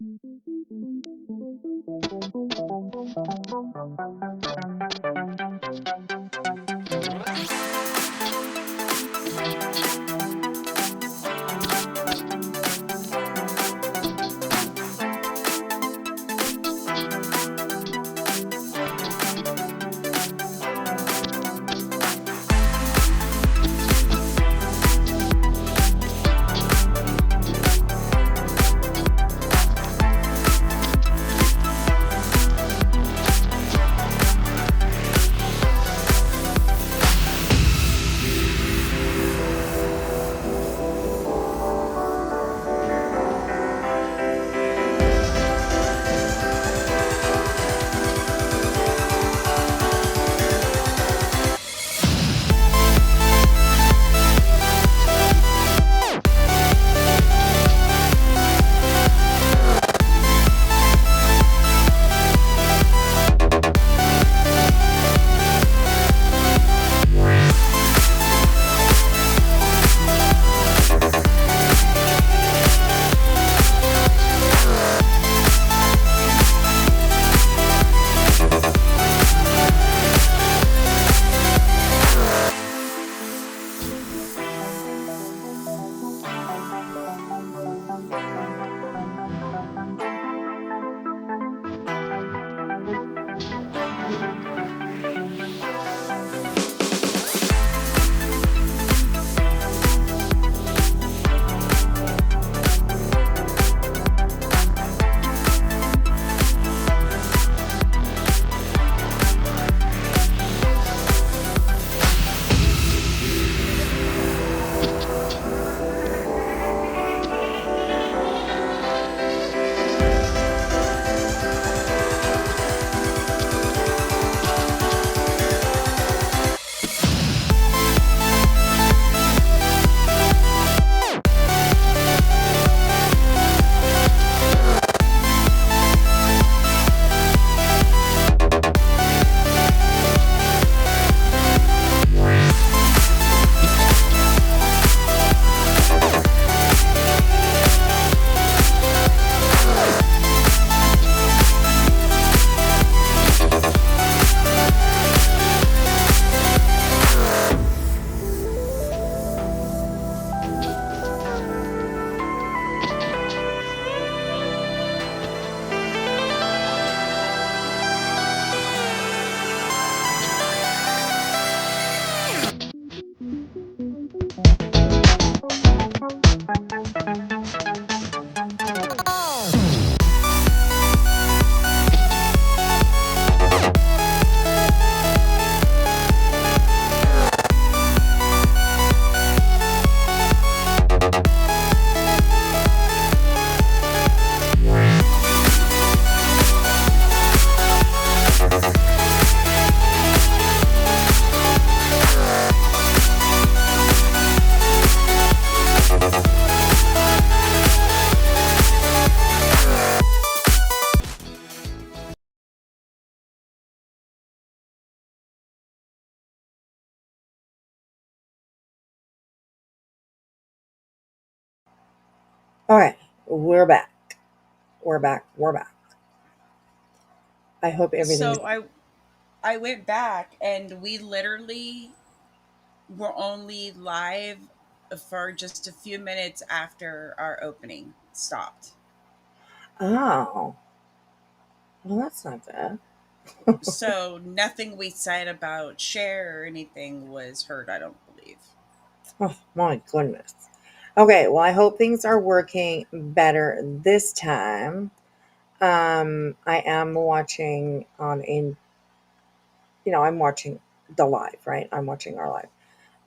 Okay, we're back. We're back. We're back. I hope everything's So I went back and we literally were only live for just a few minutes after our opening stopped. oh, well, that's not good. So nothing we said about share or anything was heard, I don't believe. Oh my goodness. Okay, well, I hope things are working better this time. I am watching I'm watching the live, right? I'm watching our live.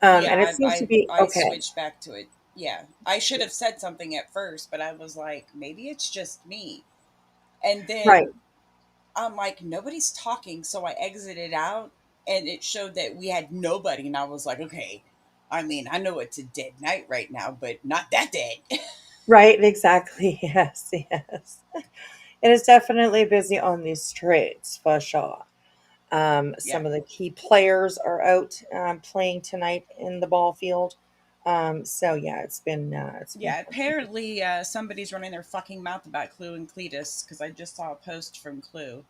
And it Yeah, seems to be I okay. switched back to it. Yeah. I should have said something at first, but I was like, maybe it's just me. And Right. then I'm like, nobody's talking, so I exited out and it showed that we had nobody and I was like, okay, I mean, I know it's a dead night right now, but not that dead. Right, exactly. Yes, yes. It is definitely busy on these streets for sure. Yeah. Some of the key players are out playing tonight in the ball field. So yeah, it's been Yeah, crazy. apparently somebody's running their fucking mouth about Clue and Cletus because I just saw a post from Clue.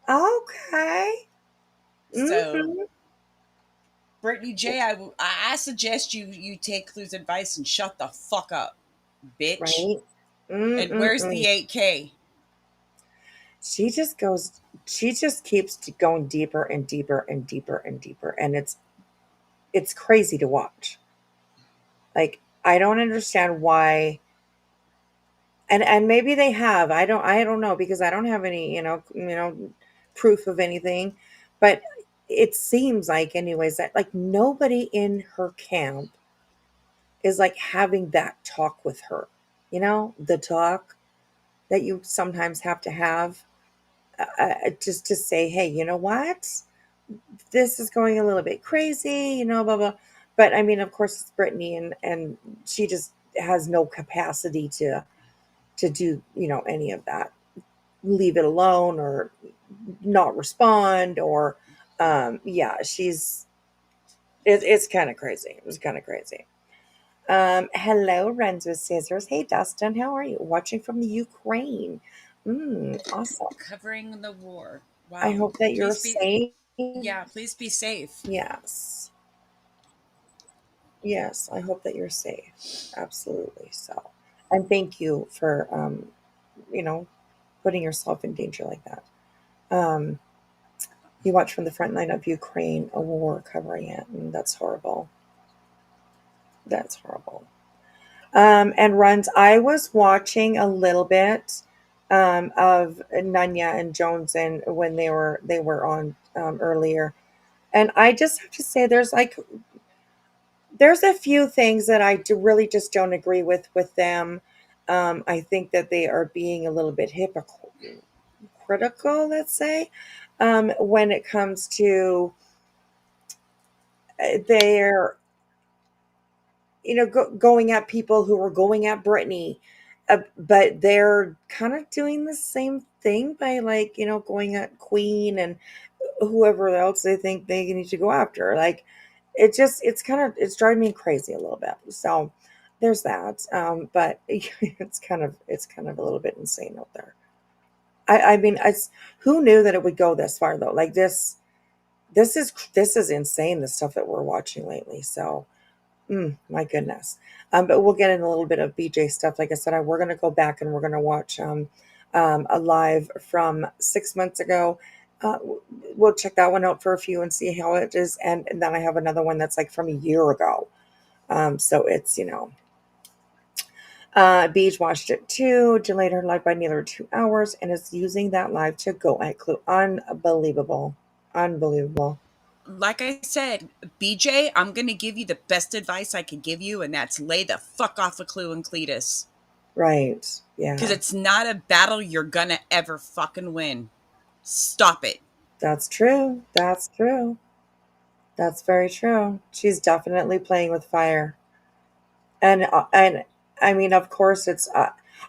Okay. So, Mm-hmm. Brittany J, I suggest you take Clue's advice and shut the fuck up, bitch. Right. And where's Mm-mm-mm. the 8K? She just goes. She just keeps going deeper and deeper and deeper and deeper, and it's crazy to watch. Like I don't understand why. And maybe they have. I don't know because I don't have any proof of anything, but it seems like anyways that like nobody in her camp is like having that talk with her. The talk that you sometimes have to have just to say, hey, you know what? This is going a little bit crazy, blah blah. But I mean, of course, it's Brittany, and she just has no capacity to do any of that. Leave it alone or not respond or yeah, it's kind of crazy. It was kind of crazy. Hello, Runs with Scissors. Hey, Dustin, how are you? Watching from the Ukraine. Awesome. Covering the war. I Wow. hope that you're Please be, safe. yeah, please be safe. Yes. Yes, I hope that you're safe. Absolutely. So, and thank you for, you know, putting yourself in danger like that. Um, you watch from the front line of Ukraine, a war covering it, and that's horrible. That's horrible. And runs. I was watching a little bit of Nanya and Jones and when they were on earlier, and I just have to say, there's a few things that really just don't agree with them. I think that they are being a little bit hypocritical, let's say, when it comes to their going at people who are going at Britney, but they're kind of doing the same thing by like going at Queen and whoever else they think they need to go after. Like it's driving me crazy a little bit. So there's that. But it's kind of a little bit insane out there. I mean, who knew that it would go this far though? Like this is insane. The stuff that we're watching lately. So my goodness. But we'll get in a little bit of BJ stuff. Like I said, we're going to go back and we're going to watch a live from 6 months ago. We'll check that one out for a few and see how it is. And then I have another one that's like from a year ago. So it's, Beach watched it too, delayed her live by nearly 2 hours, and is using that live to go at Clue. Unbelievable. Unbelievable. Like I said, BJ, I'm going to give you the best advice I could give you, and that's lay the fuck off of Clue and Cletus. Right. Because Yeah. it's not a battle you're going to ever fucking win. Stop it. That's true. That's true. That's very true. She's definitely playing with fire. And I mean, of course, it's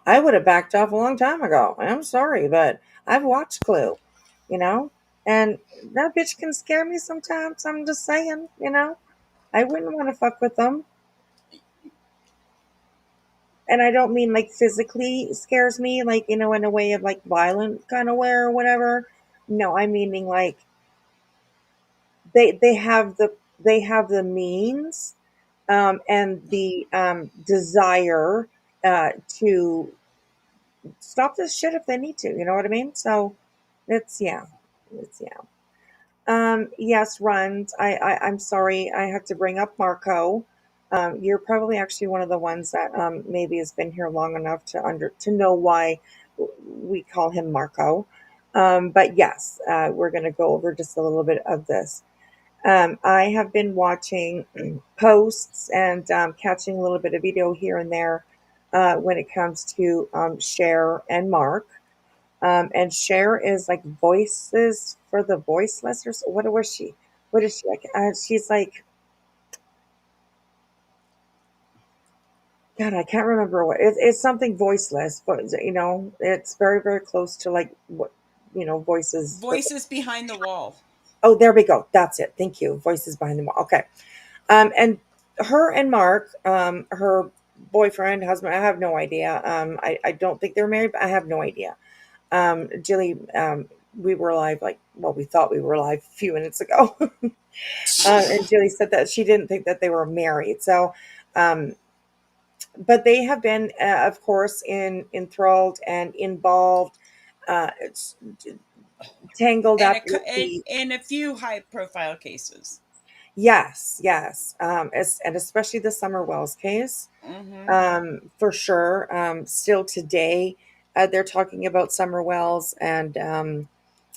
I would have backed off a long time ago. I'm sorry, but I've watched Clue, you know, and that bitch can scare me sometimes. I'm just saying, I wouldn't want to fuck with them. And I don't mean like physically scares me, like in a way of like violent kind of way or whatever. No, I'm meaning like they have the means and the desire to stop this shit if they need to. You know what I mean? So it's yeah, it's yeah. Yes, runs. I'm sorry. I have to bring up Marco. You're probably actually one of the ones that maybe has been here long enough to know why we call him Marco. But yes, we're going to go over just a little bit of this. I have been watching posts and catching a little bit of video here and there when it comes to Cher and Mark. And Cher is like voices for the voiceless, or what was she? What is she like? She's like, God, I can't remember it's something voiceless, but it's very, very close to like what voices for. Voices behind the wall. Oh, there we go. That's it. Thank you. Voices behind the wall. Okay. And her and Mark, her boyfriend, husband, I have no idea. I don't think they're married, but I have no idea. Jilly, we were live like, well, we thought we were live a few minutes ago. And Jilly said that she didn't think that they were married. So, um, but they have been, of course, enthralled and involved, it's tangled and up with the. in a few high profile cases. Yes, yes, and especially the Summer Wells case, Hmm. for sure. Still today, they're talking about Summer Wells, and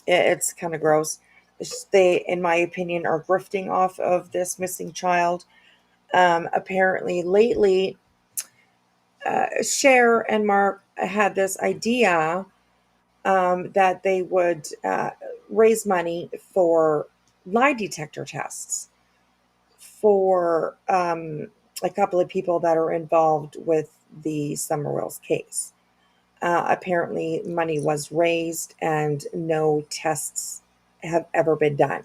it's kind of gross. They, in my opinion, are grifting off of this missing child. Apparently, lately, Cher and Mark had this idea, that they would raise money for lie detector tests for a couple of people that are involved with the Summer Wells case. Apparently, money was raised and no tests have ever been done.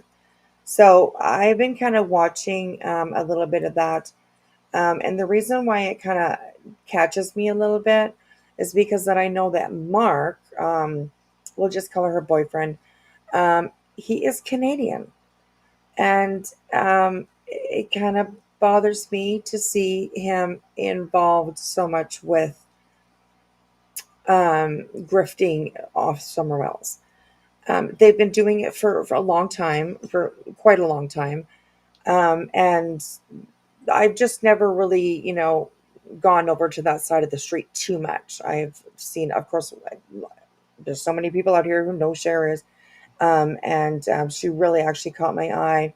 So I've been kind of watching a little bit of that. And the reason why it kind of catches me a little bit is because that I know that Mark, we'll just call her boyfriend, he is Canadian. And it kind of bothers me to see him involved so much with grifting off somewhere else. They've been doing it for a long time, for quite a long time. And I've just never really, gone over to that side of the street too much. I've seen, of course, there's so many people out here who know Cher is. And she really actually caught my eye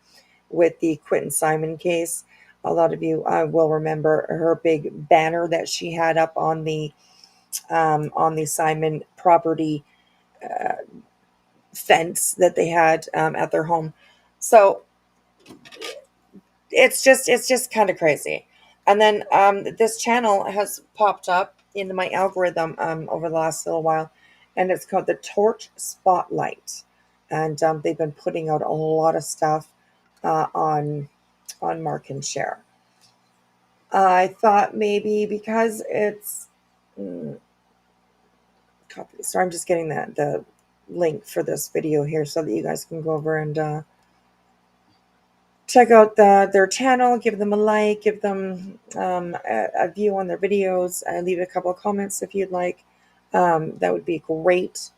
with the Quentin Simon case. A lot of you will remember her big banner that she had up on the Simon property fence that they had at their home. So it's just kind of crazy. And then this channel has popped up into my algorithm over the last little while, and it's called the Torch Spotlight, and they've been putting out a lot of stuff on Mark and Share. I thought maybe because it's copy. So I'm just getting the link for this video here so that you guys can go over and check out their channel, give them a like, give them a view on their videos, leave a couple of comments if you'd like. That would be great.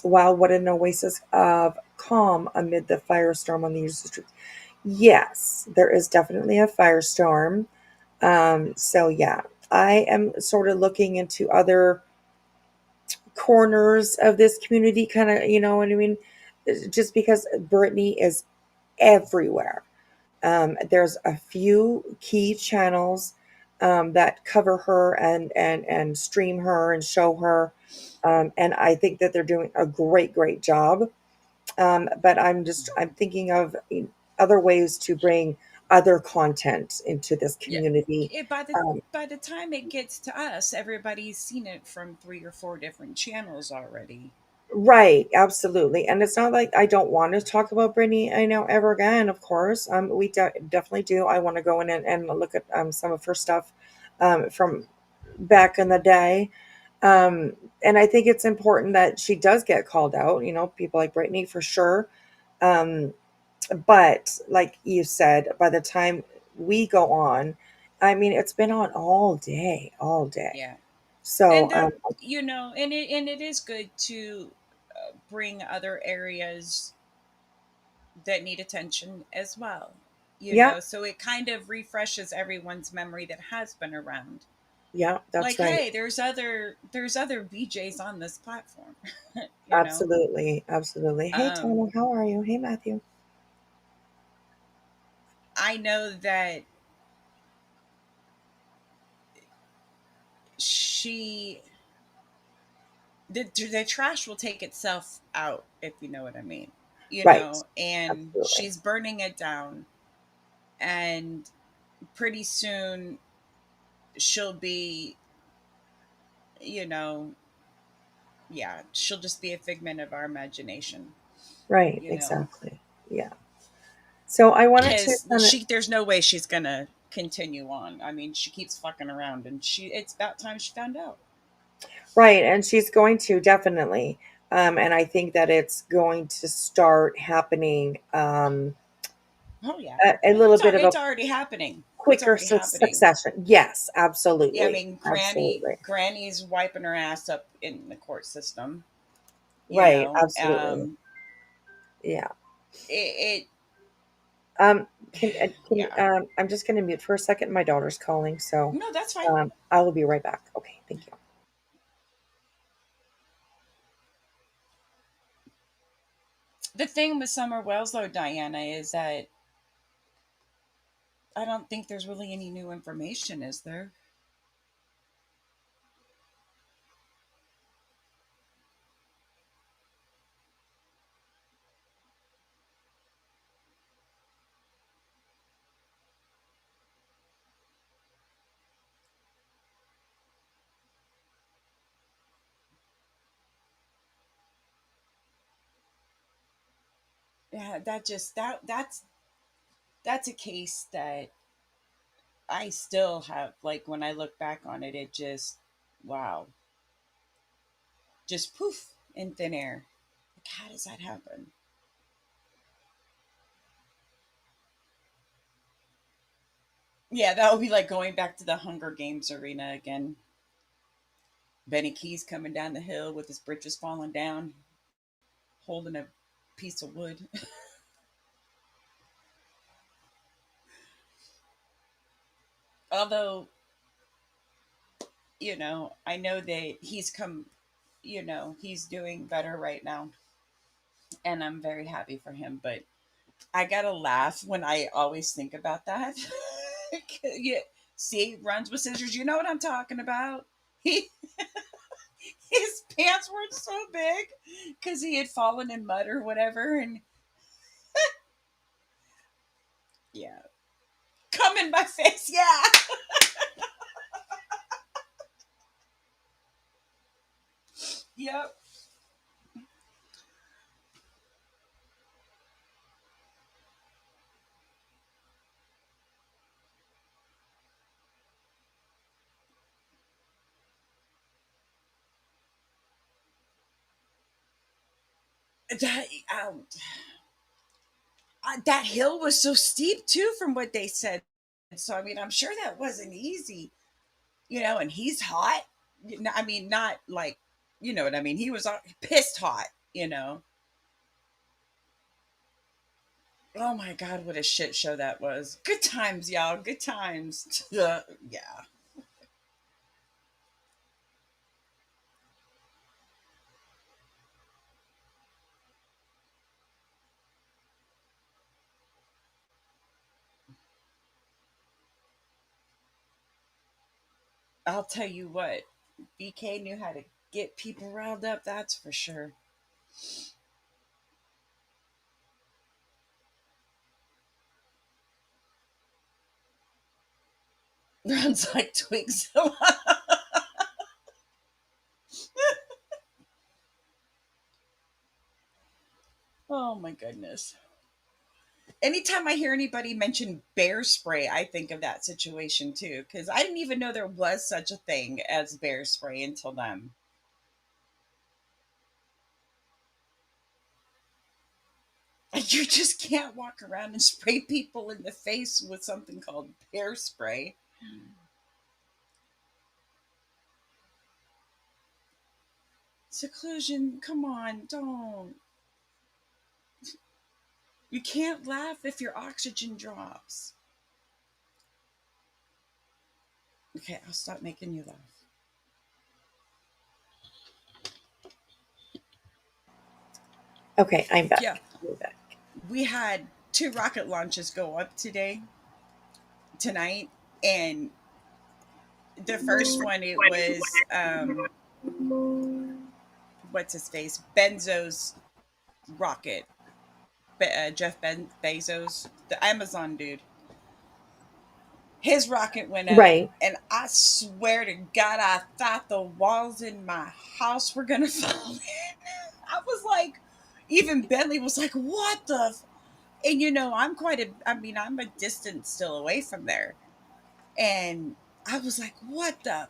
Wow, what an oasis of calm amid the firestorm on the streets. Yes, there is definitely a firestorm. So yeah, I am sort of looking into other corners of this community, kind of, you know what I mean? Just because Brittany is everywhere. There's a few key channels that cover her and stream her and show her, and I think that they're doing a great job. But I'm thinking of other ways to bring other content into this Yeah. community. Um, By the time it gets to us, everybody's seen it from 3 or 4 different channels already. Right, absolutely. And it's not like I don't want to talk about Brittany, I know, ever again, of course. We definitely do. I want to go in and look at some of her stuff from back in the day. Um, and I think it's important that she does get called out, people like Brittany for sure. Um, but like you said, by the time we go on, I mean, it's been on all day, all day. Yeah. So, And and it is good to bring other areas that need attention as well. yeah, So it kind of refreshes everyone's memory that has been around. yeah, Like, that's right. hey, there's other BJs on this platform. you know. Absolutely, absolutely. Hey, Um, Tana, how are you? Hey, Matthew. I know that she the trash will take itself out, if you know what I mean. Right, And absolutely. she's burning it down, and pretty soon she'll be, you know, yeah, she'll just be a figment of our imagination, Right, exactly. Yeah. So I wanted to because kind of, there's no way she's gonna. continue on. I mean, she keeps fucking around, and it's about time she found out. Right, and she's going to definitely. And I think that it's going to start happening Oh yeah, a little bit of a it's already happening. It's quicker already happening. succession. Yes, Yeah, I absolutely. mean, Absolutely. Granny's wiping her ass up in the court system. You Right, know, absolutely. Yeah. it Um, can yeah. I'm just going to mute for a second. My daughter's calling, so No, that's fine. I will be right back. Okay, thank you. The thing with Summer Wells, though, Diana, is that I don't think there's really any new information, is there? Yeah, that's a case that I still have, like, when I look back on it, it just, wow, just poof in thin air. Like, how does that happen? Yeah, that would be like going back to the Hunger Games arena again. Benny Keys coming down the hill with his britches falling down, holding a piece of wood. Although, I know that he's doing better right now, and I'm very happy for him. But I gotta laugh when I always think about that. Yeah, see, runs with scissors. You know what I'm talking about? He his pants weren't so big because he had fallen in mud or whatever, and yeah, come in my face. Yeah, yep. That that hill was so steep too, from what they said. So I mean, I'm sure that wasn't easy, And he's hot. I mean, not like, you know what I mean. He was pissed hot, you know. Oh my god, what a shit show that was. Good times, y'all. Good times. Yeah. I'll tell you what, BK knew how to get people riled up, that's for sure. Runs like twigs. Oh my goodness. Anytime I hear anybody mention bear spray, I think of that situation too, because I didn't even know there was such a thing as bear spray until then. And you just can't walk around and spray people in the face with something called bear spray. Seclusion, come on, don't. You can't laugh if your oxygen drops. Okay, I'll stop making you laugh. Okay, I'm Yeah, back. I'm back. we had two rocket launches go up tonight, and the first one, it was what's his face, Benzo's rocket. Bezos, the Amazon dude. His rocket went up, Right. and I swear to God, I thought the walls in my house were gonna fall in. I was like, even Bentley was like, "What the?" And I'm I'm a distance still away from there. And I was like, what the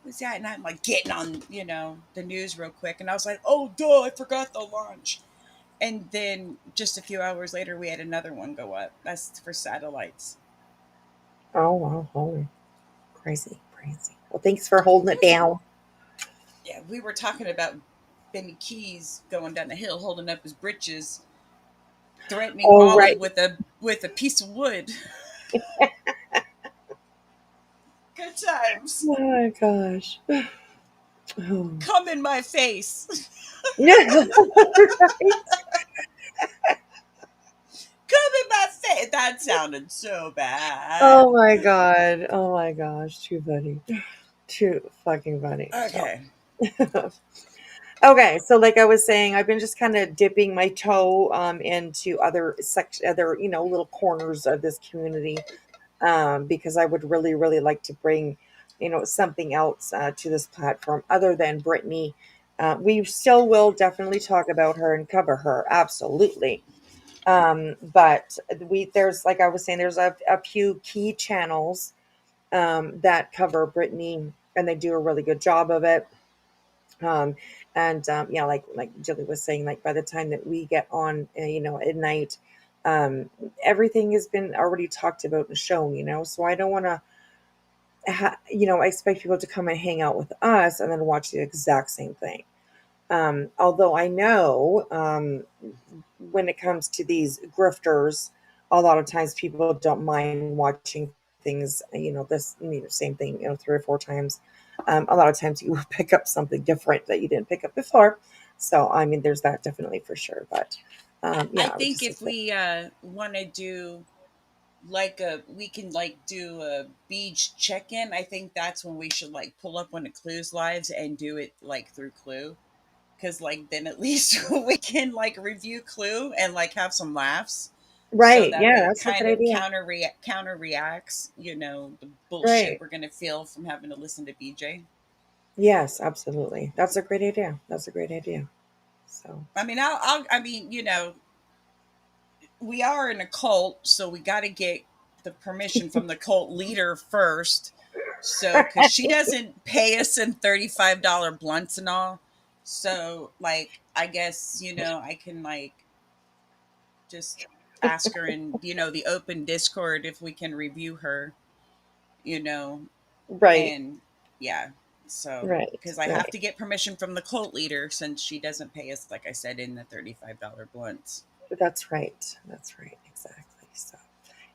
was that? And I'm like getting on, the news real quick. And I was like, oh, duh, I forgot the launch. And then just a few hours later, we had another one go up. That's for satellites. Oh, wow. Holy. Crazy. Crazy. Well, thanks for holding it down. Yeah, we were talking about Benny Keys going down the hill, holding up his britches, threatening Oh, Molly right. with a piece of wood. Good times. Oh, my gosh. Oh. Come in my face. Come in my face. That sounded so bad. Oh, my God. Oh, my gosh. Too funny. Too fucking funny. So. Okay. Okay, so like I was saying, I've been just kind of dipping my toe into other little corners of this community, because I would really, really like to bring, something else to this platform other than Brittany. We still will definitely talk about her and cover her, absolutely. But there's, like I was saying, there's a few key channels that cover Brittany, and they do a really good job of it. um and yeah, like Jilly was saying, like by the time that we get on, at night, um everything has been already talked about and shown, so I don't want to expect people to come and hang out with us and then watch the exact same thing. Although I know, when it comes to these grifters, a lot of times people don't mind watching things, same thing, 3 or 4 times. A lot of times you will pick up something different that you didn't pick up before. So, I mean, there's that definitely for sure. But I yeah, I would think just if say, we want to do we can like do a beach check-in. I think that's when we should like pull up one of Clue's lives and do it like through Clue, because like then at least we can like review Clue and like have some laughs, so right. that Yeah, it that's a kind good of idea. counter reacts, the bullshit Right. we're gonna feel from having to listen to BJ. Yes, absolutely. That's a great idea. That's a great idea. So, I mean, I mean, we are in a cult, so we got to get the permission from the cult leader first. So, because she doesn't pay us in $35 blunts and all. So, like, I guess, I can, like, just ask her in, the open Discord if we can review her, you know, right, and yeah. So, right, because I have right. to get permission from the cult leader since she doesn't pay us, like I said, in the $35 blunts. That's right. That's right. Exactly. So,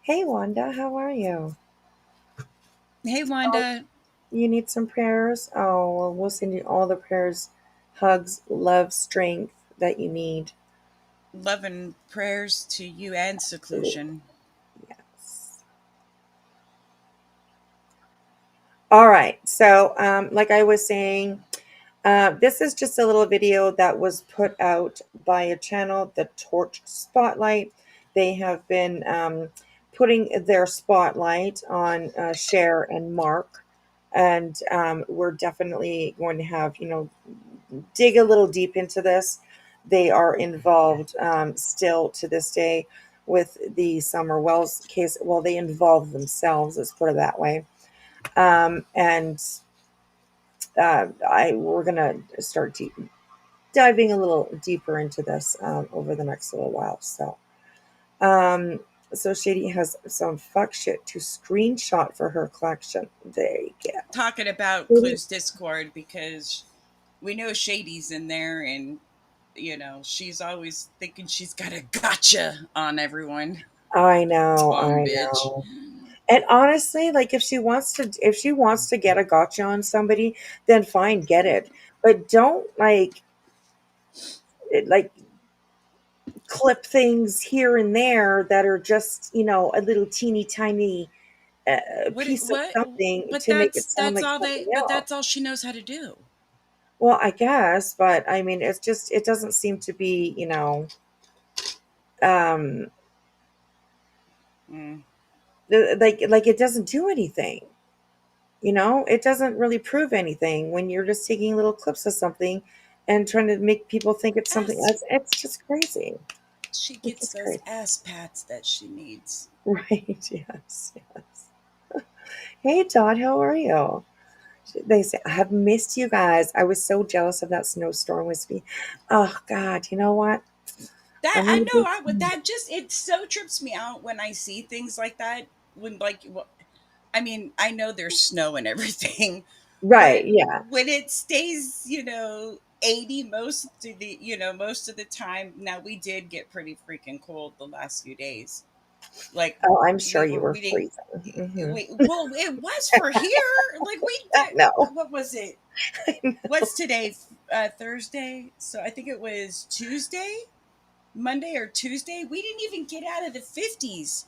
hey, Wanda, how are you? Hey, Oh, Wanda. you need some prayers? Oh, well, we'll send you all the prayers, hugs, love, strength that you need. Love and prayers to you and Absolutely. seclusion. Yes. All right. So, like I was saying, this is just a little video that was put out by a channel, the Torch Spotlight. They have been putting their spotlight on Cher and Mark. And we're definitely going to have, dig a little deep into this. They are involved, still to this day, with the Summer Wells case. Well, they involved themselves, let's put it that way. And I we're gonna start diving a little deeper into this over the next little while. Um, so Shady has some fuck shit to screenshot for her collection. There you Talking about go. Clue's Discord because we know Shady's in there and, she's always thinking she's got a gotcha on everyone. Dumb I bitch. know. And honestly, like if she wants to get a gotcha on somebody, then fine, get it. But don't like clip things here and there that are just, a little teeny tiny piece of What? something But to make it sound that's like all something but else. that's all she knows how to do. Well, I guess, but I mean, it doesn't seem to be, um, Mm. like it doesn't do anything. It doesn't really prove anything when you're just taking little clips of something and trying to make people think it's something Ass else. It's just crazy. she It's gets just those crazy. ass pats that she needs. Right. Yes. Yes. Hey, Dot, how are you? They say, I have missed you guys. I was so jealous of that snowstorm with me. Oh, God, you know what? That I'm I going to know be. I would that just it so trips me out when I see things like that when I mean, I know there's snow and everything, but Right, yeah. when it stays, 80 most of the time. Now we did get pretty freaking cold the last few days. Like Oh, I'm sure you were we didn't freezing. Hmm. well, it was for here. Like we I did know. what was it? What's today? Thursday. So I think it was Tuesday, Monday or Tuesday. We didn't even get out of the 50s.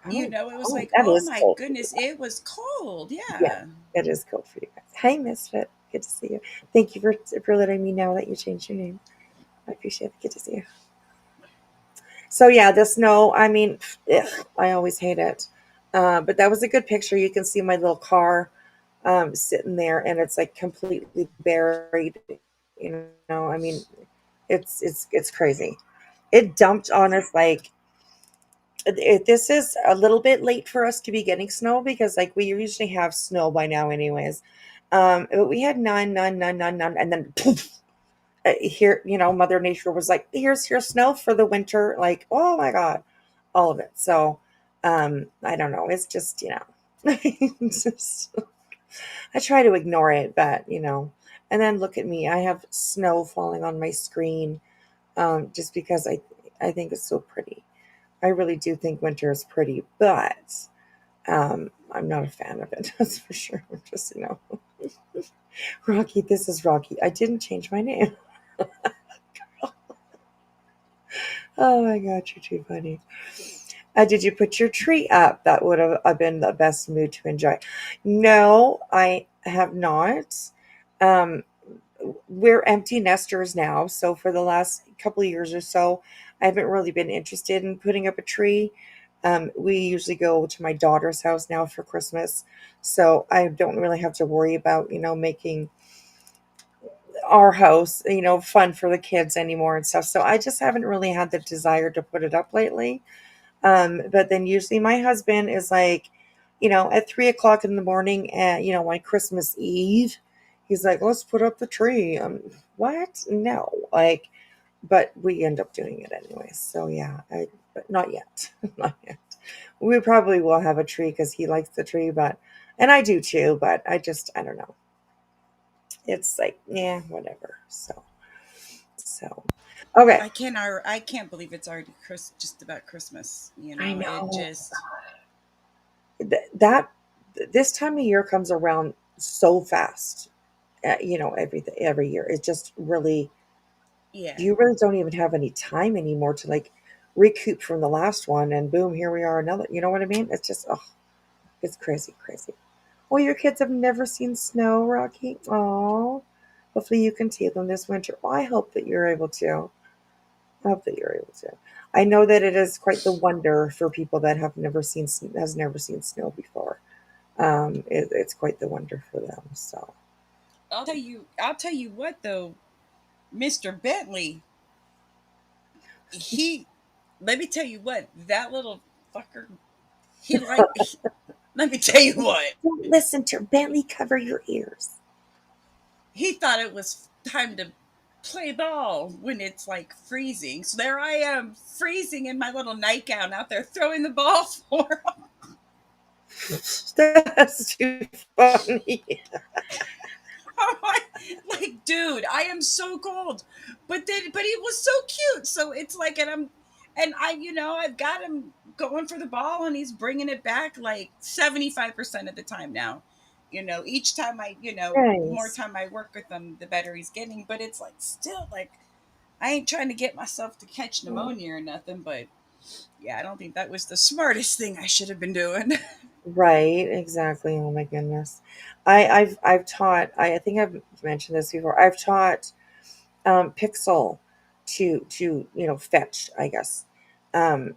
Oh, It was oh, like, that oh is my cold for you goodness, guys. it was cold. Yeah, Yeah. it is cold for you guys. Hey, Misfit. Good to see you. Thank you for letting me know that you changed your name. I appreciate it. Good to see you. So yeah, the snow. I mean, ugh, I always hate it. But that was a good picture. You can see my little car sitting there, and it's like completely buried. I mean, it's crazy. It dumped on us like this is a little bit late for us to be getting snow because like we usually have snow by now anyways. But we had none, and then poof, here, Mother Nature was like, "Here's your snow for the winter." Like, oh my god, all of it. So, I don't know. It's just, it's just, I try to ignore it, but and then look at me. I have snow falling on my screen, just because I think it's so pretty. I really do think winter is pretty, but I'm not a fan of it. That's for sure. Just Rocky. This is Rocky. I didn't change my name. Oh my god, you're too funny. Did you put your tree up? That would have been the best mood to enjoy. No, I have not. Um, we're empty nesters now, so for the last couple of years or so, I haven't really been interested in putting up a tree. We usually go to my daughter's house now for Christmas, so I don't really have to worry about making our house fun for the kids anymore and stuff. So I just haven't really had the desire to put it up lately. But then usually my husband is like, at 3 o'clock in the morning, on Christmas Eve, he's like, let's put up the tree. What? No. Like, but we end up doing it anyway. So yeah, but not yet. Not yet. We probably will have a tree because he likes the tree, and I do too, but I don't know. It's like, yeah, whatever. So, okay. I can't believe it's already just about Christmas. I It know just that this time of year comes around so fast. Every year. It just really, yeah. you really don't even have any time anymore to like recoup from the last one, and boom, here we are another. You know what I mean? It's just, oh, it's crazy, crazy. Well, your kids have never seen snow, Rocky. Oh, hopefully you can take them this winter. Well, I hope that you're able to. I hope that you're able to. I know that it is quite the wonder for people that has never seen snow before. It's quite the wonder for them. So I'll tell you what though, Mr. Bentley, he let me tell you what, that little fucker, he like let me tell you what. don't listen to Bentley. Cover your ears. He thought it was time to play ball when it's like freezing. So there I am, freezing in my little nightgown out there throwing the ball for him. That's too funny. I'm like, dude, I am so cold. But he was so cute. So it's like, and I've got him going for the ball and he's bringing it back like 75% of the time now. Each time more Nice. time I work with him, the better he's getting. But it's like, still like, I ain't trying to get myself to catch pneumonia or nothing. But yeah, I don't think that was the smartest thing I should have been doing. Right, exactly. Oh my goodness. I've taught, I think I've mentioned this before. I've taught Pixel to fetch, I guess. Um,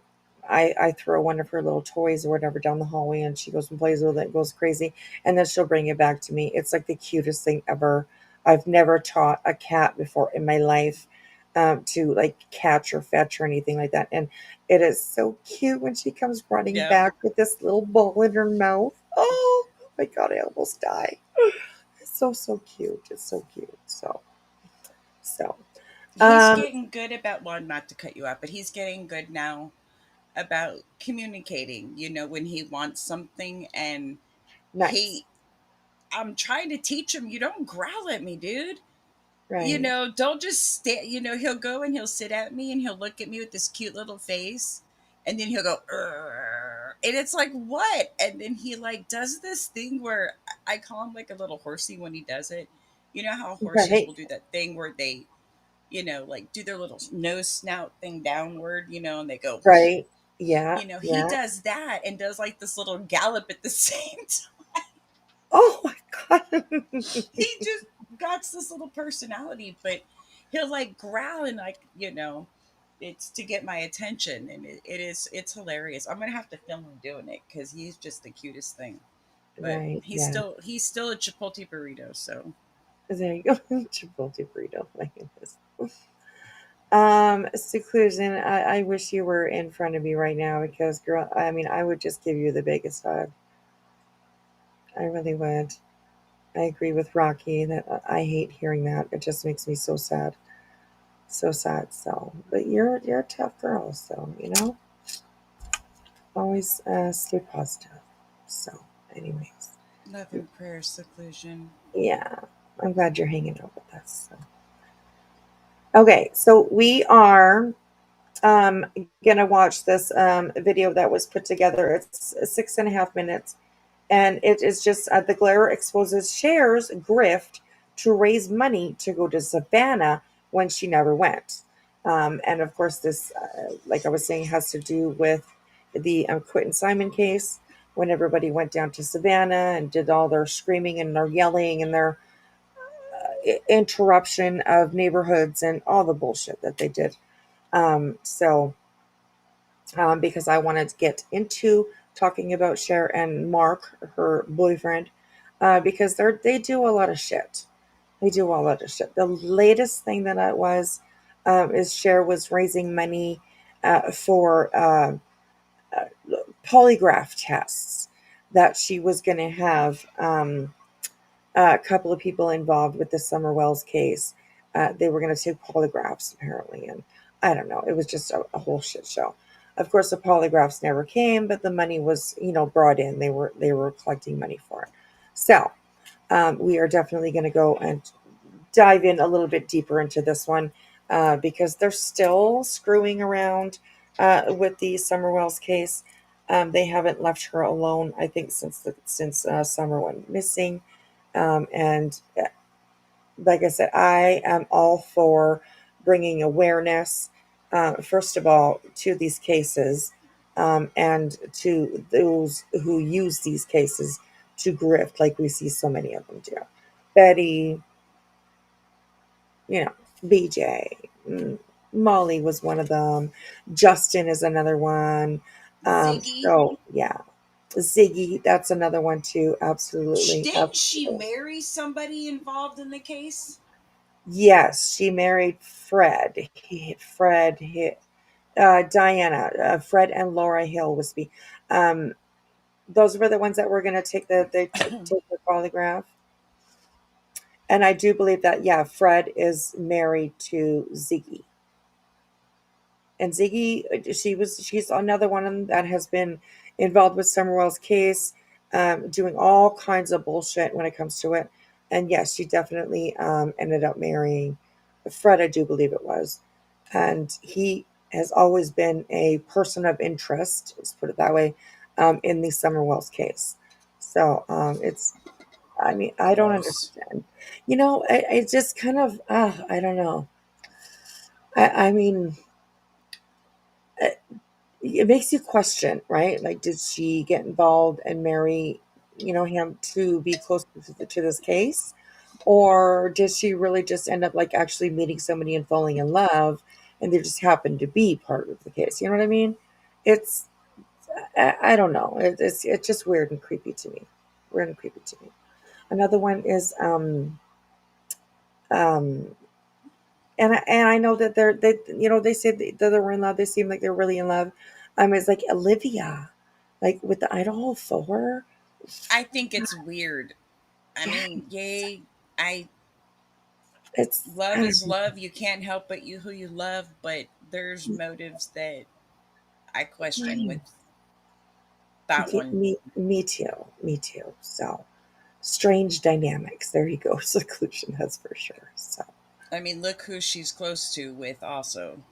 I throw one of her little toys or whatever down the hallway, and she goes and plays with it, goes crazy, and then she'll bring it back to me. It's like the cutest thing ever. I've never taught a cat before in my life to like catch or fetch or anything like that, and it is so cute when she comes running Yeah. back with this little ball in her mouth. Oh my god, I almost die. It's so cute. It's so cute. So He's um getting good about, well, not to cut you off, but he's getting good now about communicating, when he wants something. And nice. he, I'm trying to teach him, you don't growl at me, dude. Right. Don't just stay. He'll go and he'll sit at me and he'll look at me with this cute little face. And then he'll go, "Urgh." And it's like, what? And then he like does this thing where I call him like a little horsey when he does it. You know how horses will Right. do that thing where they, like do their little nose snout thing downward, and they go, Right. Yeah. he Yeah. does that and does like this little gallop at the same time. Oh my god. He just got this little personality, but he'll like growl and like, it's to get my attention. And it's hilarious. I'm going to have to film him doing it because he's just the cutest thing. But Right. he's Yeah. still, he's still a Chipotle burrito. So There you go. Chipotle burrito. My goodness. Seclusion. I wish you were in front of me right now because, girl, I mean, I would just give you the biggest hug. I really would. I agree with Rocky that I hate hearing that. It just makes me so sad. So sad. So, but you're a tough girl. So always stay positive. So, anyways, love and prayer, seclusion. yeah, I'm glad you're hanging out with us. So. Okay, so we are um, gonna watch this video that was put together. It's 6.5 minutes, and it is just the glare exposes Cher's grift to raise money to go to Savannah when she never went. And of course, this, like I was saying, has to do with the Quentin Simon case when everybody went down to Savannah and did all their screaming and their yelling and their interruption of neighborhoods and all the bullshit that they did. So because I wanted to get into talking about Cher and Mark, her boyfriend, because they do a lot of shit. They do a lot of shit. The latest thing that it was is Cher was raising money for polygraph tests that she was going to have. A couple of people involved with the Summer Wells case. They were going to take polygraphs apparently, and I don't know. It was just a whole shit show. Of course, the polygraphs never came, but the money was, brought in. They were collecting money for it. So we are definitely going to go and dive in a little bit deeper into this one because they're still screwing around with the Summer Wells case. They haven't left her alone, I think, since Summer went missing. And like I said, I am all for bringing awareness, first of all, to these cases and to those who use these cases to grift, like we see so many of them do. Betty, you know, BJ, mm, Molly was one of them. Justin is another one. Ziggy, So, yeah. Ziggy, that's another one too. Absolutely. didn't she Absolutely. marry somebody involved in the case? Yes, she married Fred. Diana, Fred and Laura Hill was those were the ones that were going to take the polygraph. And I do believe that, yeah, Fred is married to Ziggy. And Ziggy, she's another one that has been involved with Summerwell's case, doing all kinds of bullshit when it comes to it. And yes, she definitely ended up marrying Fred, I do believe it was. And he has always been a person of interest, let's put it that way, in the Summerwell's case. So I mean, I don't Gross. understand. I just kind of, I don't know. I mean, it makes you question, right? Like, did she get involved and marry, him to be close to this case? Or did she really just end up like actually meeting somebody and falling in love and they just happened to be part of the case? You know what I mean? It's, I don't know. It's just weird and creepy to me. Weird and creepy to me. Another one is, um, and I know that they say that they're in love. They seem like they're really in love. It's like Olivia, like with the Idaho 4. I think it's weird. I Yeah, mean, yay, I I love is don't love. You can't help but you who you love, but there's motives that I question know. with that Yeah, one. me too. Me too. So strange dynamics. There you go. Seclusion, that's for sure. So I mean, look who she's close to with also,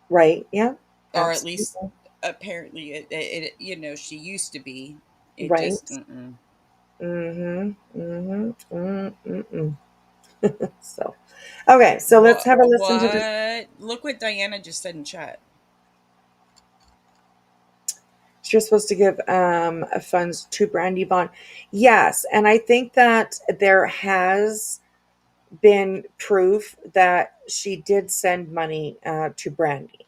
right. Yeah. or at least Absolutely. apparently she used to be. It just Right. mm-mm. Mm-hmm. Mm-hmm. Mm-mm. So okay. So let's What have a listen to the. what? Look what Diana just said in chat. You're supposed to give funds to Brandy Vaughn. Yes, and I think that there has been proof that she did send money to Brandy.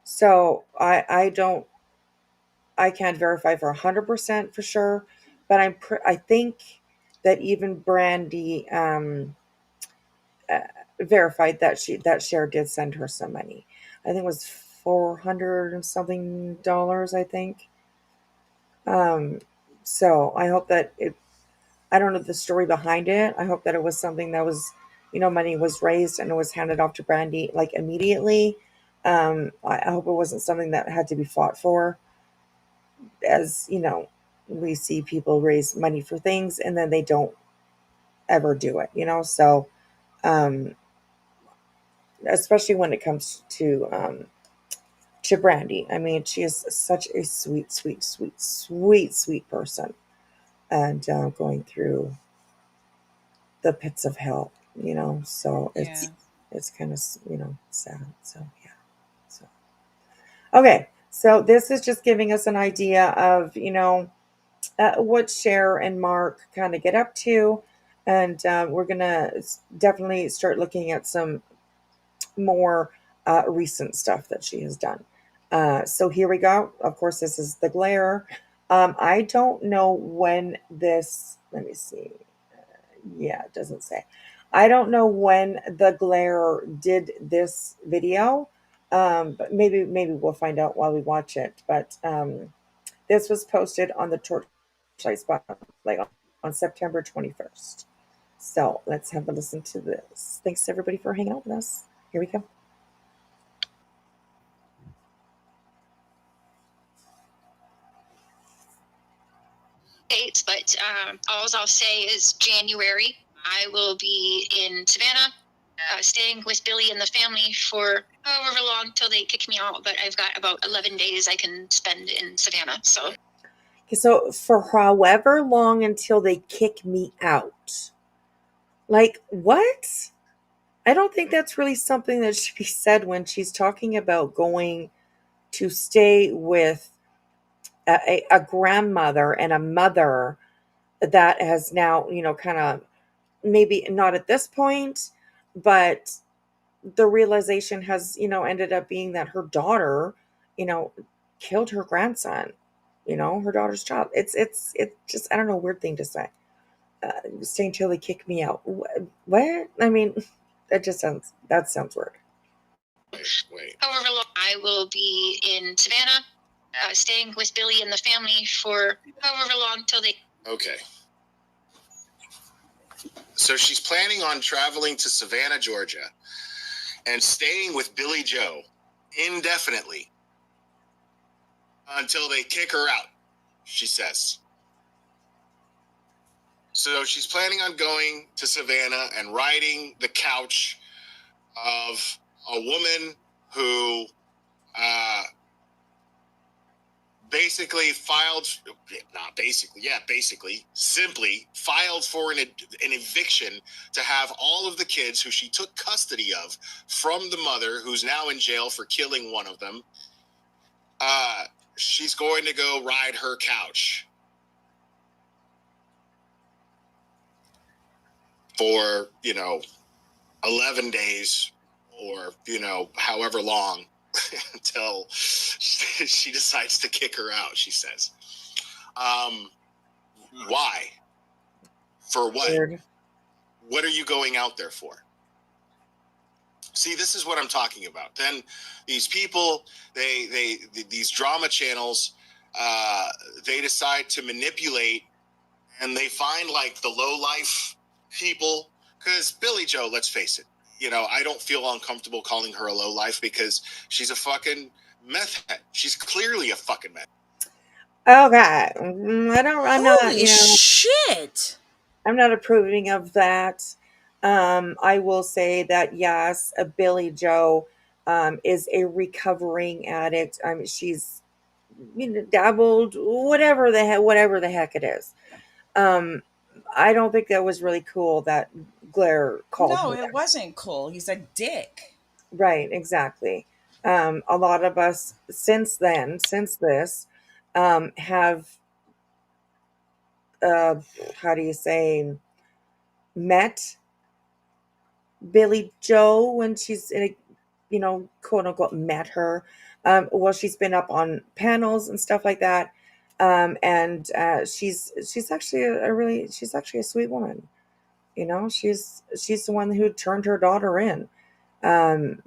So I don't I can't verify for 100% for sure, but I think that even Brandy uh, verified that Cher did send her some money. I think it was 400 and something dollars. I think. Um, so I hope that it. I don't know the story behind it. I hope that it was something that was, money was raised and it was handed off to Brandy like immediately. I hope it wasn't something that had to be fought for, as we see people raise money for things and then they don't ever do it. So um, especially when it comes to Brandy. I mean, she is such a sweet, sweet, sweet, sweet, sweet person, and going through the pits of hell. So Yeah. it's kind of sad. So yeah. So okay. So this is just giving us an idea of what Cher and Mark kind of get up to. And we're going to definitely start looking at some more recent stuff that she has done. So here we go. Of course, this is The Glare. I don't know when this, let me see. Yeah, it doesn't say. I don't know when The Glare did this video, but maybe we'll find out while we watch it. But this was posted on the Torchlight Spot, like on September 21st. So let's have a listen to this. Thanks everybody for hanging out with us. Here we go. Dates, but all I'll say is January. I will be in Savannah, staying with Billy and the family for however long till they kick me out. But I've got about 11 days I can spend in Savannah. So Okay, so for however long until they kick me out. Like, what? I don't think that's really something that should be said when she's talking about going to stay with a grandmother and a mother that has now, kind of maybe not at this point, but the realization has, ended up being that her daughter, you know, killed her grandson, her daughter's child. It's just, I don't know, weird thing to say. Stay until they kick me out. What? I mean, that sounds weird. wait. However long I will be in Savannah, staying with Billy and the family for however long till they. Okay. So she's planning on traveling to Savannah, Georgia, and staying with Billy Joe indefinitely until they kick her out, she says. So she's planning on going to Savannah and riding the couch of a woman who simply filed for an eviction to have all of the kids who she took custody of from the mother, who's now in jail for killing one of them. She's going to go ride her couch for, 11 days or, however long until she decides to kick her out, she says. Why? For what? Weird. What are you going out there for? See, this is what I'm talking about. Then these people, these drama channels, they decide to manipulate, and they find like the low life people. Because Billy Joe, let's face it, I don't feel uncomfortable calling her a low life because she's a fucking meth head. She's clearly a fucking meth. Okay, I'm not, Holy shit! I'm not approving of that. I will say that yes, Billy Joe is a recovering addict. She's dabbled, whatever the heck it is. Um, I don't think that was really cool that Blair called No, her it that. wasn't cool. He's a dick. Right, exactly. A lot of us since this, have, uh, how do you say, met Billy Joe when she's in a, quote unquote, met her. Well, she's been up on panels and stuff like that. And she's actually she's actually a sweet woman. She's the one who turned her daughter in. Um,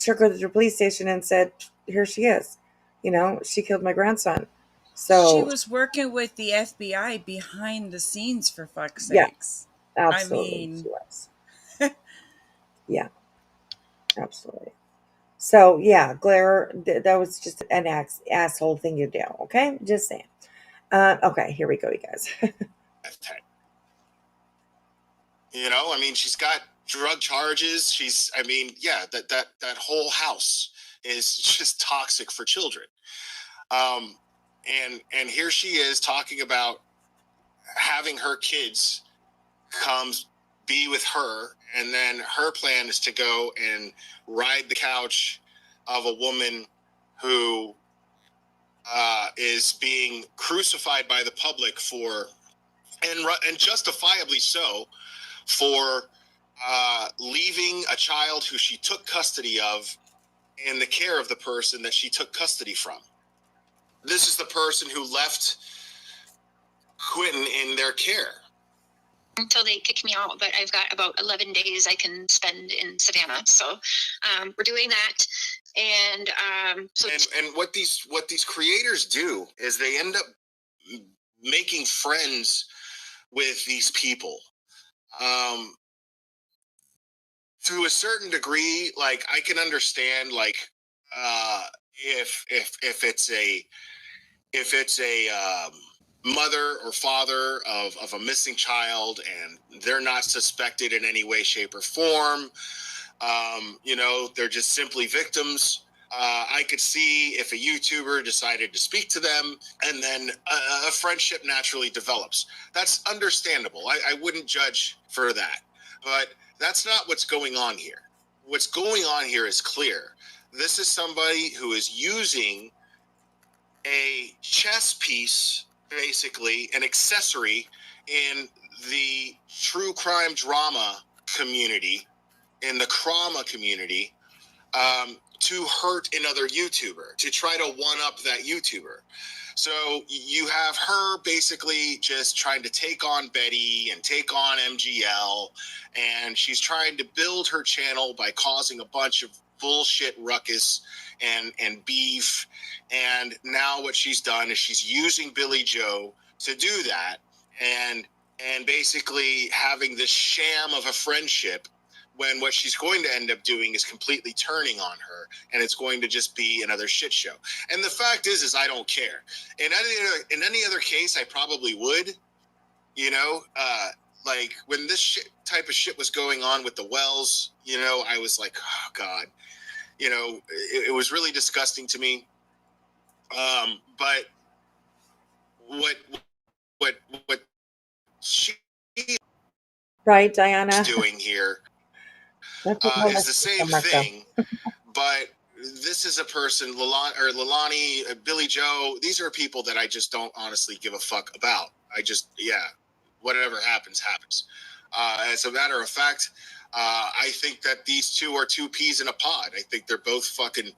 Took her to the police station and said, "Here she is. She killed my grandson." She So was working with the FBI behind the scenes, for fuck's yeah, sakes. I absolutely, she mean, was. Yeah, absolutely. So yeah, Blair, that was just an asshole thing to do. Okay, just saying. Okay, here we go, you guys. She's got drug charges. That whole house is just toxic for children. And here she is talking about having her kids comes be with her, and then her plan is to go and ride the couch of a woman who is being crucified by the public for, and justifiably so, for leaving a child who she took custody of in the care of the person that she took custody from. This is the person who left Quentin in their care. Until they kick me out, but I've got about 11 days I can spend in Savannah. So we're doing that. And and what these creators do is they end up making friends with these people. To a certain degree, like I can understand, like if it's a mother or father of a missing child and they're not suspected in any way, shape, or form, they're just simply victims. I could see if a YouTuber decided to speak to them and then a friendship naturally develops. That's understandable. I wouldn't judge for that. But that's not what's going on here. What's going on here is clear. This is somebody who is using a chess piece, basically an accessory in the true crime drama community, in the trauma community, to hurt another YouTuber, to try to one-up that YouTuber. So you have her basically just trying to take on Betty and take on MGL, and she's trying to build her channel by causing a bunch of bullshit ruckus and beef. And now what she's done is she's using Billy Joe to do that, and basically having this sham of a friendship, when what she's going to end up doing is completely turning on her, and it's going to just be another shit show. And the fact is I don't care. In any other case, I probably would. Like when this type of shit was going on with the Wells, I was like, oh God, it was really disgusting to me. But what she's Right, Diana? doing here That's what is the same thing, but this is a person, Leilani, Billy Joe. These are people that I just don't honestly give a fuck about. Whatever happens, happens. As a matter of fact, I think that these two are two peas in a pod. I think they're both fucking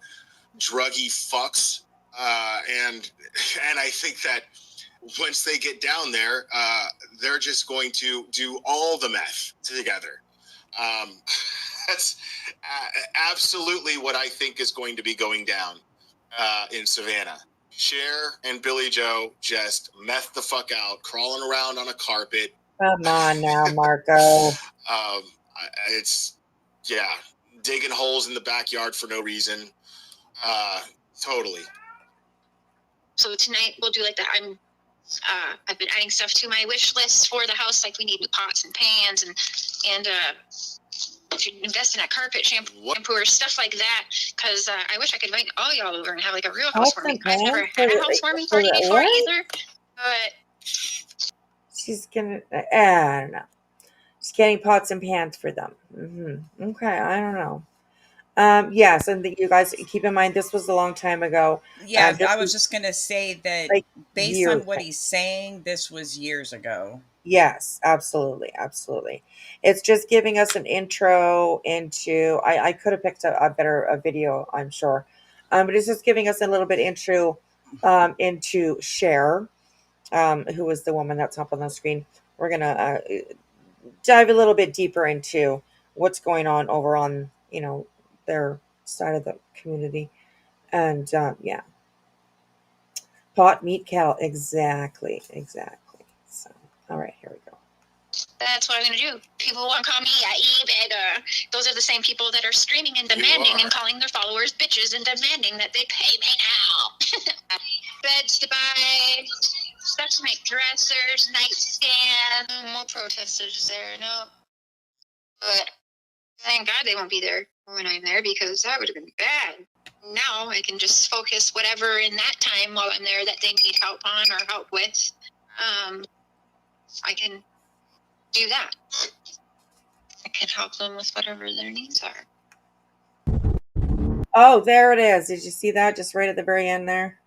druggy fucks, and I think that once they get down there, they're just going to do all the meth together. That's absolutely what I think is going to be going down in Savannah. Cher and Billy Joe just meth the fuck out, crawling around on a carpet. Come on now, Marco. It's, yeah, digging holes in the backyard for no reason. Totally. So tonight we'll do like that. I've been adding stuff to my wish list for the house. Like we need new pots and pans and to invest in a carpet shampoo or stuff like that. Because I wish I could invite all y'all over and have like a real Pots housewarming. and I've never pans had a for housewarming for party before what? either. But She's gonna. I don't know. She's getting pots and pans for them. Okay, I don't know. Yes, and you guys keep in mind this was a long time ago. Yeah, This I was was just gonna say that like based years on what ago. he's saying, this was years ago. Yes, absolutely, absolutely. It's just giving us an intro into. I could have picked a better video, I'm sure, but it's just giving us a little bit intro into Cher, who is the woman that's up on the screen. We're gonna dive a little bit deeper into what's going on over on their side of the community, and yeah, pot meat kettle, exactly. So, all right, here we go. that's what I'm gonna do. People want to call me a e-beggar. Those are the same people that are screaming and demanding and calling their followers bitches and demanding that they pay me now. Beds to buy, stuff to make dressers, nightstand. More protesters there, no. But thank God they won't be there when I'm there because that would have been bad. Now I can just focus whatever in that time while I'm there that they need help on or help with. I can do that. I can help them with whatever their needs are. Oh, there it is. Did you see that? Just right at the very end there.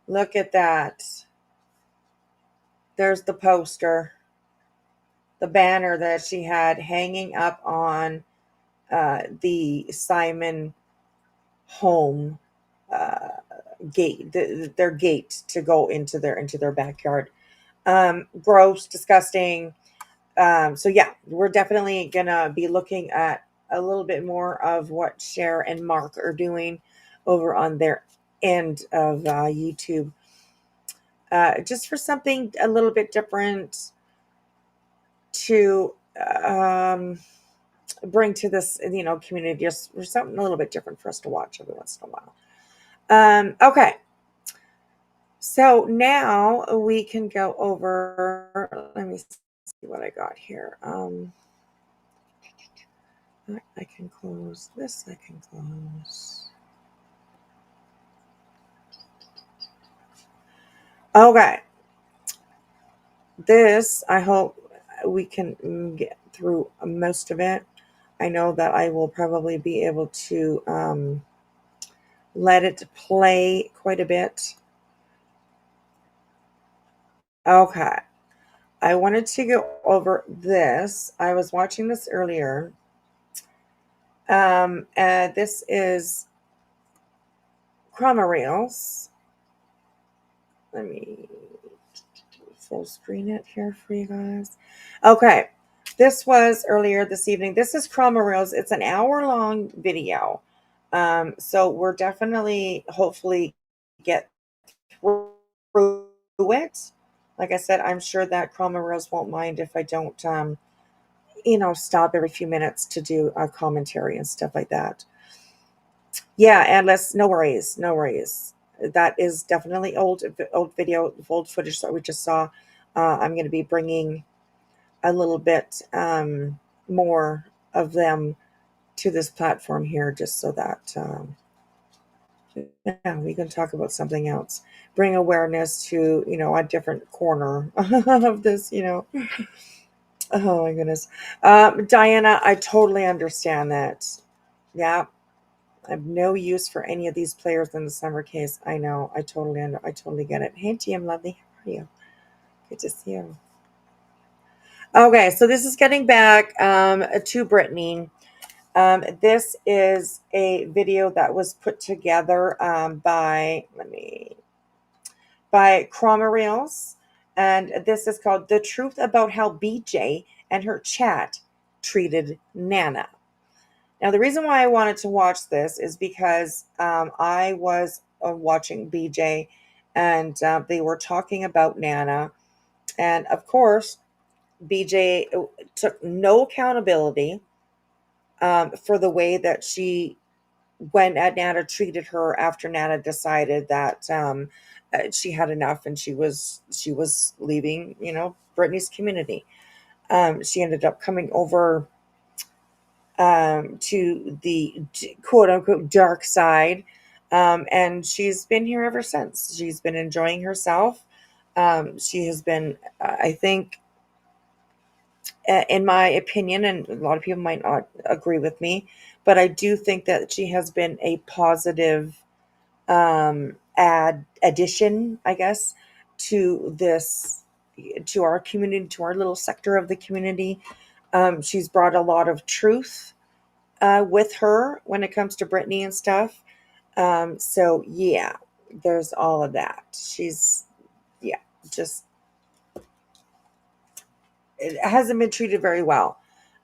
Look at that. There's the poster, the banner that she had hanging up on the Simon home gate, their gate to go into their backyard. Gross, disgusting. So yeah, we're definitely gonna be looking at a little bit more of what Cher and Mark are doing over on their end of YouTube, just for something a little bit different to bring to this community, just for something a little bit different for us to watch every once in a while. Okay, so now we can go over. Let me see what I got here. I can close this. I can close. Okay. This, I hope we can get through most of it. I know that I will probably be able to let it play quite a bit. Okay. I wanted to go over this. I was watching this earlier. And this is Chroma Reels. Let me full screen it here for you guys. Okay. This was earlier this evening. This is Chroma Reels. It's an hour-long video. So we're definitely, hopefully, get through it. Like I said, I'm sure that Chroma Reels won't mind if I don't, stop every few minutes to do a commentary and stuff like that. Yeah, and no worries. That is definitely old video, old footage that we just saw. I'm going to be bringing a little bit more of them to this platform here, just so that we can talk about something else, bring awareness to a different corner of this. Oh my goodness, Diana, I totally understand that. Yeah, I have no use for any of these players in the summer case. I know. I totally get it. Hey, TM Lovely, how are you? Good to see you. Okay, so this is getting back to Brittany. This is a video that was put together by Chroma Reels, and this is called "The Truth About How BJ and Her Chat Treated Nana." Now, the reason why I wanted to watch this is because I was watching BJ, and they were talking about Nana, and of course, BJ took no accountability for the way that when Nana treated her after Nana decided that she had enough and she was leaving, Brittany's community. She ended up coming over to the quote unquote dark side, and she's been here ever since. She's been enjoying herself. She has been, I think, in my opinion, and a lot of people might not agree with me, but I do think that she has been a positive addition, I guess, to to our community, to our little sector of the community. She's brought a lot of truth with her when it comes to Brittany and stuff. So yeah, there's all of that. She's, yeah, just, it hasn't been treated very well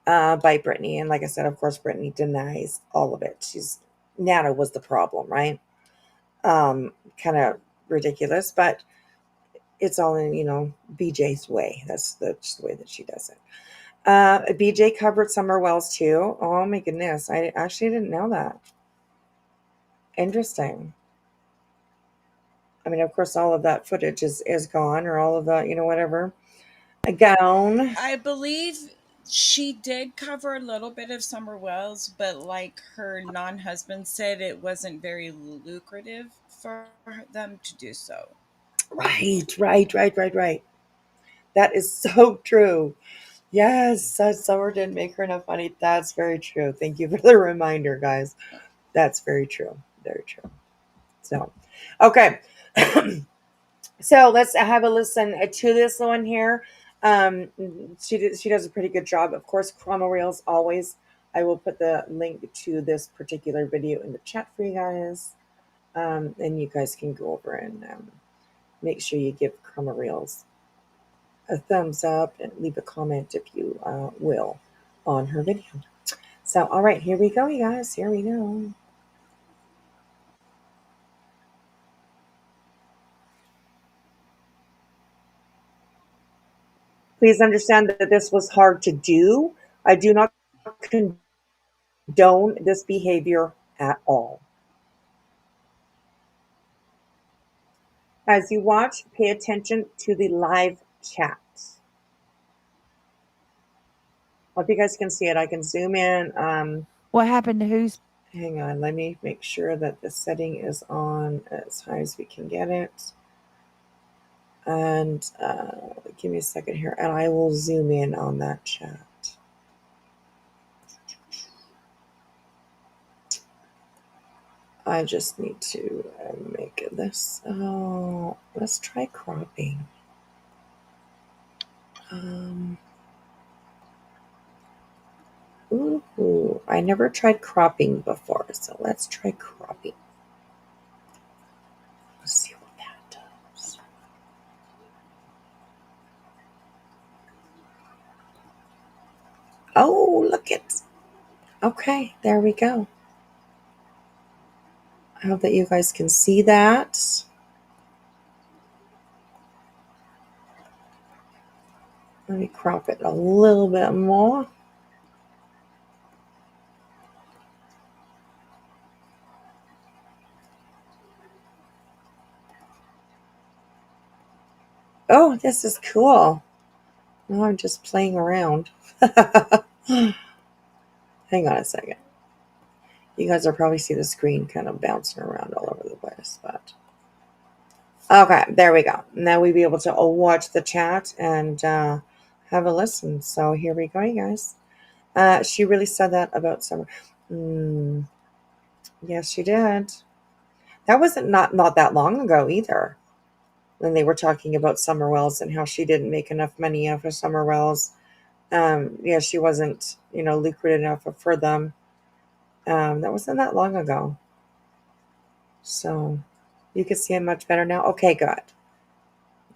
by Brittany. And like I said, of course, Brittany denies all of it. Nana was the problem, right? Kind of ridiculous, but it's all in, BJ's way. That's just the way that she does it. BJ covered Summer Wells too. Oh my goodness. I actually didn't know that. Interesting. I mean, of course, all of that footage is gone, or all of that, whatever. A gown. I believe she did cover a little bit of Summer Wells, but like her non-husband said, it wasn't very lucrative for them to do so. Right. That is so true. Yes, Summer didn't make her enough money. That's very true. Thank you for the reminder, guys. That's very true. Very true. So, okay. So let's have a listen to this one here. She does a pretty good job. Of course, Chrono Reels always. I will put the link to this particular video in the chat for you guys. And you guys can go over and make sure you give Chrono Reels a thumbs up and leave a comment if you will on her video. So, all right, here we go, you guys. Here we go. Please understand that this was hard to do. I do not condone this behavior at all. As you watch, pay attention to the live chat. I hope you guys can see it. I can zoom in. What happened to who's? Hang on, let me make sure that the setting is on as high as we can get it. And give me a second here, and I will zoom in on that chat. I just need to make this. Oh, let's try cropping. Ooh, I never tried cropping before, so let's try cropping. Let's see what that does. Oh, look it. Okay, there we go. I hope that you guys can see that. Let me crop it a little bit more. Oh, this is cool. Now I'm just playing around. Hang on a second. You guys will probably see the screen kind of bouncing around all over the place, but okay, there we go. Now we'll be able to watch the chat and have a listen. So here we go, you guys. She really said that about Summer. Yes, she did. That wasn't not that long ago either, when they were talking about Summer Wells and how she didn't make enough money off of Summer Wells. Yeah, she wasn't, lucrative enough for them. That wasn't that long ago. So you can see it much better now. Okay, good.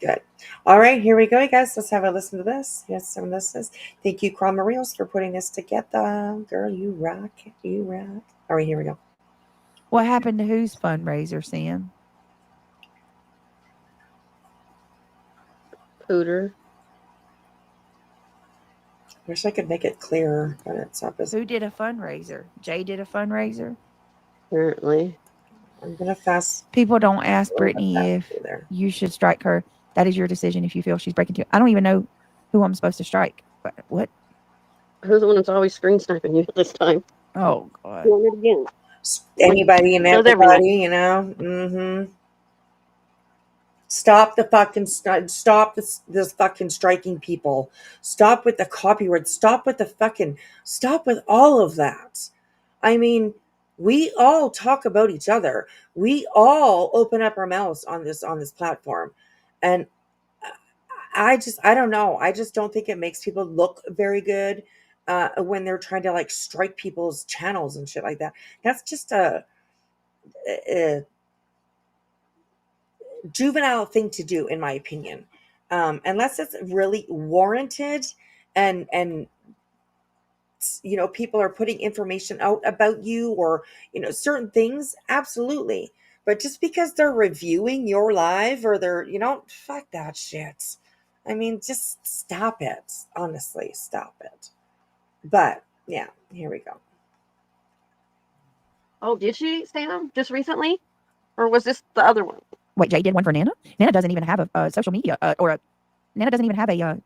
Good. All right, here we go, you guys. Let's have a listen to this. Yes, some of this is. Thank you, Chrono Reels, for putting this together. Girl, you rock. You rock. All right, here we go. What happened to whose fundraiser, Sam? Pooter. Wish I could make it clearer, but it's up as Who did a fundraiser? Jay did a fundraiser. Apparently. I'm gonna fast. People don't ask I'm gonna Brittany fast if through there. you should strike her. That is your decision if you feel she's breaking too. I don't even know who I'm supposed to strike. What? Who's the one that's always screen sniping you this time? Oh, God. Doing it again. Anybody and does every everybody, you know. Mm-hmm. Stop this fucking striking people. Stop with the copyright. Stop with all of that. I mean, we all talk about each other. We all open up our mouths on this platform. And I don't know. I just don't think it makes people look very good when they're trying to like strike people's channels and shit like that. That's just a juvenile thing to do, in my opinion, unless it's really warranted, and you know, people are putting information out about you, or you know, certain things, absolutely. But just because they're reviewing your live, or they're, you know, fuck that shit. I mean, just stop it. Honestly, stop it. But yeah, here we go. Oh, did she, Sam, just recently? Or was this the other one? Wait, Jay did one for Nana? Nana doesn't even have a social media Nana doesn't even have a,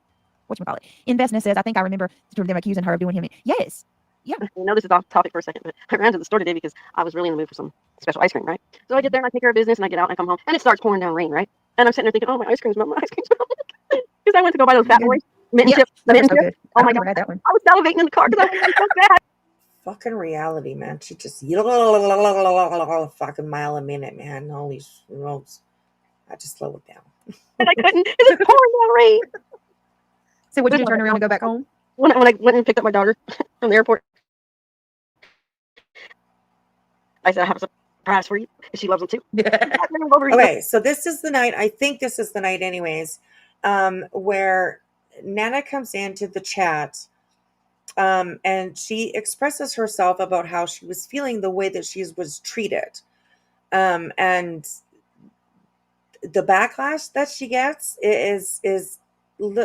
whatchamacallit. Investness says, I think I remember them accusing her of doing him. Yes. I know this is off topic for a second, but I ran to the store today because I was really in the mood for some special ice cream, right? So I get there and I take care of business and I get out and I come home and it starts pouring down rain, right? And I'm sitting there thinking, oh, my ice cream's melting, because I went to go buy those Fat Boys mint chips. The mint so chips. good. Oh I my never God. had that one. I was salivating in the car because I was so bad. Fucking reality, man. She just fucking mile a minute, man. Holy smokes. I just slow it down. And I couldn't. It was pouring down rain. So would you turn around and go back home? When I went and picked up my daughter from the airport, I said, I have a surprise for you. She loves them too. Okay, so this is the night, I think this is the night anyways, where Nana comes into the chat, and she expresses herself about how she was feeling the way that she was treated. And the backlash that she gets is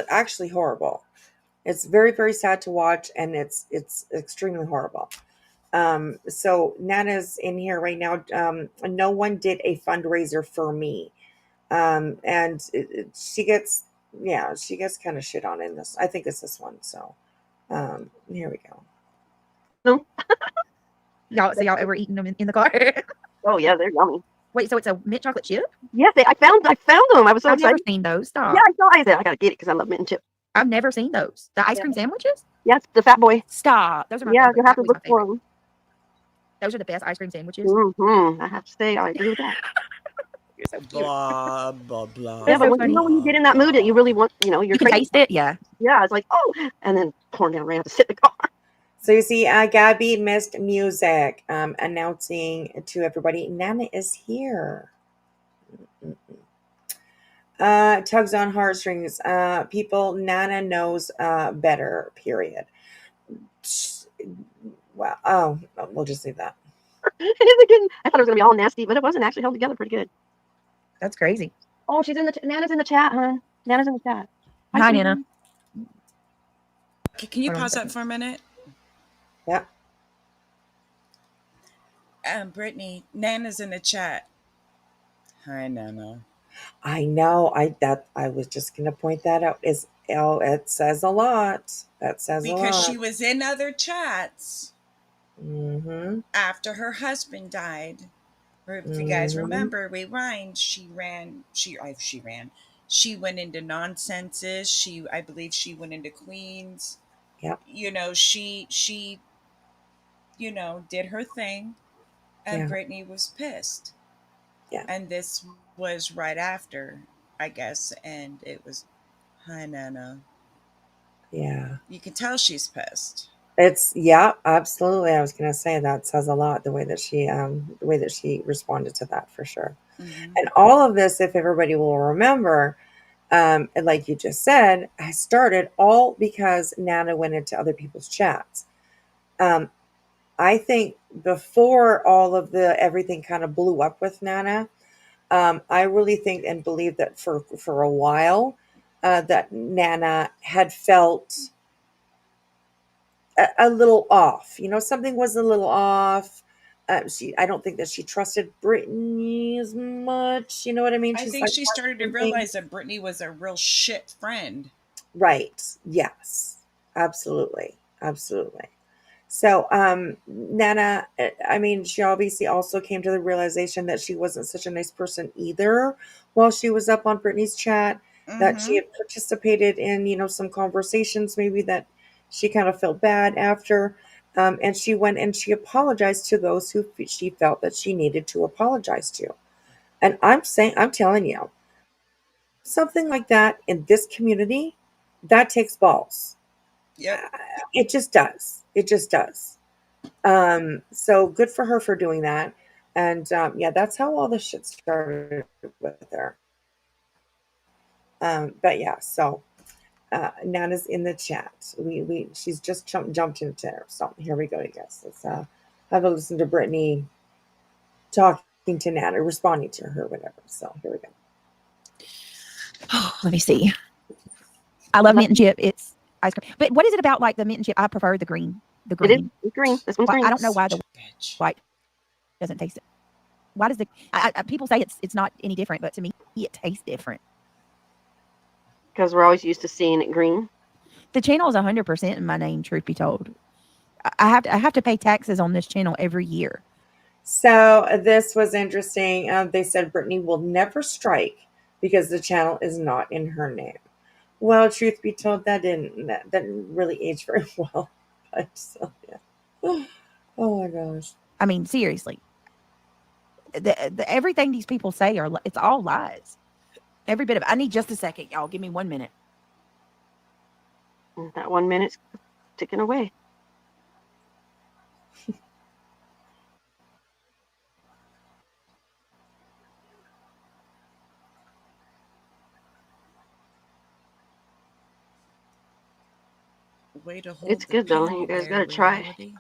actually horrible. It's very, very sad to watch, and it's extremely horrible. So Nana's in here right now. No one did a fundraiser for me. And she gets kind of shit on in this. I think it's this one. So, here we go. No. Y'all ever eaten them in the car? Oh yeah, they're yummy. Wait, so it's a mint chocolate chip? Yes, I found them. I was so I've never excited. seen those. Stop. Yeah, I saw. I said I gotta get it because I love mint and chip. I've never seen those. The ice cream sandwiches? Yes, the Fat Boy. Stop. Those are my Yeah, favorite. you have to Fat Boy's look my for favorite. them. Those are the best ice cream sandwiches. Mm-hmm. I have to say, I agree with that. You're so cute. Blah blah blah. Yeah, so but when you get in that mood that you really want, you're You can crazy. taste it, yeah. Yeah, it's like, oh, and then pouring down rain, I have to sit in the car. So you see, Gabby missed music, announcing to everybody, Nana is here. Tugs on heartstrings. People, Nana knows better, period. Wow. Oh, we'll just leave that. I thought it was gonna be all nasty, but it wasn't. Actually held together pretty good. That's crazy. Oh, she's in the Nana's in the chat, huh? Nana's in the chat. Hi, Nana. Can you Hold on pause a that for a minute? Yeah. Brittany, Nana's in the chat. Hi, Nana. I know. I was just gonna point that out. It says a lot. That says a lot. Because she was in other chats Mm-hmm. after her husband died. Or if you guys remember, rewind. She went into nonsenses. I believe she went into Queens. Yep. You know, she did her thing, and Yeah. Brittany was pissed. Yeah. And this was right after, I guess, and it was, hi, Nana. Yeah. You can tell she's pissed. Absolutely. I was gonna say that says a lot, the way that she responded to that, for sure. Mm-hmm. And all of this, if everybody will remember, and like you just said, has started all because Nana went into other people's chats. I think before all of the everything kind of blew up with Nana, I really think and believe that for a while, that Nana had felt a little off. You know, something was a little off. I don't think that she trusted Brittany as much. You know what I mean? I She's think like she started to something. realize that Brittany was a real shit friend. Right. Yes. Absolutely. Absolutely. So, Nana, I mean, she obviously also came to the realization that she wasn't such a nice person either while she was up on Brittany's chat, that she Mm-hmm. had participated in, some conversations maybe that she kind of felt bad after. And she went and she apologized to those who she felt that she needed to apologize to. And I'm telling you, something like that in this community, that takes balls. Yep. It just does. It just does. So good for her for doing that. And yeah, that's how all this shit started with her. But yeah, so Nana's in the chat. We she's just jumped into there. So here we go, you guys. Let's have a listen to Brittany talking to Nana, responding to her, whatever. So here we go. Let me see. I love mint and chip. It's ice cream. But what is it about like the mint and chip? I prefer the green. The It is green. green. This one's Well, green. I don't know why the Such a bitch. white doesn't taste it. Why does the people say it's not any different, but to me it tastes different. Because we're always used to seeing it green. The channel is 100% in my name. Truth be told, I have to pay taxes on this channel every year. So this was interesting. They said Brittany will never strike because the channel is not in her name. Well, truth be told, that didn't really age very well. But so yeah. Oh my gosh. I mean, seriously, everything these people say it's all lies. Every bit of. I need just a second, y'all. Give me 1 minute. And that 1 minute's ticking away. Way to hold It's the good though. panel You guys there, gotta try it. Reality.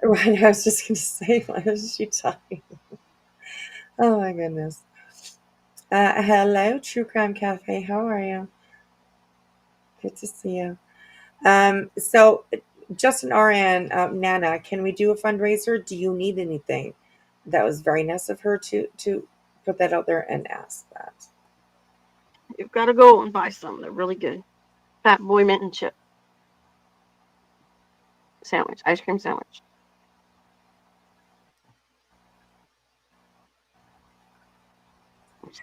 Right, I was just gonna say, why is she talking? Oh my goodness. Hello, True Crime Cafe. How are you? Good to see you. So Justin RN, Nana, can we do a fundraiser? Do you need anything? That was very nice of her to put that out there and ask that. You've got to go and buy some. They're really good. Fat Boy mint and chip sandwich, ice cream sandwich.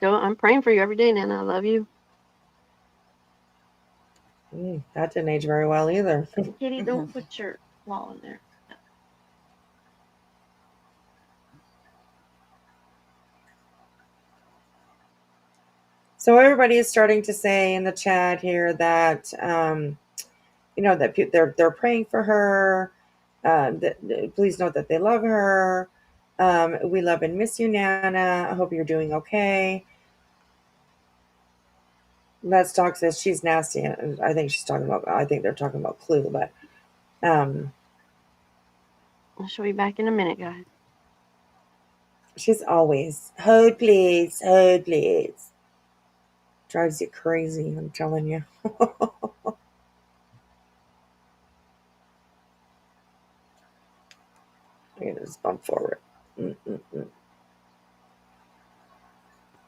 I'm praying for you every day, Nana. I love you. That didn't age very well either. Kitty, don't put your claw in there. So everybody is starting to say in the chat here that that they're praying for her. Please note that they love her. We love and miss you, Nana. I hope you're doing okay. Let's Talk says she's nasty, and I think they're talking about Clue, but I'll show you back in a minute, guys. she's always hold please. Drives you crazy, I'm telling you. I'm gonna just bump forward. Mm-mm-mm.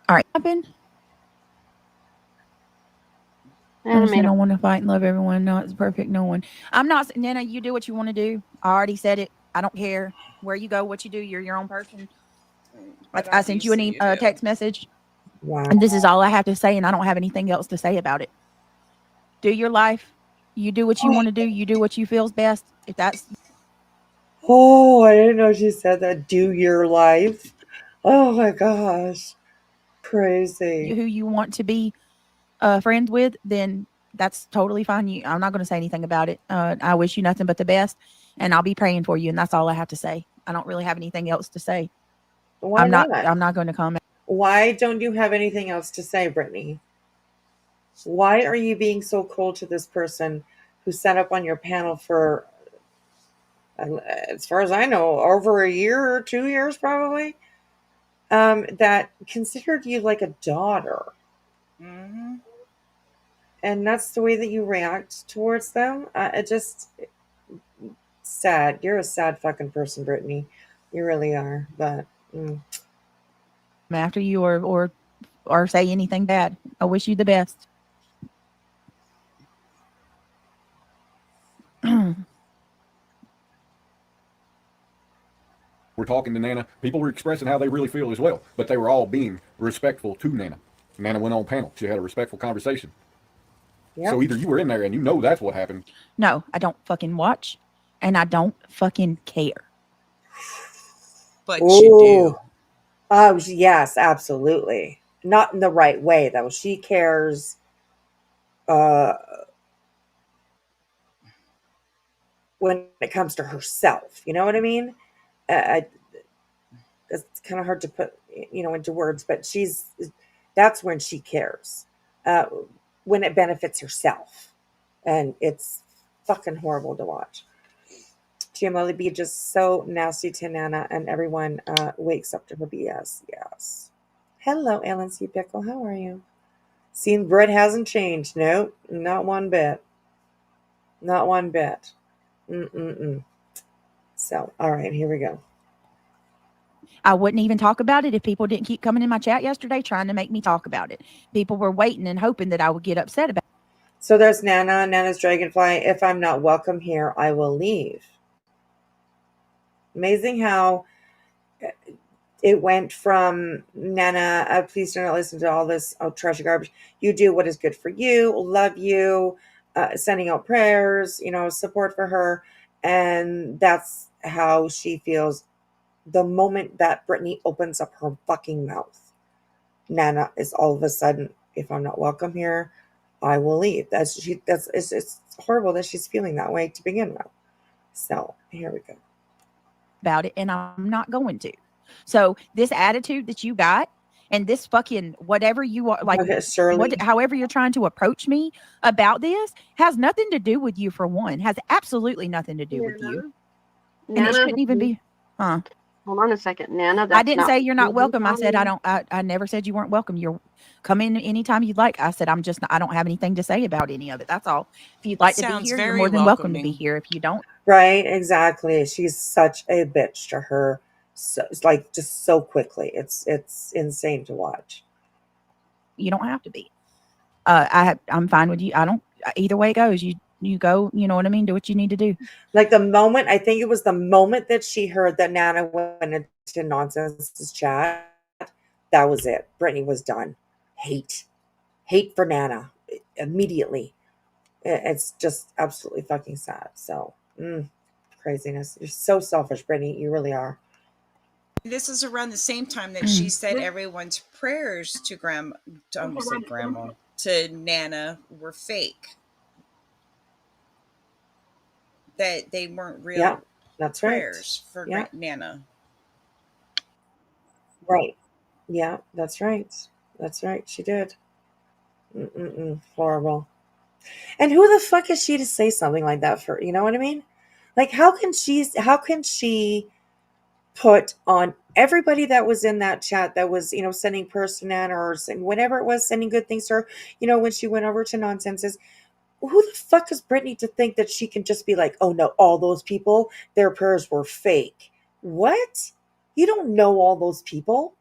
All right. Happen. I don't want to fight and love everyone. No, it's perfect. No one. I'm not. Nana, you do what you want to do. I already said it. I don't care where you go, what you do. You're your own person. But I sent you obviously you a do. text message, Wow. and this is all I have to say, and I don't have anything else to say about it. Do your life. You do what you want to do. You do what you feels best. If that's Oh, I didn't know she said that. Do your life. Oh my gosh. Crazy. who you want to be friends with, then that's totally fine. I'm not going to say anything about it. I wish you nothing but the best, and I'll be praying for you, and that's all I have to say. I don't really have anything else to say. Why I'm not? not going to comment. Why don't you have anything else to say, Brittany? Why are you being so cold to this person who set up on your panel for as far as I know, over a year or 2 years probably, that considered you like a daughter. Mm-hmm. And that's the way that you react towards them. It just sad. You're a sad fucking person, Brittany. You really are. But After you or say anything bad. I wish you the best. We're talking to Nana. People were expressing how they really feel as well, but they were all being respectful to Nana. Nana went on panel. She had a respectful conversation. yeah. So either you were in there and you know that's what happened. No, I don't fucking watch, and I don't fucking care. But you do. Oh, yes, absolutely. Not in the right way, though. She cares when it comes to herself. You know what I mean? It's kind of hard to put, into words, but that's when she cares. When it benefits herself. And it's fucking horrible to watch. GMO be just so nasty to Nana, and everyone wakes up to her BS. Yes. Hello, LNC Pickle. How are you? Seen Brit hasn't changed. Nope, not one bit. Not one bit. So, all right, here we go. I wouldn't even talk about it if people didn't keep coming in my chat yesterday trying to make me talk about it. People were waiting and hoping that I would get upset about it. So there's Nana's Dragonfly. If I'm not welcome here, I will leave. Amazing how it went from Nana, please do not listen to all this trash garbage. You do what is good for you, love you, sending out prayers, support for her. And that's how she feels the moment that Brittany opens up her fucking mouth. Nana is all of a sudden, if I'm not welcome here, I will leave. It's horrible that she's feeling that way to begin with. So here we go. About it, and I'm not going to. So this attitude that you got, and this fucking whatever you are, like, however you're trying to approach me about this, has nothing to do with you. For one, has absolutely nothing to do with you. And it shouldn't even be. Hold on a second, Nana. I didn't say you're not welcome. I said I never said you weren't welcome. You're come in anytime you'd like. I said I don't have anything to say about any of it. That's all. If you'd like to be here, you're more than welcome to be here. If you don't, right? Exactly. She's such a bitch to her. So it's like just so quickly. It's insane to watch. You don't have to be. I'm fine with you. I don't. Either way it goes, you go. You know what I mean. Do what you need to do. Like I think it was the moment that she heard that Nana went into Nonsense's chat. That was it. Brittany was done. Hate for Nana immediately. It's just absolutely fucking sad. So craziness. You're so selfish, Brittany. You really are. This is around the same time that she said everyone's prayers to to Nana were fake. That they weren't real. Yeah, that's prayers right. for Nana. Right. Yeah, that's right. That's right. She did. Horrible. And who the fuck is she to say something like that for? You know what I mean? Like, how can she put on everybody that was in that chat that was, sending prayers to Nana or whatever it was, sending good things to her, when she went over to Nonsenses. Who the fuck is Brittany to think that she can just be like, oh no, all those people, their prayers were fake? What? You don't know all those people.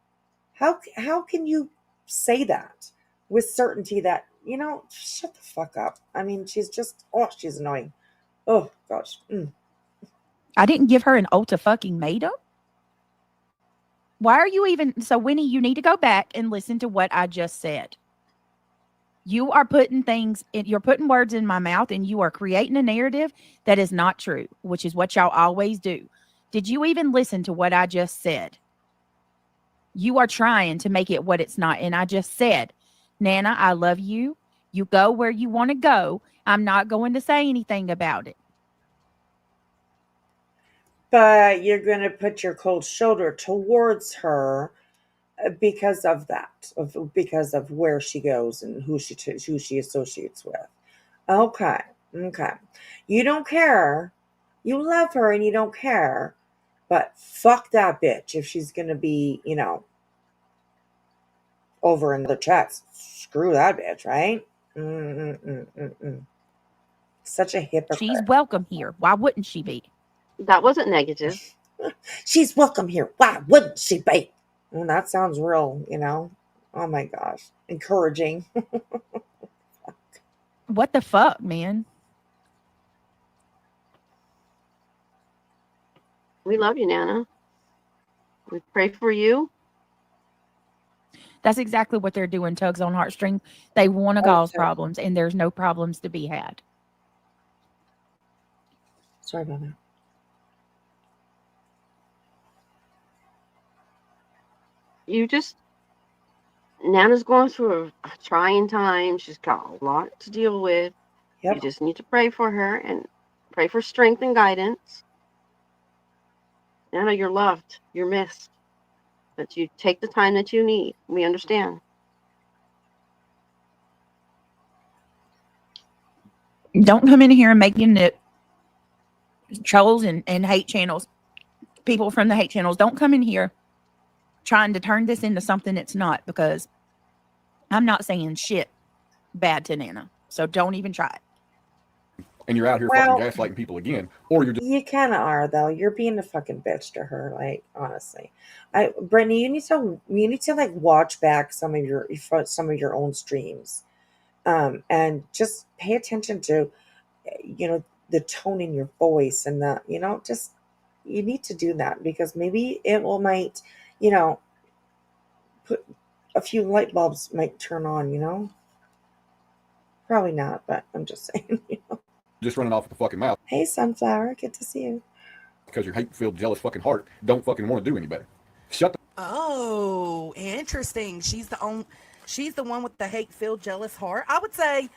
How can you say that with certainty that, shut the fuck up. I mean, she's annoying. Oh gosh. I didn't give her an ultra fucking made up. Why are you even so, Winnie? You need to go back and listen to what I just said. You are you're putting words in my mouth, and you are creating a narrative that is not true, which is what y'all always do. Did you even listen to what I just said? You are trying to make it what it's not. And I just said, Nana, I love you. You go where you want to go. I'm not going to say anything about it. But you're going to put your cold shoulder towards her because of that, because of where she goes and who she associates with. Okay. You don't care You love her and you don't care, but fuck that bitch if she's gonna be, over in the chats. Screw that bitch, right? Such a hypocrite. She's welcome here. Why wouldn't she be? That wasn't negative. She's welcome here. Why wouldn't she be? Well, that sounds real, Oh my gosh. Encouraging. What the fuck, man? We love you, Nana. We pray for you. That's exactly what they're doing, tugs on heartstrings. They want to cause problems, and there's no problems to be had. Sorry about that. Nana's going through a trying time. She's got a lot to deal with. Yep. You just need to pray for her and pray for strength and guidance. Nana, you're loved. You're missed. But you take the time that you need. We understand. Don't come in here and making it trolls and hate channels. People from the hate channels, don't come in here trying to turn this into something it's not, because I'm not saying shit bad to Nana. So don't even try it. And you're out here fucking gaslighting people again, or you're just You kind of are, though. You're being a fucking bitch to her, like, honestly. Brittany, you need to like watch back some of your own streams, and just pay attention to, the tone in your voice and the, just you need to do that, because maybe it might, put a few light bulbs might turn on, Probably not, but I'm just saying, just running off at the fucking mouth Hey, Sunflower, good to see you. because your hate-filled, jealous fucking heart don't fucking want to do any better. Shut the Oh, interesting. She's the one with the hate-filled, jealous heart. I would say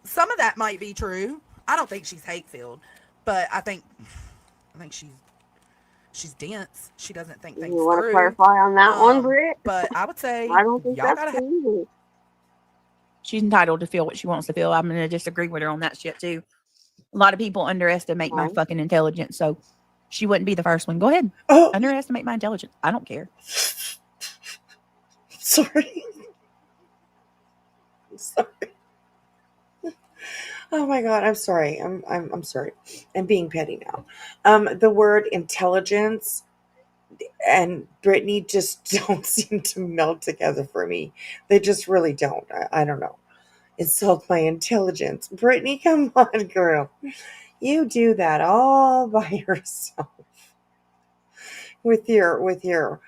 some of that might be true. I don't think she's hate-filled, but I think she's dense. She doesn't think things You want to through. clarify on that one, Britt? But I would say I don't think y'all that's gotta easy. She's entitled to feel what she wants to feel. I'm going to disagree with her on that shit too. A lot of people underestimate my fucking intelligence, so she wouldn't be the first one. Go ahead. Oh, Underestimate my intelligence. I don't care. sorry. I'm sorry. Oh my god, I'm sorry. I'm sorry. I'm being petty now. The word intelligence and Brittany just don't seem to meld together for me. They just really don't. I don't know. Insult my intelligence. Brittany, come on, girl. You do that all by yourself. With your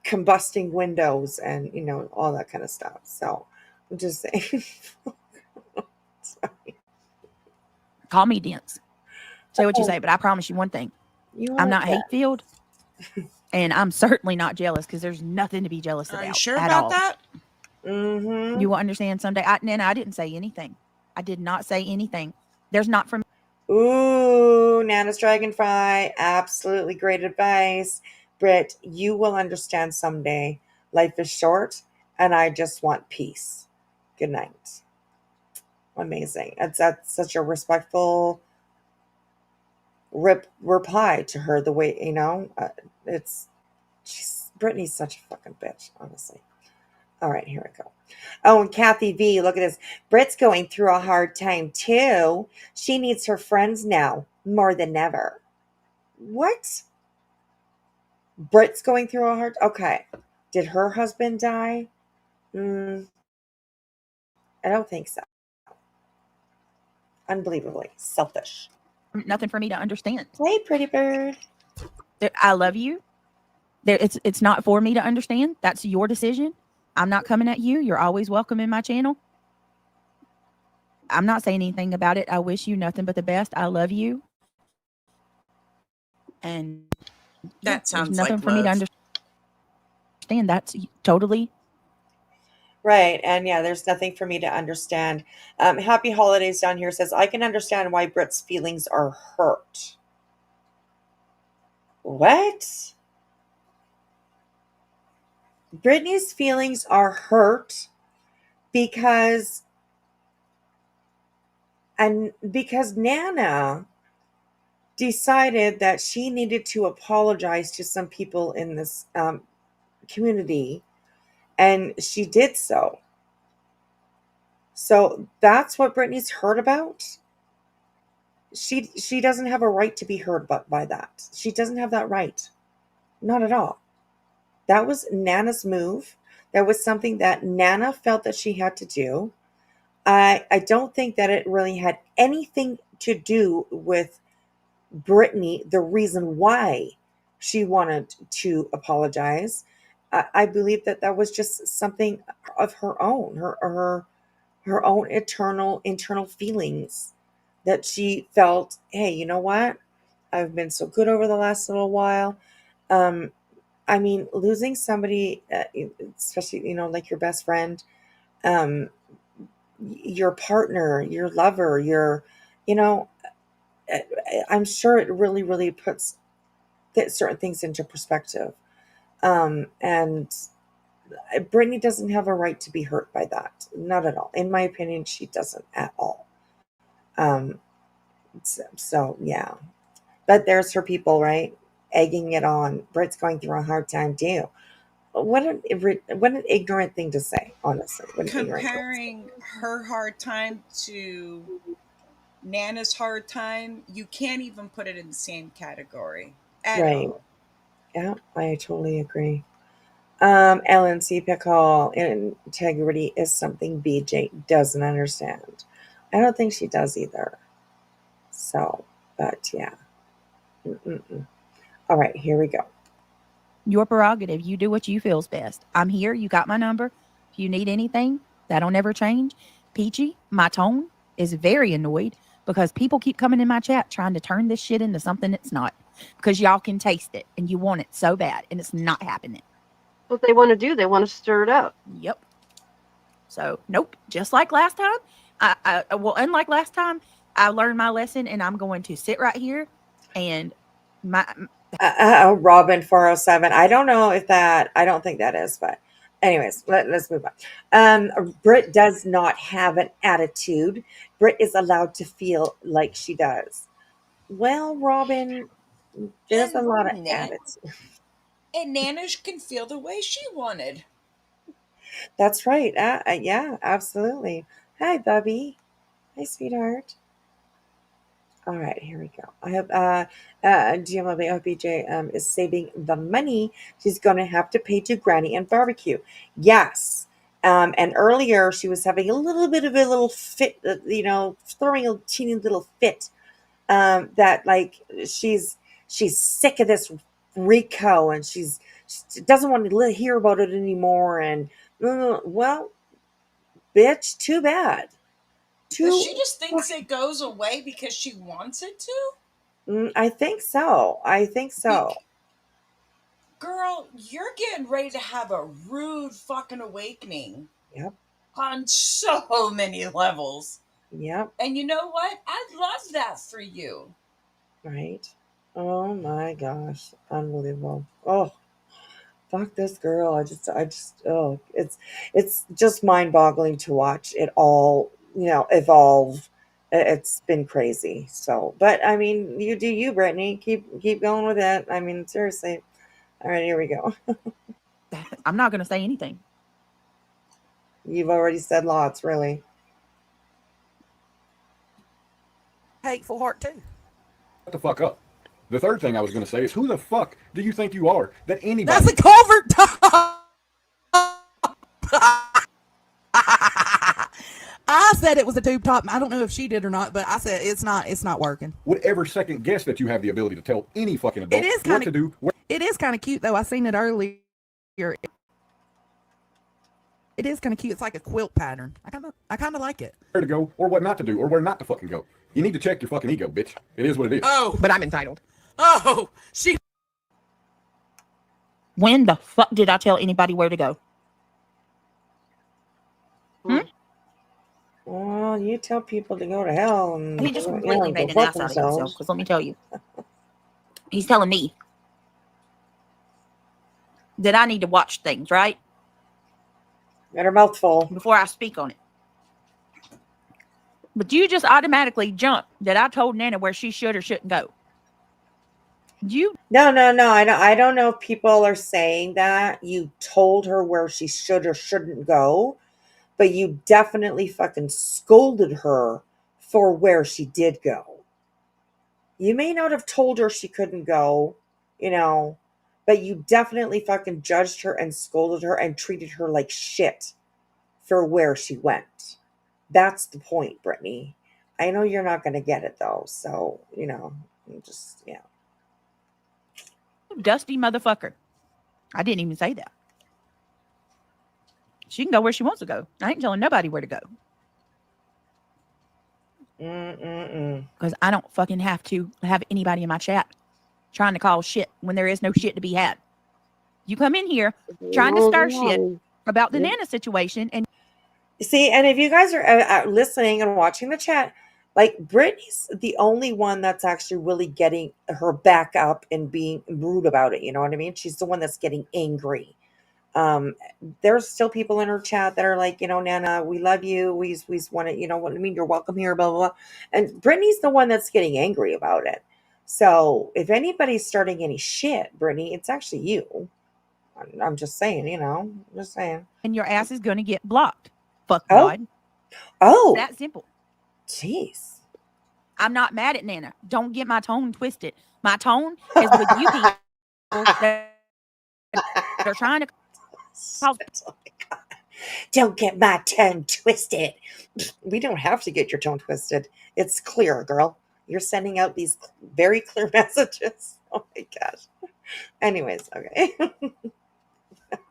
combusting windows and all that kind of stuff. So I'm just saying. Sorry. Call me dense. Say what you say, but I promise you one thing. I'm not hate-filled, and I'm certainly not jealous, because there's nothing to be jealous about. Are you sure at about all. that? Mm-hmm. You will understand someday. Nana, I didn't say anything. I did not say anything. There's not from. Ooh, Nana's Dragonfly. Absolutely great advice. Britt, you will understand someday. Life is short, and I just want peace. Good night. Amazing. That's such a respectful reply to her. The way, Brittany's such a fucking bitch, honestly. All right, here we go. Oh, and Kathy V, look at this. Britt's going through a hard time too. She needs her friends now more than ever. What? Britt's going through a hard. Okay. Did her husband die? I don't think so. Unbelievably selfish. Nothing for me to understand. Hey, pretty bird. I love you. It's not for me to understand. That's your decision. I'm not coming at you. You're always welcome in my channel. I'm not saying anything about it. I wish you nothing but the best. I love you. And That sounds nothing like for me to love. understand. That's totally Right. And yeah, there's nothing for me to understand. Happy Holidays down here says, I can understand why Britt's feelings are hurt. What? Brittany's feelings are hurt because Nana decided that she needed to apologize to some people in this community, and she did so. So that's what Brittany's hurt about. She doesn't have a right to be hurt by that. She doesn't have that right. Not at all. That was Nana's move. That was something that Nana felt that she had to do. I don't think that it really had anything to do with Brittany, the reason why she wanted to apologize. I believe that that was just something of her own, her own internal feelings, that she felt, hey, you know what? I've been so good over the last little while. I mean, losing somebody, especially, like your best friend, your partner, your lover, I'm sure it really, really puts certain things into perspective. And Brittany doesn't have a right to be hurt by that. Not at all. In my opinion, she doesn't at all. So yeah. But there's her people, right? Egging it on. Britt's going through a hard time too. What an ignorant thing to say, honestly. What an ignorant thing to say. Comparing her hard time to Nana's hard time, you can't even put it in the same category at Right. all. Yeah, I totally agree. LNC Pickle, integrity is something BJ doesn't understand. I don't think she does either. So, but yeah. Mm-mm-mm. All right, here we go. Your prerogative. You do what you feels best. I'm here. You got my number. If you need anything, that'll never change. Peachy, my tone is very annoyed because people keep coming in my chat trying to turn this shit into something it's not. Because y'all can taste it and you want it so bad and it's not happening. What they want to do, they want to stir it up. Yep. So, nope. Just like last time, unlike last time, I learned my lesson and I'm going to sit right here and Robin 407. I don't know if that, I don't think that is, but anyways, let's move on. Britt does not have an attitude. Britt is allowed to feel like she does. Well, Robin, there's a lot of attitude. And Nana can feel the way she wanted. That's right. Yeah, absolutely. Hi, Bubby. Hi, sweetheart. All right, here we go. I have GMLB OBJ is saving the money she's going to have to pay to Granny and barbecue. Yes. And earlier she was having a little bit of a little fit, throwing a teeny little fit. That like she's sick of this Rico and she doesn't want to hear about it anymore. And well, bitch, too bad. She just thinks it goes away because she wants it to? I think so. Girl, you're getting ready to have a rude fucking awakening. Yep. On so many levels. Yep. And you know what? I love that for you. Right. Oh my gosh. Unbelievable. Oh, fuck this girl. I just it's just mind-boggling to watch it all, evolve. It's been crazy. So, but I mean, you do you, Brittany. Keep going with it. I mean, seriously. All right, here we go. I'm not going to say anything. You've already said lots, really. Hateful heart too. Shut the fuck up. The third thing I was going to say is, who the fuck do you think you are that anybody? That's a culvert top. I said it was a tube top. I don't know if she did or not, but I said it's not working. Would ever second guess that you have the ability to tell any fucking adult It is what kind to of do? It is kind of cute though. I seen it earlier. It is kind of cute. It's like a quilt pattern. I kind of like it. Where to go, or what not to do, or where not to fucking go. You need to check your fucking ego, bitch. It is what it is. Oh, but I'm entitled. Oh, she. When the fuck did I tell anybody where to go? Well, you tell people to go to hell, and He just completely made an ass out of himself. Because let me tell you, he's telling me that I need to watch things, right? Got her mouth full before I speak on it. But you just automatically jump that I told Nana where she should or shouldn't go. You No. I don't know if people are saying that you told her where she should or shouldn't go, but you definitely fucking scolded her for where she did go. You may not have told her she couldn't go, you know, but you definitely fucking judged her and scolded her and treated her like shit for where she went. That's the point, Brittany. I know you're not going to get it though, so, you know, just, yeah. dusty motherfucker. I didn't even say that. She can go where she wants to go. I ain't telling nobody where to go. Because I don't fucking have to have anybody in my chat trying to call shit when there is no shit to be had. You come in here trying to start shit about the Nana situation, and see, and if you guys are listening and watching the chat, like Brittany's the only one that's actually really getting her back up and being rude about it. You know what I mean? She's the one that's getting angry. There's still people in her chat that are like, you know, Nana, we love you. We want to, you know what I mean? You're welcome here, blah, blah, blah. And Brittany's the one that's getting angry about it. So if anybody's starting any shit, Brittany, it's actually you. I'm just saying, you know, just saying. And your ass is going to get blocked. Fuck Oh. God. Oh. That simple. Jeez. I'm not mad at Nana. Don't get my tone twisted. My tone is with you people that are trying to cause. Oh my God. Don't get my tone twisted. We don't have to get your tone twisted. It's clear, girl. You're sending out these very clear messages. Oh my gosh. Anyways, okay.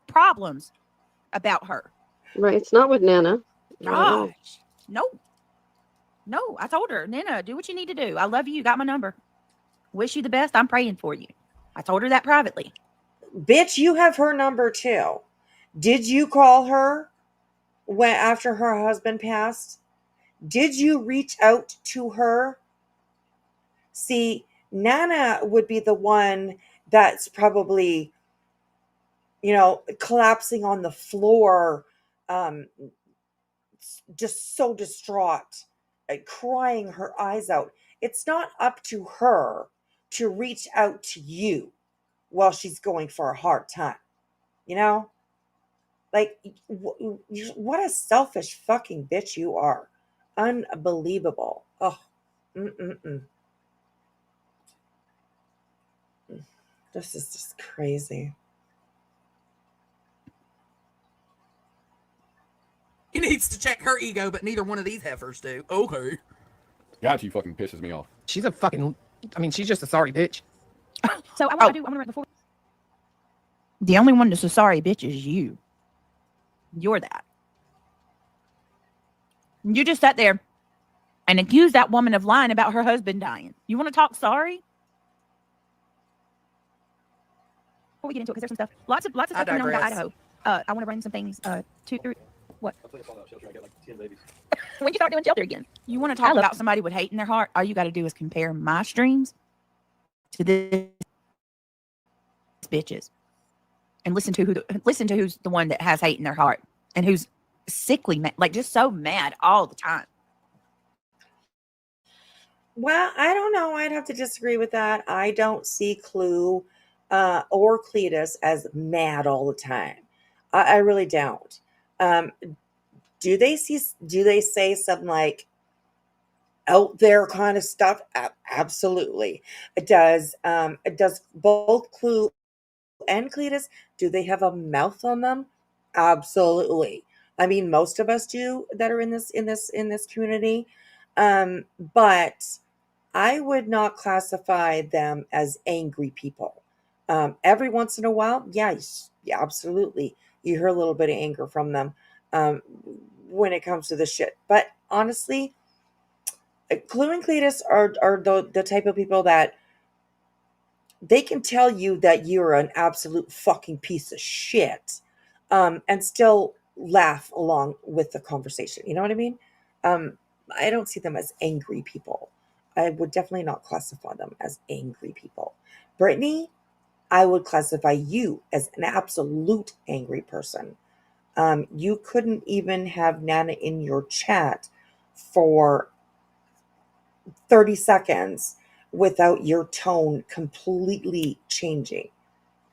Problems about her. Right. It's not with Nana. Not at all. Gosh. No, I told her, Nana, do what you need to do. I love you. You got my number. Wish you the best. I'm praying for you. I told her that privately. Bitch, you have her number too. Did you call her when after her husband passed? Did you reach out to her? See, Nana would be the one that's probably, you know, collapsing on the floor, just so distraught, crying her eyes out. It's not up to her to reach out to you while she's going for a hard time. You know? Like, what a selfish fucking bitch you are. Unbelievable. Oh, This is just crazy. He needs to check her ego, but neither one of these heifers do. Okay. God, she fucking pisses me off. She's a fucking. I mean, she's just a sorry bitch. So I want to write before. The only one that's a sorry bitch is you. You're that. You just sat there and accused that woman of lying about her husband dying. You want to talk sorry? Before we get into it, because there's some stuff, lots of stuff going on about Idaho. I want to bring some things to what? When you start doing shelter again, you want to talk about somebody with hate in their heart. All you got to do is compare my streams to this bitches, and listen to who's the one that has hate in their heart and who's sickly mad, like just so mad all the time. Well, I don't know. I'd have to disagree with that. I don't see Clue or Cletus as mad all the time. I really don't. Do they say some like out there kind of stuff? Absolutely. It does both Clue and Cletus, do they have a mouth on them? Absolutely. I mean, most of us do that are in this community. But I would not classify them as angry people. Every once in a while, yeah, absolutely. You hear a little bit of anger from them when it comes to the shit. But honestly, Clue and Cletus are the type of people that they can tell you that you're an absolute fucking piece of shit and still laugh along with the conversation. You know what I mean? I don't see them as angry people. I would definitely not classify them as angry people. Brittany, I would classify you as an absolute angry person. You couldn't even have Nana in your chat for 30 seconds without your tone completely changing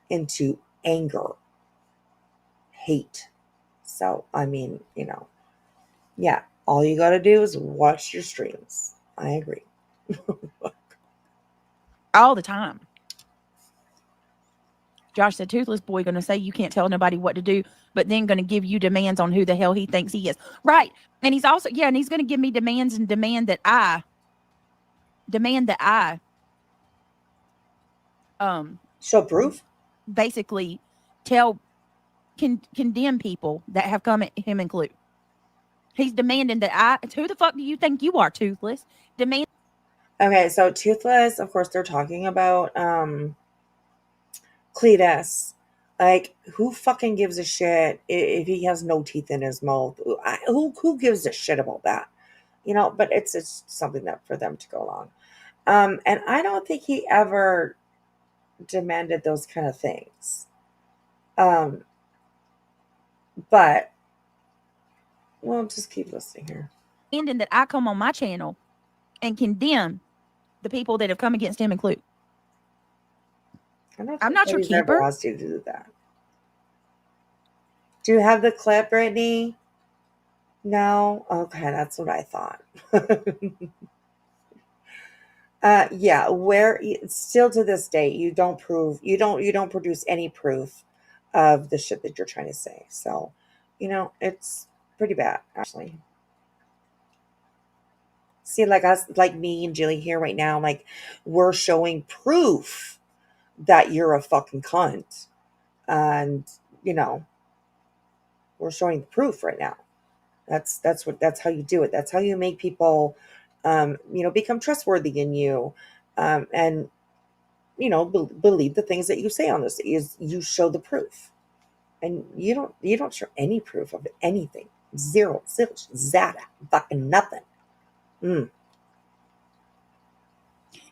into anger, hate. So, I mean, yeah, all you got to do is watch your streams. I agree. all the time. Josh said, Toothless Boy going to say you can't tell nobody what to do, but then going to give you demands on who the hell he thinks he is. Right. And he's also, and he's going to give me demands and demand that I Show proof? basically condemn people that have come at him and Clue. He's demanding that who the fuck do you think you are, Toothless? Demand. Okay, so Toothless, of course, they're talking about Cletus. Like, who fucking gives a shit if he has no teeth in his mouth? Who gives a shit about that? But it's something that for them to go along. And I don't think he ever demanded those kind of things. But we'll just keep listening here. Demanding that I come on my channel and condemn the people that have come against him and Clue. I'm not your he's ever keeper. asked you to do that. Do you have the clip, Brittany? No? Okay, that's what I thought. Yeah, where still to this day you don't produce any proof of the shit that you're trying to say. So, it's pretty bad, actually. See, like us, like me and Jilly here right now, like we're showing proof that you're a fucking cunt. And, we're showing the proof right now. That's how you do it. That's how you make people become trustworthy in you, and believe the things that you say on this. Is you show the proof, and you don't show any proof of anything. Zero, zada, fucking nothing.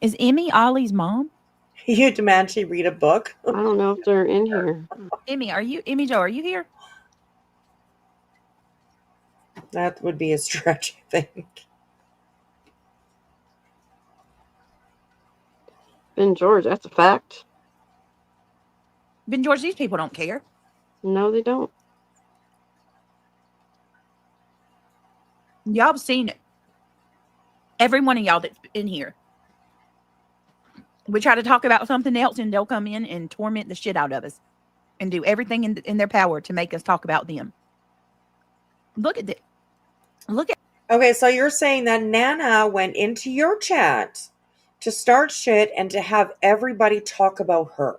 Is Emmy Ollie's mom? You demand she read a book? I don't know if they're in here. Emmy Jo, are you here? That would be a stretch, I think. Ben George, that's a fact. Ben George, these people don't care. No, they don't. Y'all have seen it. Every one of y'all that's in here. We try to talk about something else and they'll come in and torment the shit out of us and do everything in their power to make us talk about them. Look at this. Okay, so you're saying that Nana went into your chat to start shit and to have everybody talk about her.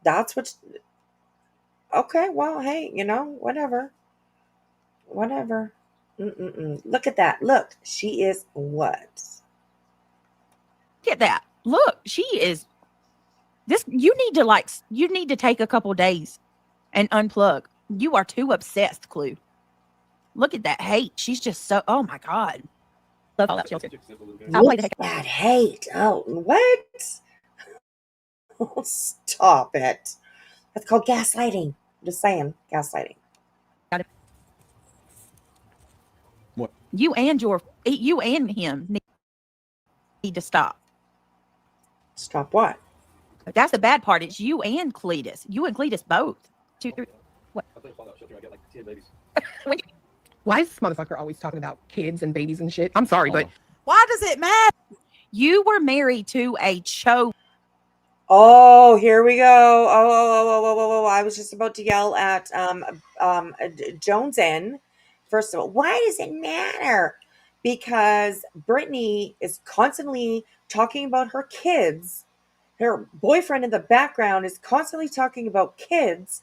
That's what's... Okay, well, hey, whatever. Whatever. Look at that. Look, she is what? Look at that. Look, she is... You need to take a couple days and unplug. You are too obsessed, Clue. Look at that hate. She's just so... Oh, my God. Love Fallout Shelter. I'll play the heck That hate. Oh, what? Oh, stop it. That's called gaslighting. I'm just saying, gaslighting. What? You and him need to stop. Stop what? That's the bad part. It's you and Cletus. You and Cletus both. 2, 3. What? Why is this motherfucker always talking about kids and babies and shit? I'm sorry, but Why does it matter? You were married to a Cho. Oh, here we go. Oh. I was just about to yell at Jones N. First of all, why does it matter? Because Brittany is constantly talking about her kids. Her boyfriend in the background is constantly talking about kids.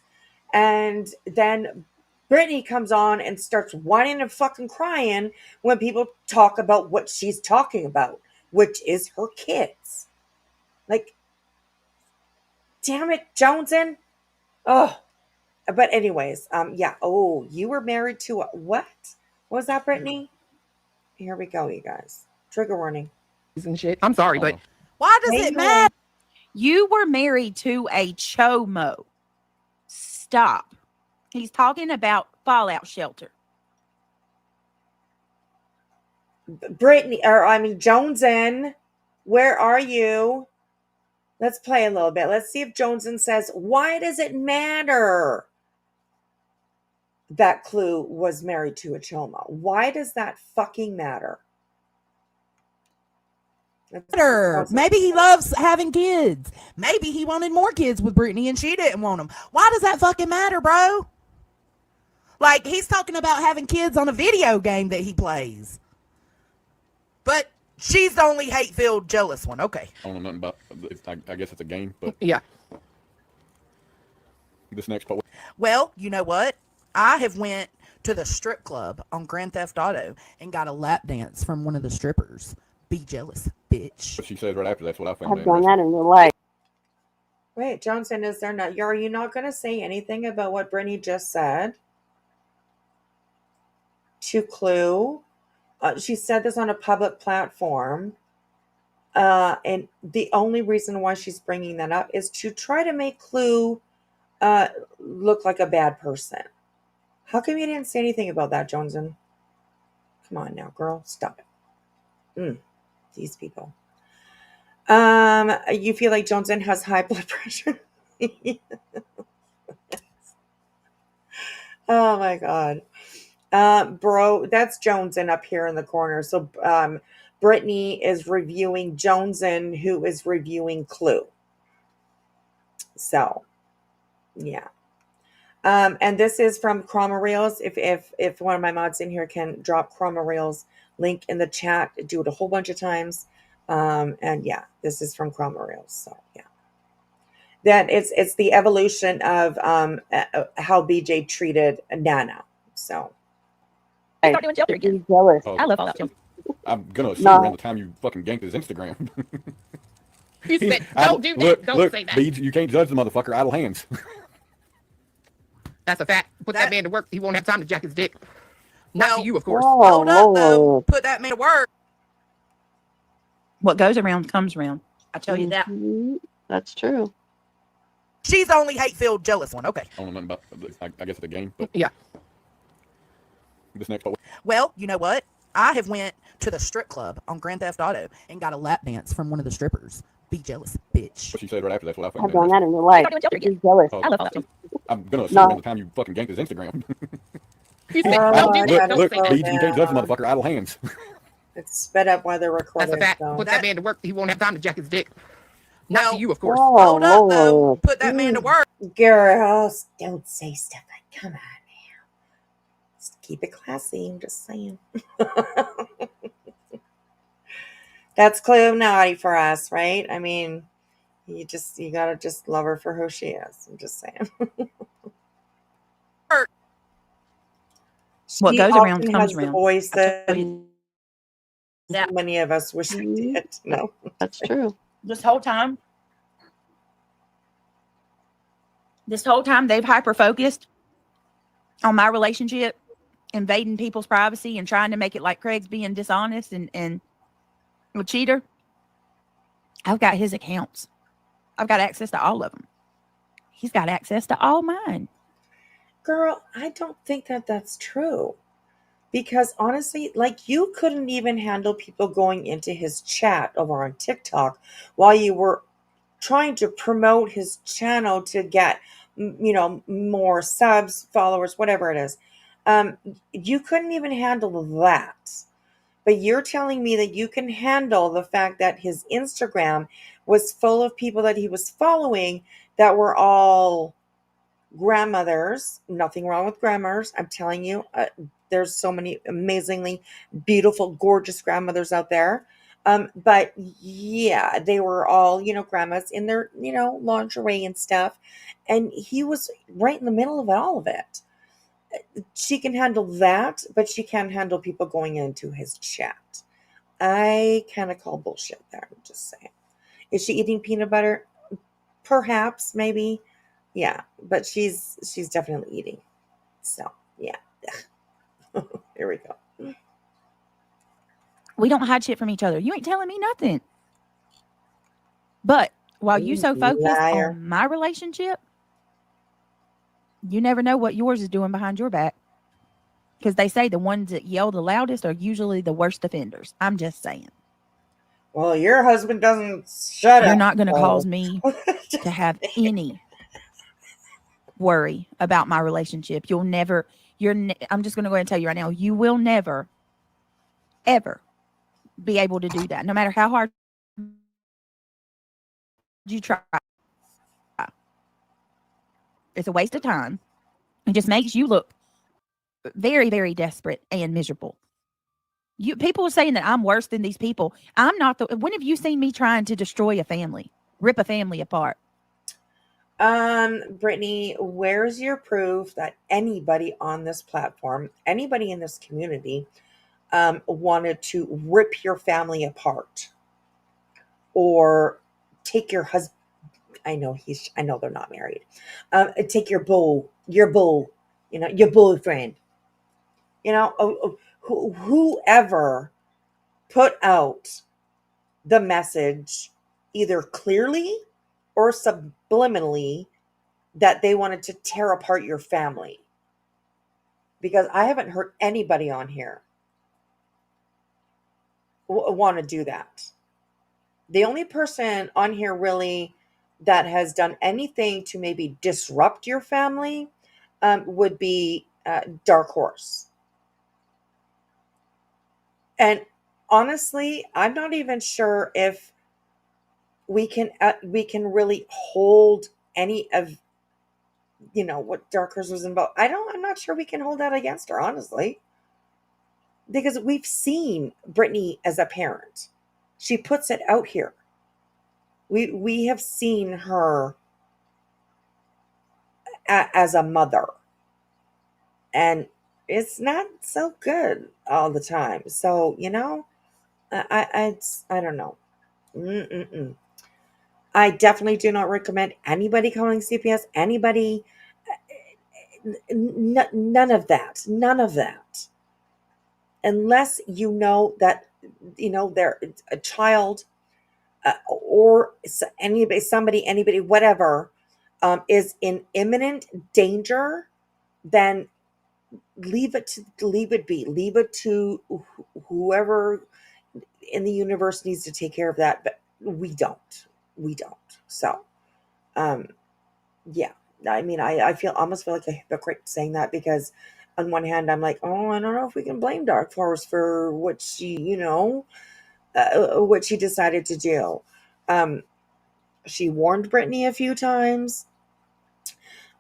And then Brittany comes on and starts whining and fucking crying when people talk about what she's talking about, which is her kids. Like, damn it, Joneson. Oh, but anyways, yeah. Oh, you were married to a, what? What was that, Brittany? Here we go, you guys. Trigger warning. and shit. I'm sorry, but Why does it matter? You were married to a Chomo. Stop. He's talking about Fallout Shelter. Brittany, or I mean, Jones N. Where are you? Let's play a little bit. Let's see if Joneson says, why does it matter that Clue was married to a Choma? Why does that fucking matter? Maybe he loves having kids. Maybe he wanted more kids with Brittany and she didn't want them. Why does that fucking matter, bro? Like, he's talking about having kids on a video game that he plays. But she's the only hate-filled, jealous one. Okay. I don't know nothing about. I guess it's a game, but Yeah. this next part. Well, you know what? I have went to the strip club on Grand Theft Auto and got a lap dance from one of the strippers. Be jealous, bitch. What she says right after that's what I found. I've done that in real life. Wait, Johnson, are you not going to say anything about what Brittany just said to Clue? She said this on a public platform. And the only reason why she's bringing that up is to try to make Clue look like a bad person. How come you didn't say anything about that, Johnson? Come on now, girl. Stop it. These people. You feel like Johnson has high blood pressure? Oh my God. Bro, that's Joneson up here in the corner. So Brittany is reviewing Joneson, who is reviewing Clue. So, yeah. And this is from Chroma Reels. If one of my mods in here can drop Chroma Reels link in the chat, do it a whole bunch of times. And yeah, this is from Chroma Reels. So yeah. That it's the evolution of how BJ treated Nana. So Start doing shelter again. Be jealous. Oh, I love Fallout 2. I'm gonna assume No. around the time you fucking ganked his Instagram. You said, don't do that. Don't look, say that. Beej, you can't judge the motherfucker. Idle hands. That's a fact. Put that man to work. He won't have time to jack his dick. Not Well, to you, of course. Whoa, Hold up, though. whoa. Put that man to work. What goes around comes around. I tell you that. Mhm. That's true. She's the only hate-filled, jealous one. Okay. I don't know nothing about. I guess it's a game, but Yeah. this next part. Well, you know what? I have went to the strip club on Grand Theft Auto and got a lap dance from one of the strippers. Be jealous, bitch. What she said right after that's what I found. I've done that in real life. Start doing shelter Be again. jealous. Oh, I love Fallout 2. I'm gonna assume No. around the time you fucking ganked his Instagram. You said, Oh, don't do I that. gotta Don't look, say slow that. Beej, you can't judge the down. motherfucker. Idle hands. It's sped up while they're That's recording. a fact. So. Put that man to work. He won't have time to jack his dick. Not Well, to you, of course. Whoa, Hold up, though. whoa. Put that man to work. Girls, don't say stuff like, come on now. Just keep it classy. I'm just saying. That's Clue naughty for us, right? I mean, you gotta just love her for who she is. I'm just saying. What She goes around often comes has the around. voice I that tell you that. many of us wish we Mhm. did. No. That's true. This whole time they've hyper focused on my relationship, invading people's privacy and trying to make it like Craig's being dishonest and a cheater. I've got his accounts. I've got access to all of them. He's got access to all mine. Girl, I don't think that that's true. Because honestly, like you couldn't even handle people going into his chat over on TikTok while you were trying to promote his channel to get, more subs, followers, whatever it is. You couldn't even handle that. But you're telling me that you can handle the fact that his Instagram was full of people that he was following that were all grandmothers. Nothing wrong with grandmothers. I'm telling you, there's so many amazingly beautiful, gorgeous grandmothers out there. But yeah, they were all, grandmas in their, lingerie and stuff. And he was right in the middle of all of it. She can handle that, but she can't handle people going into his chat. I kind of call bullshit there. I'm just saying. Is she eating peanut butter? Perhaps, maybe. Yeah, but she's definitely eating. So, yeah. Here we go. We don't hide shit from each other. You ain't telling me nothing. But while you so focused Liar. on my relationship, you never know what yours is doing behind your back. Because they say the ones that yell the loudest are usually the worst offenders. I'm just saying. Well, your husband doesn't shut You're up. not going to so- cause me to have any worry about my relationship. You'll never, I'm just going to go ahead and tell you right now, you will never, ever be able to do that. No matter how hard you try. It's a waste of time. It just makes you look very, very desperate and miserable. People are saying that I'm worse than these people. I'm not. When have you seen me trying to destroy a family, rip a family apart? Brittany, where's your proof that anybody on this platform, anybody in this community, wanted to rip your family apart or take your husband? I know they're not married. Take your bull, your boyfriend. Whoever put out the message either clearly or subliminally that they wanted to tear apart your family. Because I haven't heard anybody on here want to do that. The only person on here really that has done anything to maybe disrupt your family would be Dark Horse. And honestly, I'm not even sure if we can really hold any of what Dark Horse was involved. I'm not sure we can hold that against her, honestly, because we've seen Brittany as a parent. She puts it out here. We have seen her as a mother, and it's not so good all the time. So I don't know. Mm-mm-mm. I definitely do not recommend anybody calling CPS. Anybody, none of that. None of that. Unless you know that they're a child or anybody, whatever, is in imminent danger, then leave it be. Leave it to whoever in the universe needs to take care of that. But we don't. So, yeah. I mean, I almost feel like a hypocrite saying that, because on one hand, I'm like, oh, I don't know if we can blame Dark Horse for what she, what she decided to do. She warned Brittany a few times,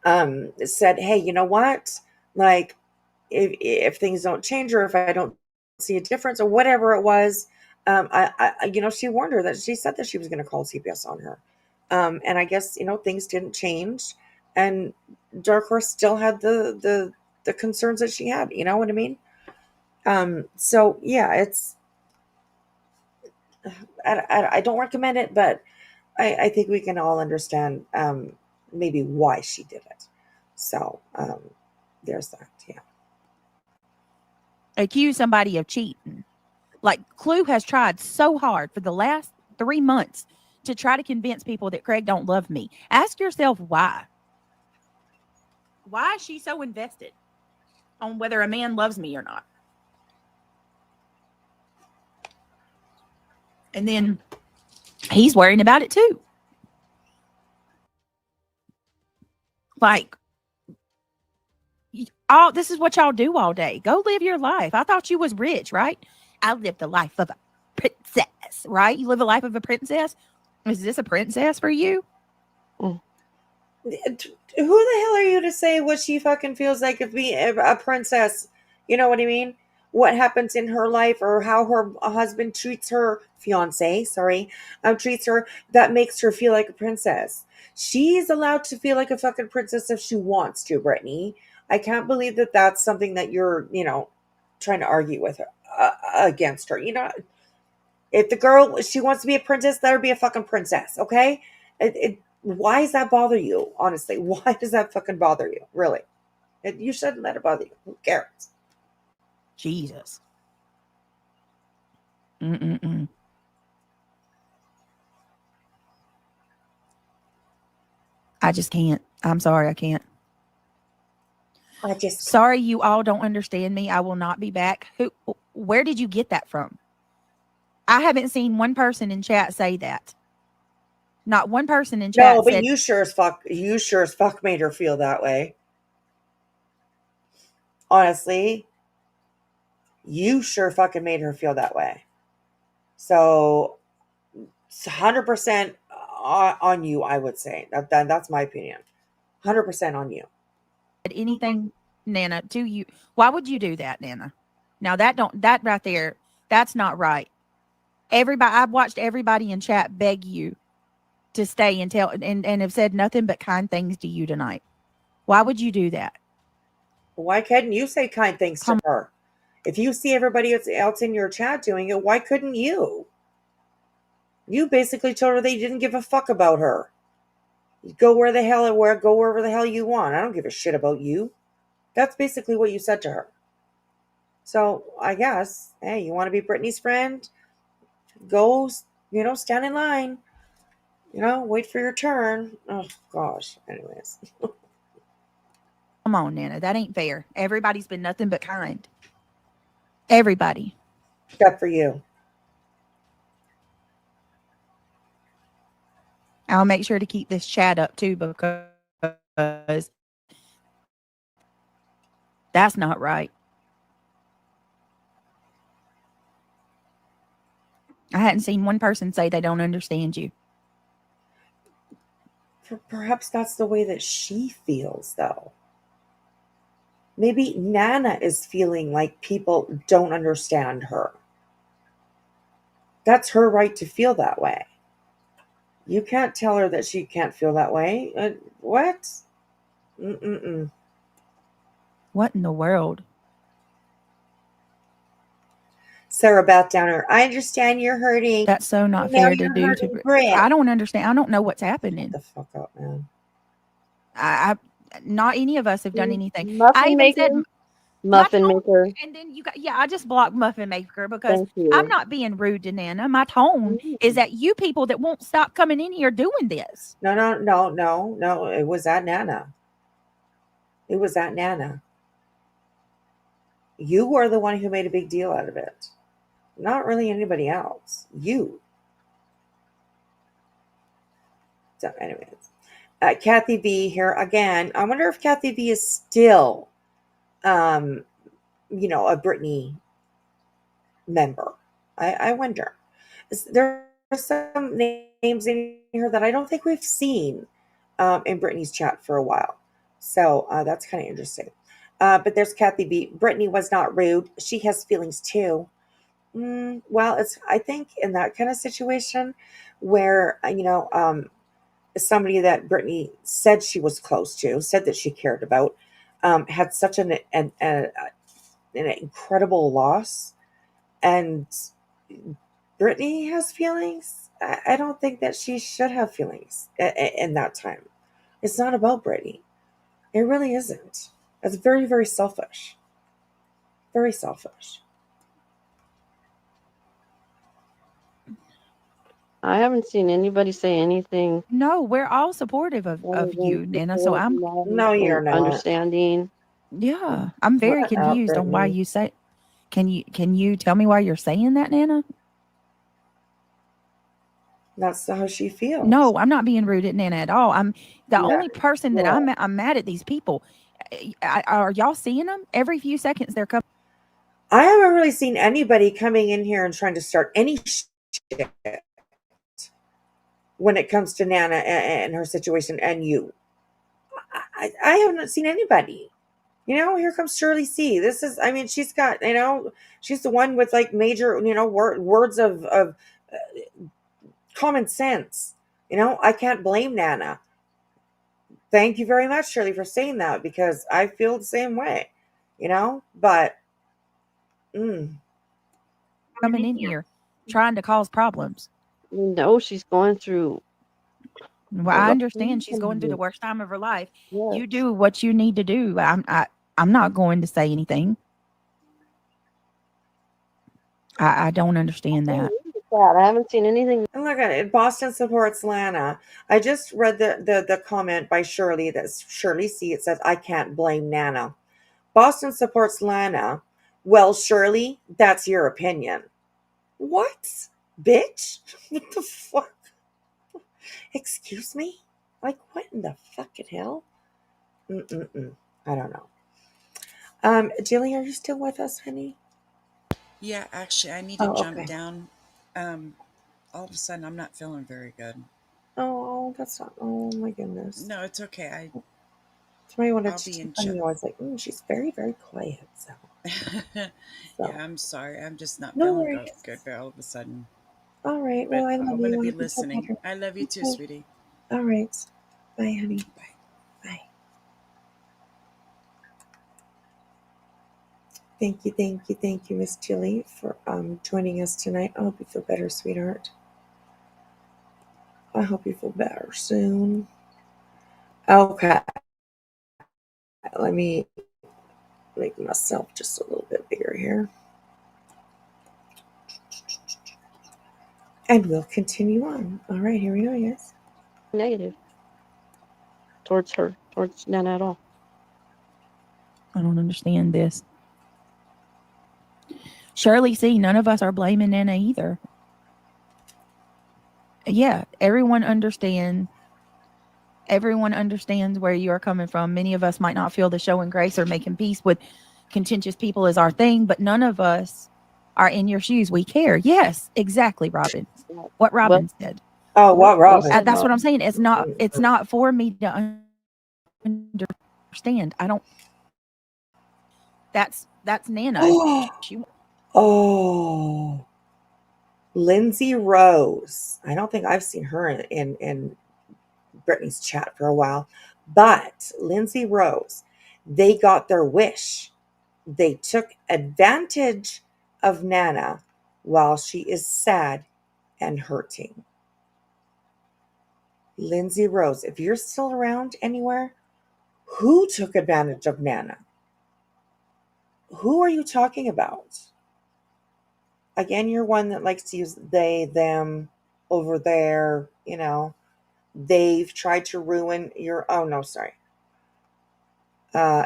said, hey, you know what? Like, if things don't change, or if I don't see a difference, or whatever it was, she warned her, that she said that she was going to call CPS on her. And I guess, things didn't change, and Dark Horse still had the concerns that she had, you know what I mean? So yeah, it's, I don't recommend it, but I think we can all understand, maybe why she did it. So, there's that. Yeah. Accuse somebody of cheating. Like, Clue has tried so hard for the last 3 months to try to convince people that Craig don't love me. Ask yourself why. Why is she so invested on whether a man loves me or not? And then he's worrying about it too. Like, this is what y'all do all day. Go live your life. I thought you was rich, right? I live the life of a princess, right? You live a life of a princess. Is this a princess for you? Who the hell are you to say what she fucking feels like of being a princess? You know what I mean? What happens in her life, or how her husband treats her fiance, treats her, that makes her feel like a princess. She's allowed to feel like a fucking princess if she wants to, Brittany. I can't believe that that's something that you're, trying to argue with her, against her. If the girl, she wants to be a princess, let her be a fucking princess, okay? Why does that bother you? Honestly, why does that fucking bother you? Really? You shouldn't let it bother you. Who cares? Jesus. Mm-mm-mm. I just can't. I'm sorry, I can't. Sorry, you all don't understand me. I will not be back. Where did you get that from? I haven't seen one person in chat say that. Not one person in chat No, but said, you sure as fuck made her feel that way. Honestly, you sure fucking made her feel that way. So, it's 100% on you, I would say. That's my opinion. 100% on you. anything, Nana, to you. Why would you do that, Nana? Now that right there, that's not right. I've watched everybody in chat beg you to stay and tell and have said nothing but kind things to you tonight. Why would you do that? Why couldn't you say kind things to her? If you see everybody else in your chat doing it, why couldn't you? You basically told her they didn't give a fuck about her. You go wherever the hell you want. I don't give a shit about you. That's basically what you said to her. So I guess, hey, you want to be Brittany's friend? Go, stand in line. Wait for your turn. Oh gosh. Anyways. Come on, Nana. That ain't fair. Everybody's been nothing but kind. Everybody. Except for you. I'll make sure to keep this chat up too, because that's not right. I hadn't seen one person say they don't understand you. Perhaps that's the way that she feels, though. Maybe Nana is feeling like people don't understand her. That's her right to feel that way. You can't tell her that she can't feel that way. What? Mm-mm-mm. What in the world? Sarah Beth Downer, I understand you're hurting. That's so not Now fair to you're do hurting to. Brit. I don't understand. I don't know what's happening. Get the fuck up, man. I not any of us have done anything. Muffin I even maker? said Muffin my tone, maker. and then I just blocked Muffin Maker because Thank you. I'm not being rude to Nana. My tone is that you people that won't stop coming in here doing this. No. It was at Nana. It was at Nana. You were the one who made a big deal out of it. Not really anybody else. You. So, anyways. Kathy V here again. I wonder if Kathy V is still, a Britney member. I wonder. There are some names in here that I don't think we've seen in Britney's chat for a while. So that's kind of interesting. But there's Kathy B. Britney was not rude. She has feelings too. Well, I think in that kind of situation where, somebody that Britney said she was close to, said that she cared about, had such an incredible loss, and Britney has feelings. I don't think that she should have feelings in that time. It's not about Britney. It really isn't. It's very, very selfish. Very selfish. I haven't seen anybody say anything. No, we're all supportive of you, Nana. So I'm No, you're not. Understanding. yeah, I'm very Shut up, confused on why Brittany. you say. Can you tell me why you're saying that, Nana? That's how she feels. No, I'm not being rude at Nana at all. I'm the Yeah, only person that well. I'm mad at these people. Are y'all seeing them? Every few seconds they're coming. I haven't really seen anybody coming in here and trying to start any shit when it comes to Nana and her situation and you. I haven't seen anybody. Here comes Shirley C. She's got, she's the one with like major, words of common sense. I can't blame Nana. Thank you very much, Shirley, for saying that, because I feel the same way, but coming in here trying to cause problems. No, she's going through. Well, I understand she's going through the worst time of her life. Yes. You do what you need to do. I'm not going to say anything. I don't understand that. I haven't seen anything. And look at it. Boston supports Lana. I just read the comment by Shirley. That's Shirley C. It says, I can't blame Nana. Boston supports Lana. Well, Shirley, that's your opinion. What? Bitch, what the fuck? Excuse me? Like, what in the fucking hell? Mm-mm-mm. I don't know. Jilly, are you still with us, honey? Yeah, actually, I need to Oh, jump okay. down. All of a sudden, I'm not feeling very good. Oh, that's not. Oh my goodness. No, it's okay. Somebody wanted I'll to be check in on check. you. I was like, she's very, very quiet. So Yeah, I'm sorry. I'm just not no feeling worries. good all of a sudden. All right. Well, But I I'm love going you. to I be hope you feel listening. better. I love you too, Okay. sweetie. All right. Bye, honey. Bye. Bye. Thank you, Miss Jilly, for joining us tonight. I hope you feel better, sweetheart. I hope you feel better soon. Okay. Let me make myself just a little bit bigger here. And we'll continue on. All right, here we go, yes. Negative towards her, towards Nana at all. I don't understand this. Shirley, see, none of us are blaming Nana either. Yeah, everyone understands where you are coming from. Many of us might not feel the showing grace or making peace with contentious people is our thing, but none of us are in your shoes. We care. Yes, exactly, Robin. What Robin said. Oh, what Robin? That's what I'm saying. It's not for me to understand. I don't. That's Nana. Oh, Lindsay Rose. I don't think I've seen her in Brittany's chat for a while, but Lindsay Rose, they got their wish. They took advantage of Nana while she is sad and hurting. Lindsay Rose, if you're still around anywhere, who took advantage of Nana? Who are you talking about? Again, you're one that likes to use they, them, over there, they've tried to ruin your, oh no, sorry.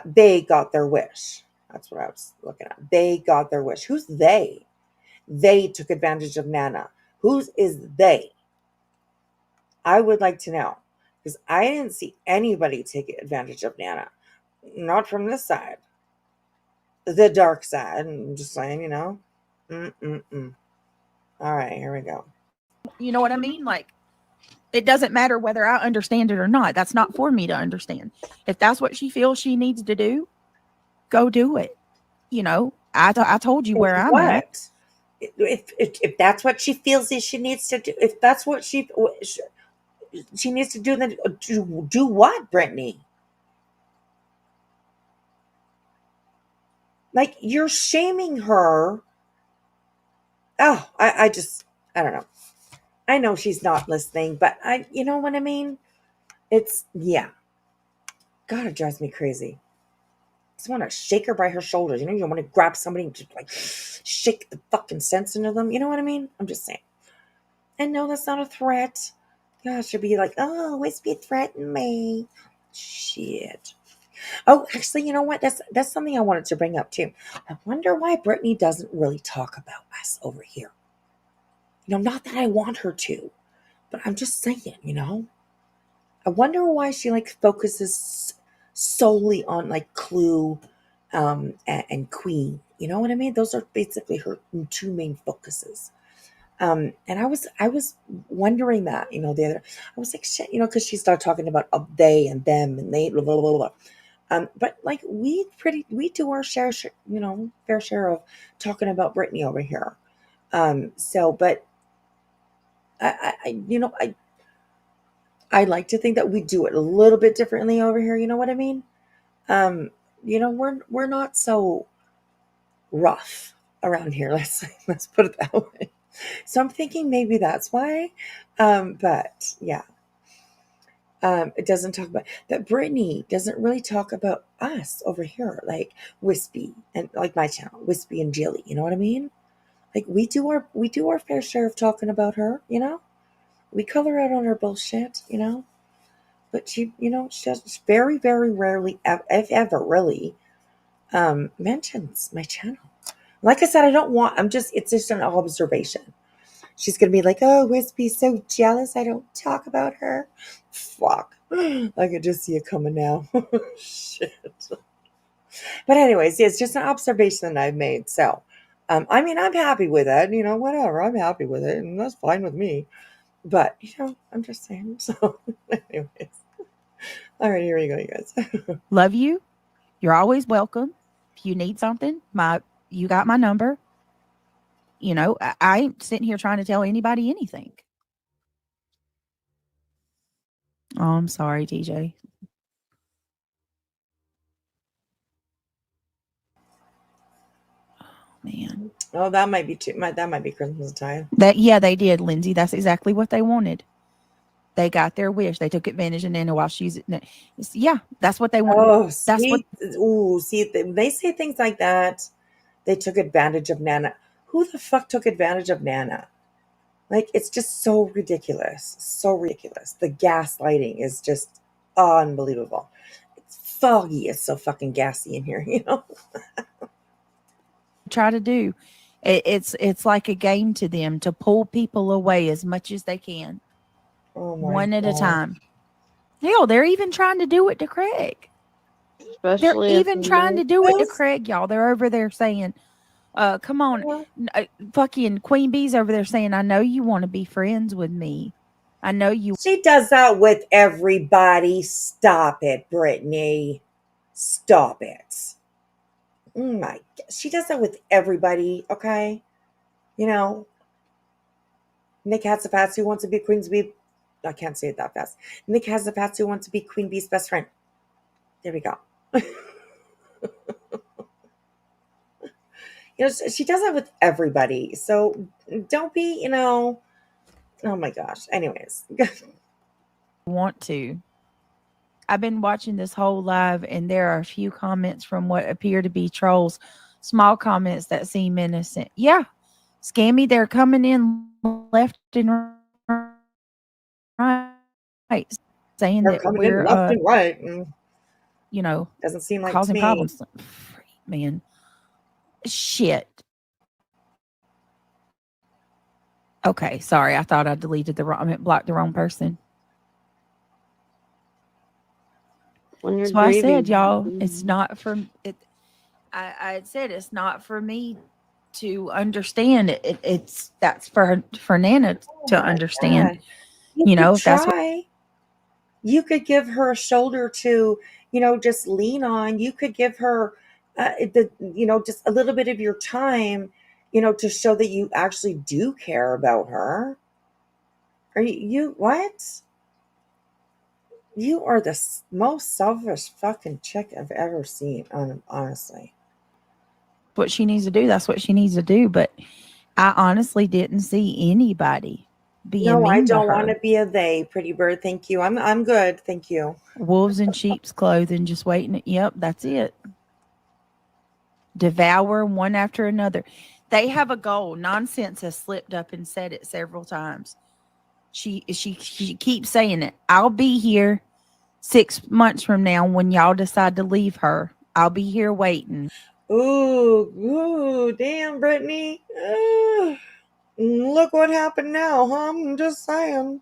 They got their wish. That's what I was looking at. They got their wish. Who's they? They took advantage of Nana. Whose is they? I would like to know, because I didn't see anybody take advantage of Nana. Not from this side. The dark side. I'm just saying, Mm-mm-mm. All right, here we go. You know what I mean? Like, it doesn't matter whether I understand it or not. That's not for me to understand. If that's what she feels she needs to do, go do it. I told you where I'm at. If that's what she feels she needs to do, if that's what she needs to do, then do what, Brittany? Like, you're shaming her. Oh, I don't know. I know she's not listening, but you know what I mean? Yeah. God, it drives me crazy. I just want to shake her by her shoulders. You want to grab somebody and just like shake the fucking sense into them. You know what I mean? I'm just saying. And no, that's not a threat. Gosh, she'll be like, oh, Wispy threatened me. Shit. Oh, actually, you know what? That's something I wanted to bring up too. I wonder why Brittany doesn't really talk about us over here. Not that I want her to, but I'm just saying, I wonder why she focuses solely on Clue and Queen. You know what I mean? Those are basically her two main focuses. And I was wondering that, the other, I was like, shit, because she started talking about they and them and they, blah, blah, blah, blah. But we do our share, fair share of talking about Brittany over here. But I like to think that we do it a little bit differently over here. You know what I mean? We're not so rough around here. Let's put it that way. So I'm thinking maybe that's why. But yeah. It doesn't talk about that. Brittany doesn't really talk about us over here, like Wispy and my channel, Wispy and Jilly. You know what I mean? We do our fair share of talking about her. We call her out on her bullshit. But she just very, very rarely, if ever, really, mentions my channel. Like I said, it's just an observation. She's gonna be like, "Oh, Wispy's so jealous I don't talk about her." Fuck. I could just see it coming now. Shit. But anyways, yeah, it's just an observation that I've made. So, I mean, I'm happy with it. You know, whatever. I'm happy with it, and that's fine with me. But you know, I'm just saying. So, anyways, all right, here we go, you guys. Love you. You're always welcome. If you need something, you got my number. You know, I ain't sitting here trying to tell anybody anything. Oh, I'm sorry, TJ. Oh, man. Oh, that might be that might be Christmas time. Yeah, they did, Lindsay. That's exactly what they wanted. They got their wish. They took advantage of Nana while she's yeah, that's what they want. Oh, That's what. see, they say things like that. They took advantage of Nana. Who the fuck took advantage of Nana? Like, it's just so ridiculous. So ridiculous. The gaslighting is just unbelievable. It's foggy. It's so fucking gassy in here, you know? Try to do. It's like a game to them to pull people away as much as they can, Oh my one at a God. time. Hell, they're even trying to do it to Craig. Especially They're at even the trying to do it to Yes. Craig, y'all. They're over there saying, come on, Yeah. fucking Queen Bee's over there saying, I know you want to be friends with me. I know you. She does that with everybody. Stop it, Brittany. Stop it. Oh my God. She does that with everybody, okay? You know, Nick Hatzafatsu wants to be Queen's Bee. I can't say it that fast. Nick Hatzafatsu wants to be Queen Bee's best friend. There we go. You know, she does that with everybody. So don't be, you know, oh my gosh. Anyways. want to. I've been watching this whole live, and there are a few comments from what appear to be trolls, small comments that seem innocent. Yeah, Scammy, they're coming in left and right, saying They're that coming in we're, left and right. And you know, doesn't seem like causing to me. problems. Man, shit. Okay, sorry. I thought I deleted blocked the wrong person. When you're So I said, grieving. y'all, it's not for it. I had said it's not for me to understand it. That's for Nana Oh to my understand. God. You You know, could if that's what try. You could give her a shoulder to, you know, just lean on. You could give her you know, just a little bit of your time, you know, to show that you actually do care about her. Are you what? You are the most selfish fucking chick I've ever seen, honestly. what she needs to do, that's what she needs to do. But I honestly didn't see anybody being No, I mean to don't want her. to be a they, pretty bird. Thank you. I'm good. Thank you. Wolves in sheep's clothing, just waiting. Yep, that's it. Devour one after another. They have a goal. Nonsense has slipped up and said it several times. She keeps saying it. I'll be here 6 months from now when y'all decide to leave her. I'll be here waiting. Ooh, damn, Brittany. Look what happened now, huh? I'm just saying.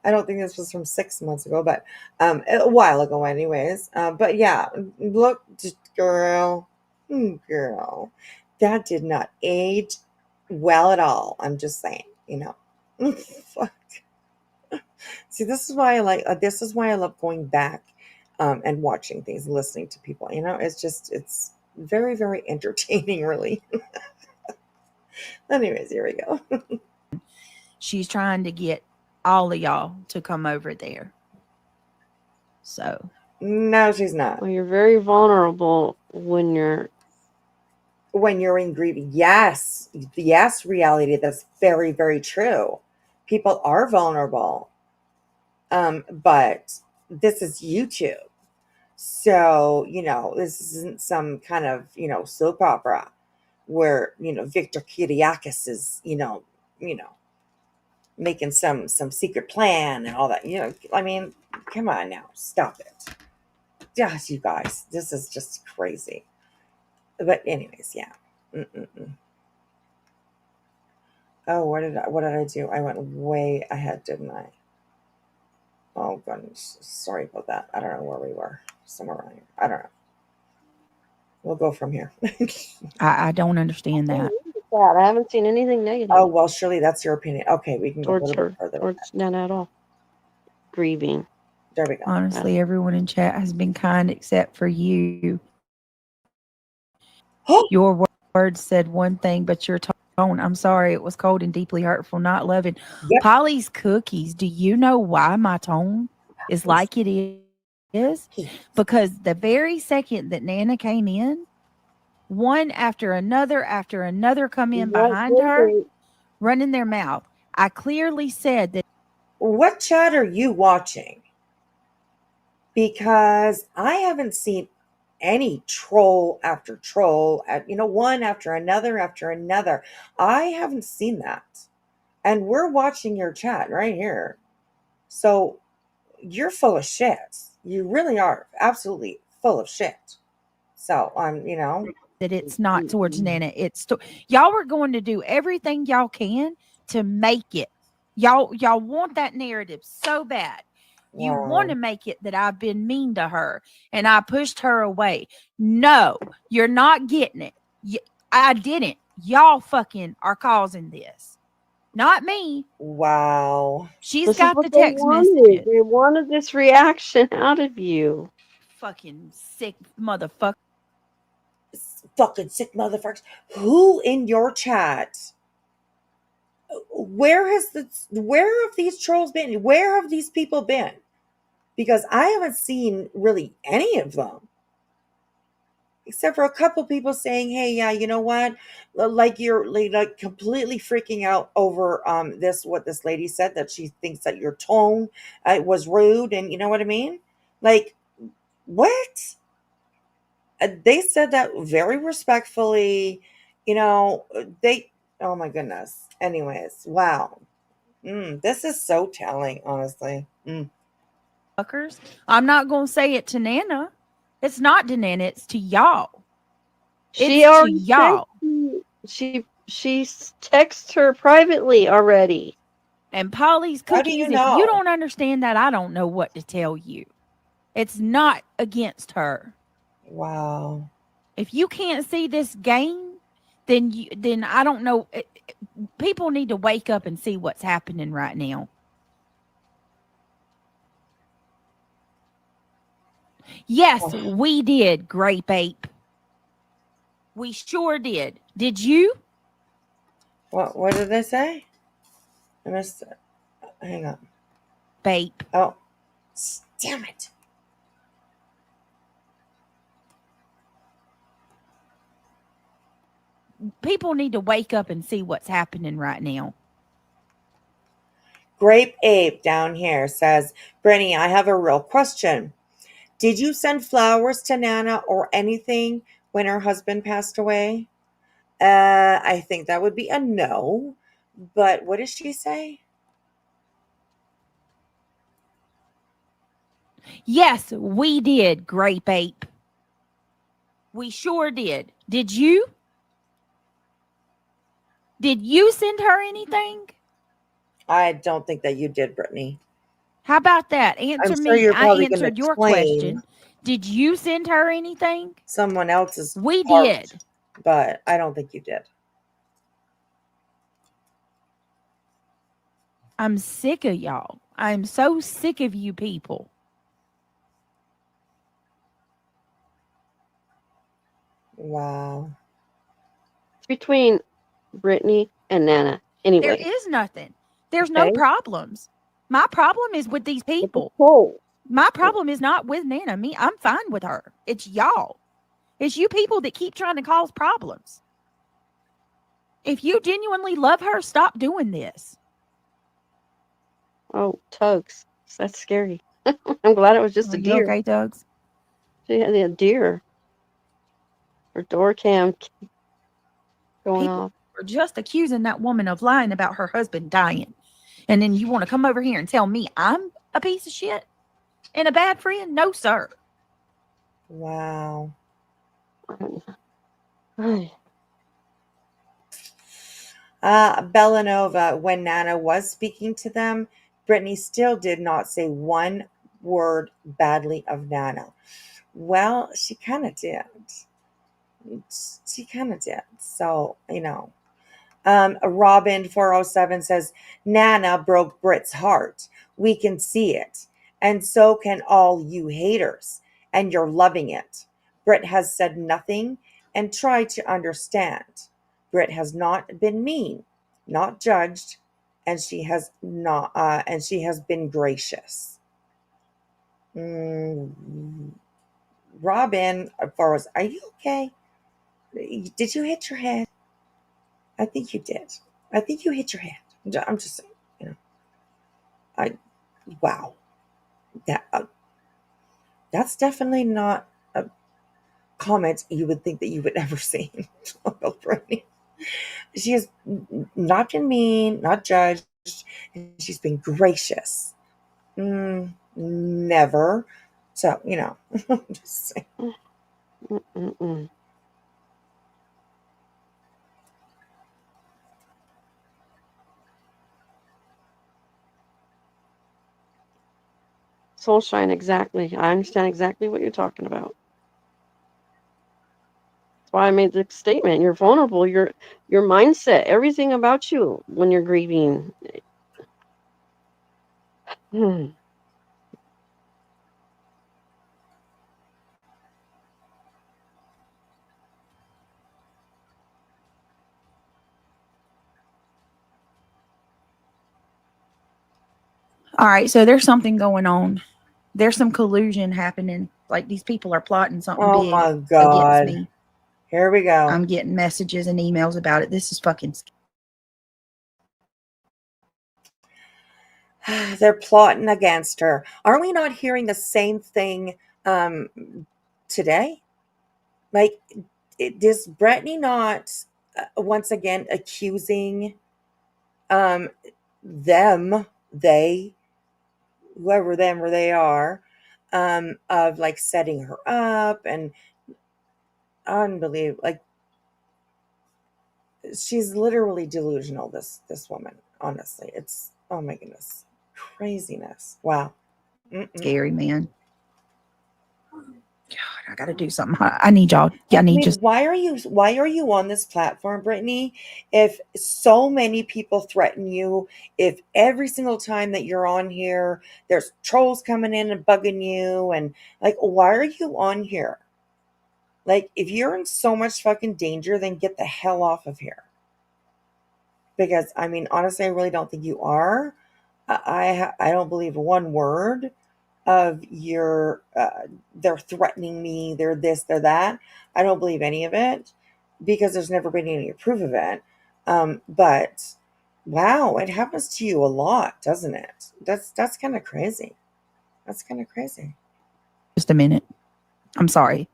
I don't think this was from 6 months ago, but a while ago, anyways. But yeah, look, girl, girl, that did not age well at all. I'm just saying, you know. Fuck. See, this is why I like. This is why I love going back and watching things, listening to people. You know, it's very, very entertaining, really. Anyways, here we go. She's trying to get all of y'all to come over there. So No, she's not. Well, you're very vulnerable when you're In grief. Yes, reality. That's very, very true. People are vulnerable. But this is YouTube. So, you know, this isn't some kind of, you know, soap opera where, you know, Victor Kiriakis is, you know, making some secret plan and all that. You know, I mean, come on now, stop it. Gosh, you guys, this is just crazy. But anyways, yeah. Oh, what did I do? I went way ahead, didn't I? Oh goodness, sorry about that. I don't know where we were. Somewhere around here. I don't know. We'll go from here. I don't understand that. I haven't seen anything negative Oh well, Shirley, that's your opinion. Okay, we can go a towards little her, bit further. towards Nana at all. Grieving. There we go. Honestly, everyone in chat has been kind except for you. Your words said one thing, but your tone, I'm sorry, it was cold and deeply hurtful, not loving. Yep. Polly's Cookies, do you know why my tone is like it is? Because the very second that Nana came in, one after another come in behind her, running their mouth. I clearly said that. What chat are you watching? Because I haven't seen any troll after troll, one after another. I haven't seen that. And we're watching your chat right here. So you're full of shit. You really are absolutely full of shit. So that it's not towards Nana. It's y'all are going to do everything y'all can to make it. Y'all want that narrative so bad. You want to make it that I've been mean to her and I pushed her away. No, you're not getting it. I didn't. Y'all fucking are causing this. Not me. Wow. She's got the text message. They wanted this reaction out of you. Fucking sick motherfucker. Fucking sick motherfuckers. Who in your chat? Where have these trolls been? Where have these people been? Because I haven't seen really any of them. Except for a couple people saying, hey, yeah, you know what? Like you're like completely freaking out over what this lady said, that she thinks that your tone was rude, and you know what I mean? Like, what? They said that very respectfully, oh my goodness. Anyways, wow. This is so telling, honestly. Fuckers. I'm not going to say it to Nana. It's not to Nana. It's to y'all. She it's to y'all. She texts her privately already. And Polly's Cookies, How do you know? if you don't understand that, I don't know what to tell you. It's not against her. Wow. If you can't see this game, then I don't know. People need to wake up and see what's happening right now. Yes, we did, Grape Ape. We sure did. Did you? What did they say? I missed it. Hang on. Bape. Oh, damn it. People need to wake up and see what's happening right now. Grape Ape down here says, Brittany, I have a real question. Did you send flowers to Nana or anything when her husband passed away? I think that would be a no. But what does she say? Yes, we did, Grape Ape. We sure did. Did you? Did you send her anything? I don't think that you did, Brittany. How about that? Answer I'm me. sure you're I probably answered your claim question. Did you send her anything? Someone else's. We part, did. But I don't think you did. I'm sick of y'all. I'm so sick of you people. Wow. It's between Brittany and Nana. Anyway. There is nothing. There's no problems. My problem is with these people. My problem is not with Nana. I'm fine with her. It's y'all. It's you people that keep trying to cause problems. If you genuinely love her, stop doing this. Oh, Tugs. That's scary. I'm glad it was just a deer. Okay, Tugs? She had a deer. Her door cam going People off. are just accusing that woman of lying about her husband dying. And then you want to come over here and tell me I'm a piece of shit and a bad friend? No, sir. Wow. Bellanova, when Nana was speaking to them, Brittany still did not say one word badly of Nana. Well, she kind of did. She kind of did. So, Robin 407 says, Nana broke Britt's heart. We can see it. And so can all you haters. And you're loving it. Britt has said nothing and tried to understand. Britt has not been mean, not judged, and she has been gracious. Robin, are you okay? Did you hit your head? I think you did. I think you hit your head. I'm just saying, wow. That's definitely not a comment you would think that you would ever see about Brittany. She has not been mean, not judged. She's been gracious. Never. So, I'm just saying. Soulshine, exactly. I understand exactly what you're talking about. That's why I made the statement. You're vulnerable. Your mindset, everything about you when you're grieving. All right, so there's something going on. There's some collusion happening. Like these people are plotting something Oh big my against God. me. Here we go. I'm getting messages and emails about it. This is fucking They're plotting against her. Are we not hearing the same thing today? Like, is Brittany not once again accusing they, whoever them or they are, of like setting her up and unbelievable? Like, she's literally delusional. This woman, honestly, it's, oh my goodness, craziness. Wow. scary, man. God, I gotta do something. I need y'all. Why are you on this platform, Brittany? If so many people threaten you, if every single time that you're on here, there's trolls coming in and bugging you, and like, why are you on here? Like, if you're in so much fucking danger, then get the hell off of here. Because I mean, honestly, I really don't think you are. I don't believe one word of your they're threatening me, they're this, they're that. I don't believe any of it because there's never been any proof of it. But wow, it happens to you a lot, doesn't it? That's kind of crazy. That's kind of crazy. Just a minute. I'm sorry.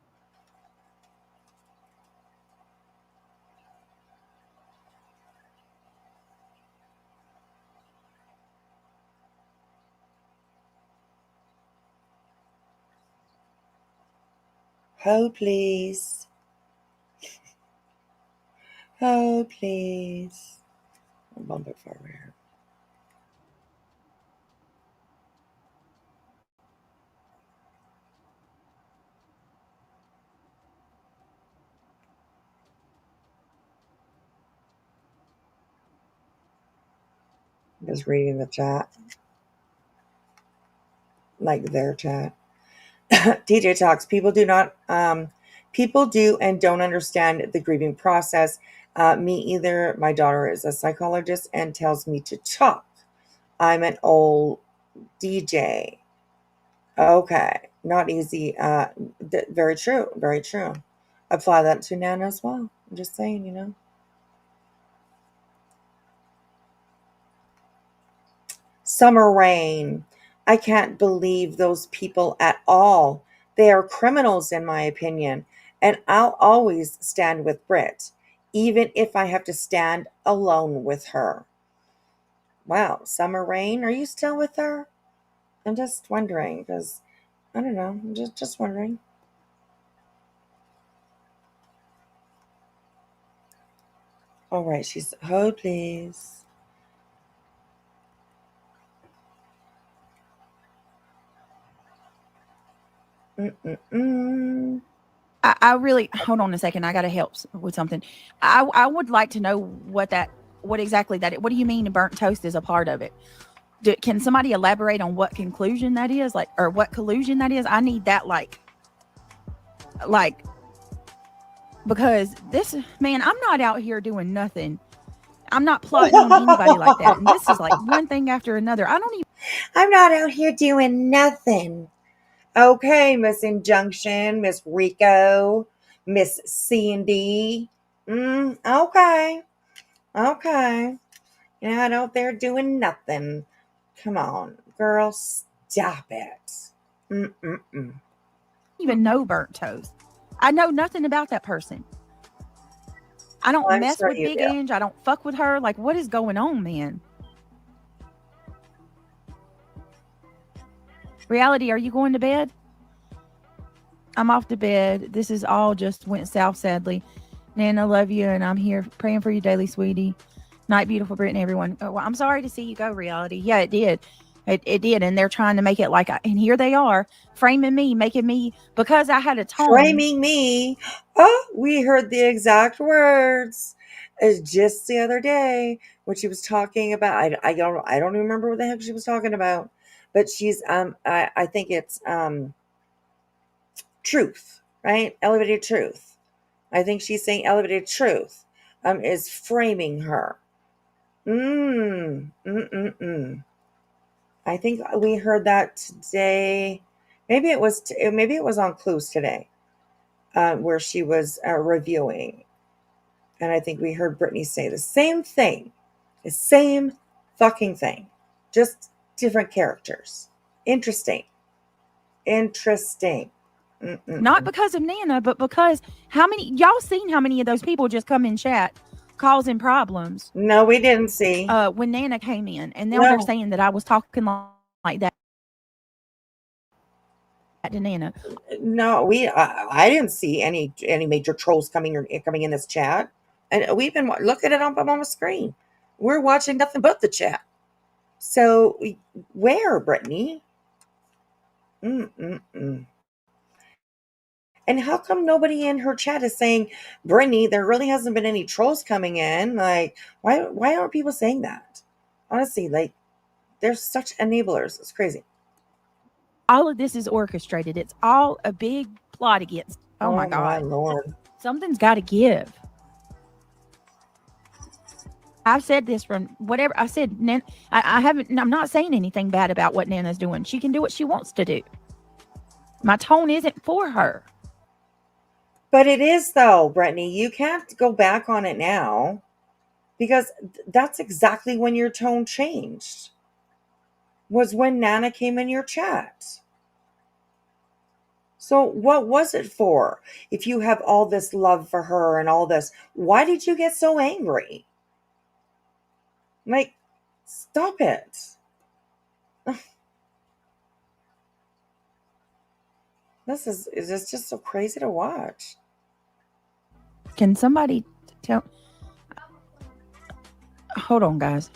Oh, please. Oh, please. I'll bump it forward here. Just reading the chat. Like their chat. TJ talks. People do and don't understand the grieving process. Me either. My daughter is a psychologist and tells me to talk. I'm an old DJ. Okay, not easy. Very true. Very true. Apply that to Nana as well. I'm just saying, Summer Rain. I can't believe those people at all. They are criminals, in my opinion. And I'll always stand with Britt, even if I have to stand alone with her. Wow, Summer Rain, are you still with her? I'm just wondering, because I don't know. I'm just wondering. All right, she's hold please. Mm-mm-mm. I really hold on a second. I got to help with something. I would like to know what exactly that. What do you mean burnt toast is a part of it? Can somebody elaborate on what conclusion that is, like, or what collusion that is? I need that, like, because this man, I'm not out here doing nothing. I'm not plotting on anybody like that. And this is like one thing after another. I don't even. I'm not out here doing nothing. Okay, Miss Injunction, Miss Rico, Miss C&D. Okay. Okay. You're not out there doing nothing. Come on, girl, stop it. Mm-mm-mm. Even know burnt toast. I know nothing about that person. I don't I'm mess sure with you Big do. Ange. I don't fuck with her. Like, what is going on, man? Reality, are you going to bed? I'm off to bed. This is all just went south, sadly. Nana, love you, and I'm here praying for you daily, sweetie. Night, beautiful Brittany, everyone. Oh, well, I'm sorry to see you go, Reality. Yeah, it did. It did, and they're trying to make it like, and here they are, framing me, making me, because I had a tone. Framing me. Oh, we heard the exact words just the other day when she was talking about. I don't remember what the heck she was talking about, but she's I think it's truth, right? Elevated truth. I think she's saying elevated truth is framing her. I think we heard that today. Maybe it was on Clues today, where she was reviewing, and I think we heard Brittany say the same thing, the same fucking thing, just different characters. Interesting. Not because of Nana, but because y'all seen how many of those people just come in chat causing problems? No, we didn't see. When Nana came in, and now they're saying that I was talking like that to Nana. No, I didn't see any major trolls coming in this chat, and we've been looking at it on the screen. We're watching nothing but the chat. So where, Brittany? And how come nobody in her chat is saying, Brittany, there really hasn't been any trolls coming in? Like, why aren't people saying that? Honestly, like, they're such enablers. It's crazy. All of this is orchestrated. It's all a big plot against. Oh my God. My Lord. Something's got to give. I've said this from whatever I said. I haven't. I'm not saying anything bad about what Nana's doing. She can do what she wants to do. My tone isn't for her. But it is, though, Brittany. You can't go back on it now, because that's exactly when your tone changed. Was when Nana came in your chat. So what was it for? If you have all this love for her and all this, why did you get so angry? Like, stop it. This is just so crazy to watch. Can somebody tell? Hold on, guys.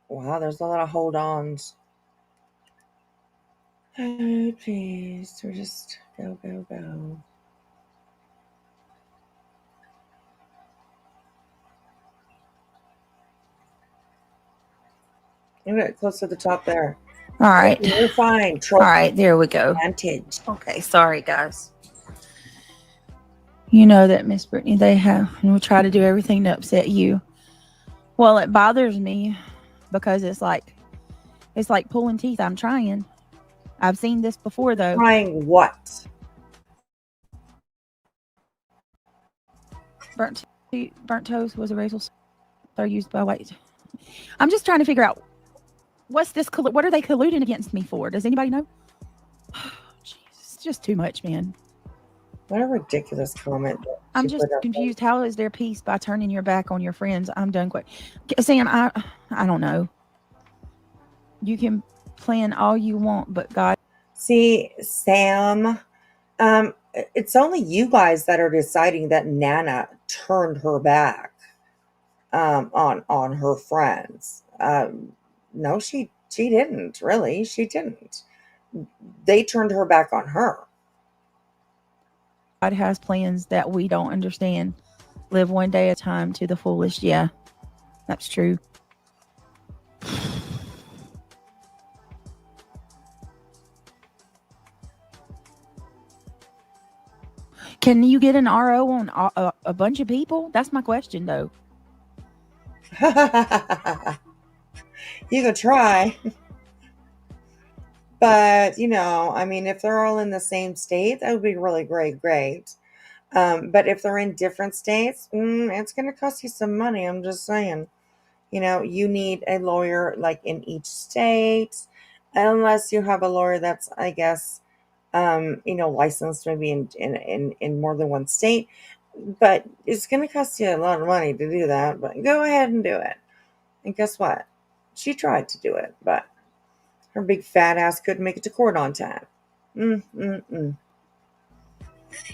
Wow, there's a lot of hold-ons. Oh, please, we're just go. I'm gonna get close to the top there. All right. You're fine. All right, there we go. Advantage. Okay, sorry, guys. You know that, Miss Brittany, we'll try to do everything to upset you. Well, it bothers me because it's like pulling teeth. I'm trying. I've seen this before, though. Trying what? Burnt toast was a racial slur used by white. I'm just trying to figure out what's this. What are they colluding against me for? Does anybody know? Jeez, it's just too much, man. What a ridiculous comment. I'm just confused. How is there peace by turning your back on your friends? I'm done quick. Sam, I don't know. You can plan all you want, but God. See, Sam, it's only you guys that are deciding that Nana turned her back on her friends. No, she didn't really. She didn't. They turned her back on her. God has plans that we don't understand. Live one day at a time to the fullest. Yeah, that's true. Can you get an RO on a bunch of people? That's my question, though. You could try. But, I mean, if they're all in the same state, that would be really great. But if they're in different states, it's going to cost you some money. I'm just saying. You need a lawyer like in each state, unless you have a lawyer that's, I guess, licensed maybe in more than one state. But it's going to cost you a lot of money to do that. But go ahead and do it. And guess what? She tried to do it, but her big fat ass couldn't make it to court on time.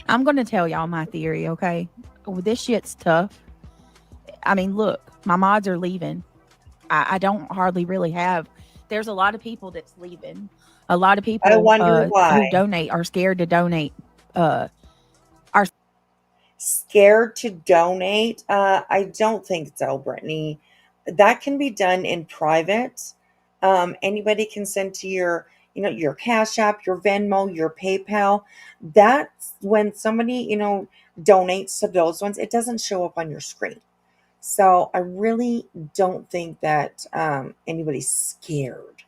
I'm going to tell y'all my theory, okay? This shit's tough. I mean, look, my mods are leaving. I don't hardly really have. There's a lot of people that's leaving. A lot of people I wonder why. who donate are scared to donate. Are scared to donate? I don't think so, Brittany. That can be done in private. Anybody can send to your Cash App, your Venmo, your PayPal. That's when somebody, donates to those ones. It doesn't show up on your screen. So I really don't think that anybody's scared.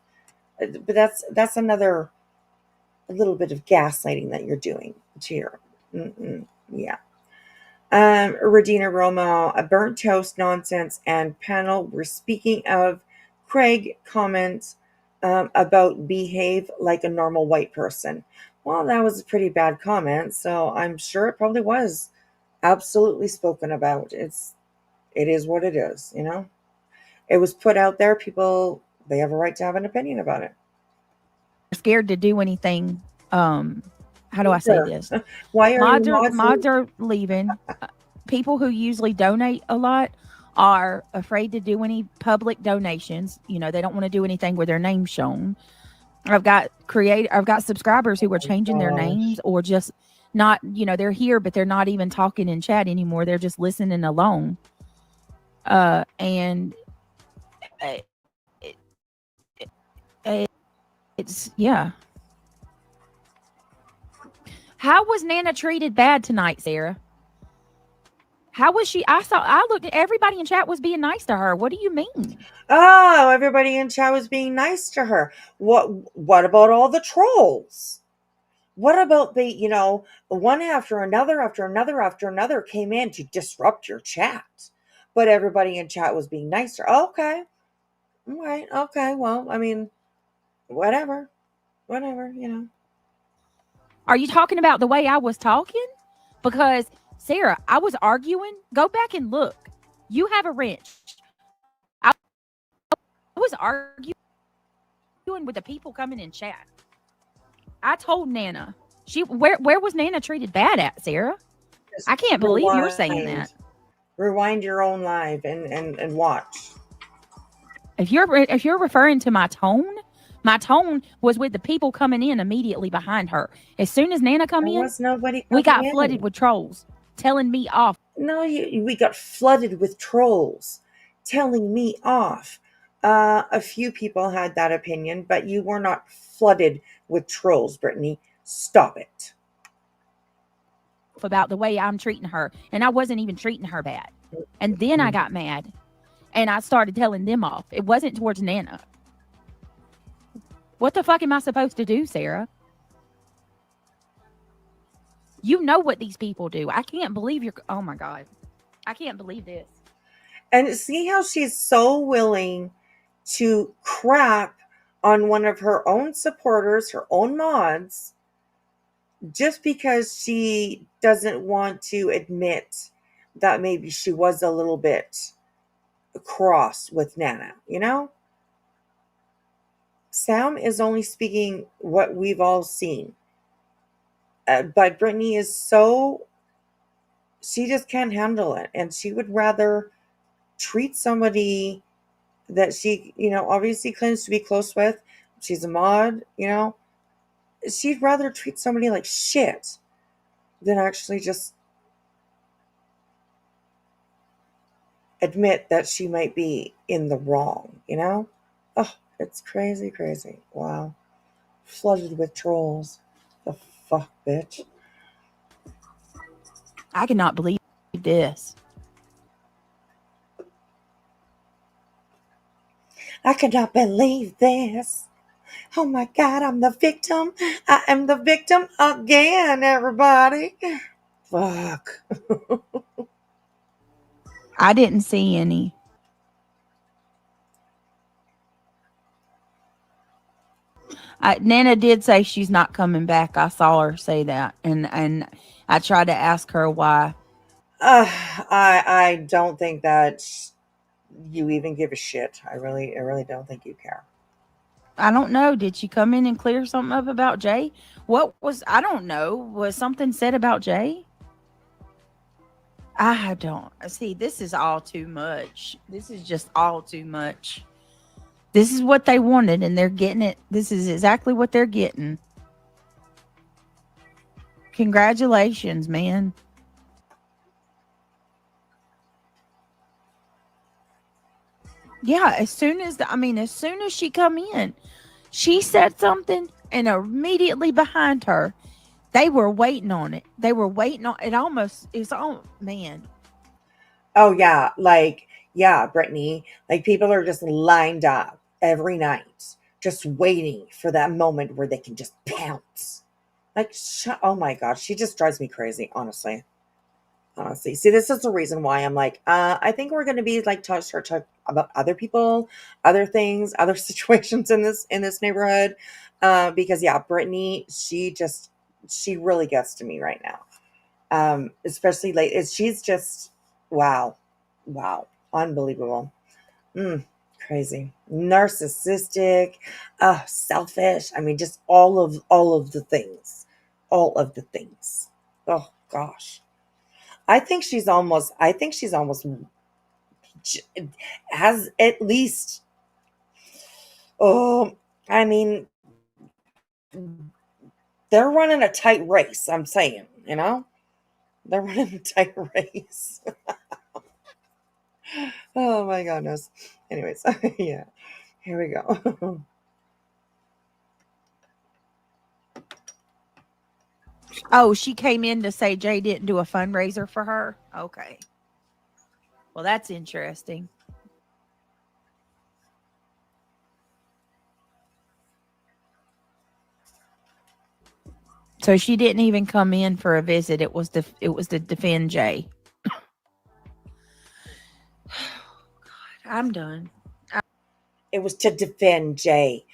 But that's another a little bit of gaslighting that you're doing to your yeah. Regina Romo, a burnt toast nonsense and panel. We're speaking of Craig comments about behave like a normal white person. Well, that was a pretty bad comment, so I'm sure it probably was absolutely spoken about. It is what it is, It was put out there. People, they have a right to have an opinion about it. scared to do anything. How do I say this? Why are mods are leaving. People who usually donate a lot are afraid to do any public donations. They don't want to do anything with their name shown. I've got subscribers who are changing their names or just not, they're here, but they're not even talking in chat anymore. They're just listening alone. And it's, yeah. How was Nana treated bad tonight, Sarah? How was she? I looked at everybody in chat was being nice to her. What do you mean? Oh, everybody in chat was being nice to her. What about all the trolls? What about the, one after another came in to disrupt your chat? But everybody in chat was being nice to her. Okay. All right. Okay. Well, I mean, whatever. Are you talking about the way I was talking? Because, Sarah, I was arguing. Go back and look. You have a wrench. I was arguing with the people coming in chat. I told Nana. Where was Nana treated bad at, Sarah? I can't believe you're saying that. Rewind your own live and watch. If you're referring to my tone was with the people coming in immediately behind her. As soon as Nana come in, we got flooded with trolls telling me off. No, we got flooded with trolls telling me off. A few people had that opinion, but you were not flooded with trolls, Brittany. Stop it. About the way I'm treating her, and I wasn't even treating her bad. And then I got mad, and I started telling them off. It wasn't towards Nana. What the fuck am I supposed to do, Sarah? You know what these people do. I can't believe oh my God. I can't believe this. And see how she's so willing to crap on one of her own supporters, her own mods, just because she doesn't want to admit that maybe she was a little bit cross with Nana, Sam is only speaking what we've all seen. But Brittany is she just can't handle it. And she would rather treat somebody that she, obviously claims to be close with. She's a mod, she'd rather treat somebody like shit than actually just admit that she might be in the wrong, Oh, it's crazy, crazy. Wow. Flooded with trolls. The fuck, bitch. I cannot believe this. I cannot believe this. Oh my God, I'm the victim. I am the victim again, everybody. Fuck. I didn't see any. Nana did say she's not coming back. I saw her say that, and I tried to ask her why. I don't think that you even give a shit. I really don't think you care. I don't know. Did she come in and clear something up about Jay? I don't know. Was something said about Jay? I don't see. This is all too much. This is just all too much. This is what they wanted, and they're getting it. This is exactly what they're getting. Congratulations, man. Yeah, as soon as she come in, she said something, and immediately behind her, they were waiting on it. They were waiting on it. Man. Oh yeah, Brittany, people are just lined up every night, just waiting for that moment where they can just pounce. Oh my God, she just drives me crazy, honestly. See, this is the reason why I'm I think we're going to be start talking about other people, other things, other situations in this neighborhood, because yeah, Brittany, she really gets to me right now, especially she's just wow, unbelievable, crazy, narcissistic, selfish. I mean, just all of the things, Oh gosh. I think she's almost has at least, I mean, they're running a tight race. I'm saying, they're running a tight race. Oh my goodness. Anyways, yeah, here we go. Oh, she came in to say Jay didn't do a fundraiser for her? Okay. Well, that's interesting. So she didn't even come in for a visit. It was to defend Jay. God, I'm done. It was to defend Jay.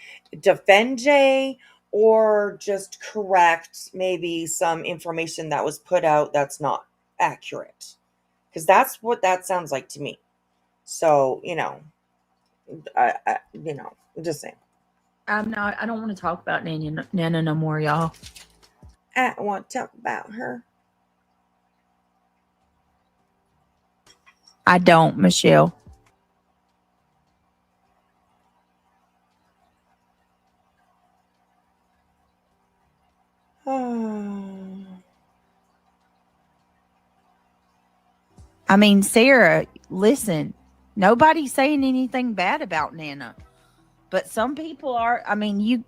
Or just correct maybe some information that was put out that's not accurate. Because that's what that sounds like to me. So, just saying. I don't want to talk about Nana no more, y'all. I want to talk about her. I don't, Michelle. I mean, Sarah, listen, nobody's saying anything bad about Nana, but some people are. I mean, do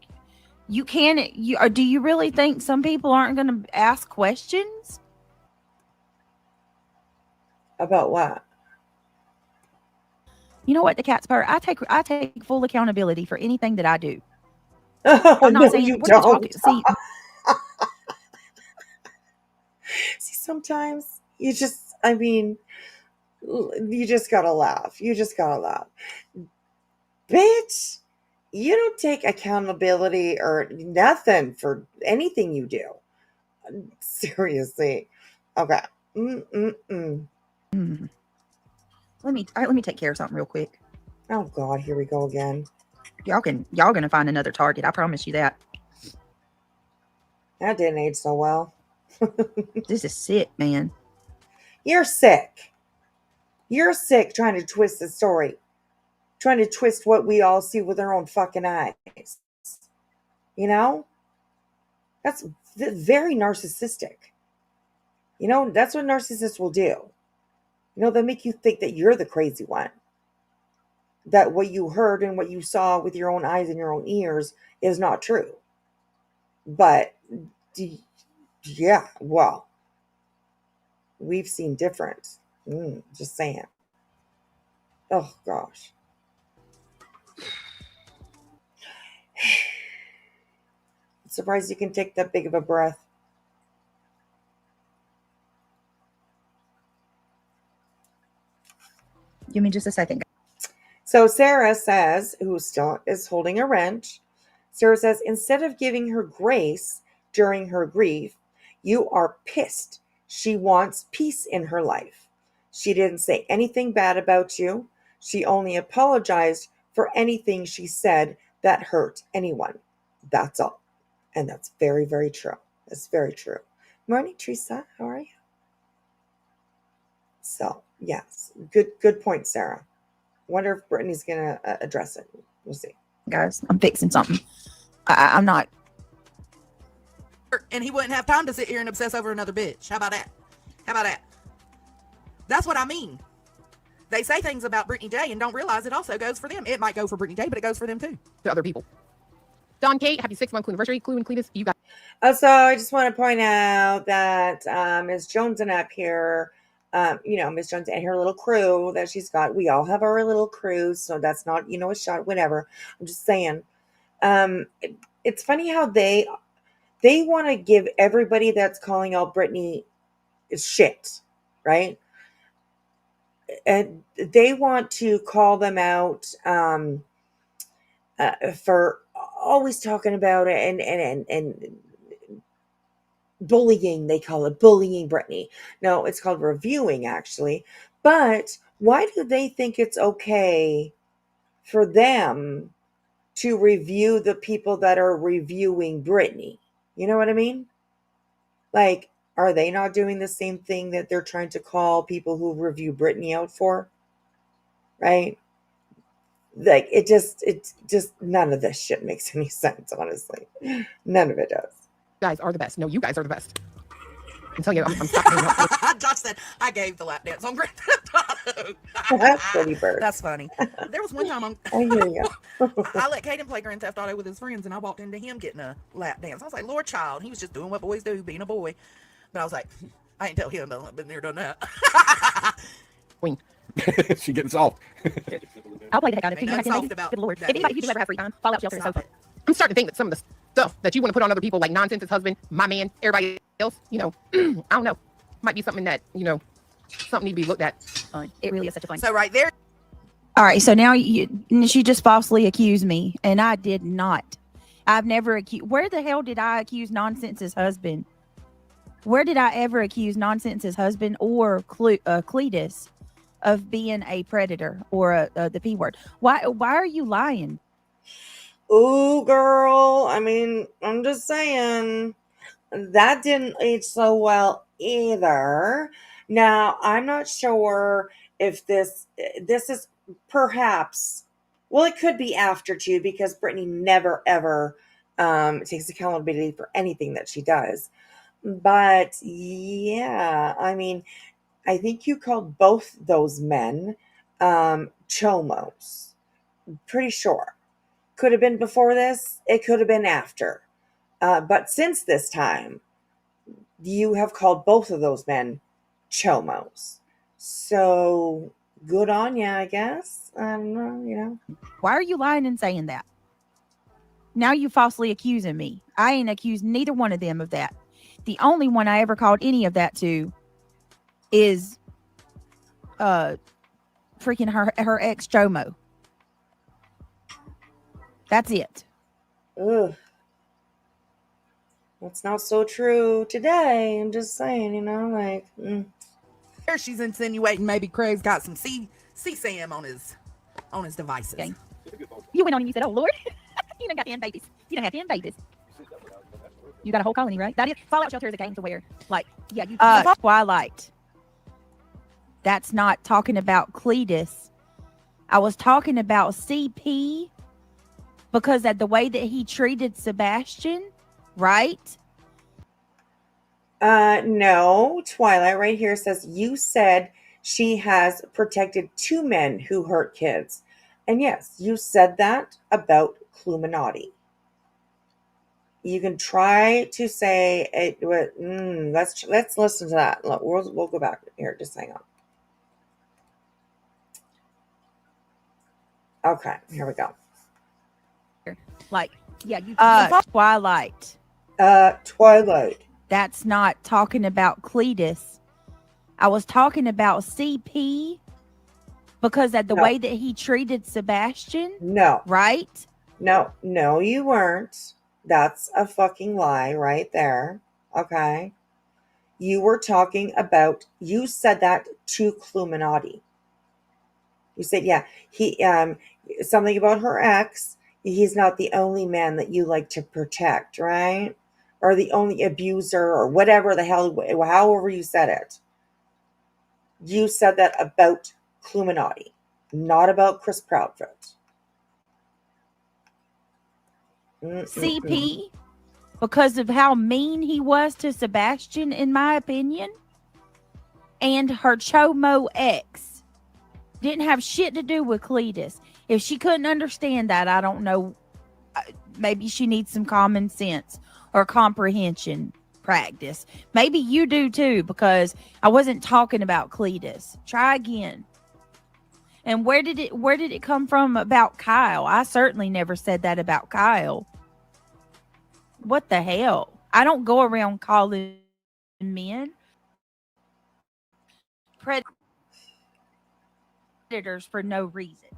you really think some people aren't going to ask questions? About what? You know what? The cat's purr. I take full accountability for anything that I do. Oh, I'm not no, saying you what are you don't. talking. See, sometimes you just gotta laugh. Bitch, you don't take accountability or nothing for anything you do. Seriously. Okay. Let me take care of something real quick. Oh God, here we go again. Y'all gonna find another target. I promise you that. That didn't age so well. This is sick, man. You're sick. You're sick trying to twist the story. Trying to twist what we all see with our own fucking eyes. You know? That's very narcissistic. You know, that's what narcissists will do. You know, they'll make you think that you're the crazy one. That what you heard and what you saw with your own eyes and your own ears is not true. But, yeah, well, we've seen different. Just saying. Oh, gosh. I'm surprised you can take that big of a breath. Give me just a second. So Sarah says, who still is holding a wrench, Sarah says, instead of giving her grace during her grief, you are pissed. She wants peace in her life. She didn't say anything bad about you. She only apologized for anything she said that hurt anyone. That's all. And that's very, very true. That's very true. Morning, Teresa. How are you? So, yes. Good point, Sarah. Wonder if Brittany's going to address it. We'll see. Guys, I'm fixing something. I'm not. And he wouldn't have time to sit here and obsess over another bitch. How about that? How about that? That's what I mean. They say things about Brittany J and don't realize it also goes for them. It might go for Brittany J, but it goes for them too. To other people. Don Kate, happy 6-month anniversary. Clue and Cletus, you got. So I just want to point out that Ms. Jones and up here, Ms. Jones and her little crew that she's got. We all have our little crews, so that's not, a shot, whatever. I'm just saying. It's funny how they want to give everybody that's calling out Brittany shit, right? And they want to call them out for always talking about it and bullying. They call it bullying Brittany. No, it's called reviewing, actually. But why do they think it's okay for them to review the people that are reviewing Brittany? You know what I mean? Like, are they not doing the same thing that they're trying to call people who review Brittany out for? Right? Like, it just none of this shit makes any sense, honestly. None of it does. You guys are the best. No, you guys are the best. I'm telling you, I'm stopping. Josh said, I gave the lap dance on Grand Theft Auto. That's pretty bird. That's funny. There was one time I hear you. I let Caden play Grand Theft Auto with his friends, and I walked into him getting a lap dance. I was like, Lord child. He was just doing what boys do, being a boy. But I was like, I ain't tell him, I've been there, done that. Queen. She getting soft. I'll play the heck out of it. Ain't nothing soft about Good Lord. that If anybody, bitch. you do ever have free time, Fallout Shelter is so fun. I'm starting to think that some of the stuff that you want to put on other people, like Nonsense's husband, my man, everybody else, I don't know. Might be something that, something need to be looked at. Fun. It really is such a fun. So right there, All right, so now she just falsely accused me, and I did not. I've never accused. Where the hell did I accuse Nonsense's husband? Where did I ever accuse Nonsense's husband or Cletus of being a predator or the P word? Why are you lying? Ooh, girl. I mean, I'm just saying that didn't age so well either. Now, I'm not sure if this is perhaps, well, it could be after too, because Brittany never ever takes accountability for anything that she does. But yeah, I mean, I think you called both those men chomos. Pretty sure. Could have been before this. It could have been after. But since this time, you have called both of those men chomos. So good on ya, I guess. I don't know, Why are you lying and saying that? Now you falsely accusing me. I ain't accused neither one of them of that. The only one I ever called any of that to is freaking her ex Jomo. That's it. Ugh. That's not so true today. I'm just saying, like. she's insinuating maybe Craig's got some CSAM on his devices. Okay. You went on and you said, "Oh Lord, you done got 10 babies. You done had 10 babies. You got a whole colony, right? That is Fallout Shelter is a game to where, like, yeah, you Twilight. That's not talking about Cletus. I was talking about CP because of the way that he treated Sebastian, right? No, Twilight right here says you said she has protected 2 men who hurt kids. And yes, you said that about Cluminati. You can try to say it. Let's listen to that. Look, we'll go back here. Just hang on. Okay, here we go. Like, yeah, you Twilight. Twilight. That's not talking about Cletus. I was talking about CP because of the way that he treated Sebastian, No, right? no, you weren't. That's a fucking lie right there. Okay. You were talking about, you said that to Cluminati. You said, yeah, he, something about her ex. He's not the only man that you like to protect, right? Or the only abuser or whatever the hell, however you said it. You said that about Cluminati, not about Chris Proudfoot. CP because of how mean he was to Sebastian, in my opinion, and her Chomo ex didn't have shit to do with Cletus. If she couldn't understand that, I don't know. Maybe she needs some common sense or comprehension practice. Maybe you do too, because I wasn't talking about Cletus. Try again. And where did it come from about Kyle? I certainly never said that about Kyle. What the hell? I don't go around calling men predators for no reason.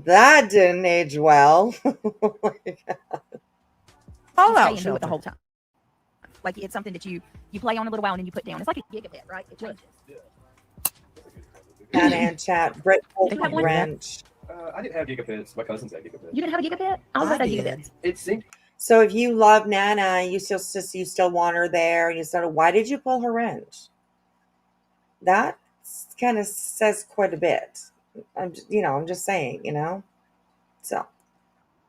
That didn't age well. Fallout Shelter the whole time. Like, it's something that you play on a little while and then you put down. It's like a gigabit, right? It changes. And chat. Brett Wrench. I didn't have gigabits. My cousins had gigabits. You didn't have a gigabit? I was like gigabit. It seemed. So if you love Nana, you still want her there, and you said, why did you pull her wrench? That kind of says quite a bit. I'm just saying, So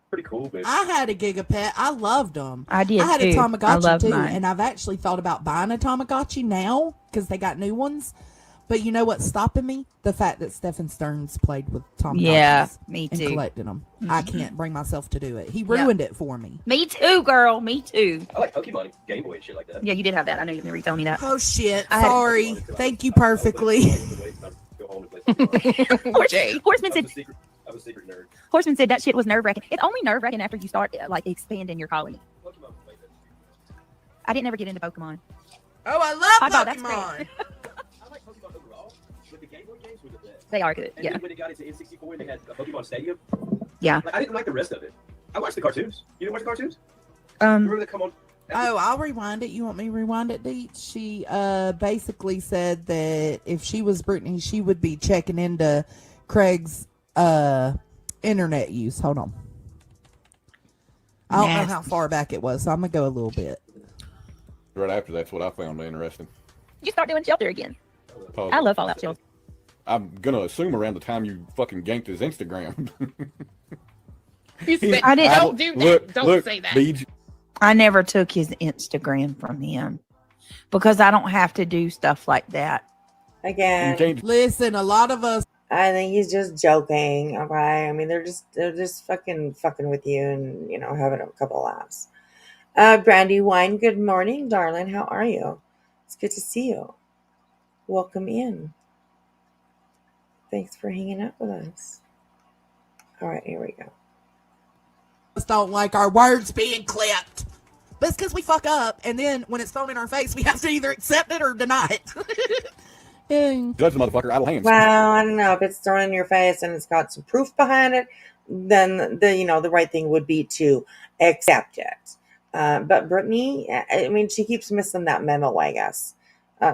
Pretty cool, but I had a Gigapet. I loved them. I did. I had too. a Tamagotchi too, mine. and I've actually thought about buying a Tamagotchi now because they got new ones. But you know what's stopping me? The fact that Stephen Stearns played with Tamagotchis. Yeah, me and too. collected them. I can't bring myself to do it. He ruined it for me. Me too, girl. Me too. I like Pokemon and Game Boy and shit like that. Yeah, you did have that. I know you've been telling me that. Oh shit! I had- Sorry. Thank you perfectly. Horseman said. I'm a secret nerd. Horseman said that shit was nerve wracking. It's only nerve wracking after you start like expanding your colony. I didn't ever get into Pokemon. Oh, I love thought that's Pokemon. I like Pokemon overall, but the Game Boy games were the best. They are good. And Yeah. then when it got into N64 and they had a Pokemon Stadium, Yeah. like, I didn't like the rest of it. I watched the cartoons. You didn't watch the cartoons? Remember they come on? Oh, I'll rewind it. You want me to rewind it, Deet? She basically said that if she was Brittany, she would be checking into Craig's internet use. Hold on. I don't know how far back it was, so I'm gonna go a little bit. Right after that's what I found interesting. You start doing Shelter again. I love Fallout Shelter. I'm gonna assume around the time you fucking ganked his Instagram. You said, I didn't- don't do that. Don't say that. BG, I never took his Instagram from him because I don't have to do stuff like that. you again, can't. Listen, a lot of us. I think he's just joking. Okay, I mean they're just fucking with you and having a couple laughs. Brandywine, good morning, darling. How are you? It's good to see you. Welcome in. Thanks for hanging out with us. All right, here we go. Don't like our words being clipped. But it's because we fuck up, and then when it's thrown in our face, we have to either accept it or deny it. And Judge the motherfucker, idle hands. Well, I don't know if it's thrown in your face and it's got some proof behind it, then the right thing would be to accept it. But Brittany, I mean, she keeps missing that memo, I guess.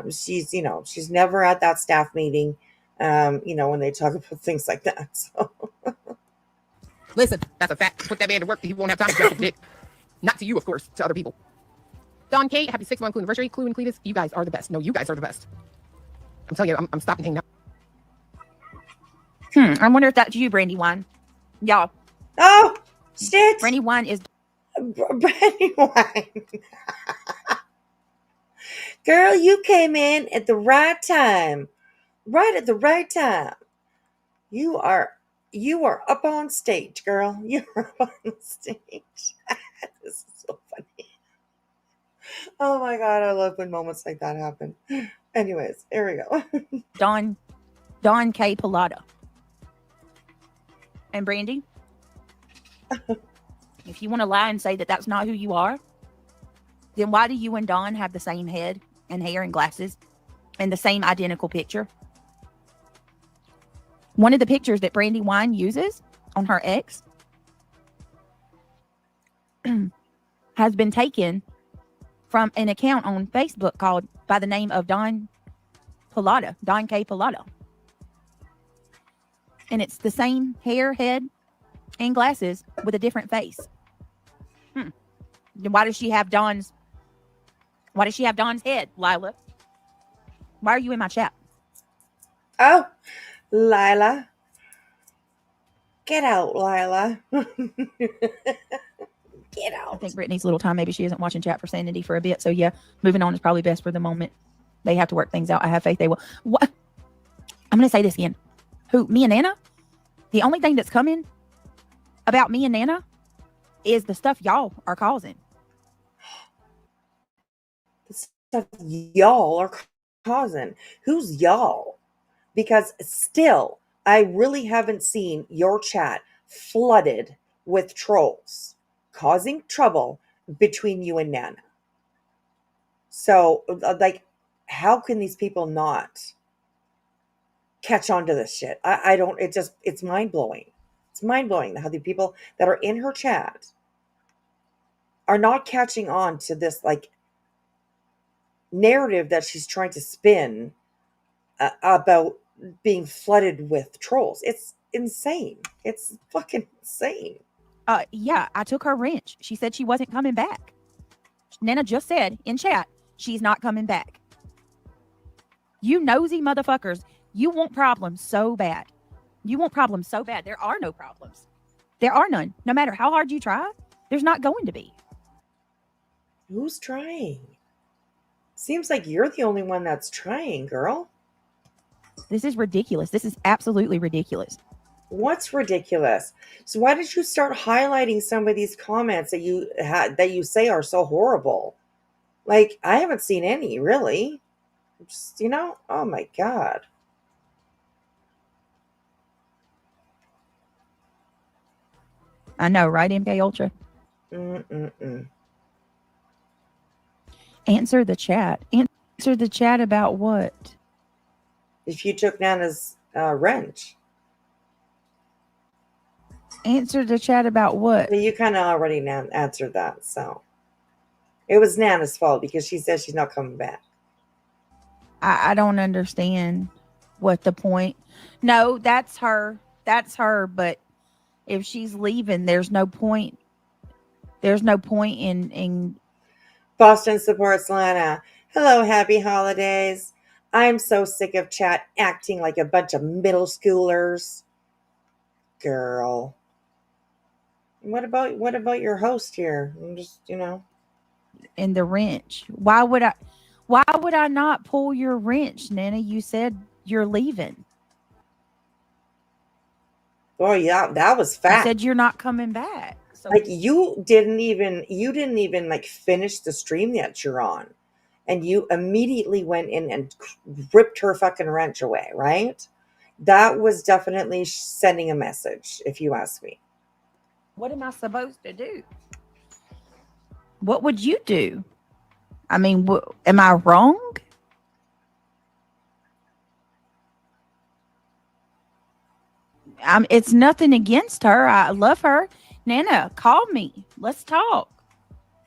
She's never at that staff meeting, when they talk about things like that. So Listen, That's a fact. Put that man to work. He won't have time to drop his dick. Not to you, of course. To other people. Don Kate, happy 6-month Clue anniversary. Clue and Cletus, you guys are the best. No, you guys are the best. I'm telling you, I'm stopping hanging out. I wonder if that's you, Brandy Wine. Y'all, Oh, shit. Brandy Wine is Brandy Wine. Girl, you came in at the right time. Right at the right time. You are up on stage, girl. You're up on stage. This is so funny. Oh my God, I love when moments like that happen. Anyways, here we go. Don K. Pilata. And Brandy, if you want to lie and say that that's not who you are, then why do you and Don have the same head and hair and glasses and the same identical picture? One of the pictures that Brandy Wine uses on her ex has been taken from an account on Facebook called by the name of Don Pilata, Don K. Pilata. And it's the same hair, head, and glasses with a different face. Then why does she have Don's head, Lila? Why are you in my chat? Oh, Lila. Get out, Lila. Get I out. think Brittany's a little time. Maybe she isn't watching chat for sanity for a bit. So yeah, moving on is probably best for the moment. They have to work things out. I have faith they will. What? I'm going to say this again. Who? Me and Nana? The only thing that's coming about me and Nana is the stuff y'all are causing. The stuff y'all are causing. Who's y'all? Because still, I really haven't seen your chat flooded with trolls causing trouble between you and Nana. So, like, how can these people not catch on to this shit? I don't, it's mind blowing. It's mind blowing how the people that are in her chat are not catching on to this, like, narrative that she's trying to spin about being flooded with trolls. It's insane. It's fucking insane. Yeah, I took her wrench. She said she wasn't coming back. Nana just said in chat, she's not coming back. You nosy motherfuckers. You want problems so bad. You want problems so bad. There are no problems. There are none. No matter how hard you try, there's not going to be. Who's trying? Seems like you're the only one that's trying, girl. This is ridiculous. This is absolutely ridiculous. What's ridiculous? So why did you start highlighting some of these comments that you say are so horrible? Like, I haven't seen any, really. Just, oh my God. I know, right, MK Ultra? Answer the chat. Answer the chat about what? If you took Nana's wrench. Answer the chat about what? Well, you kind of already answered that, so. It was Nana's fault because she said she's not coming back. I don't understand what the point. No, that's her. That's her, but if she's leaving, there's no point. There's no point in Boston supports Lana. Hello, happy holidays. I'm so sick of chat acting like a bunch of middle schoolers. Girl. What about your host here? I'm just, in the wrench. Why would I not pull your wrench, Nana? You said you're leaving. Oh yeah, that was fast. You said you're not coming back. So like you didn't even like finish the stream that you're on, and you immediately went in and ripped her fucking wrench away, right? That was definitely sending a message, if you ask me. What am I supposed to do? What would you do? I mean, am I wrong? It's nothing against her. I love her. Nana, call me. Let's talk.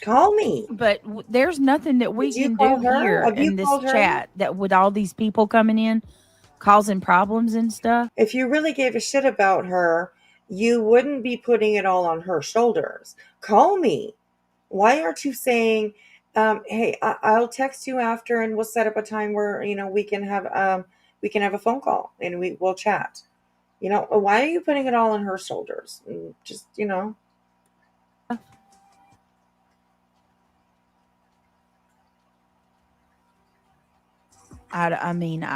Call me. But there's nothing that we can do here in this chat that with all these people coming in, causing problems and stuff. If you really gave a shit about her, you wouldn't be putting it all on her shoulders. Call me. Why aren't you saying, hey, I'll text you after and we'll set up a time where, we can have a phone call and we'll chat. Why are you putting it all on her shoulders? Just, I mean,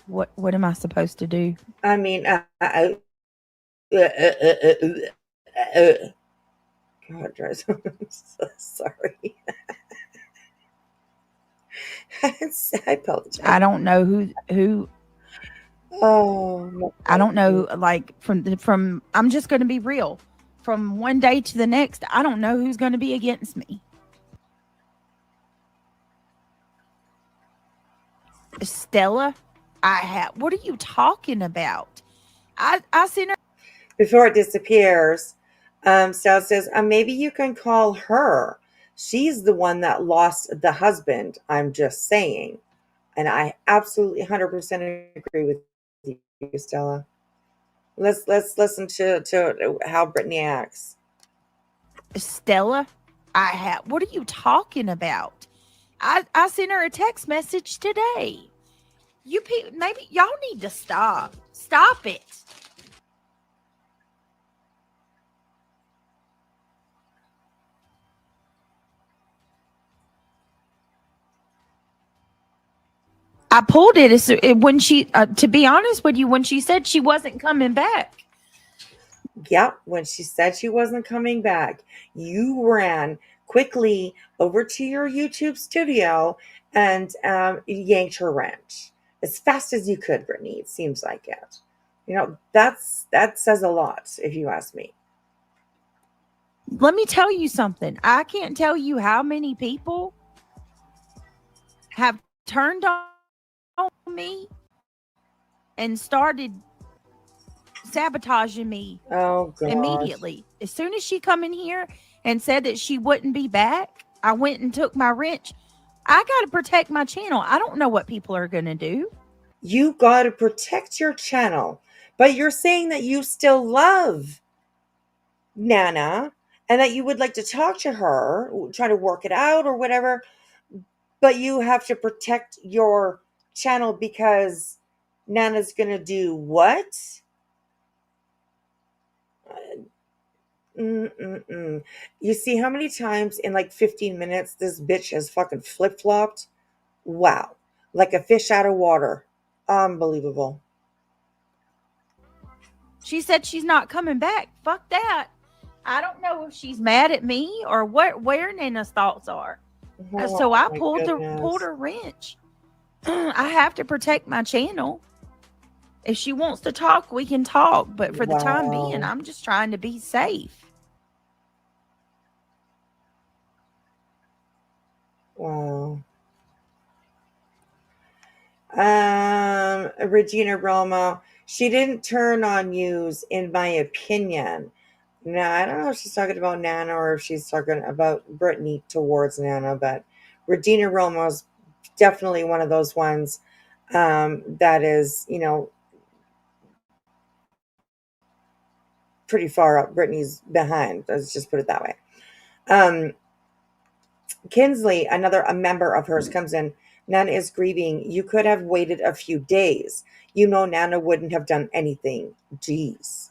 what am I supposed to do? I mean, God, Dres, I'm so sorry. I apologize. I don't know who. Oh, I don't know. Like from. I'm just going to be real. From one day to the next, I don't know who's going to be against me. Stella, what are you talking about? I sent her. Before it disappears, Stella says, maybe you can call her. She's the one that lost the husband. I'm just saying. And I absolutely 100% agree with you, Stella. Let's listen to how Brittany acts. Stella, what are you talking about? I sent her a text message today. You people, maybe y'all need to stop. Stop it. I pulled it when she, to be honest with you, when she said she wasn't coming back. Yep, when she said she wasn't coming back, you ran quickly over to your YouTube studio and yanked her wrench as fast as you could, Brittany. It seems like it. That says a lot, if you ask me. Let me tell you something. I can't tell you how many people have turned on me and started sabotaging me immediately. As soon as she come in here and said that she wouldn't be back, I went and took my wrench. I got to protect my channel. I don't know what people are going to do. You got to protect your channel, but you're saying that you still love Nana and that you would like to talk to her, try to work it out or whatever, but you have to protect your channel because Nana's going to do what? You see how many times in like 15 minutes this bitch has fucking flip-flopped? Wow. Like a fish out of water. Unbelievable. She said she's not coming back. Fuck that. I don't know if she's mad at me or where Nana's thoughts are. So I pulled her wrench. I have to protect my channel. If she wants to talk, we can talk. But for the time being, I'm just trying to be safe. Wow. Regina Roma, she didn't turn on yous, in my opinion. Now, I don't know if she's talking about Nana or if she's talking about Brittany towards Nana, but Regina Roma is definitely one of those ones that is, pretty far up Brittany's behind. Let's just put it that way. Kinsley, a member of hers, comes in. Nana is grieving. You could have waited a few days. Nana wouldn't have done anything. Jeez.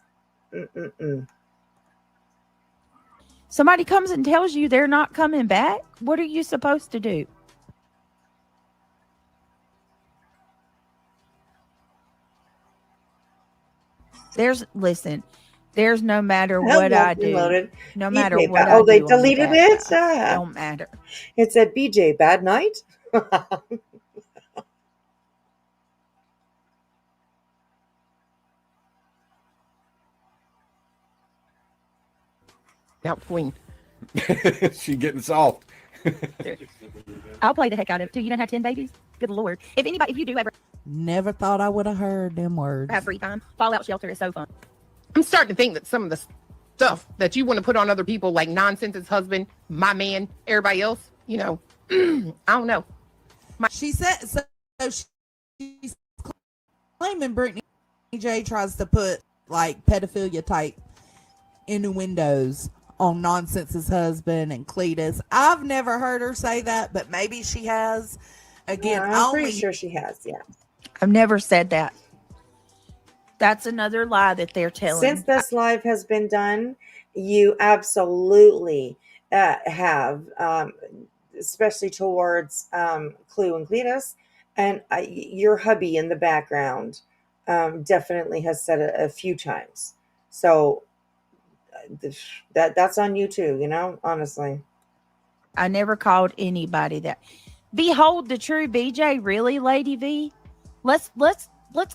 Somebody comes and tells you they're not coming back. What are you supposed to do? There's no matter what I do. No matter what I do. Oh, they deleted it? Don't matter. It said, BJ, bad night? Now, Queen. She getting soft. I'll play the heck out of it too. You don't have 10 babies? Good Lord. If you do ever Never thought I would have heard them words. have free time, Fallout Shelter is so fun. I'm starting to think that some of the stuff that you want to put on other people, like Nonsense's husband, my man, everybody else, I don't know. She said so. She's claiming Brittany J tries to put like pedophilia type innuendos on Nonsense's husband and Cletus. I've never heard her say that, but maybe she has. Again, I'm pretty sure she has. Yeah. I've never said that. That's another lie that they're telling. Since this live has been done, you absolutely have, especially towards Clue and Cletus, and your hubby in the background definitely has said it a few times. So that's on you too, you know, honestly. I never called anybody that. Behold the true BJ, really, Lady V. Let's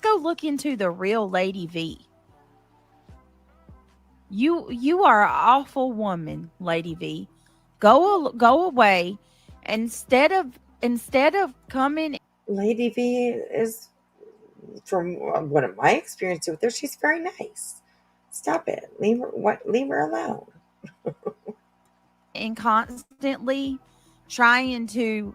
go look into the real Lady V. You are an awful woman, Lady V. Go away. Instead of coming. Lady V is, from one of my experiences with her, she's very nice. Stop it. Leave her alone. And constantly trying to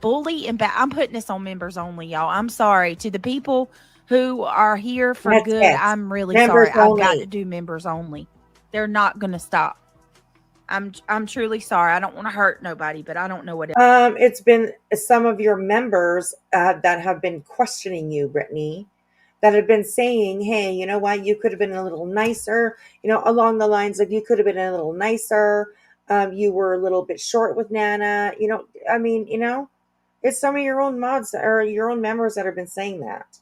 bully and I'm putting this on members only, y'all. I'm sorry to the people who are here for That's good. it. I'm really Members sorry. only. I've got to do members only. They're not going to stop. I'm truly sorry. I don't want to hurt nobody, but I don't know what. It's been some of your members that have been questioning you, Brittany, that have been saying, hey, you know what? You could have been a little nicer, you know, along the lines of you could have been a little nicer. You were a little bit short with Nana. You know, I mean, you know, it's some of your own mods or your own members that have been saying that.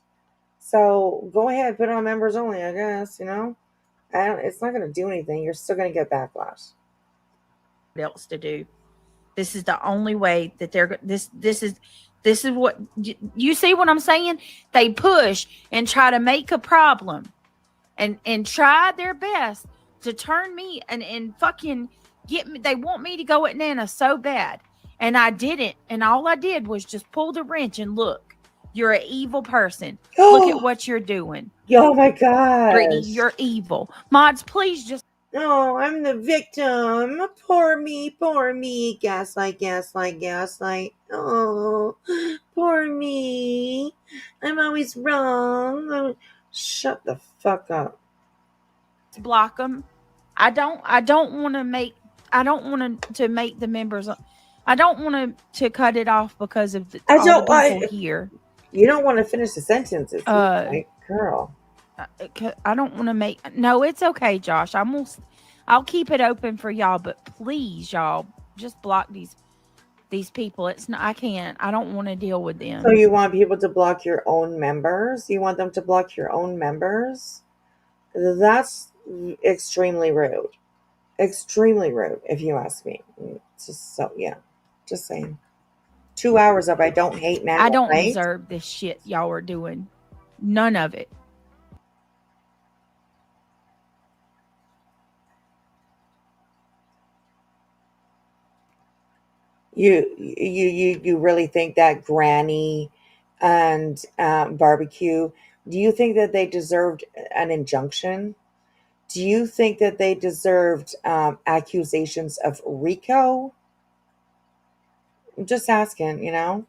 So go ahead, put on members only, I guess, you know. It's not going to do anything. You're still going to get backlash. Else to do. This is the only way that they're this is what you see what I'm saying. They push and try to make a problem and try their best to turn me and fucking get me. They want me to go at Nana so bad, and I didn't, and all I did was just pull the wrench and look. You're an evil person. Look at what you're doing. Oh my God, Brittany, you're evil. Mods, please just. Oh, I'm the victim. Poor me. Gaslight. Oh, poor me. I'm always wrong. Shut the fuck up. Block them. I don't want to make the members. I don't want to cut it off because of the people here. You don't want to finish the sentences, right, girl. I don't want to make. No, it's okay, Josh. I'll keep it open for y'all, but please, y'all, just block these people. It's not. I can't. I don't want to deal with them. So you want people to block your own members? You want them to block your own members? That's extremely rude. Extremely rude, if you ask me. Just saying. 2 hours of I don't hate Nana. I don't right? deserve this shit y'all are doing. None of it. You really think that Granny and Barbecue, do you think that they deserved an injunction? Do you think that they deserved accusations of RICO? I'm just asking, you know.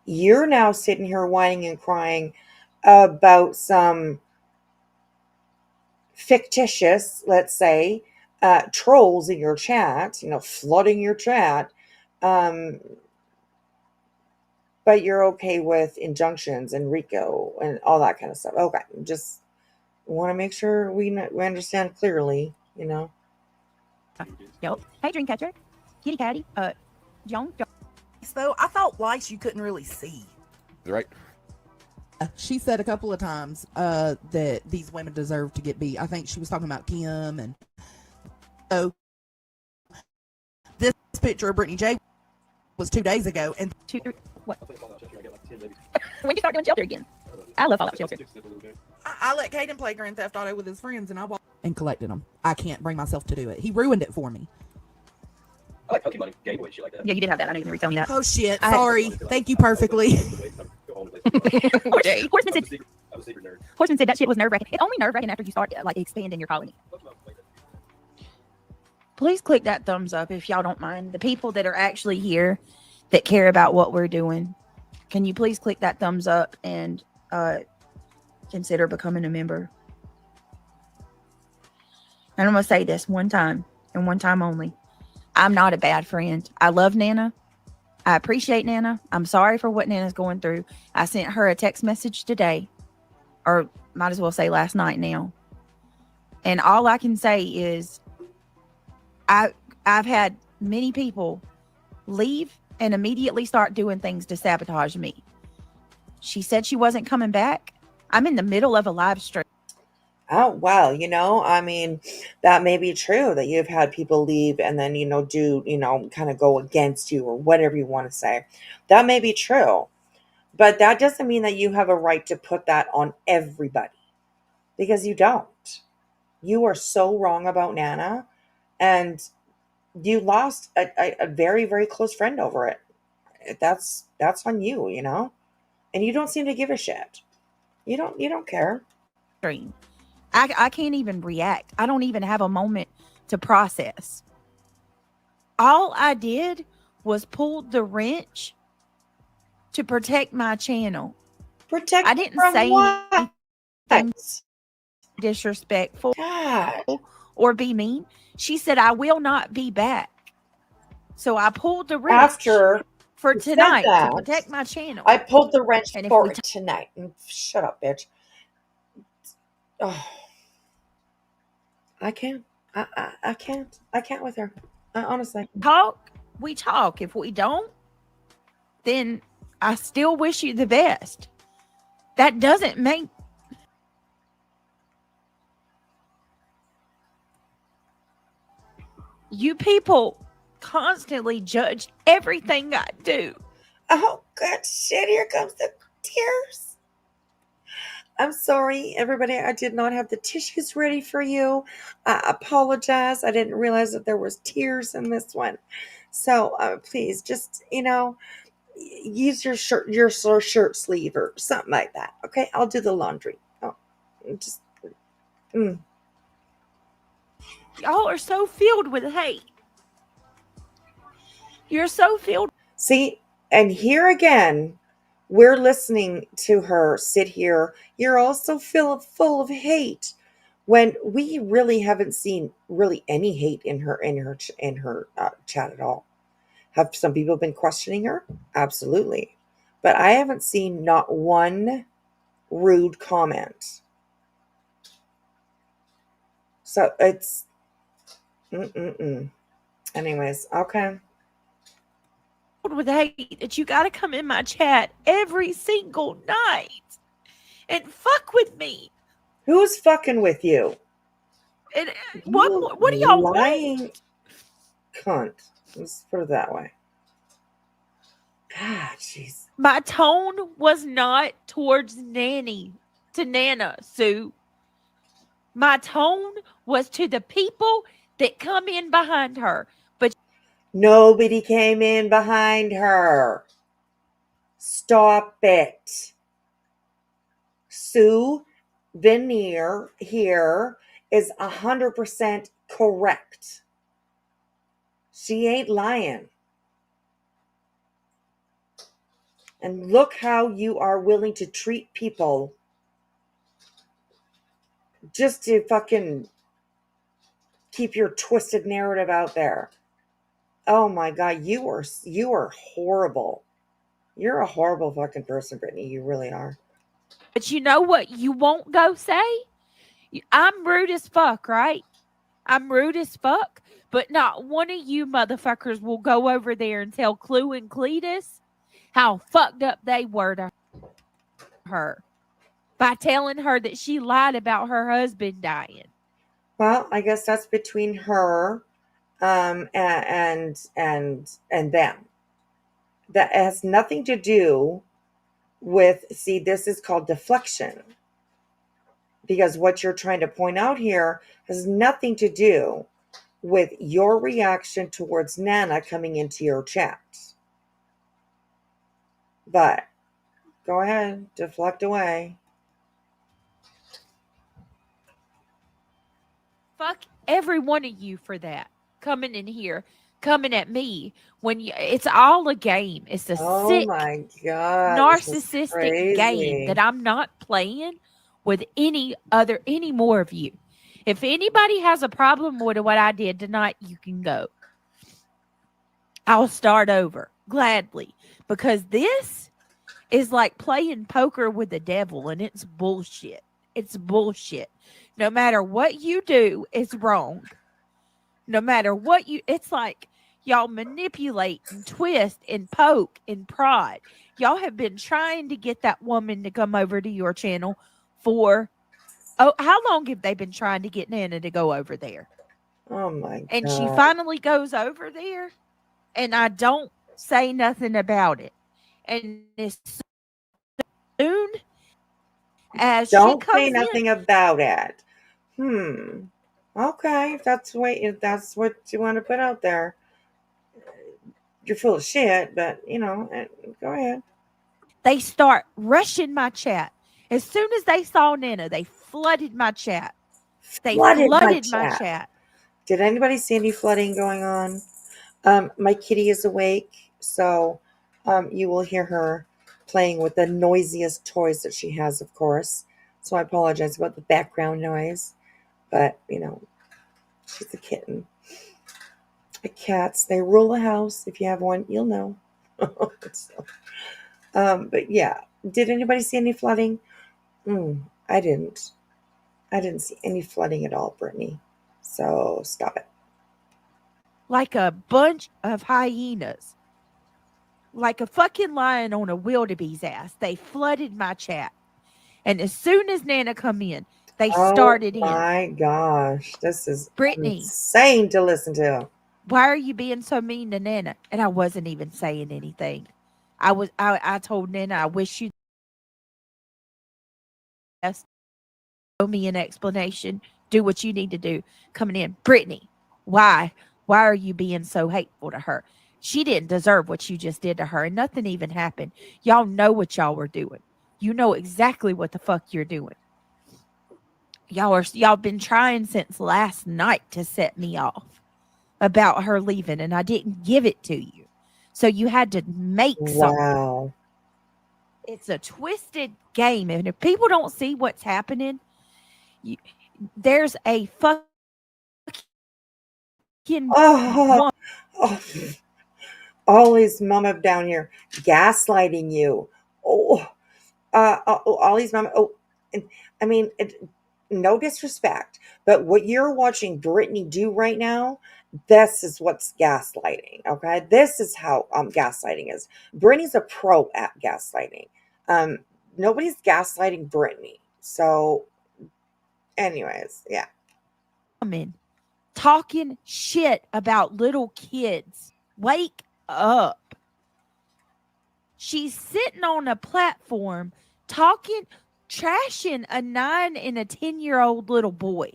You're now sitting here whining and crying about some fictitious, let's say, trolls in your chat, you know, flooding your chat. But you're okay with injunctions and RICO and all that kind of stuff. Okay, just want to make sure we understand clearly, you know. Yep. Hey, Dreamcatcher, Kitty Catty, John. So I thought lice you couldn't really see. Right. She said a couple of times that these women deserve to get beat. I think she was talking about Kim, and so this picture of Brittany J was 2 days ago, and 2, 3, what? When you start doing shelter again? I love Fallout Shelter. I let Caden play Grand Theft Auto with his friends, and I bought and collected them. I can't bring myself to do it. He ruined it for me. I like Pokemon Game Boy shit like that. Yeah, you did have that. I know you can tell me that. Oh shit! Sorry. Thank you perfectly. Horseman said that shit was nerve-wracking. It's only nerve-wracking after you start like expanding your colony. Please click that thumbs up if y'all don't mind. The people that are actually here that care about what we're doing, can you please click that thumbs up and consider becoming a member? And I'm going to say this one time and one time only. I'm not a bad friend. I love Nana. I appreciate Nana. I'm sorry for what Nana's going through. I sent her a text message today, or might as well say last night now. And all I can say is I've had many people leave and immediately start doing things to sabotage me. She said she wasn't coming back. I'm in the middle of a live stream. Oh, well, I mean, that may be true that you've had people leave and then, kind of go against you or whatever you want to say. That may be true. But that doesn't mean that you have a right to put that on everybody, because you don't. You are so wrong about Nana, and you lost a very, very close friend over it. That's on you, and you don't seem to give a shit. You don't care. I can't even react. I don't even have a moment to process. All I did was pull the wrench to protect my channel. Protect. I didn't from say what? anything disrespectful God. or be mean. She said, I will not be back. So I pulled the wrench After for you said tonight to that, protect my channel. I pulled the wrench And if for we tonight. Shut up, bitch. Oh, I can't. I can't. I can't with her. Honestly. talk, we talk. If we don't, then I still wish you the best. That doesn't make you people constantly judge everything I do. Oh, good shit. Here comes the tears. I'm sorry, everybody. I did not have the tissues ready for you. I apologize. I didn't realize that there was tears in this one. So please just, use your shirt sleeve or something like that. Okay, I'll do the laundry. Oh, just. Y'all are so filled with hate. You're so filled. See, and here again, we're listening to her sit here. You're also full of hate, when we really haven't seen really any hate in her chat at all. Have some people been questioning her? Absolutely, but I haven't seen not one rude comment. So it's anyways, okay. With hate that you got to come in my chat every single night and fuck with me. Who's fucking with you? And what do y'all want? Cunt. Let's put it that way. God, jeez. My tone was not towards Nana, Sue. My tone was to the people that come in behind her. But nobody came in behind her. Stop it. Sue Veneer here is 100% correct. She ain't lying. And look how you are willing to treat people just to fucking keep your twisted narrative out there. Oh my God, you are horrible. You're a horrible fucking person, Brittany. You really are. But you know what you won't go say? I'm rude as fuck, right? I'm rude as fuck, but not one of you motherfuckers will go over there and tell Clue and Cletus how fucked up they were to her by telling her that she lied about her husband dying. Well, I guess that's between her and them. That has nothing to do with, see, this is called deflection. Because what you're trying to point out here has nothing to do with your reaction towards Nana coming into your chat. But go ahead, deflect away. Fuck every one of you for that. Coming in here, coming at me when it's all a game. It's a sick, my God, narcissistic game that I'm not playing with any more of you. If anybody has a problem with what I did tonight, you can go. I'll start over gladly, because this is like playing poker with the devil, and it's bullshit. It's bullshit. No matter what you do, it's wrong. No matter what it's like y'all manipulate and twist and poke and prod. Y'all have been trying to get that woman to come over to your channel for, how long have they been trying to get Nana to go over there? Oh my God. And she finally goes over there, and I don't say nothing about it. And as soon as Don't she comes say nothing about it. Okay, if that's what you want to put out there. You're full of shit, but go ahead. They start rushing my chat. As soon as they saw Nana, they flooded my chat. They flooded my chat. Did anybody see any flooding going on? My kitty is awake, so you will hear her playing with the noisiest toys that she has, of course. So I apologize about the background noise, but she's a kitten. The cats, they rule the house. If you have one, you'll know. But yeah, did anybody see any flooding? I didn't. I didn't see any flooding at all, Brittany. So stop it. Like a bunch of hyenas. Like a fucking lion on a wildebeest ass. They flooded my chat. And as soon as Nana come in, they started in. Oh my gosh. This is Brittany, insane to listen to. Why are you being so mean to Nana? And I wasn't even saying anything. I told Nana, I wish you the best. Show me an explanation. Do what you need to do. Coming in. Brittany, why? Why are you being so hateful to her? She didn't deserve what you just did to her, and nothing even happened. Y'all know what y'all were doing. You know exactly what the fuck you're doing. Y'all been trying since last night to set me off about her leaving, and I didn't give it to you. So you had to make something. Wow. It's a twisted game, and if people don't see what's happening, there's a fucking Ollie's mama down here gaslighting you. Ollie's mama. I mean, no disrespect, but what you're watching Brittany do right now, this is what's gaslighting. Okay, this is how gaslighting is. Brittany's a pro at gaslighting. Nobody's gaslighting Brittany. So, anyways, yeah. Talking shit about little kids. Wake up. She's sitting on a platform trashing a 9 and a 10-year-old little boy.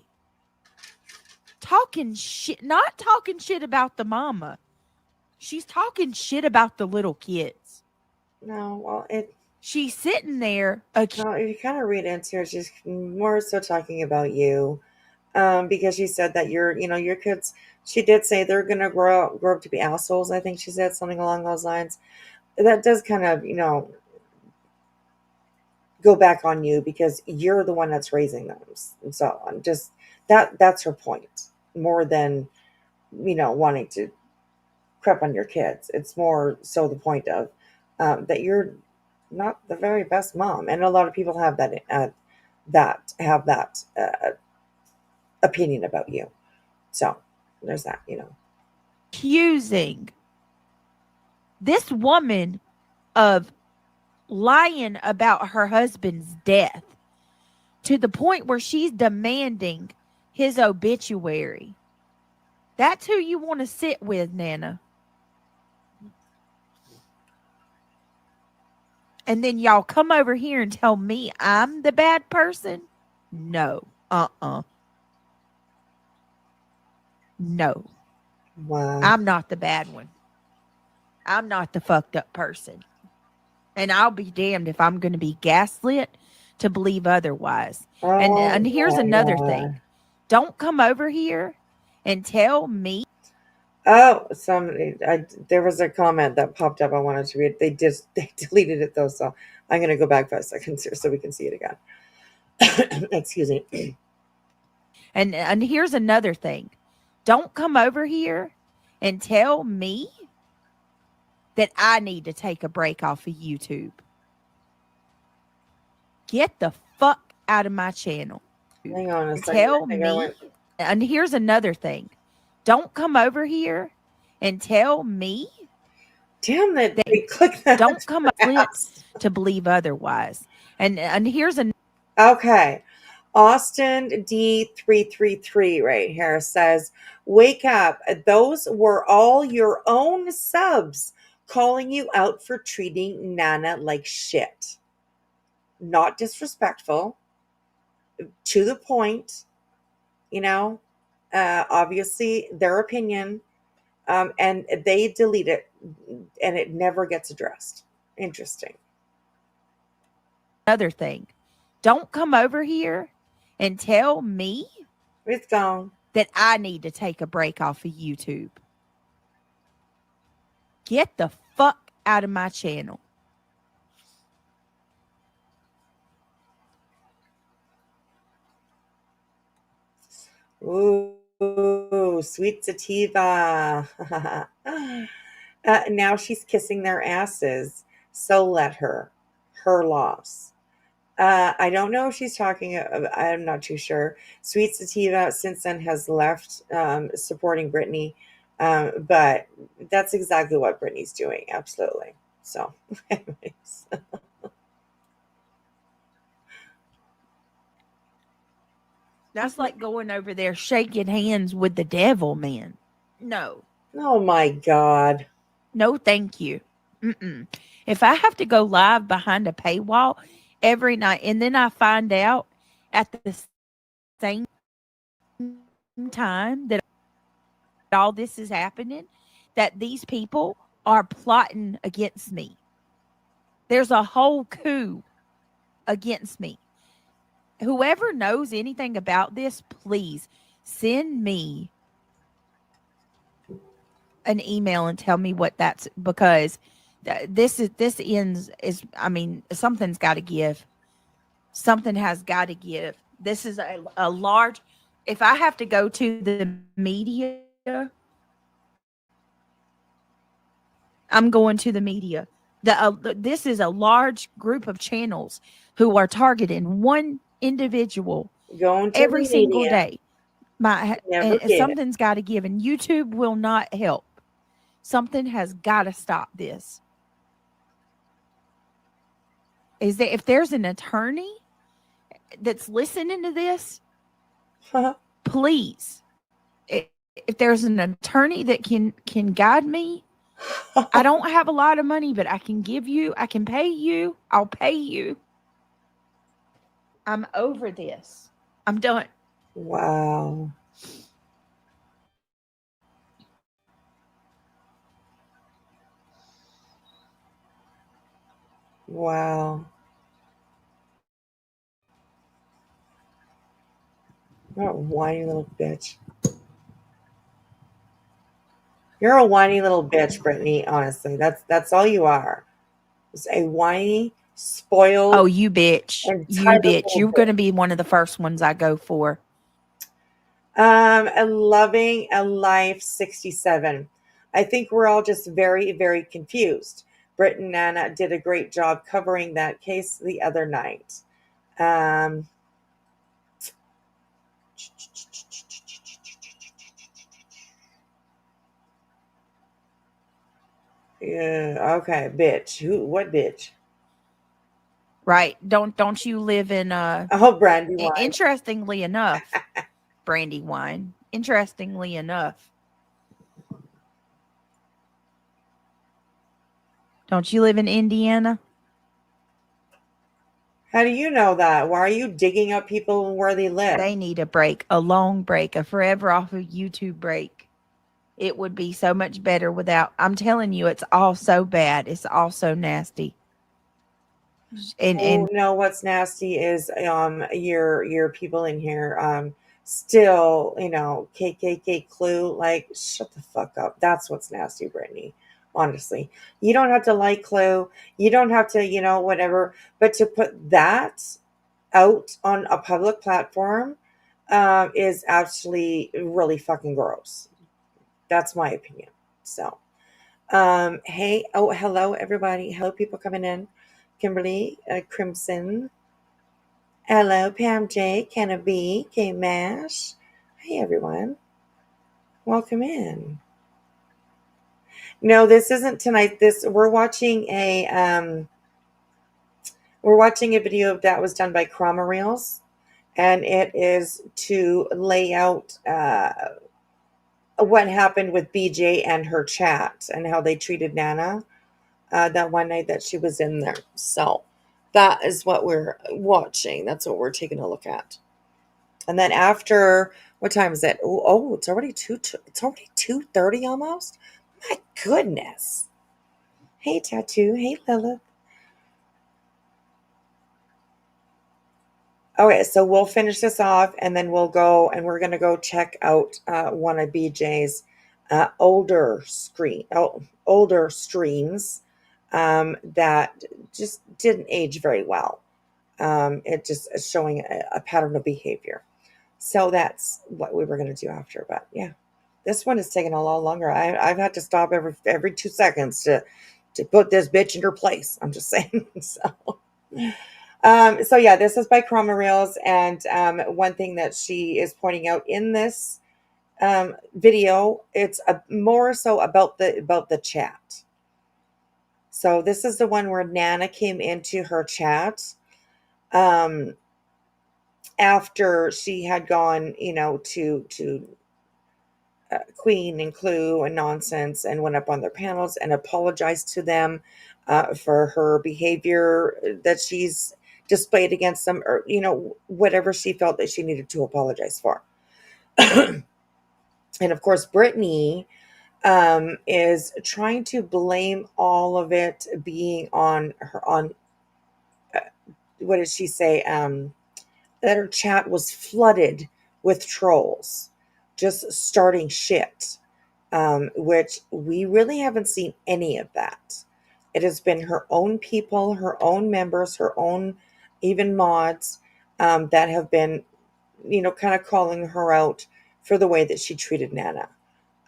Talking shit, not talking shit about the mama. She's talking shit about the little kids. No, well, she's sitting there. No, if you kind of read into it, she's more so talking about you. Because she said that your kids, she did say they're going to grow up to be assholes. I think she said something along those lines. That does kind of, go back on you because you're the one that's raising them. And so on. Just that's her point more than, wanting to crap on your kids. It's more so the point of that you're not the very best mom. And a lot of people have that opinion about you. So there's that, accusing this woman of lying about her husband's death to the point where she's demanding his obituary. That's who you want to sit with, Nana. And then y'all come over here and tell me I'm the bad person? No. No. Wow. I'm not the bad one. I'm not the fucked up person. And I'll be damned if I'm going to be gaslit to believe otherwise. And here's another thing. Don't come over here and tell me. Oh, there was a comment that popped up I wanted to read. They deleted it though, so I'm going to go back 5 seconds here so we can see it again. Excuse me. And here's another thing. Don't come over here and tell me that I need to take a break off of YouTube. Get the fuck out of my channel. Hang on a second. Tell I think I me. went. And here's another thing. Don't come over here and tell me. Damn that they click that. Don't come up fast. to believe otherwise. And here's an Okay. Austin D333 right here says, wake up. Those were all your own subs calling you out for treating Nana like shit. Not disrespectful. To the point. You know, obviously their opinion. And they delete it and it never gets addressed. Interesting. Another thing. Don't come over here and tell me it's gone that I need to take a break off of YouTube. Get the fuck out of my channel. Ooh, sweet sativa. Now she's kissing their asses. So let her. Her loss. I don't know if she's talking. I'm not too sure. Sweet Sativa since then has left supporting Britney, but that's exactly what Britney's doing. Absolutely. So, anyways. That's like going over there shaking hands with the devil, man. No. Oh my God. No, thank you. Mm-mm. If I have to go live behind a paywall every night and then I find out at the same time that all this is happening, that these people are plotting against me. There's a whole coup against me. Whoever knows anything about this, please send me an email and tell me what that's, because something's got to give. Something has got to give. This is a large, if I have to go to the media, I'm going to the media. This is a large group of channels who are targeting one individual going to every the single media. day. Something's got to give, and YouTube will not help. Something has got to stop this. Is that if there's an attorney that's listening to this, please, if there's an attorney that can guide me, I don't have a lot of money, but I can pay you. I'll pay you. I'm over this. I'm done. Wow. Wow. You're a whiny little bitch. You're a whiny little bitch, Brittany. Honestly, that's all you are. It's a whiny, spoiled. Oh, you bitch! You bitch! You're going to be one of the first ones I go for. A loving a life 67. I think we're all just very, very confused. Britt and Nana did a great job covering that case the other night. Yeah, okay, bitch. What bitch? Right. Don't you live in Brandywine. Interestingly enough, Brandywine. Interestingly enough. Don't you live in Indiana? How do you know that? Why are you digging up people where they live? They need a break, a long break, a forever off of YouTube break. It would be so much better without. I'm telling you, it's all so bad. It's all so nasty. And no, what's nasty is your people in here still, KKK clue, like, shut the fuck up. That's what's nasty, Brittany. Honestly, you don't have to like Clue. You don't have to, whatever. But to put that out on a public platform, is actually really fucking gross. That's my opinion. So, hey, oh, hello, everybody. Hello, people coming in. Kimberly, Crimson. Hello, Pam J, Kenna B, K Mash. Hey, everyone. Welcome in. No, this isn't tonight. We're watching a video that was done by Chroma Reels, and it is to lay out what happened with BJ and her chat and how they treated Nana that one night that she was in there. So that is what we're watching. That's what we're taking a look at. And then after, what time is it? Oh, it's already 2:30 almost. My goodness. Hey, Tattoo. Hey, Lilith. Okay, so we'll finish this off, and then we'll go, and we're gonna go check out one of BJ's older streams that just didn't age very well. It just is showing a pattern of behavior. So that's what we were going to do after. But yeah, this one is taking a lot longer. I've had to stop every 2 seconds to put this bitch in her place. I'm just saying. So yeah, this is by Chroma Reels. And one thing that she is pointing out in this video, it's more so about the chat. So this is the one where Nana came into her chat after she had gone, to Queen and Clue and Nonsense and went up on their panels and apologized to them for her behavior that she's displayed against them, or whatever she felt that she needed to apologize for. And of course, Brittany is trying to blame all of it being on her. What did she say? That her chat was flooded with trolls, just starting shit, which we really haven't seen any of that. It has been her own people, her own members, her own even mods that have been, kind of calling her out for the way that she treated Nana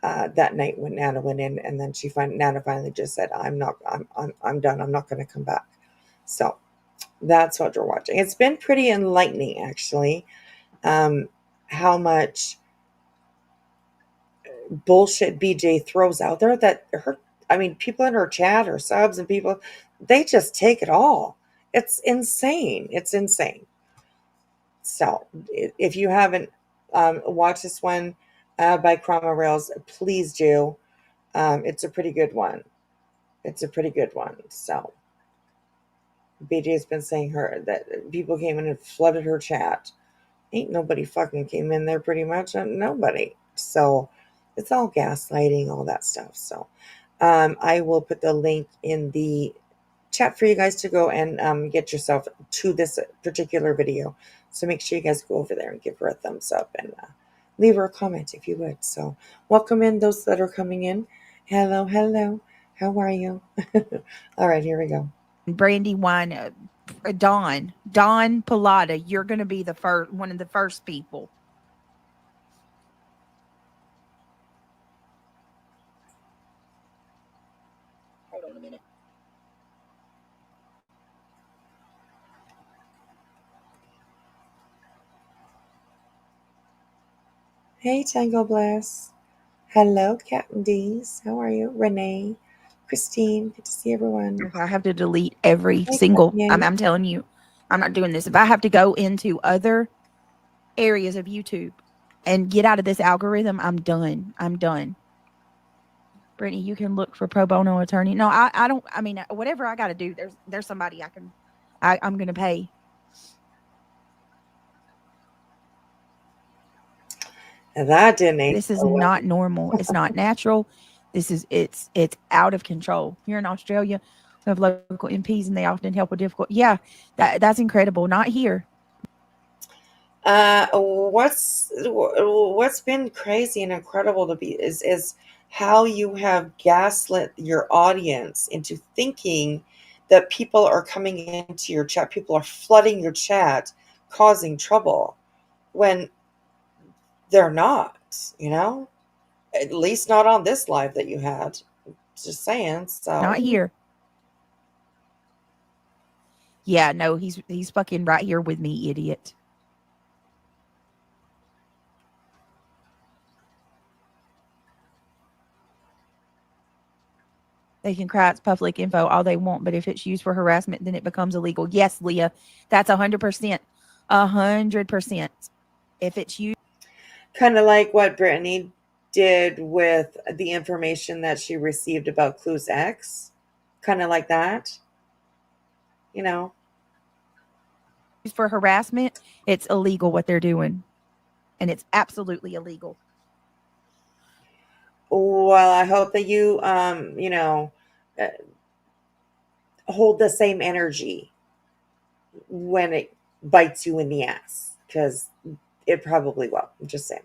that night when Nana went in, and then Nana finally just said, I'm done. I'm not going to come back. So that's what we're watching. It's been pretty enlightening, actually, how much bullshit BJ throws out there that people in her chat or subs and people, they just take it all. It's insane. It's insane. So if you haven't watched this one by Chroma Rails, please do. It's a pretty good one. So BJ's been saying that people came in and flooded her chat. Ain't nobody fucking came in there, pretty much. Nobody. So it's all gaslighting, all that stuff. So I will put the link in the chat for you guys to go and get yourself to this particular video. So make sure you guys go over there and give her a thumbs up and leave her a comment if you would. So welcome in those that are coming in. Hello. How are you? All right, here we go. Brandywine, Dawn Pilata, you're going to be one of the first people. Hold on a minute. Hey, Tango Bless. Hello, Captain D's. How are you? Renee, Christine, good to see everyone. If I have to delete every single, I'm telling you, I'm not doing this. If I have to go into other areas of YouTube and get out of this algorithm, I'm done. Brittany, you can look for pro bono attorney. No, I don't. I mean, whatever I got to do, there's somebody I'm going to pay. That didn't. This is not normal. It's not natural. It's out of control. Here in Australia, we have local MPs, and they often help with difficult. Yeah, that's incredible. Not here. What's been crazy and incredible to be is how you have gaslit your audience into thinking that people are coming into your chat, people are flooding your chat, causing trouble, when They're not, you know? At least not on this live that you had. Just saying. So Not here. Yeah, no, he's fucking right here with me, idiot. They can cry it's public info all they want, but if it's used for harassment, then it becomes illegal. Yes, Leah, that's 100%. 100%. If it's used, kind of like what Brittany did with the information that she received about Clue's ex. Kind of like that. You know. used for harassment, it's illegal what they're doing. And it's absolutely illegal. Well, I hope that you, you know, hold the same energy when it bites you in the ass, because it probably will. I'm just saying.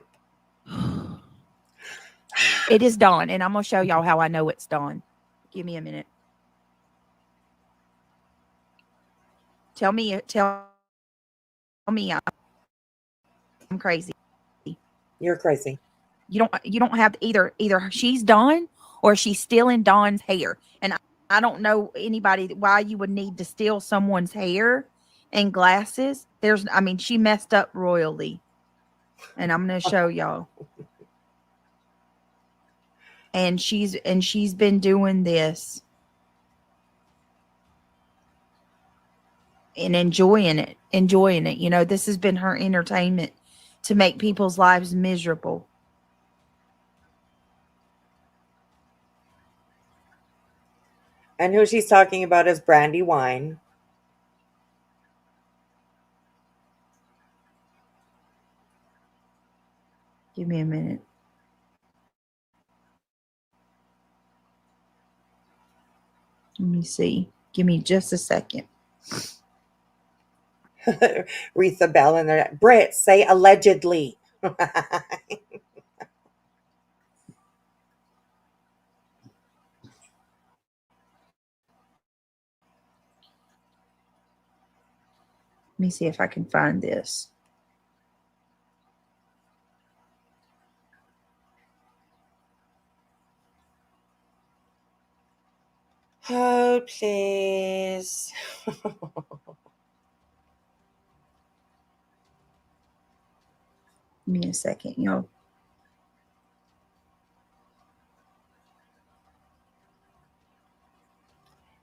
It is dawn, and I'm going to show y'all how I know it's dawn. Give me a minute. Tell me I'm crazy. You're crazy. You don't have either she's Dawn or she's stealing Dawn's hair. And I don't know anybody why you would need to steal someone's hair and glasses. She messed up royally. And I'm going to show y'all. And she's been doing this and enjoying it. You know, this has been her entertainment to make people's lives miserable. And who she's talking about is Brandywine. Give me a minute. Let me see. Give me just a second. Retha Bell in there. Britt, say allegedly. Let me see if I can find this. Oh, please. Give me a second, y'all.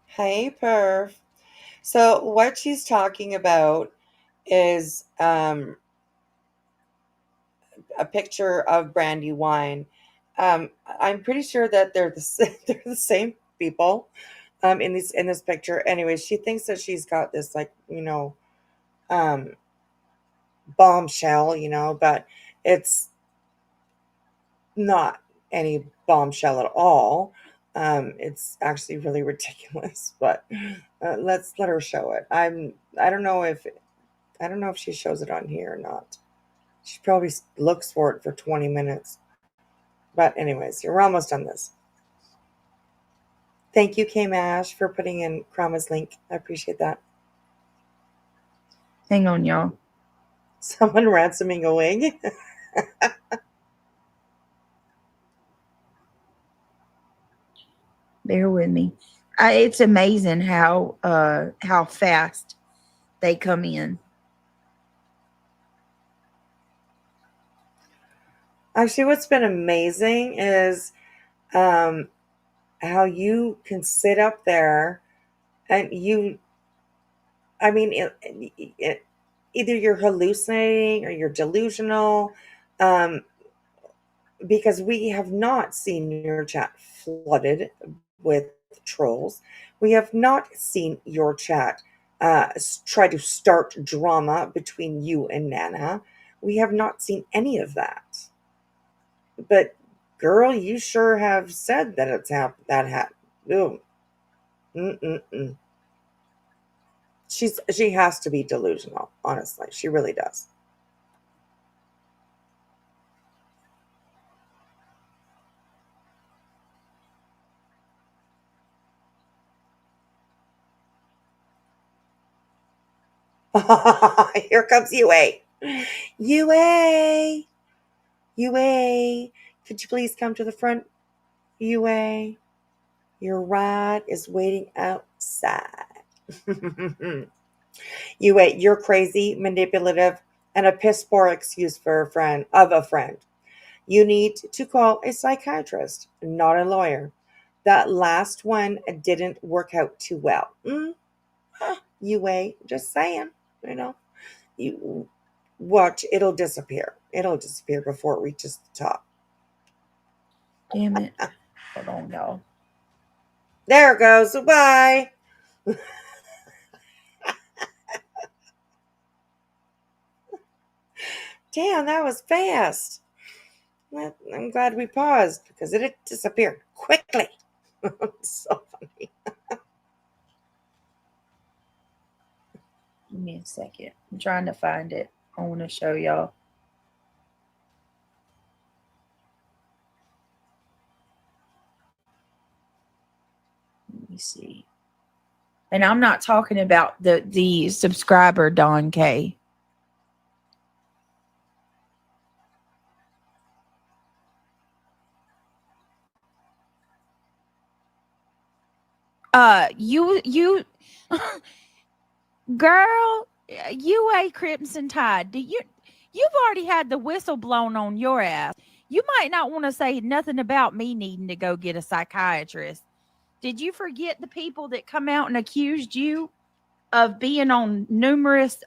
Hey, Perf. So what she's talking about is a picture of Brandywine. I'm pretty sure that they're they're the same people in this picture. Anyway, she thinks that she's got this, like, you know, bombshell, you know, but it's not any bombshell at all. It's actually really ridiculous, but let's let her show it. I don't know if she shows it on here or not. She probably looks for it for 20 minutes. But anyways, you're almost on this. Thank you, K-Mash, for putting in Krama's link. I appreciate that. Hang on, y'all. Someone ransoming a wig. Bear with me. It's amazing how fast they come in. Actually, what's been amazing is how you can sit up there and either you're hallucinating or you're delusional, because we have not seen your chat flooded with trolls. We have not seen your chat try to start drama between you and Nana. We have not seen any of that. But girl, you sure have said that it's happened. Boom. She has to be delusional, honestly. She really does. Here comes UA. UA. UA, could you please come to the front? UA, your ride is waiting outside. UA, you're crazy, manipulative, and a piss poor excuse for a friend. You need to call a psychiatrist, not a lawyer. That last one didn't work out too well. UA, just saying, you watch, it'll disappear. It'll disappear before it reaches the top. Damn it. Hold on, y'all. There it goes. Bye. Damn, that was fast. I'm glad we paused because it disappeared quickly. It's so funny. Give me a second. I'm trying to find it. I want to show y'all. Let me see. And I'm not talking about the subscriber Don K. You girl, UA Crimson Tide. You've already had the whistle blown on your ass. You might not want to say nothing about me needing to go get a psychiatrist. Did you forget the people that come out and accused you of being on numerous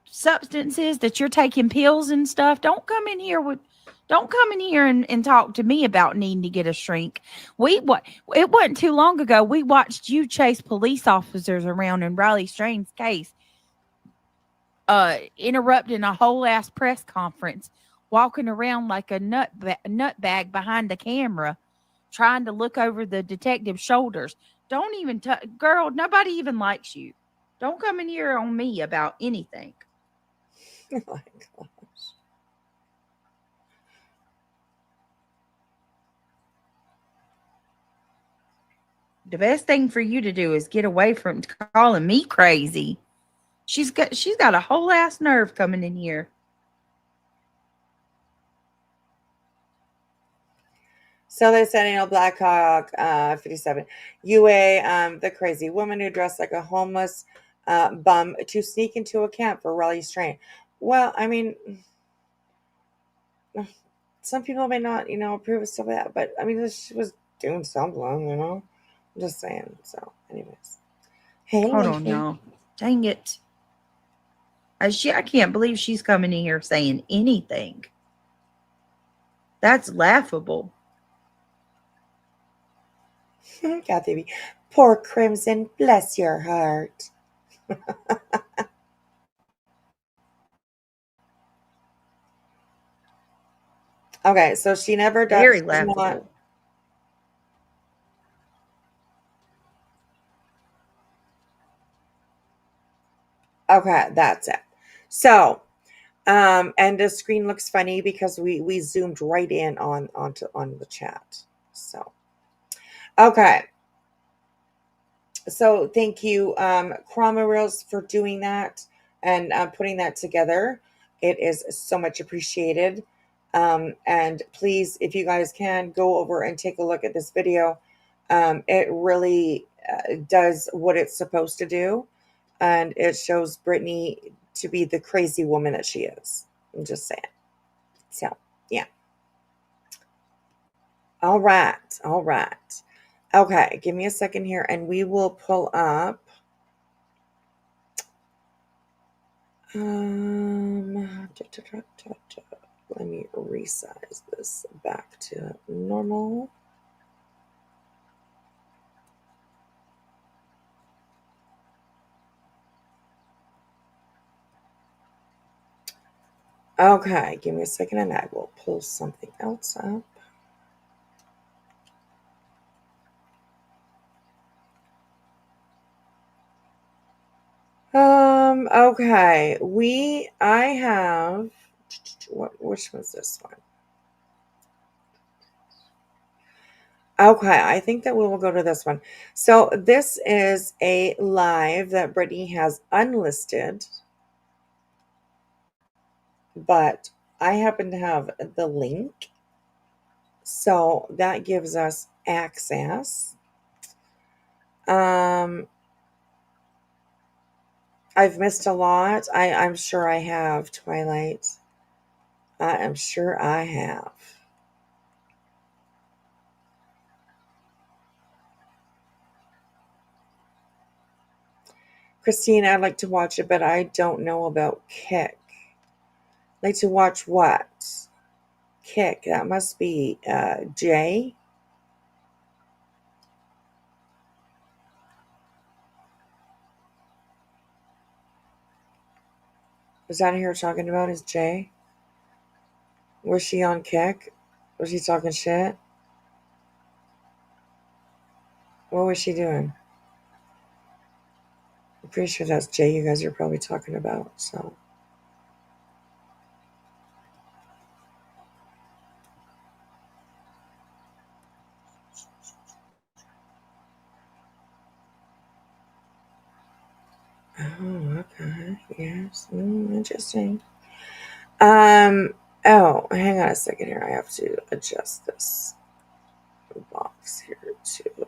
substances, that you're taking pills and stuff? Don't come in here and talk to me about needing to get a shrink. It wasn't too long ago we watched you chase police officers around in Riley Strain's case, interrupting a whole ass press conference, walking around like a nutbag behind the camera, trying to look over the detective's shoulders. Don't even girl, nobody even likes you. Don't come in here on me about anything. Oh my gosh. The best thing for you to do is get away from calling me crazy. She's got a whole ass nerve coming in here. So they said, Blackhawk 57. UA, the crazy woman who dressed like a homeless bum to sneak into a camp for Riley Strain. Well, I mean, some people may not, approve of stuff like that, but I mean, she was doing something, I'm just saying. So, anyways. Hey, hold on, y'all. Dang it. I can't believe she's coming in here saying anything. That's laughable. Kathy, poor Crimson, bless your heart. Okay, so she never does. Very laughable. Okay, that's it. So, and the screen looks funny because we zoomed right in on the chat. So, okay. So thank you, Chroma Reels, for doing that and putting that together. It is so much appreciated. And please, if you guys can, go over and take a look at this video. It really does what it's supposed to do. And it shows Brittany to be the crazy woman that she is. I'm just saying. So, yeah. All right. Okay, give me a second here, and we will pull up. Let me resize this back to normal. Okay, give me a second, and I will pull something else up. Okay, I have, which was this one? Okay, I think that we will go to this one. So this is a live that Brittany has unlisted, but I happen to have the link. So that gives us access. I've missed a lot. I'm sure I have, Twilight. I am sure I have. Christine, I'd like to watch it, but I don't know about Kick. Like to watch what? Kick. That must be Jay. Is that who you're talking about? Is Jay? Was she on Kick? Was she talking shit? What was she doing? I'm pretty sure that's Jay you guys are probably talking about, so. Oh, okay. Yes. Interesting. Oh, hang on a second here. I have to adjust this box here too.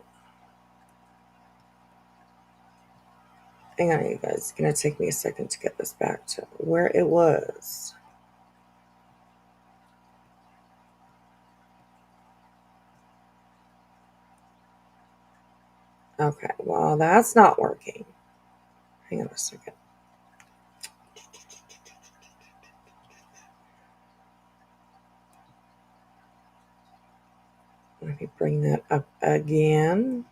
Hang on, you guys. It's gonna take me a second to get this back to where it was. Okay, well, that's not working. Hang on a second. Let me bring that up again.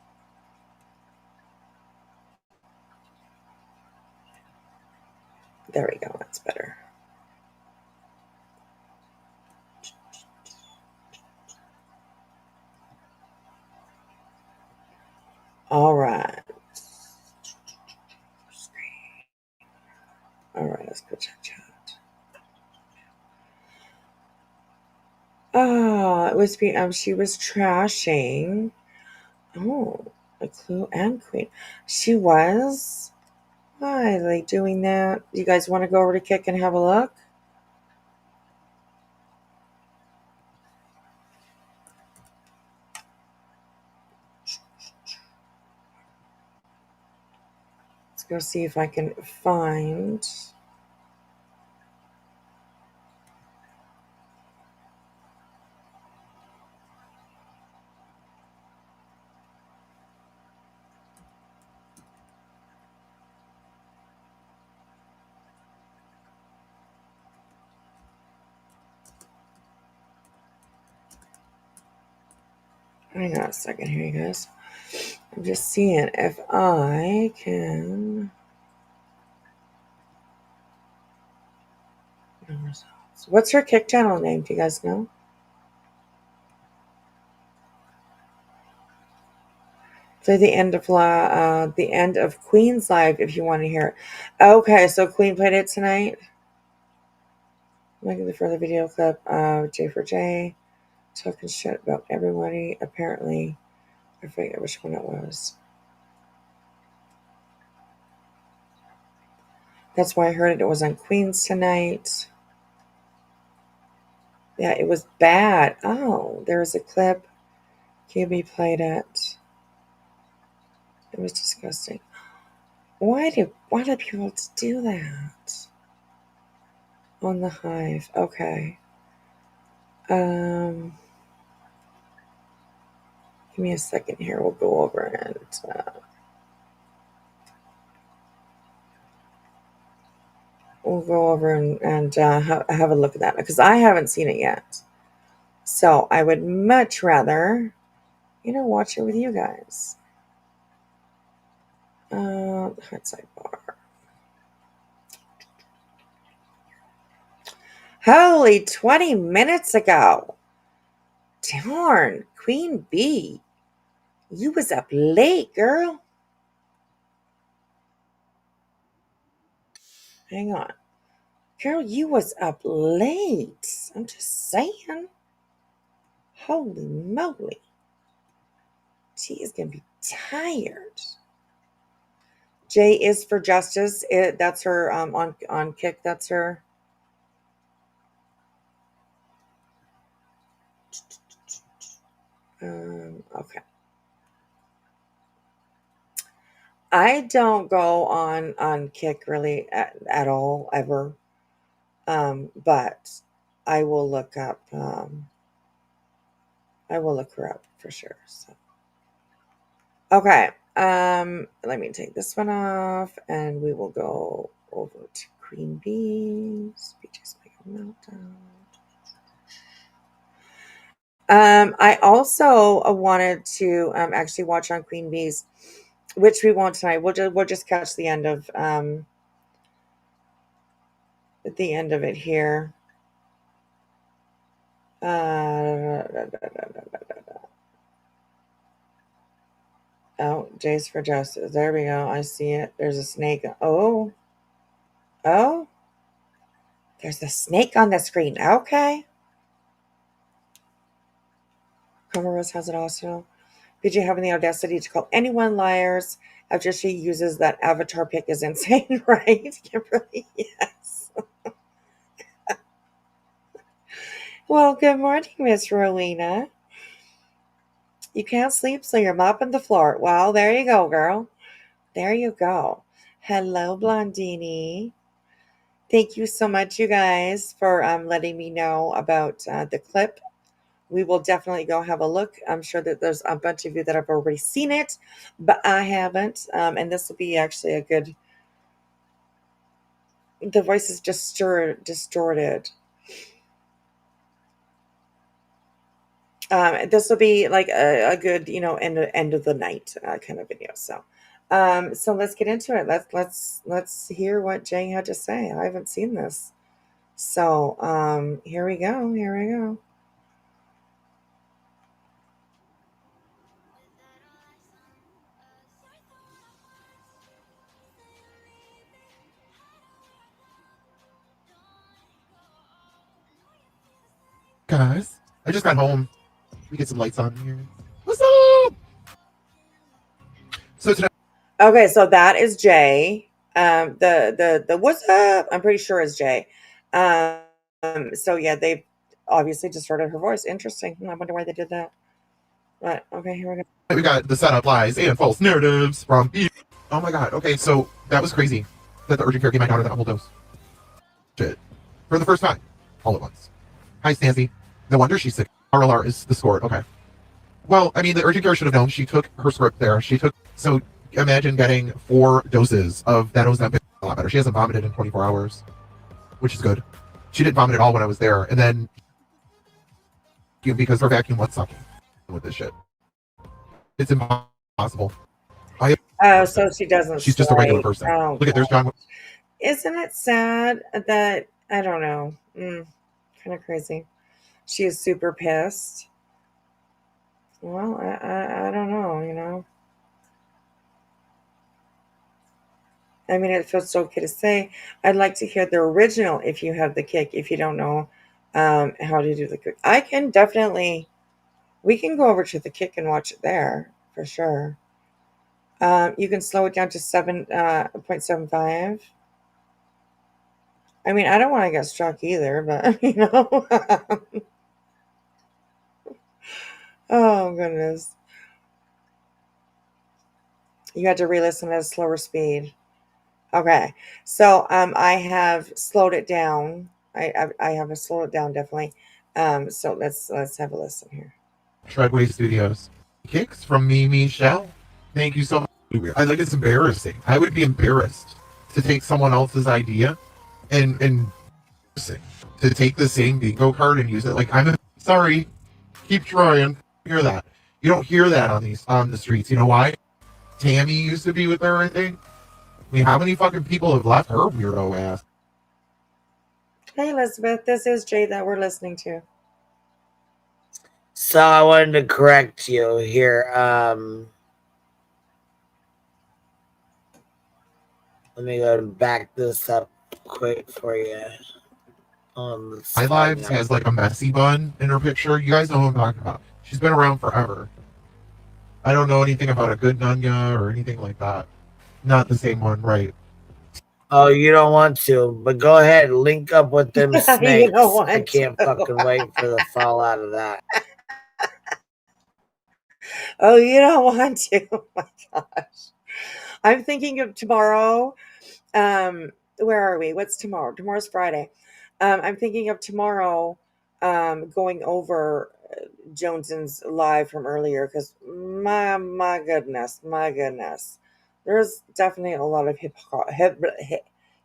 There we go. That's better. All right. All right, let's go check chat. Oh, it was she was trashing. Oh, a Clue and Queen. She was? Why are they doing that? You guys want to go over to Kick and have a look? Let's go see if I can find. Hang on a second here, you guys. I'm just seeing if I can. No results. What's her Kick channel name? Do you guys know? Play the end of Queen's live if you want to hear it. Okay, so Queen played it tonight. Looking for the video clip of J4J talking shit about everybody. Apparently, I forget which one it was. That's why I heard it was on Queen's tonight. Yeah, it was bad. Oh, there was a clip. QB played it. It was disgusting. Why do people do that? On the Hive. Okay. Give me a second here. We'll go over and have a look at that because I haven't seen it yet. So I would much rather, watch it with you guys. Hot sidebar. Holy 20 minutes ago. Darn, Queen Bee. You was up late, girl. Hang on. Girl, you was up late. I'm just saying. Holy moly. She is going to be tired. J is for Justice. That's her on Kick. That's her. Okay. I don't go on Kick really at all ever. But I will look up. I will look her up for sure. So, okay. Let me take this one off, and we will go over to Queen Bee's. Beaches Make a Meltdown. I also wanted to actually watch on Queen Bee's, which we won't tonight. We'll just catch the end of at the end of it here. Oh, Jace for Justice. There we go. I see it. There's a snake. Oh. There's a snake on the screen. Okay. Comoros has it also. PJ having the audacity to call anyone liars after she uses that avatar pic is insane, right? Kimberly, yes. Well, good morning, Miss Rowena. You can't sleep, so you're mopping the floor. Well, there you go, girl. There you go. Hello, Blondini. Thank you so much, you guys, for letting me know about the clip. We will definitely go have a look. I'm sure that there's a bunch of you that have already seen it, but I haven't. And this will be actually a good... The voice is just distorted. This will be like a good, end of the night kind of video. So let's get into it. Let's hear what Jay had to say. I haven't seen this. So here we go. Guys, I just got home. We get some lights on here. What's up? So today. Okay, so that is Jay. The what's up? I'm pretty sure is Jay. So yeah, they've obviously distorted her voice. Interesting. I wonder why they did that. But okay, here we go. We got the setup lies and false narratives from E. Oh my god. Okay, so that was crazy that the urgent care gave my daughter that whole dose. Shit. For the first time. All at once. Hi, Stancy. No wonder she's sick. RLR is the score. Okay. Well, I mean, the urgent care should have known. She took her script there. So imagine getting 4 doses of that Ozempic. A lot better. She hasn't vomited in 24 hours, which is good. She didn't vomit at all when I was there. And then, because her vacuum was sucking with this shit. It's impossible. So she doesn't. She's just a regular person. Oh, look at there's John. Isn't it sad that I don't know? Kind of crazy. She is super pissed. Well, I don't know. I mean, it feels okay to say. I'd like to hear the original if you have the Kick. If you don't know how to do the Kick, I can definitely. We can go over to the Kick and watch it there for sure. You can slow it down to 7.75. I mean, I don't want to get struck either, but oh goodness, you had to re-listen at a slower speed. Okay, so I have slowed it down. I have slowed it down definitely. So let's have a listen here. Treadway Studios. Kicks from me, Michelle. Thank you so much. It's embarrassing. I would be embarrassed to take someone else's idea and to take the same bingo card and use it. Like, I'm sorry. Keep trying. Hear that. You don't hear that on the streets. You know why? Tammy used to be with her, I think. I mean, how many fucking people have left her weirdo ass? Hey, Elizabeth. This is Jay that we're listening to. So I wanted to correct you here. Let me go back this up quick for you. My Lives has like a messy bun in her picture. You guys know who I'm talking about. She's been around forever. I don't know anything about a good Nunya or anything like that. Not the same one, right? Oh, you don't want to, but go ahead, link up with them snakes. I can't fucking wait for the fallout of that. Oh, you don't want to? Oh my gosh. I'm thinking of tomorrow. Where are we? What's tomorrow? Tomorrow's Friday. I'm thinking of tomorrow going over Jones's live from earlier because my goodness, there's definitely a lot of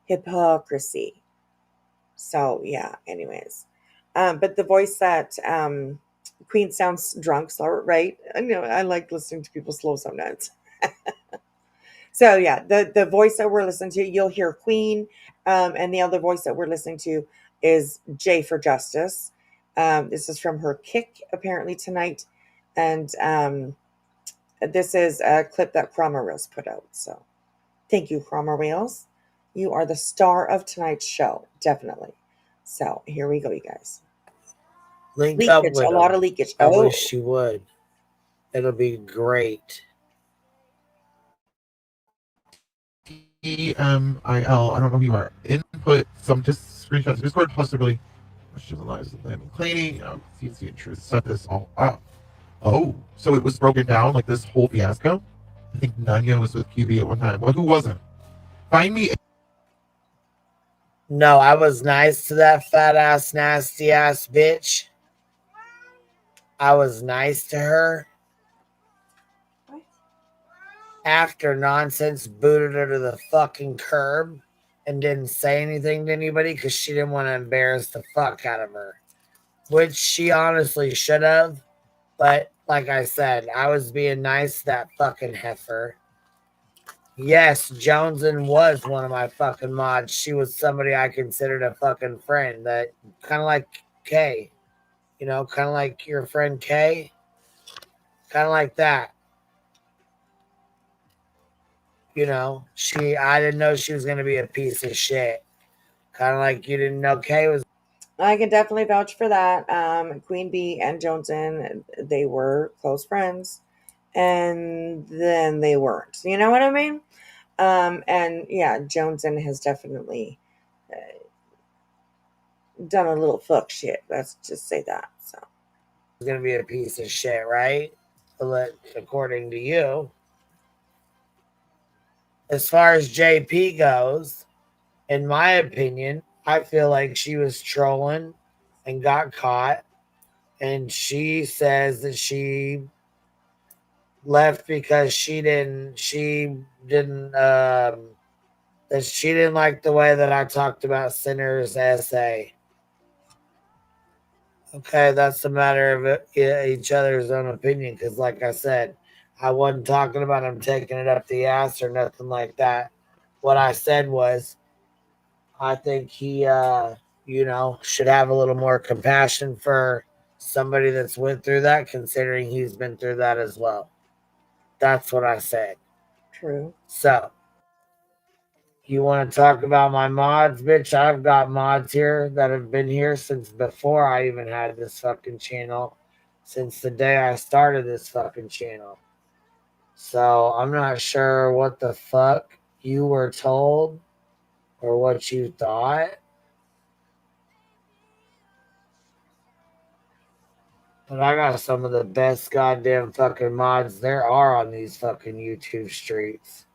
hypocrisy. So yeah. Anyways, but the voice that Queen sounds drunk, so right? I know I like listening to people slow sometimes. So yeah, the voice that we're listening to, you'll hear Queen, and the other voice that we're listening to is Jay for Justice. This is from her kick apparently tonight, and this is a clip that Chroma Rails put out. So thank you, Chroma Rails. You are the star of tonight's show, definitely. So here we go, you guys. Link up Leakage, with a lot him. of leakage. I Oh, wish you would. It'll be great. EMIL, I don't know who you are. Input some just screenshots of Discord, possibly. Questions and lives of them cleaning. CNC intrusive. Set this all up. Oh, so it was broken down like this whole fiasco? I think Nanya was with QB at one time. Well, who wasn't? Find me. No, I was nice to that fat ass, nasty ass bitch. I was nice to her. After Nonsense booted her to the fucking curb and didn't say anything to anybody because she didn't want to embarrass the fuck out of her, which she honestly should have. But like I said, I was being nice to that fucking heifer. Yes, Jonesin was one of my fucking mods. She was somebody I considered a fucking friend, that kind of like Kay, you know, kind of like your friend Kay, kind of like that. You know, I didn't know she was going to be a piece of shit. Kind of like you didn't know Kay was. I can definitely vouch for that. Queen Bee and Jonesin, they were close friends, and then they weren't. You know what I mean? And yeah, Jonesin has definitely done a little fuck shit. Let's just say that. So Going to be a piece of shit, right? According to you. As far as JP goes, in my opinion, I feel like she was trolling and got caught. And she says that she left because she didn't that she didn't like the way that I talked about Sinner's essay. Okay, that's a matter of each other's own opinion, because like I said, I wasn't talking about him taking it up the ass or nothing like that. What I said was, I think he should have a little more compassion for somebody that's went through that, considering he's been through that as well. That's what I said. true. So, you want to talk about my mods, bitch? I've got mods here that have been here since before I even had this fucking channel, since the day I started this fucking channel. So, I'm not sure what the fuck you were told or what you thought. But I got some of the best goddamn fucking mods there are on these fucking YouTube streets.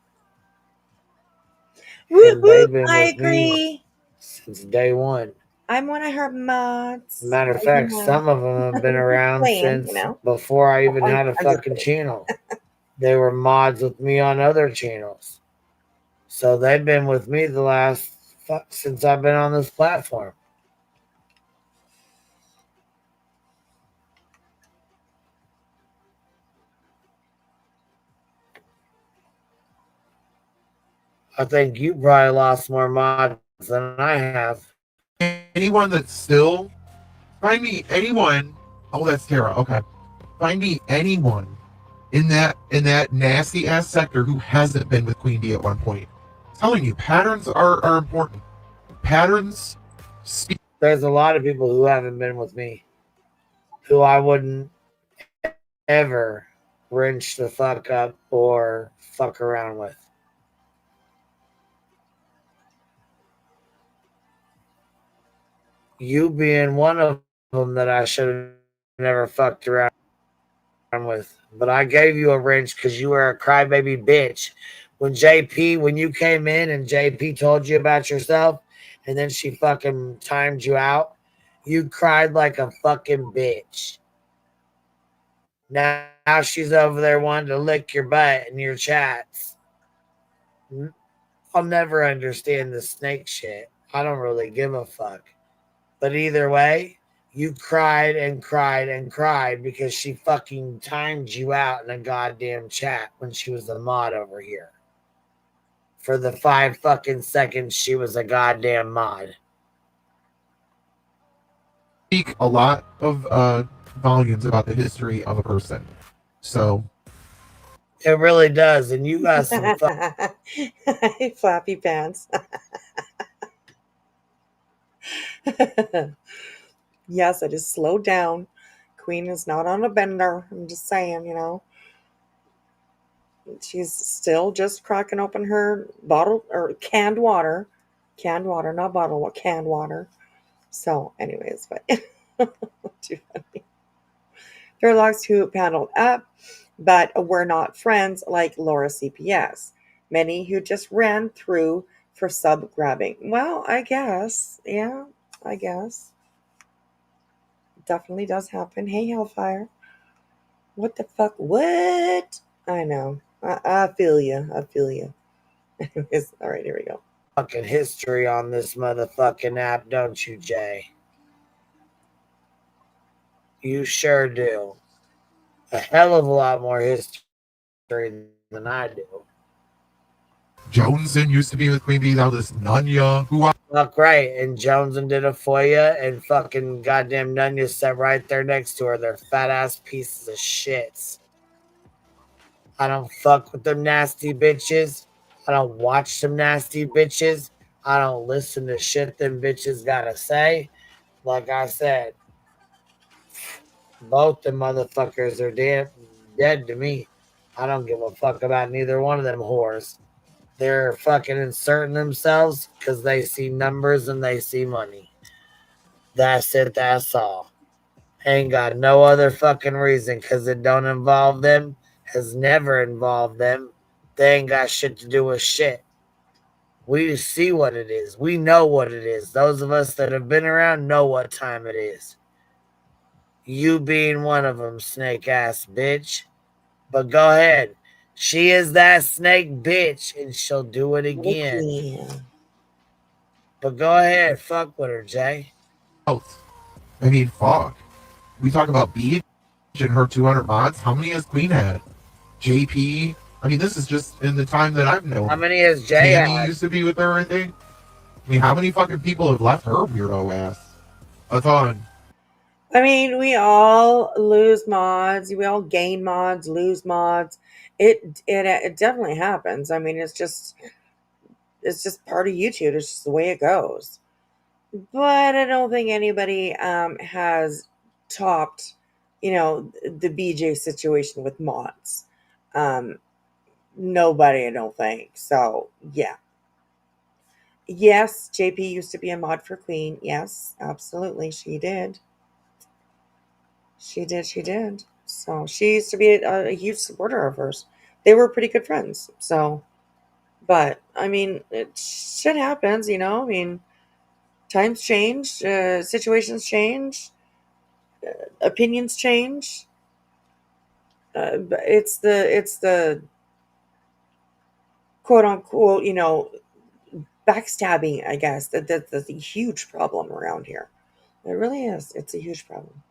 Whoop, whoop, They've been I with me agree. since day one. I'm one of her mods. Matter of fact, some of them have been around Playing, since before I even had a fucking channel. They were mods with me on other channels. So they've been with me since I've been on this platform. I think you probably lost more mods than I have. Anyone that's still, find me anyone. Oh, that's Tara. Okay, find me anyone in that nasty ass sector who hasn't been with Queen Bee at one point. I'm telling you, patterns are important. Patterns speak. There's a lot of people who haven't been with me, who I wouldn't ever wrench the fuck up or fuck around with. You being one of them that I should have never fucked around with. But I gave you a wrench because you were a crybaby bitch. When you came in and JP told you about yourself, and then she fucking timed you out, you cried like a fucking bitch. Now she's over there wanting to lick your butt in your chats. I'll never understand the snake shit. I don't really give a fuck. But either way, you cried and cried and cried because she fucking timed you out in a goddamn chat when she was a mod over here. For the 5 fucking seconds she was a goddamn mod. Speak a lot of volumes about the history of a person. So it really does, and you got some flappy pants. Yes, it is slowed down. Queen is not on a bender. I'm just saying, you know. She's still just cracking open her bottle or canned water. Canned water, not bottle, canned water. So, anyways, but too funny. There are lots who paneled up, but were not friends like Laura CPS. Many who just ran through for sub grabbing. Well, I guess. Yeah, I guess. Definitely does happen. Hey, Hellfire. What the fuck? What? I know. I feel you. I feel you. Anyways, all right, here we go. Fucking history on this motherfucking app, don't you, Jay? You sure do. A hell of a lot more history than I do. Joneson used to be with Queen Bee. Now this Nunya, who Look, right, and Joneson did a FOIA, and fucking goddamn Nunya sat right there next to her. They're fat ass pieces of shits. I don't fuck with them nasty bitches. I don't watch them nasty bitches. I don't listen to shit them bitches gotta say. Like I said, both the motherfuckers are dead to me. I don't give a fuck about neither one of them whores. They're fucking inserting themselves because they see numbers and they see money. That's it. That's all. Ain't got no other fucking reason because it don't involve them. Has never involved them. They ain't got shit to do with shit. We see what it is. We know what it is. Those of us that have been around know what time it is. You being one of them, snake ass bitch. But go ahead. She is that snake bitch, and she'll do it again. Yeah. But go ahead, fuck with her, Jay. I mean, fuck. We talk about Beach and her 200 mods. How many has Queen had? JP. I mean, this is just in the time that I've known. How many has Jay Tammy had? used to be with her, I think. I mean, how many fucking people have left her weirdo ass? A ton. I mean, we all lose mods. We all gain mods, lose mods. It definitely happens. I mean, it's just part of YouTube. It's just the way it goes. But I don't think anybody has topped, the BJ situation with mods. Nobody, I don't think. So, yeah. Yes, JP used to be a mod for Queen. Yes, absolutely. She did. She did. So she used to be a huge supporter of hers. They were pretty good friends. So, but I mean, shit happens, I mean, times change, situations change, opinions change. But it's the quote unquote, backstabbing, I guess, that's a huge problem around here. It really is. It's a huge problem.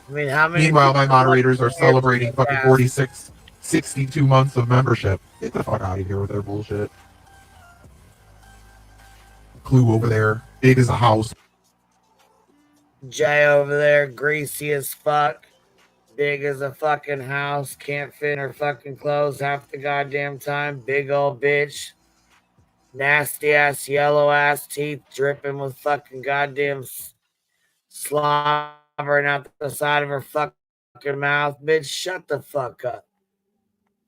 I mean, how many? Meanwhile, my moderators are celebrating fucking 62 months of membership. Get the fuck out of here with their bullshit. Clue over there, big as a house. Jay over there, greasy as fuck, big as a fucking house, can't fit in her fucking clothes half the goddamn time. Big old bitch, nasty ass, yellow ass teeth dripping with fucking goddamn slobbering out the side of her fucking mouth. Bitch, shut the fuck up.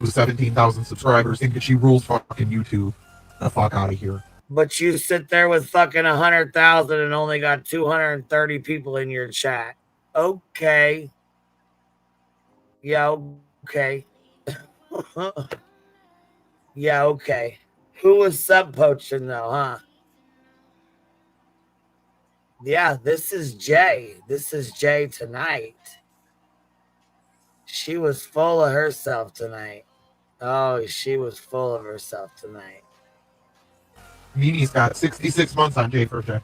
With 17,000 subscribers, thinking she rules fucking YouTube. The fuck out of here. But you sit there with fucking 100,000 and only got 230 people in your chat. Okay. Yeah, okay. Yeah, okay. Who was sub poaching though, huh? Yeah, this is Jay. This is Jay tonight. She was full of herself tonight. Oh, she was full of herself tonight. Mimi's got 66 months on J for J.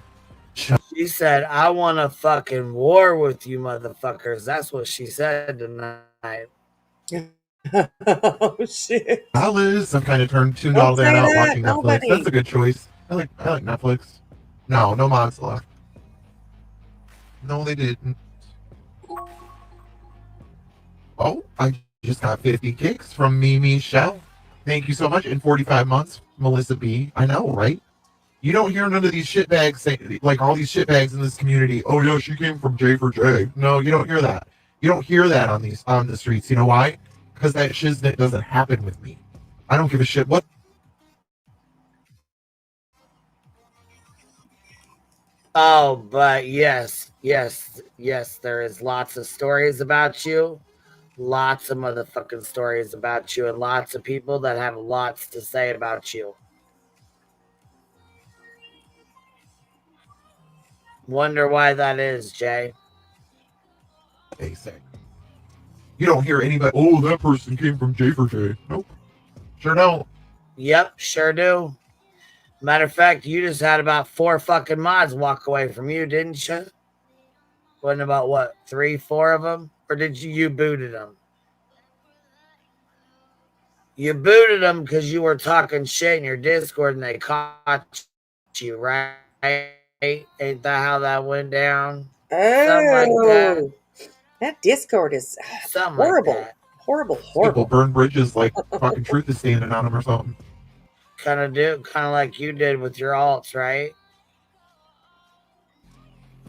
She said, I want a fucking war with you motherfuckers. That's what she said tonight. Oh shit! Alice, I'm kind of tuned Don't all that say out that, watching nobody. Netflix. That's a good choice. I like Netflix. No mods left. No, they didn't. Oh, I just got 50 kicks from Mimi Shell. Thank you so much. In 45 months, Melissa B. I know, right? You don't hear none of these shitbags say, like all these shitbags in this community. Oh yeah, she came from J for J. No, you don't hear that. You don't hear that on the streets. You know why? Because that shiznit doesn't happen with me. I don't give a shit what. Oh, but yes, there is lots of stories about you. Lots of motherfucking stories about you, and lots of people that have lots to say about you. Wonder why that is, Jay. They say. You don't hear anybody, oh, that person came from J for J. Nope. Sure don't. Yep, sure do. Matter of fact, you just had about 4 fucking mods walk away from you, didn't you? Wasn't about what, 3, 4 of them? Or did you booted them? You booted them because you were talking shit in your Discord and they caught you, right? Ain't that how that went down? Something like that. That Discord is Something horrible. like that. Horrible. People burn bridges like fucking truth is standing on them or something. Kind of like you did with your alts, right?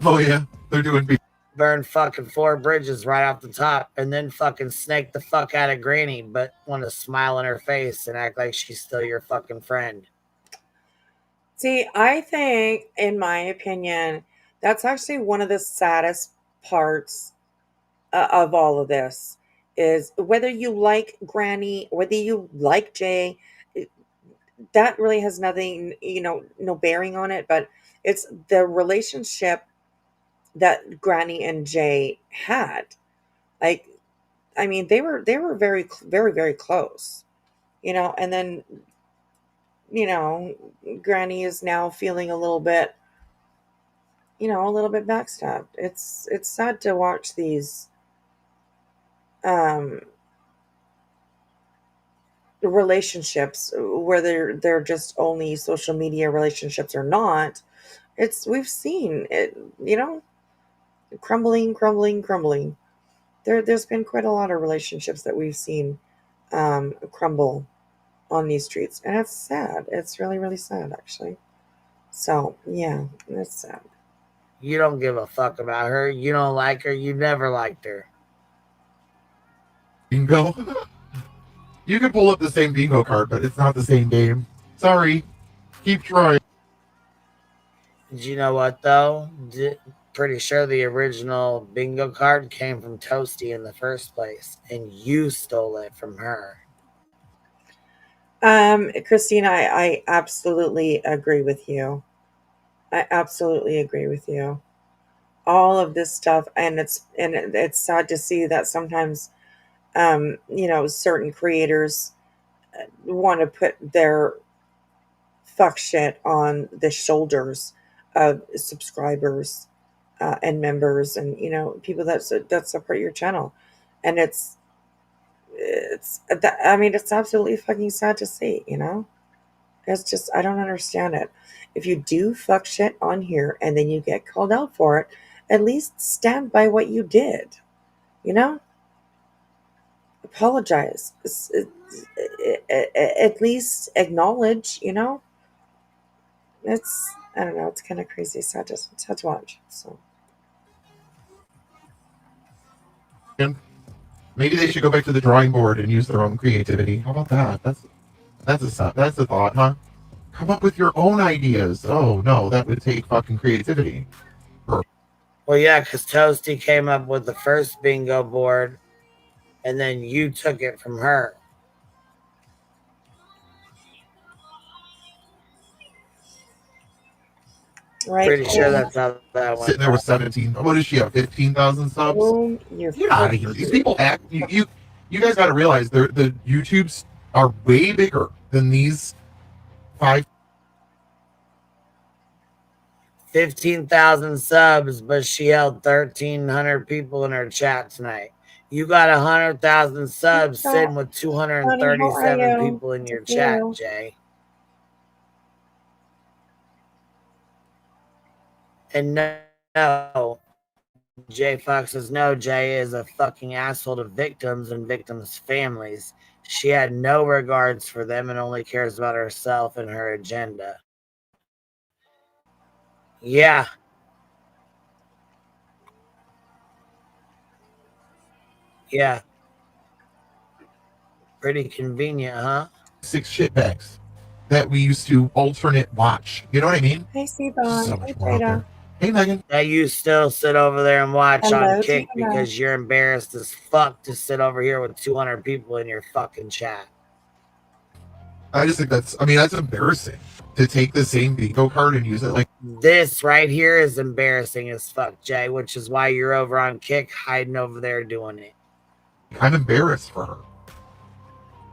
Oh yeah, they're doing big. Burn fucking 4 bridges right off the top and then fucking snake the fuck out of Granny, but want to smile in her face and act like she's still your fucking friend. See, I think, in my opinion, that's actually one of the saddest parts of all of this is whether you like Granny, whether you like Jay, that really has nothing, no bearing on it, but it's the relationship that Granny and Jay had. Like, I mean, they were very, very, very close, and then, Granny is now feeling a little bit backstabbed. It's sad to watch these relationships, whether they're just only social media relationships or not. We've seen it, crumbling. There's been quite a lot of relationships that we've seen crumble on these streets, and it's sad. It's really, really sad, actually. So yeah, it's sad. You don't give a fuck about her. You don't like her. You never liked her. Bingo. You can pull up the same bingo card, but it's not the same game. Sorry. Keep trying. Did you know what, though? Pretty sure the original bingo card came from Toasty in the first place, and you stole it from her. Christina, I absolutely agree with you. I absolutely agree with you. All of this stuff, and it's sad to see that sometimes, certain creators want to put their fuck shit on the shoulders of subscribers and members, and people that support your channel, and it's absolutely fucking sad to see. It's just, I don't understand it. If you do fuck shit on here and then you get called out for it, at least stand by what you did. Apologize. At least acknowledge. It's, I don't know. It's kind of crazy. It's sad to watch. So. Maybe they should go back to the drawing board and use their own creativity. How about that? That's a thought, huh? Come up with your own ideas. Oh no, that would take fucking creativity. Well, yeah, because Toasty came up with the first bingo board, and then you took it from her. Right. Pretty sure that's how that went. Sitting there with 17. What does she have? 15,000 subs? Boom, you're Get out of here. These people act. You guys got to realize the YouTubes are way bigger than these 15,000 subs, but she held 1,300 people in her chat tonight. You got 100,000 subs sitting with 237 people in your chat, Jay. And no, Jay Fox says, no, Jay is a fucking asshole to victims and victims' families. She had no regards for them and only cares about herself and her agenda. Yeah. Yeah. Pretty convenient, huh? 6 shitbags that we used to alternate watch. You know what I mean? Hey, Stevon. So Hey, much more out Jada. there. Hey, Megan. That you still sit over there and watch Hello, on Kick Tina. because you're embarrassed as fuck to sit over here with 200 people in your fucking chat. I just think that's embarrassing to take the same bingo card and use it like. This right here is embarrassing as fuck, Jay, which is why you're over on Kick hiding over there doing it. I'm embarrassed for her.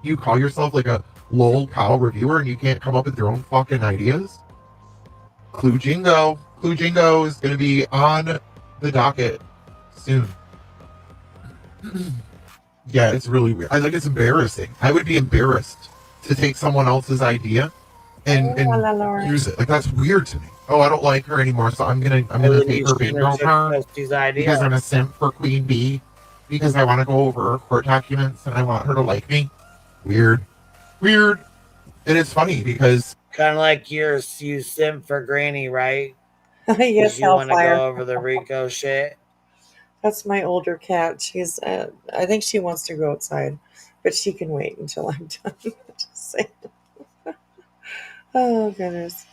You call yourself like a lol cow reviewer and you can't come up with your own fucking ideas? Clue Jingo is going to be on the docket soon. Yeah, it's really weird. I think it's embarrassing. I would be embarrassed to take someone else's idea and use it. Like, that's weird to me. Oh, I don't like her anymore, so I'm gonna take her bingo card because I'm a simp for Queen Bee because I want to go over her court documents and I want her to like me. Weird. And it's funny because kind of like you simp for Granny, right? Yes, you want to Hellfire. go over the Rico shit. That's my older cat. She's, I think she wants to go outside, but she can wait until I'm done. Just saying. Oh goodness.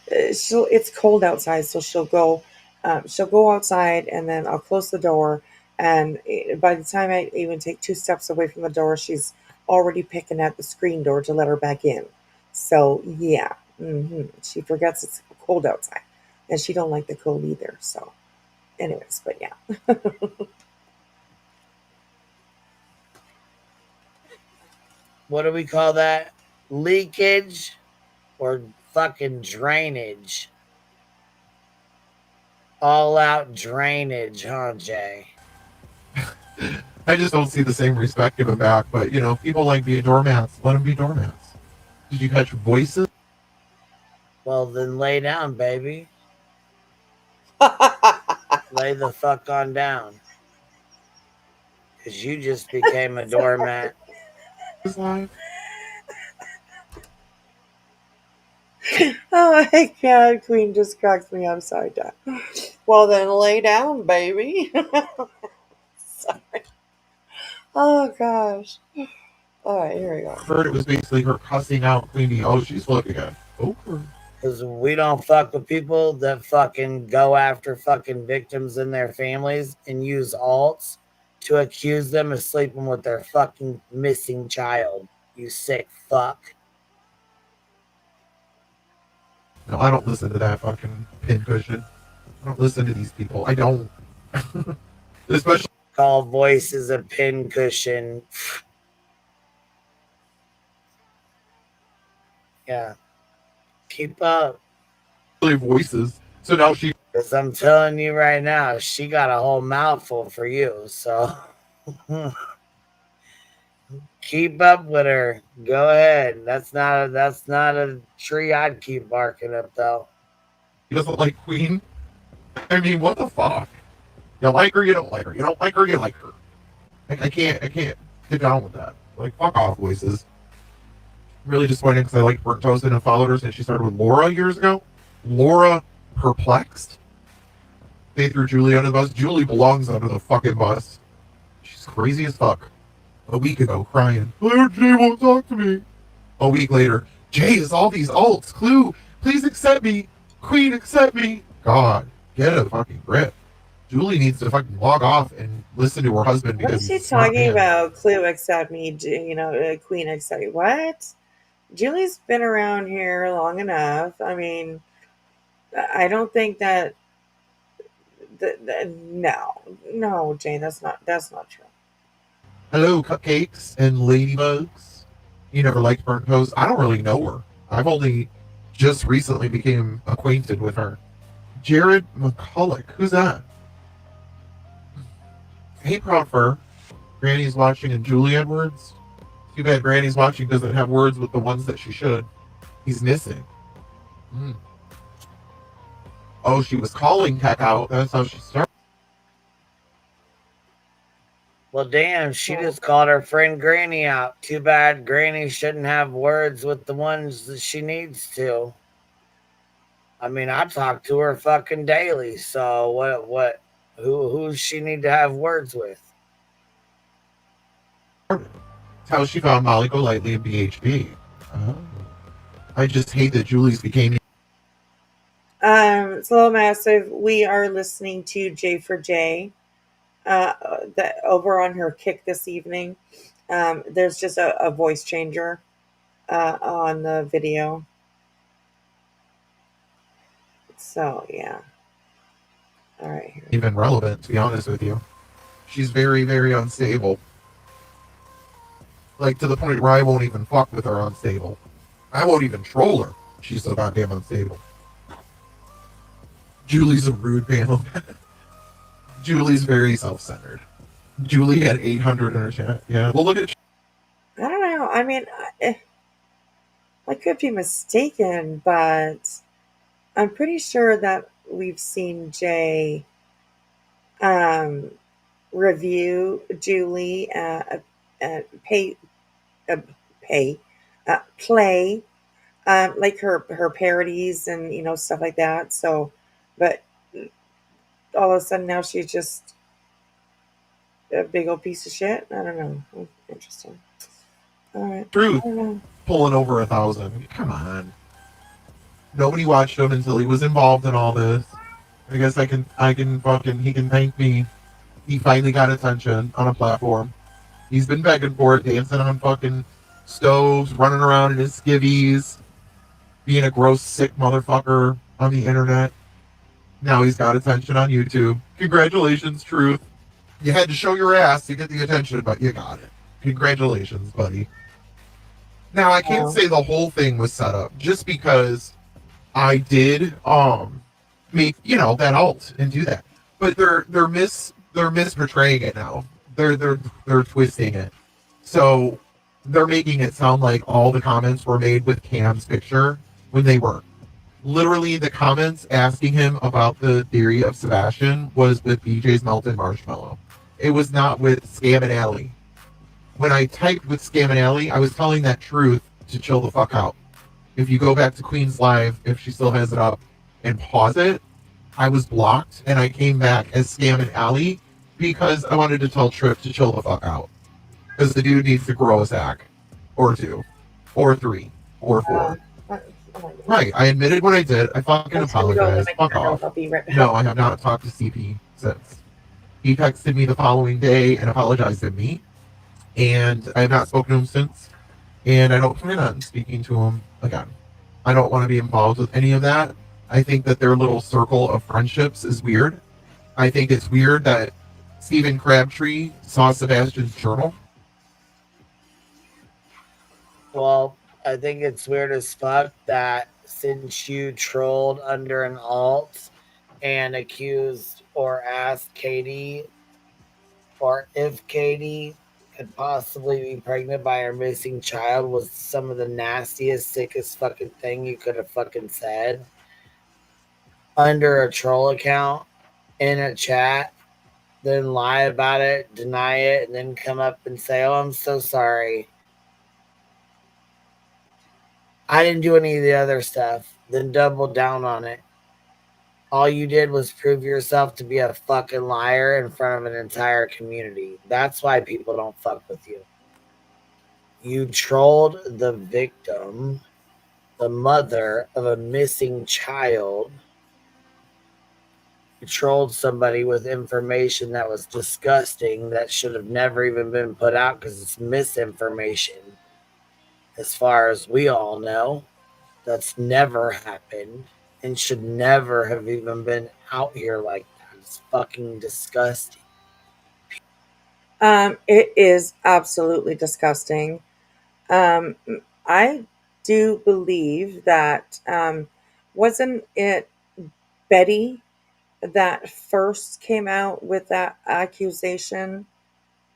It's cold outside, so she'll go outside, and then I'll close the door. And by the time I even take 2 steps away from the door, she's already picking at the screen door to let her back in. So yeah, she forgets it's cold outside, and she don't like the cold either. So, anyways, but yeah. What do we call that? Leakage or fucking drainage? All out drainage, huh, Jay? I just don't see the same respect given back. But, you know, people like being doormats. Let them be doormats. Did you catch voices? Well, then lay down, baby. Lay the fuck on down. Because you just became a doormat. Oh my God, Queen just cracks me upside down. Well, then lay down, baby. Sorry. Oh gosh. All right, here we go. Heard it was basically her cussing out Queen Bee. Oh, she's looking at over. Because we don't fuck with people that fucking go after fucking victims and their families and use alts to accuse them of sleeping with their fucking missing child. You sick fuck. No, I don't listen to that fucking pincushion. I don't listen to these people. I don't. Especially call voices a pincushion. Yeah. Keep up. Voices. So now she. Because I'm telling you right now, she got a whole mouthful for you. So keep up with her. Go ahead. That's not a tree I'd keep barking up though. He doesn't like Queen. I mean, what the fuck? You like her, you don't like her. You don't like her, you like her. I can't get down with that. Like, fuck off, voices. Really disappointed because I liked Burnt Toast and followed her since she started with Laura years ago. Laura perplexed. They threw Julie under the bus. Julie belongs under the fucking bus. She's crazy as fuck. A week ago, crying. Jay won't talk to me. A week later, Jay is all these alts. Clue, please accept me. Queen, accept me. God, get a fucking grip. Julie needs to fucking log off and listen to her husband What because is she he's a smart talking man. about? Clue accept me, Queen accept me. What? Julie's been around here long enough. I mean, I don't think that. No, Jane, that's not true. Hello, cupcakes and ladybugs. You never liked burnt toast? I don't really know her. I've only just recently became acquainted with her. Jared McCulloch. Who's that? Hey, Proud Fur. Granny's watching and Julie Edwards. Too bad Granny's watching doesn't have words with the ones that she should. He's missing. Oh, she was calling Heck out. That's how she started. Well, damn, she just called her friend Granny out. Too bad Granny shouldn't have words with the ones that she needs to. I mean, I talk to her fucking daily, so who she need to have words with? That's how she found Molly Golightly and BHB. I just hate that Julie's became... It's a little massive. We are listening to J for J. That over on her kick this evening. There's just a voice changer on the video. So yeah. All right. Here. Even relevant, to be honest with you. She's very, very unstable. Like, to the point where I won't even fuck with her unstable. I won't even troll her. She's so goddamn unstable. Julie's a rude panel. Julie's very self-centered. Julie had 800 in her chat. Yeah, well, look at... I don't know. I mean, I could be mistaken, but I'm pretty sure that we've seen Jay review Julie play like her parodies and stuff like that. So, but all of a sudden now she's just a big old piece of shit. I don't know. Interesting. All right. Truth. Pulling over 1,000. Come on. Nobody watched him until he was involved in all this. I guess he can thank me. He finally got attention on a platform. He's been begging for it, dancing on fucking stoves, running around in his skivvies, being a gross, sick motherfucker on the internet. Now he's got attention on YouTube. Congratulations, Truth. You had to show your ass to get the attention, but you got it. Congratulations, buddy. Now, I can't say the whole thing was set up, just because I did make that alt and do that. But they're misportraying it now. They're twisting it. So they're making it sound like all the comments were made with Cam's picture when they weren't. Literally, the comments asking him about the theory of Sebastian was with BJ's Melted Marshmallow. It was not with Scam and Alley. When I typed with Scam and Alley, I was telling that Truth to chill the fuck out. If you go back to Queen's Live, if she still has it up, and pause it, I was blocked, and I came back as Scam and Alley because I wanted to tell Trip to chill the fuck out. Because the dude needs to grow a sack. Or 2. Or 3. Or 4. Right, I admitted what I did. I fucking apologize. Fuck off. I'll be right back. No, I have not talked to CP since. He texted me the following day and apologized to me. And I have not spoken to him since. And I don't plan on speaking to him again. I don't want to be involved with any of that. I think that their little circle of friendships is weird. I think it's weird that Stephen Crabtree saw Sebastian's journal. Well, I think it's weird as fuck that since you trolled under an alt and accused or asked Katie, or if Katie could possibly be pregnant by her missing child, was some of the nastiest, sickest fucking thing you could have fucking said under a troll account in a chat, then lie about it, deny it, and then come up and say, "Oh, I'm so sorry. I didn't do any of the other stuff," then double down on it. All you did was prove yourself to be a fucking liar in front of an entire community. That's why people don't fuck with you. You trolled the victim, the mother of a missing child, trolled somebody with information that was disgusting that should have never even been put out because it's misinformation. As far as we all know, that's never happened and should never have even been out here like that. It's fucking disgusting. It is absolutely disgusting. I do believe that wasn't it Betty that first came out with that accusation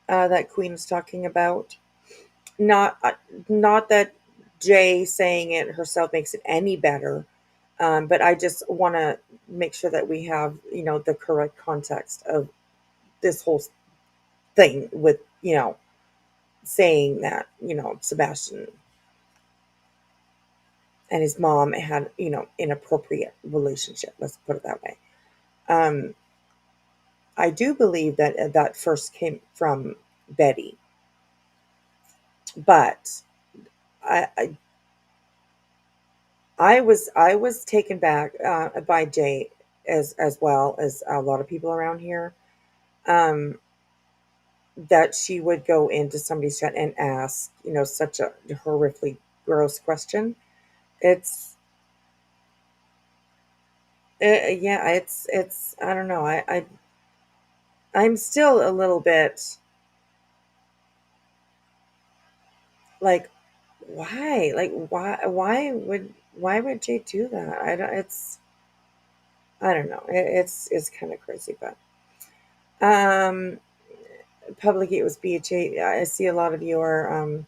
that Queen is talking about? Not not that Jay saying it herself makes it any better, but I just want to make sure that we have the correct context of this whole thing with saying that Sebastian and his mom had inappropriate relationship. Let's put it that way. I do believe that that first came from Betty, but I I was taken back by Jay as well as a lot of people around here. Um, that she would go into somebody's chat and ask such a horrifically gross question. It's yeah, it's I don't know. I'm still a little bit like, why? Like, why would Jay do that? I don't know. It's kind of crazy, but um, public it was BHA. I see a lot of you are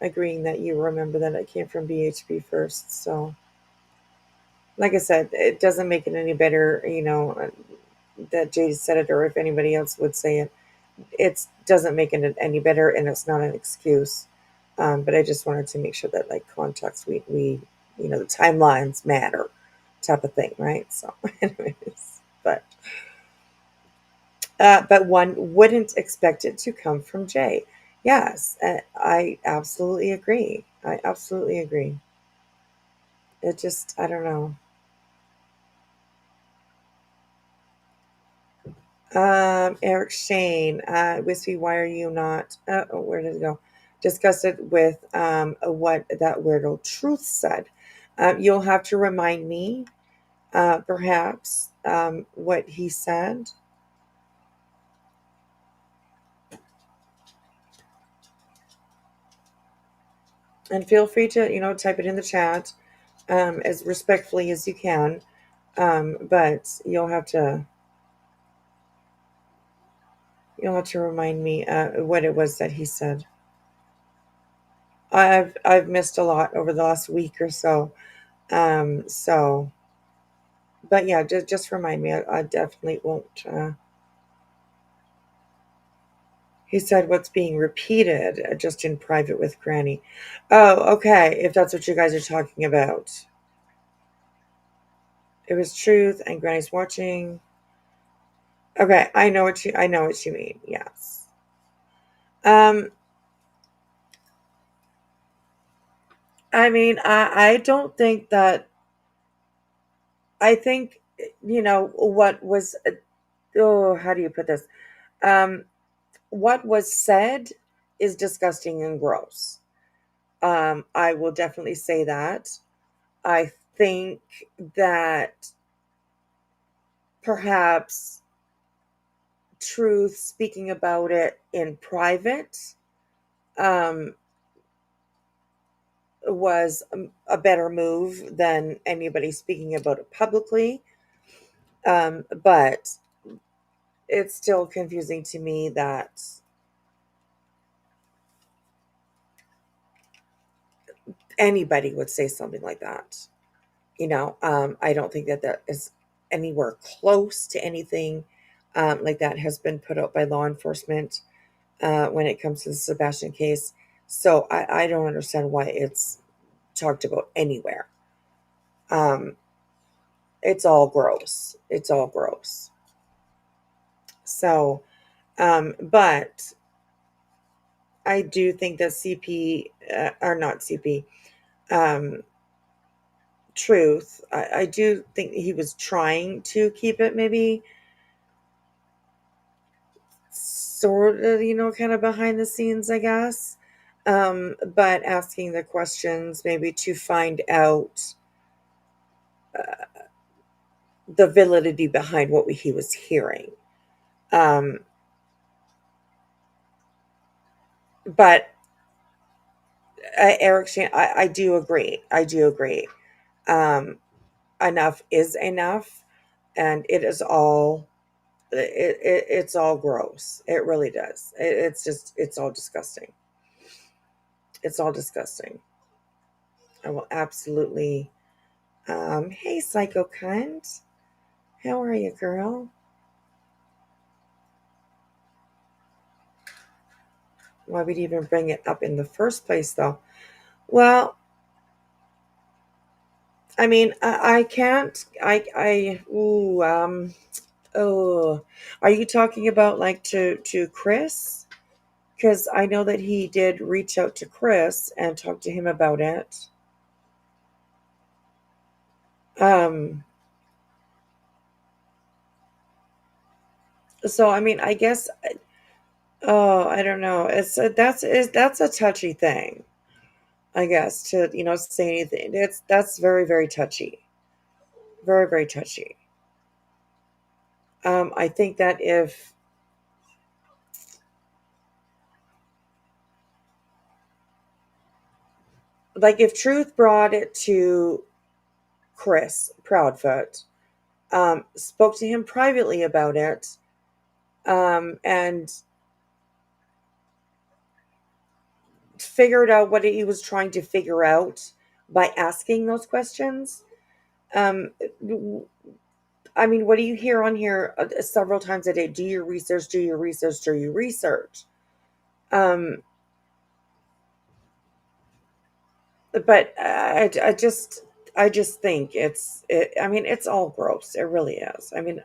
agreeing that you remember that it came from BHP first. So, like I said, it doesn't make it any better. That Jay said it, or if anybody else would say it, it doesn't make it any better, and it's not an excuse. But I just wanted to make sure that like context, we the timelines matter, type of thing, right? So, anyways, but one wouldn't expect it to come from Jay. Yes, I absolutely agree. I absolutely agree. It just, I don't know. Eric Shane, Wispy, why are you not? Where did it go? Discuss it with what that weirdo Truth said. You'll have to remind me, perhaps, what he said. And feel free to, type it in the chat as respectfully as you can. But you'll have to remind me what it was that he said. I've missed a lot over the last week or so. So, but yeah, just remind me. I definitely won't. He said what's being repeated just in private with Granny. Oh, okay. If that's what you guys are talking about. It was Truth and Granny's watching. Okay, I know what you mean. Yes. I mean, I don't think that. I think what was. Oh, how do you put this? What was said is disgusting and gross. I will definitely say that. I think that perhaps Truth speaking about it in private um, was a better move than anybody speaking about it publicly. But it's still confusing to me that anybody would say something like that. I don't think that that is anywhere close to anything like that has been put out by law enforcement when it comes to the Sebastian case. So I don't understand why it's talked about anywhere. Um, it's all gross. It's all gross. So, but I do think that CP, or not CP, um, truth. I do think he was trying to keep it maybe sort of, kind of behind the scenes, I guess. But asking the questions maybe to find out the validity behind what he was hearing. But Eric Shane, I do agree. Enough is enough, and it is all. It's all gross. It really does. It's all disgusting. It's all disgusting. I will absolutely. Hey, Psycho Cunt. How are you, girl? Why would you even bring it up in the first place, though? Well, I mean, I can't. Oh, are you talking about like to Chris? Because I know that he did reach out to Chris and talk to him about it. So I mean, I guess. Oh, I don't know. That's a touchy thing, I guess, to say anything. That's very, very touchy. Very, very touchy. I think that if Truth brought it to Chris Proudfoot, spoke to him privately about it, and figured out what he was trying to figure out by asking those questions. I mean, what do you hear on here several times a day? Do your research, do your research, do your research. But I just think I mean, it's all gross. It really is. I mean,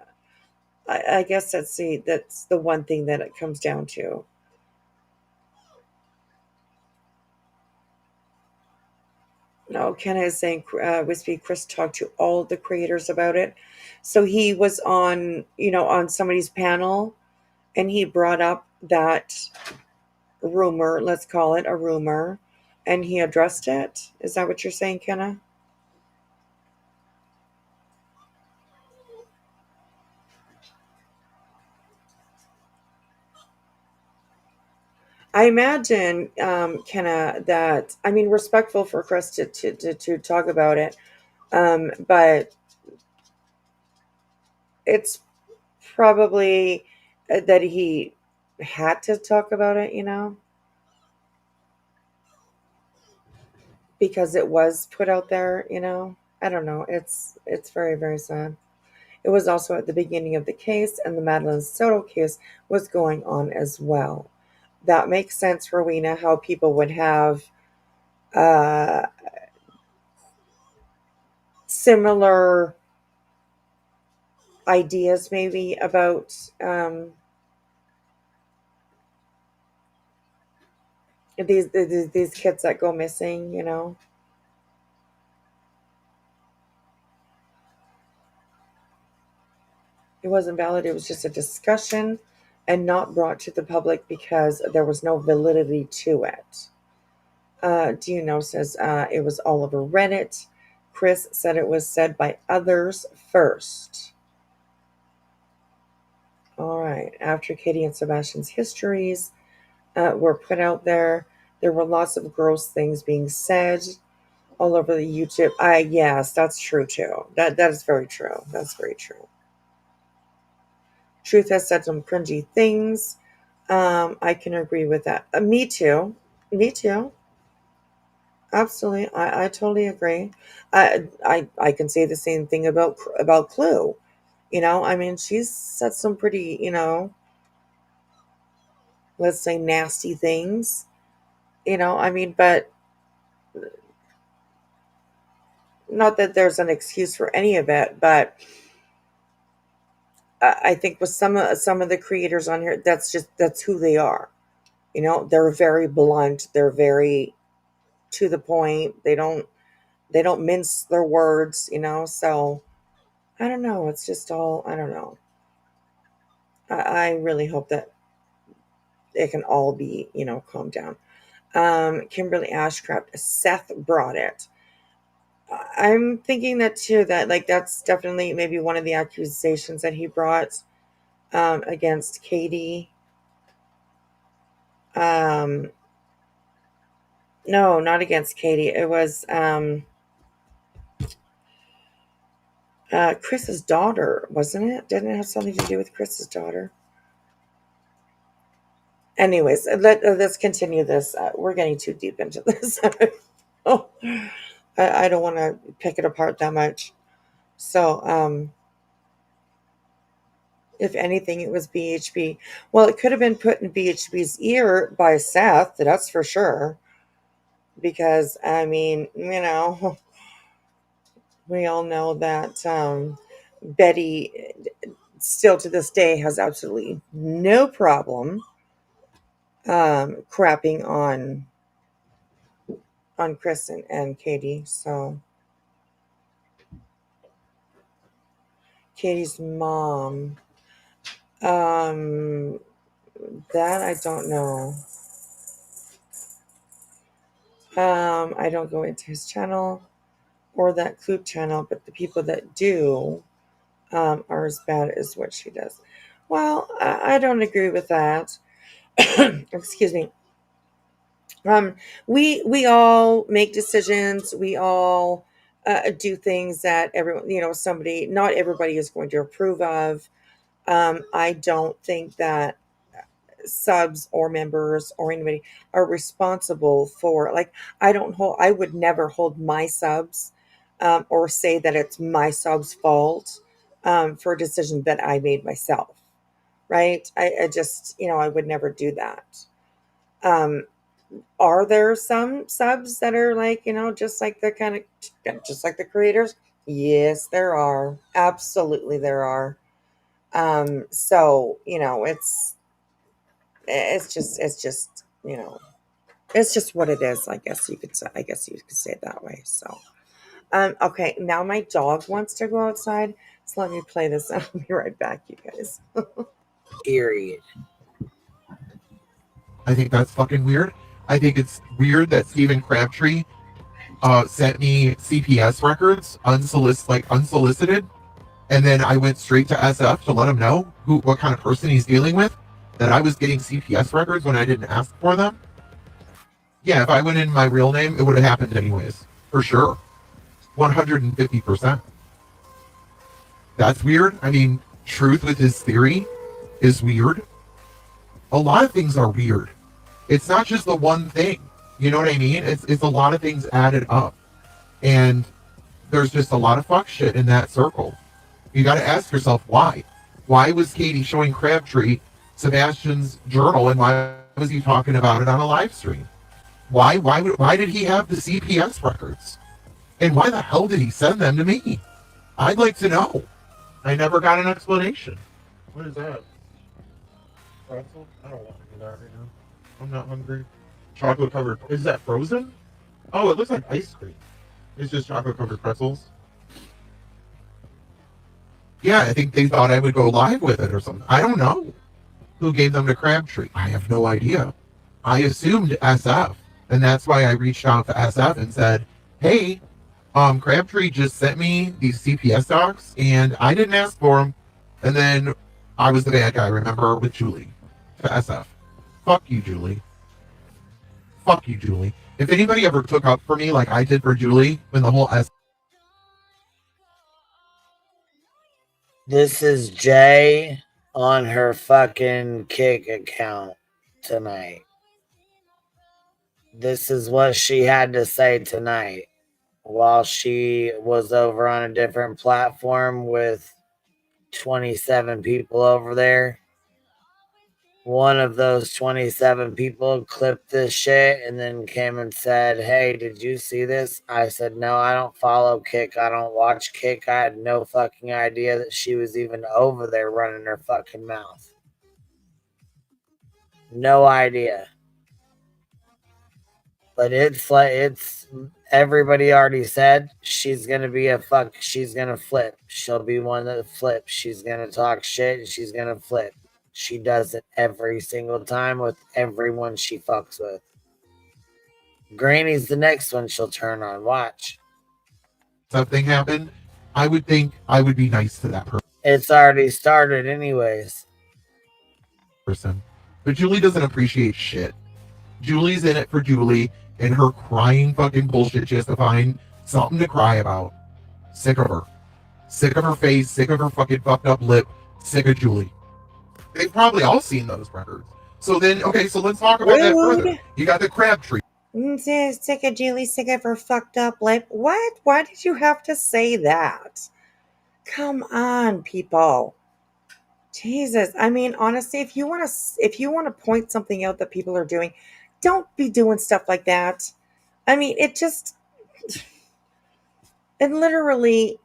I guess that's the one thing that it comes down to. No, Kenna is saying Wispy Chris talked to all the creators about it. So he was on somebody's panel, and he brought up that rumor, let's call it a rumor, and he addressed it. Is that what you're saying, Kenna? I imagine, Kenna, that, I mean, respectful for Chris to talk about it, but it's probably that he had to talk about it, because it was put out there, I don't know. It's very, very sad. It was also at the beginning of the case, and the Madeline Soto case was going on as well. That makes sense, Rowena, how people would have similar ideas maybe about these kids that go missing, It wasn't valid. It was just a discussion and not brought to the public because there was no validity to it. Dino says it was all over Reddit. Chris said it was said by others first. All right. After Katie and Sebastian's histories were put out there were lots of gross things being said all over the YouTube. Yes, that's true too. That is very true. That's very true. Truth has said some cringy things. I can agree with that. Me too. Absolutely. I totally agree. I can say the same thing about Clue. I mean, she's said some pretty, let's say nasty things. I mean, but not that there's an excuse for any of it, but I think with some of the creators on here, that's who they are. They're very blunt. They're very to the point. They don't They don't mince their words, you know. So I don't know. It's just all, I don't know. I really hope that it can all be, you know, calmed down. Kimberly Ashcraft, Seth brought it. I'm thinking that too, that like that's definitely maybe one of the accusations that he brought against Katie. No, not against Katie. It was Chris's daughter, wasn't it? Didn't it have something to do with Chris's daughter? Anyways, let's continue this. We're getting too deep into this. Oh, I don't want to pick it apart that much. So, if anything, it was BHB. Well, it could have been put in BHB's ear by Seth, that's for sure. Because, I mean, you know, we all know that Betty still to this day has absolutely no problem crapping on Chris and Katie. So Katie's mom, that I don't know. I don't go into his channel or that Kloop channel, but the people that do are as bad as what she does. Well, I don't agree with that. Excuse me. We all make decisions. We all do things that everyone, you know, not everybody is going to approve of. I don't think that subs or members or anybody are responsible for, like, I would never hold my subs or say that it's my subs' fault for a decision that I made myself. Right? I just, you know, I would never do that. Are there some subs that are like, you know, just like the creators? Yes, there are. Absolutely, there are. So, you know, it's just, you know, it's just what it is. I guess you could say it that way. So, okay. Now my dog wants to go outside. So let me play this. I'll be right back, you guys. Period. I think that's fucking weird. I think it's weird that Stephen Crabtree sent me CPS records unsolicited, and then I went straight to SF to let him know what kind of person he's dealing with, that I was getting CPS records when I didn't ask for them. Yeah, if I went in my real name, it would have happened anyways, for sure. 150%. That's weird. I mean, truth with his theory is weird. A lot of things are weird. It's not just the one thing. You know what I mean? It's a lot of things added up. And there's just a lot of fuck shit in that circle. You got to ask yourself why. Why was Katie showing Crabtree Sebastian's journal, and why was he talking about it on a live stream? Why did he have the CPS records? And why the hell did he send them to me? I'd like to know. I never got an explanation. What is that? Pretzel? I don't want to do that right now. I'm not hungry. Chocolate covered. Is that frozen? Oh, it looks like ice cream. It's just chocolate covered pretzels. Yeah, I think they thought I would go live with it or something. I don't know who gave them to Crabtree. I have no idea. I assumed SF, and that's why I reached out to SF and said, hey, Crabtree just sent me these CPS docs, and I didn't ask for them. And then I was the bad guy, remember, with Julie, to SF. Fuck you, Julie. Fuck you, Julie. If anybody ever took up for me like I did for Julie when the whole This is Jay on her fucking Kick account tonight. This is what she had to say tonight while she was over on a different platform with 27 people over there. One of those 27 people clipped this shit and then came and said, hey, did you see this? I said, no, I don't follow Kick. I don't watch Kick. I had no fucking idea that she was even over there running her fucking mouth. No idea. But it's like, Everybody already said she's gonna be a fuck. She's gonna flip. She'll be one that flips. She's gonna talk shit and she's gonna flip. She does it every single time with everyone she fucks with. Granny's the next one she'll turn on. Watch. Something happened, I would think I would be nice to that It's already started anyways. person. But Julie doesn't appreciate shit. Julie's in it for Julie and her crying fucking bullshit just to find something to cry about. Sick of her. Sick of her face, sick of her fucking fucked up lip, sick of Julie. They've probably all seen those records. So then, okay, so let's talk about that further. You got the Crabtree. Sick of Julie, sick of her fucked up lip. What? Why did you have to say that? Come on, people. Jesus. I mean, honestly, if you want to point something out that people are doing, don't be doing stuff like that. I mean, it literally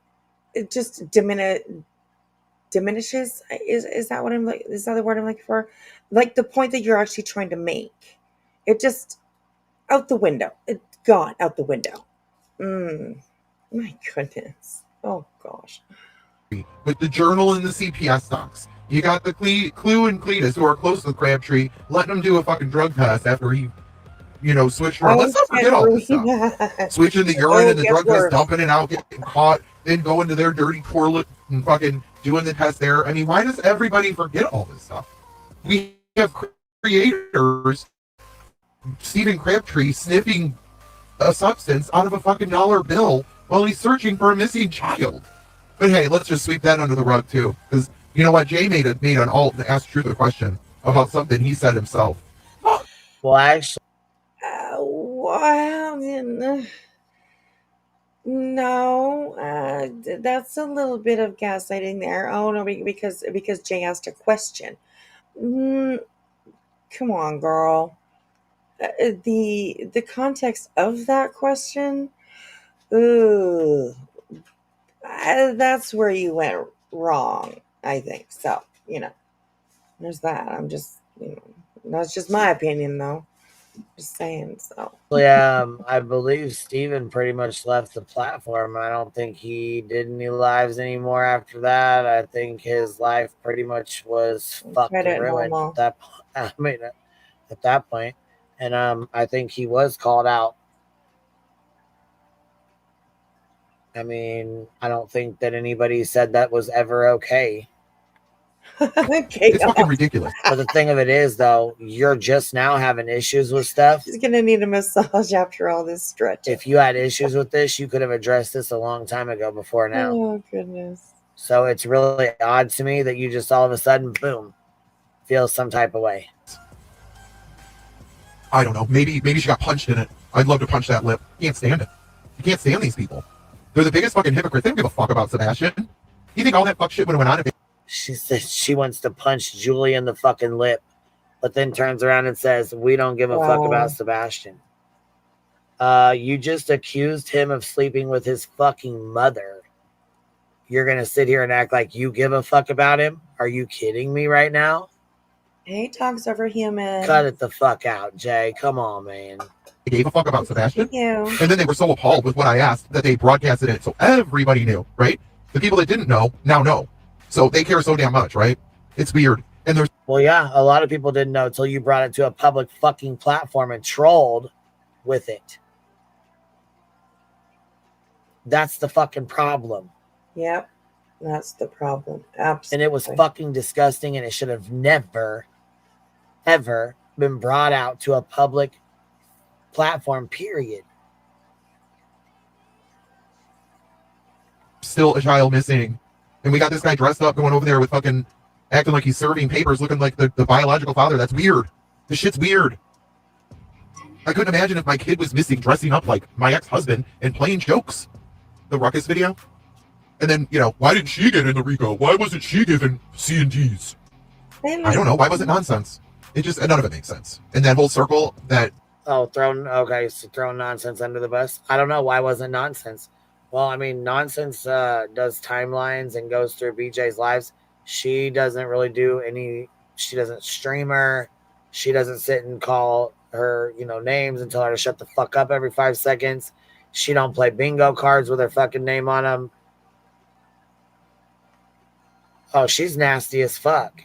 diminishes. Is that what I'm like? Is that the word I'm looking for? Like the point that you're actually trying to make. It just out the window. It gone out the window. My goodness. Oh gosh. With the Journal and the CPS stocks. You got the Clue and Cletus, who are close to the Crabtree, letting him do a fucking drug test after he, switched around. Let's not forget all this stuff. Switching the urine and the drug test, dumping it out, getting caught, then going to their dirty toilet and fucking doing the test there. I mean, why does everybody forget all this stuff? We have creators, Stephen Crabtree, sniffing a substance out of a fucking dollar bill while he's searching for a missing child. But hey, let's just sweep that under the rug too, because you know what? Jay made an alt to ask Truth a question about something he said himself. Well, actually, no, that's a little bit of gaslighting there. Oh no, because Jay asked a question. Come on, girl. The context of that question, that's where you went wrong, I think. So, there's that. I'm just, that's just my opinion, though. Just saying. So, I believe Steven pretty much left the platform. I don't think he did any lives anymore after that. I think his life pretty much was fucked and ruined at that point. And I think he was called out. I mean, I don't think that anybody said that was ever okay. It's fucking ridiculous. But the thing of it is, though, you're just now having issues with stuff. He's gonna need a massage after all this stretch. If you had issues with this, you could have addressed this a long time ago before now. Oh, goodness. So it's really odd to me that you just all of a sudden, boom, feel some type of way. I don't know. Maybe she got punched in it. I'd love to punch that lip. Can't stand it. You can't stand these people. They're the biggest fucking hypocrites. They don't give a fuck about Sebastian. You think all that fuck shit would have went on if She says she wants to punch Julie in the fucking lip, but then turns around and says, we don't give a fuck about Sebastian. You just accused him of sleeping with his fucking mother. You're going to sit here and act like you give a fuck about him? Are you kidding me right now? Hey, talks over human. Cut it the fuck out, Jay. Come on, man. they gave a fuck about Sebastian? Thank you. And then they were so appalled with what I asked that they broadcasted it so everybody knew, right? The people that didn't know now know. So they care so damn much, right? It's weird. And there's Well, yeah, a lot of people didn't know until you brought it to a public fucking platform and trolled with it. That's the fucking problem. Yep, that's the problem. Absolutely. And it was fucking disgusting, and it should have never, ever been brought out to a public platform, period. still a child missing. And we got this guy dressed up going over there with fucking acting like he's serving papers, looking like the biological father. That's weird. This shit's weird. I couldn't imagine if my kid was missing dressing up like my ex-husband and playing jokes. The Ruckus video. And then, you know, why didn't she get in the RICO? Why wasn't she given C&Ds? I don't know. Why was it nonsense? It just, none of it makes sense. And that whole circle that... Oh, throwing nonsense under the bus. I don't know. Why wasn't nonsense? Well, I mean, nonsense does timelines and goes through BJ's lives. She doesn't really do any, she doesn't stream her. She doesn't sit and call her, you know, names and tell her to shut the fuck up every 5 seconds. She don't play bingo cards with her fucking name on them. Oh, she's nasty as fuck.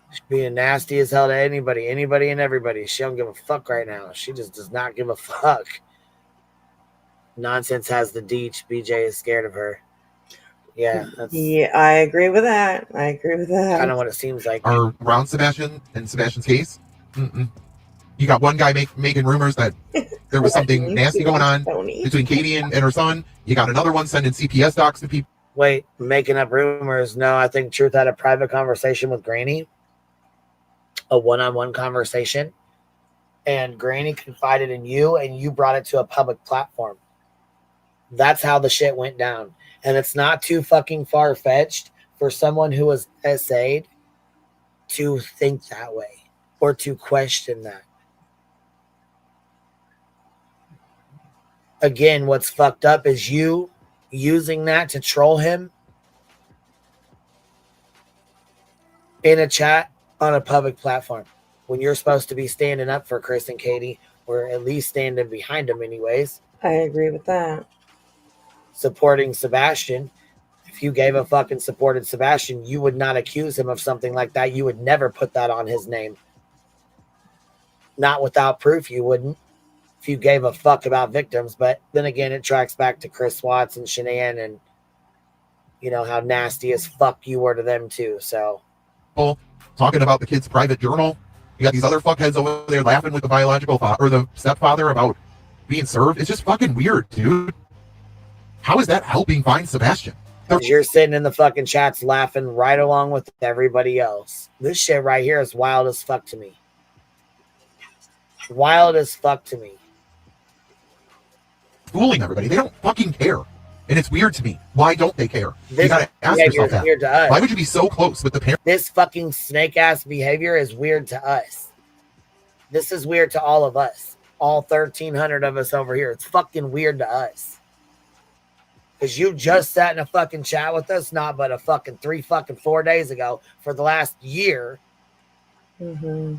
She's being nasty as hell to anybody and everybody. She don't give a fuck right now. She just does not give a fuck. Nonsense has the deech. BJ is scared of her. Yeah, that's I agree with that. kind of what it seems like. Are around Sebastian and Sebastian's case. You got one guy making rumors that there was something nasty going on between Katie and her son. You got another one sending CPS docs to people. Wait, making up rumors? No, I think Truth had a private conversation with Granny, a one-on-one conversation, and Granny confided in you, and you brought it to a public platform. That's how the shit went down. And it's not too fucking far-fetched for someone who was SA'd to think that way or to question that. Again, what's fucked up is you using that to troll him in a chat on a public platform when you're supposed to be standing up for Chris and Katie, or at least standing behind them anyways. I agree with that. Supporting Sebastian. If you gave a fucking supported Sebastian, you would not accuse him of something like that. You would never put that on his name. Not without proof, you wouldn't. If you gave a fuck about victims. But then again, it tracks back to Chris Watts and Shanann and, you know, how nasty as fuck you were to them too. So talking about the kid's private journal. You got these other fuckheads over there laughing with the biological father or the stepfather about being served. It's just fucking weird, dude. How is that helping find Sebastian? You're sitting in the fucking chats laughing right along with everybody else. This shit right here is wild as fuck to me. Wild as fuck to me. Fooling everybody. They don't fucking care. And it's weird to me. Why don't they care? This you gotta ask yourself that. Weird to us. Why would you be so close with the parents? This fucking snake ass behavior is weird to us. This is weird to all of us. All 1,300 of us over here. It's fucking weird to us. Because you just sat in a fucking chat with us, not but a fucking 4 days ago for the last year. Mm-hmm.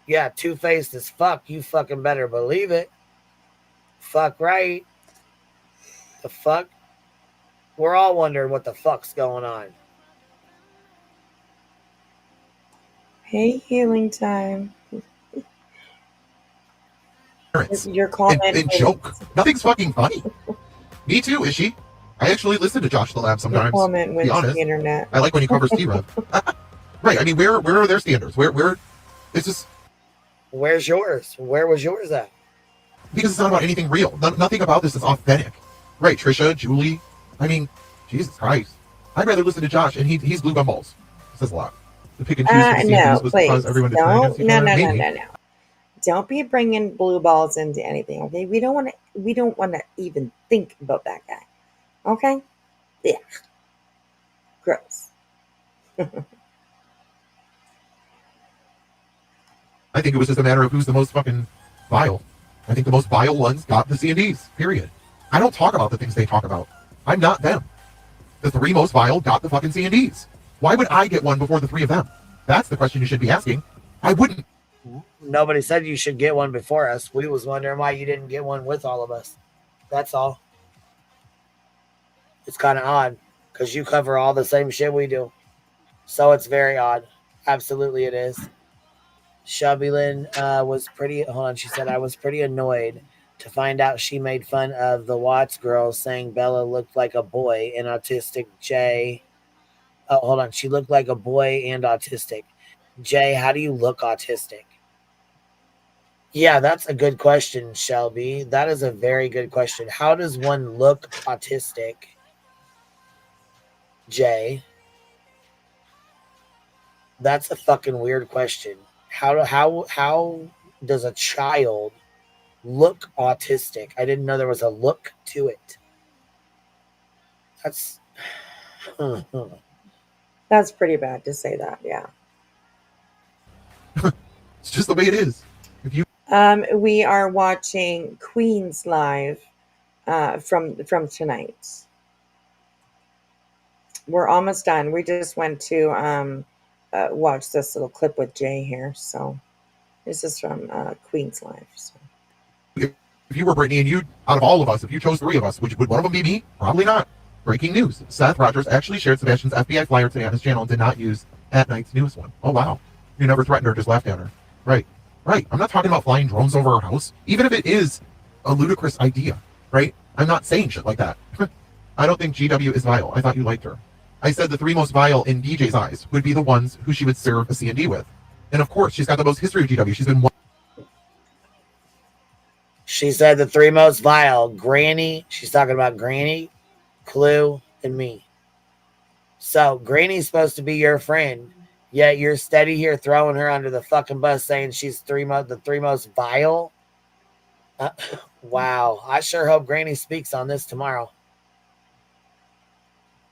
Yeah, two-faced as fuck. You fucking better believe it. Fuck right. The fuck? We're all wondering what the fuck's going on. Hey, healing time. Your comment and joke. Nothing's fucking funny. Me too, is she? I actually listen to Josh the Lab sometimes. Your comment went be to honest. the internet. I like when he covers T-Rev. Right. I mean, where are their standards? Where it's just. Where's yours? Where was yours at? Because it's not about anything real. Nothing about this is authentic. Right, Trisha, Julie. I mean, Jesus Christ. I'd rather listen to Josh, and he's blue gumballs. Says a lot. The pick and choose for No, was please. because everyone decided No. Don't be bringing blue balls into anything, okay? We don't want to even think about that guy. Okay? Yeah. Gross. I think it was just a matter of who's the most fucking vile. I think the most vile ones got the C&Ds, period. I don't talk about the things they talk about. I'm not them. The 3 most vile got the fucking C&Ds. Why would I get one before the 3 of them? That's the question you should be asking. I wouldn't. Nobody said you should get one before us. We was wondering why you didn't get one with all of us. That's all. It's kind of odd because you cover all the same shit we do. So it's very odd. Absolutely it is. Shelby Lynn was pretty, hold on, she said, I was pretty annoyed to find out she made fun of the Watts girls saying Bella looked like a boy and autistic Jay. Oh, hold on. She looked like a boy and autistic. Jay, how do you look autistic? Yeah, that's a good question, Shelby. That is a very good question. How does one look autistic, Jay? That's a fucking weird question. How does a child look autistic? I didn't know there was a look to it. That's That's pretty bad to say that, yeah. It's just the way it is. If you We are watching Queens live from tonight. We're almost done. We just went to watch this little clip with Jay here. So This is from Queen's Life. So. If you were Brittany and you, out of all of us, if you chose 3 of us, would one of them be me? Probably not. Breaking news. Seth Rogers actually shared Sebastian's FBI flyer today on his channel and did not use At Night's newest one. Oh, wow. You never threatened her, just laughed at her. Right. I'm not talking about flying drones over her house, even if it is a ludicrous idea, right? I'm not saying shit like that. I don't think GW is vile. I thought you liked her. I said the 3 most vile in DJ's eyes would be the ones who she would serve a C&D with. And of course, she's got the most history of GW. She's been one. She said the 3 most vile. Granny. She's talking about Granny, Clue, and me. So Granny's supposed to be your friend, yet you're steady here throwing her under the fucking bus, saying she's the 3 most vile. Wow. I sure hope Granny speaks on this tomorrow.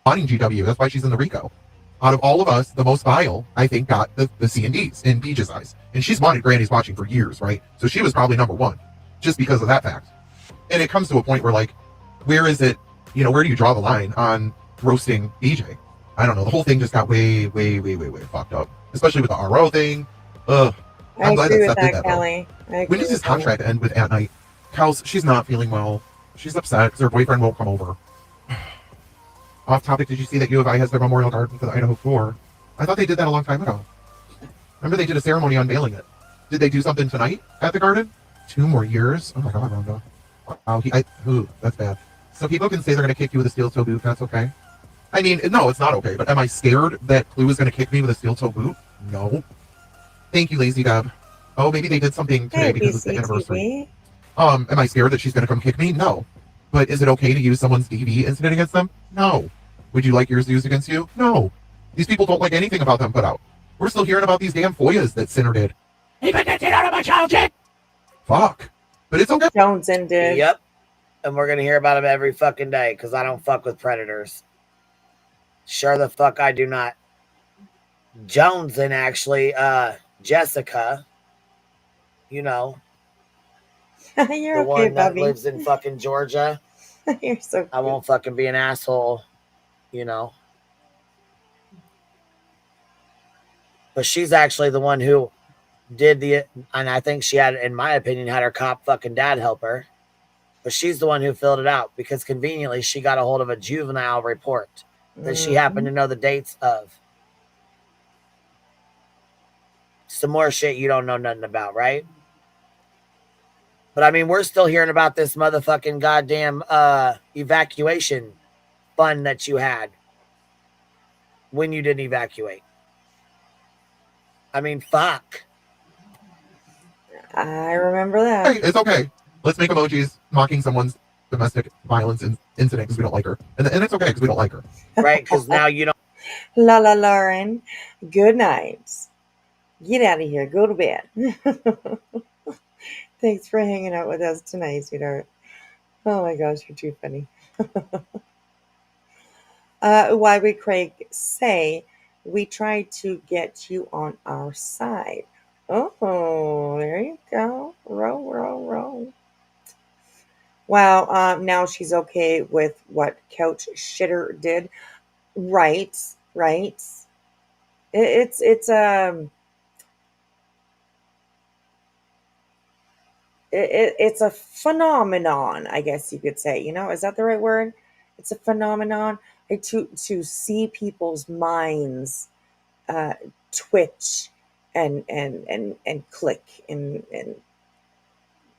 Wanting GW. That's why she's in the RICO. Out of all of us, the most vile, I think, got the C&Ds in Peach's eyes. And she's wanted Granny's watching for years, right? So she was probably number 1, just because of that fact. And it comes to a point where, like, where is it, where do you draw the line on roasting DJ? I don't know. The whole thing just got way fucked up. Especially with the RO thing. Ugh. I'm glad that Seth did that, Kelly. When does his contract end with At Night? Kels, she's not feeling well. She's upset because her boyfriend won't come over. Off topic, did you see that U of I has their memorial garden for the Idaho 4? I thought they did that a long time ago. Remember they did a ceremony unveiling it. Did they do something tonight at the garden? 2 more years? Oh my god, Rhonda. Wow, that's bad. So people can say they're going to kick you with a steel toe boot. That's okay. I mean, no, it's not okay. But am I scared that Clue is going to kick me with a steel toe boot? No. Thank you, Lazy Deb. Oh, maybe they did something today because it's the anniversary. Am I scared that she's going to come kick me? No. But is it okay to use someone's DV incident against them? No. Would you like yours used against you? No. These people don't like anything about them put out. We're still hearing about these damn FOIAs that Sinner did. He put that shit out of my child shit! Fuck. But it's okay. Joneson did. Yep. And we're going to hear about him every fucking day because I don't fuck with predators. Sure the fuck I do not. Joneson, actually, Jessica, You're the okay, one that Bobby. lives in fucking Georgia. You're so cute. I won't fucking be an asshole, But she's actually the one who did and I think she had, in my opinion, had her cop fucking dad help her. But she's the one who filled it out because conveniently she got a hold of a juvenile report that she happened to know the dates of. Some more shit you don't know nothing about, right? But I mean, we're still hearing about this motherfucking goddamn evacuation fund that you had when you didn't evacuate. I mean, fuck. I remember that. Hey, it's okay. Let's make emojis mocking someone's domestic violence incident because we don't like her. And it's okay because we don't like her. Right, because now you don't. Lala Lauren, good night. Get out of here. Go to bed. Thanks for hanging out with us tonight, sweetheart. Oh my gosh, you're too funny. Why would Craig say we tried to get you on our side? Oh, there you go. Roll. Wow, now she's okay with what Couch Shitter did. Right. It's a phenomenon, I guess you could say. Is that the right word? It's a phenomenon. To see people's minds twitch and click and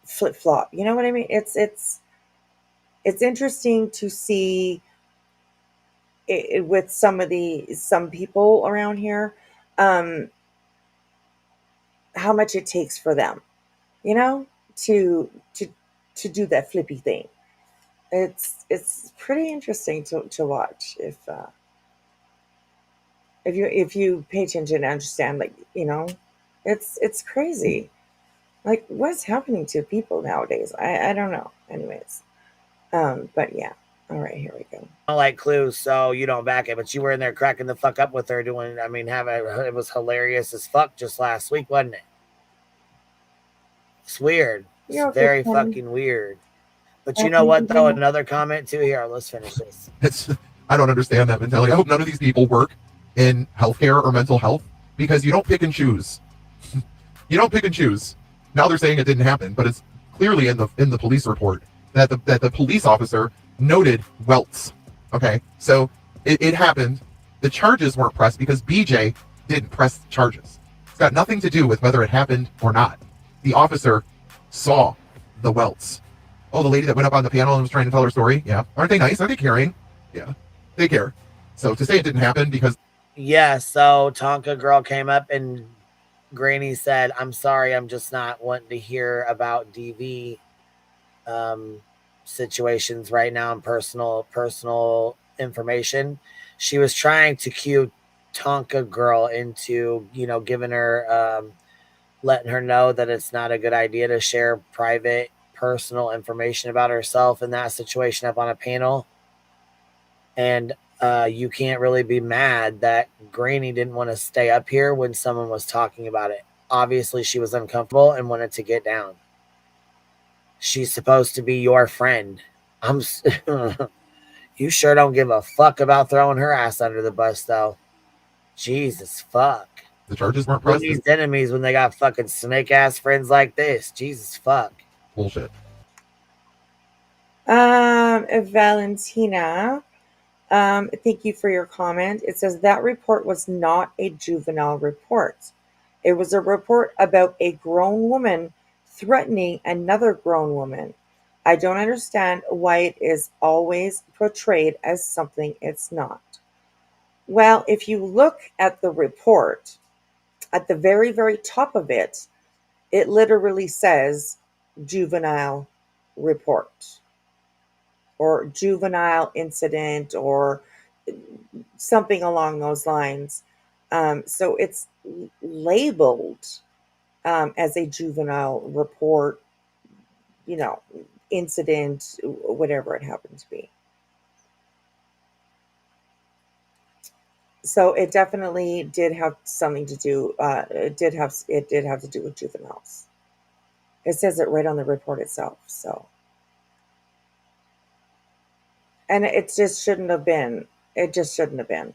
flip flop. You know what I mean? It's interesting to see it with some people around here, how much it takes for them, to do that flippy thing. It's pretty interesting to watch if you pay attention and understand, it's crazy. Like, what's happening to people nowadays? I don't know. Anyways, but yeah. All right, here we go. I don't like Clue, so you don't back it. But you were in there cracking the fuck up with her doing. I mean, it was hilarious as fuck just last week, wasn't it? It's weird. It's very fucking weird. But you know what, though? Another comment, too. Here, let's finish this. I don't understand that mentality. I hope none of these people work in healthcare or mental health because you don't pick and choose. You don't pick and choose. Now they're saying it didn't happen, but it's clearly in the police report that the police officer noted welts. Okay, so it happened. The charges weren't pressed because BJ didn't press charges. It's got nothing to do with whether it happened or not. The officer saw the welts. Oh, the lady that went up on the panel and was trying to tell her story? Yeah. Aren't they nice? Aren't they caring? Yeah, they care. So to say it didn't happen because... Yeah, so Tonka girl came up and Granny said, I'm sorry, I'm just not wanting to hear about DV situations right now and personal information. She was trying to cue Tonka girl into, giving her, letting her know that it's not a good idea to share private, personal information about herself in that situation up on a panel. And you can't really be mad that Granny didn't want to stay up here when someone was talking about it. Obviously, she was uncomfortable and wanted to get down. She's supposed to be your friend. You sure don't give a fuck about throwing her ass under the bus, though. Jesus fuck. The charges weren't pressed. These enemies when they got fucking snake ass friends like this. Jesus fuck. Bullshit. Valentina, thank you for your comment. It says that report was not a juvenile report. It was a report about a grown woman threatening another grown woman. I don't understand why it is always portrayed as something it's not. Well, if you look at the report, at the very, very top of it, it literally says juvenile report or juvenile incident or something along those lines. So it's labeled as a juvenile report, incident, whatever it happened to be. So it definitely did have something to do. It did have to do with juveniles. It says it right on the report itself. So, and it just shouldn't have been. It just shouldn't have been.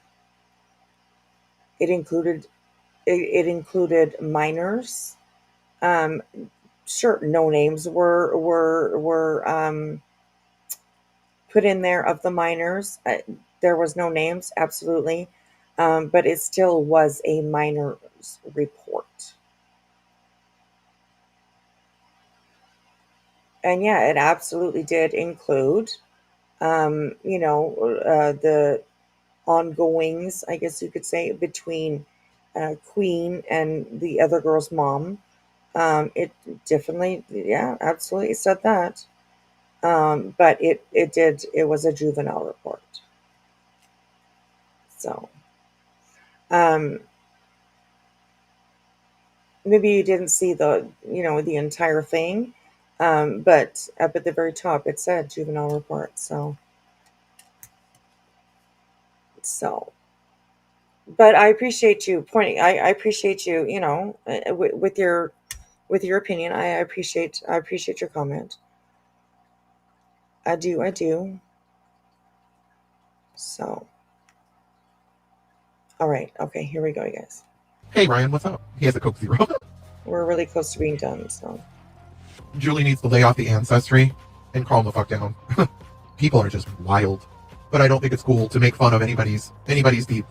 It included minors. Sure, no names were put in there of the minors. There was no names, absolutely. But it still was a minor's report. And yeah, it absolutely did include, the ongoings, I guess you could say, between Queen and the other girl's mom. It definitely, yeah, absolutely said that. But it was a juvenile report. So, maybe you didn't see the entire thing. But up at the very top, it said juvenile report. So, but I appreciate you pointing. I appreciate you, with your opinion. I appreciate your comment. I do. So, all right. Okay, here we go, you guys. Hey, Ryan, what's up? He has a Coke Zero. We're really close to being done, so. Julie needs to lay off the ancestry and calm the fuck down. People are just wild. But I don't think it's cool to make fun of anybody's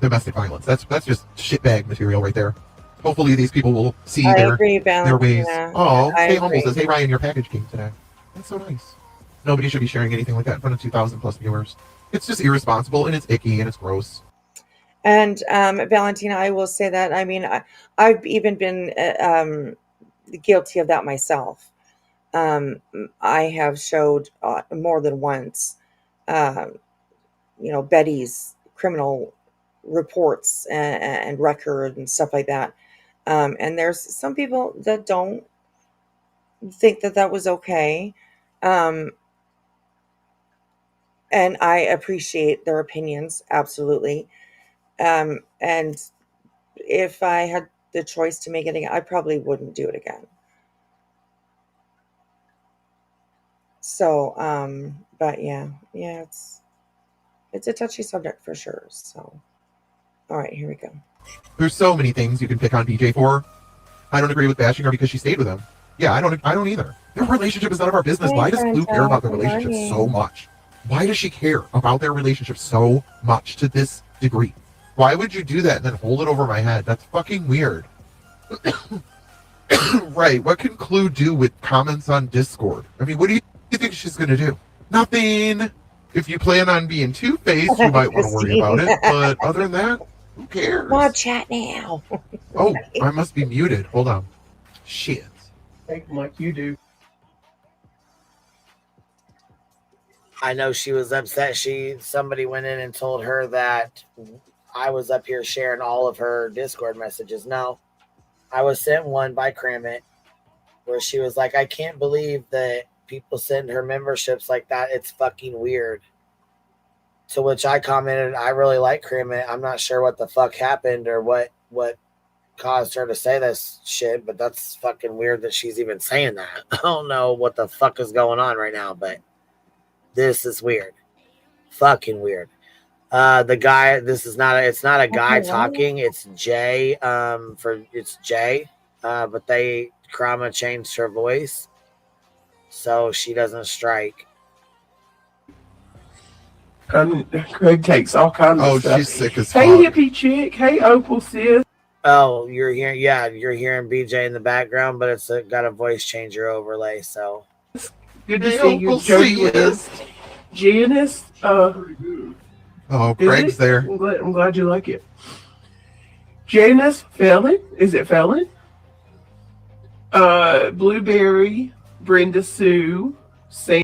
domestic violence. That's just shitbag material right there. Hopefully these people will see their ways. Oh, Stay Humble says, hey Ryan, your package came today. That's so nice. Nobody should be sharing anything like that in front of 2,000 plus viewers. It's just irresponsible and it's icky and it's gross. And Valentina, I will say that, I mean, I've even been guilty of that myself. I have showed more than once, Betty's criminal reports and record and stuff like that. And there's some people that don't think that was okay. And I appreciate their opinions, absolutely. And if I had the choice to make it again, I probably wouldn't do it again. So, but yeah, it's a touchy subject for sure. So, all right, here we go. There's so many things you can pick on BJ for. I don't agree with bashing her because she stayed with him. Yeah, I don't either. Their relationship is none of our business. Why does Blue care about their relationship so much? Why does she care about their relationship so much to this degree? Why would you do that and then hold it over my head? That's fucking weird. Right, what can Clue do with comments on Discord? I mean, what do you think she's going to do? Nothing. If you plan on being two-faced, you might want to worry about it. But other than that, who cares? Well, chat now. Oh, I must be muted. Hold on. Shit. Take them like you do. I know she was upset. Somebody went in and told her that I was up here sharing all of her Discord messages. No, I was sent one by Cramit where she was like, I can't believe that people send her memberships like that. It's fucking weird. To which I commented, I really like Cramit. I'm not sure what the fuck happened or what caused her to say this shit, but that's fucking weird that she's even saying that. I don't know what the fuck is going on right now, but this is weird. Fucking weird. The guy, it's not a guy talking, it's Jay. It's Jay. But Krama changed her voice so she doesn't strike. Craig takes all kinds of stuff. Oh, she's sick as Hey, fuck. hippie chick. Hey, Opal sis. Oh, you're hearing BJ in the background, but it's got a voice changer overlay, so. Good to see you, Jody Liz. Janice. Oh, Craig's there. I'm glad you like it. Janice, Felon. Is it Felon? Blueberry, Brenda Sue, Sam.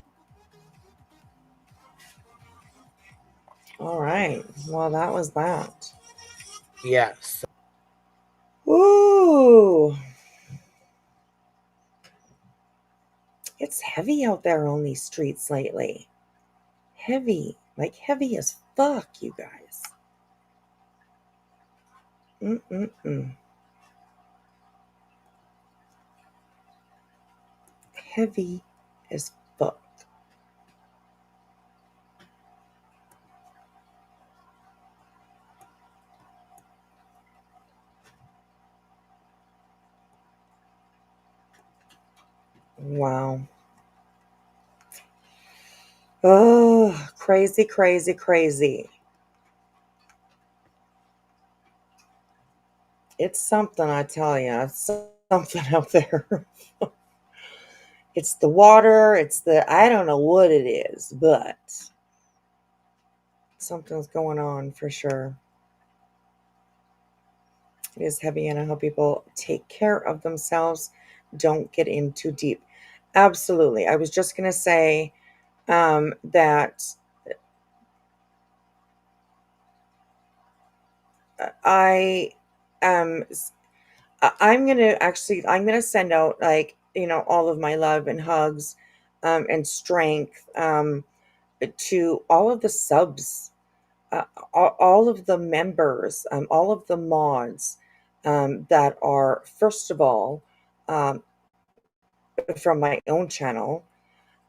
All right. Well, that was that. Yes. Ooh. It's heavy out there on these streets lately. Heavy. Like heavy as fuck, you guys. Heavy as fuck. Wow. Oh, crazy, crazy, crazy. It's something, I tell you. It's something out there. It's the water. I don't know what it is, but something's going on for sure. It is heavy, and I hope people take care of themselves. Don't get in too deep. Absolutely. I was just going to say that I'm going to send out all of my love and hugs and strength to all of the subs, all of the members, all of the mods that are, first of all, from my own channel,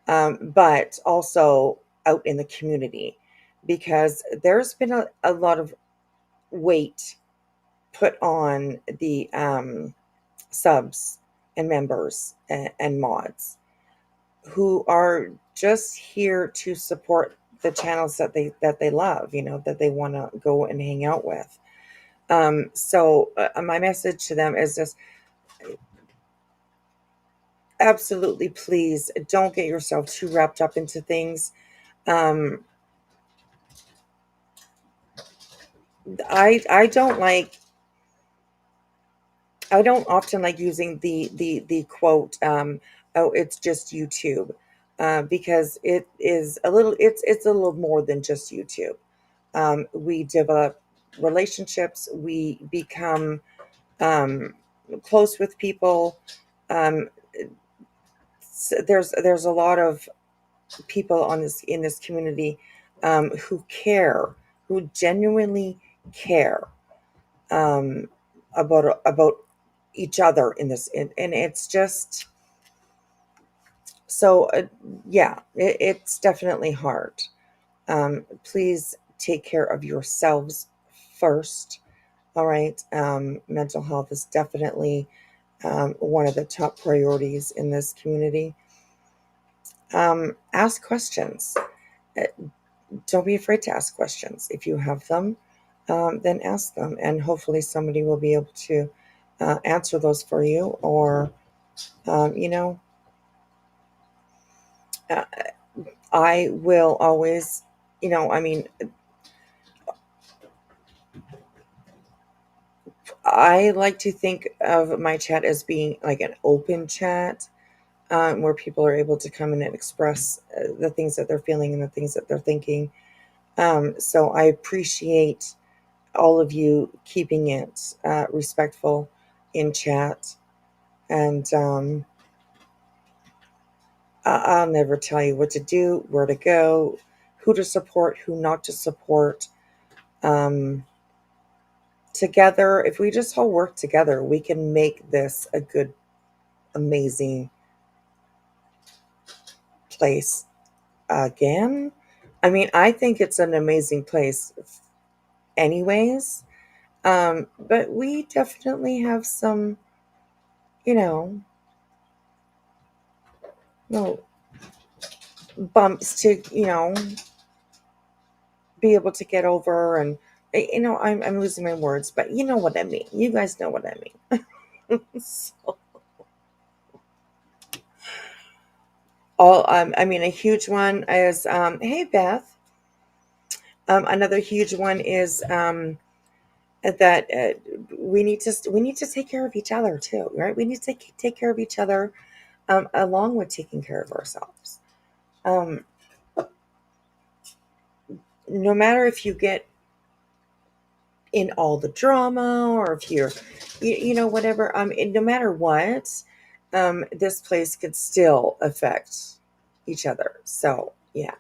but also out in the community, because there's been a lot of weight put on the subs and members and mods who are just here to support the channels that they love, that they want to go and hang out with. So my message to them is just, absolutely, please don't get yourself too wrapped up into things. I don't often like using the quote, oh, it's just YouTube, because it's a little more than just YouTube. We develop relationships, we become close with people. So there's a lot of people in this community who genuinely care about each other in this, and it's just so it's definitely hard. Please take care of yourselves first. All right. Mental health is definitely one of the top priorities in this community. Ask questions. Don't be afraid to ask questions. If you have them, then ask them, and hopefully somebody will be able to answer those for you, or I will always, I like to think of my chat as being like an open chat, where people are able to come in and express the things that they're feeling and the things that they're thinking. So I appreciate all of you keeping it respectful in chat. And I'll never tell you what to do, where to go, who to support, who not to support. Together, if we just all work together, we can make this a good, amazing place again. I mean, I think it's an amazing place anyways. But we definitely have some, little bumps to, be able to get over. And, I'm losing my words, but you know what I mean. You guys know what I mean. So, a huge one is, hey, Beth. Another huge one is, that we need to take care of each other too, right? We need to take care of each other, along with taking care of ourselves. No matter if you get in all the drama, or if you're, whatever, no matter what, this place could still affect each other. So yeah.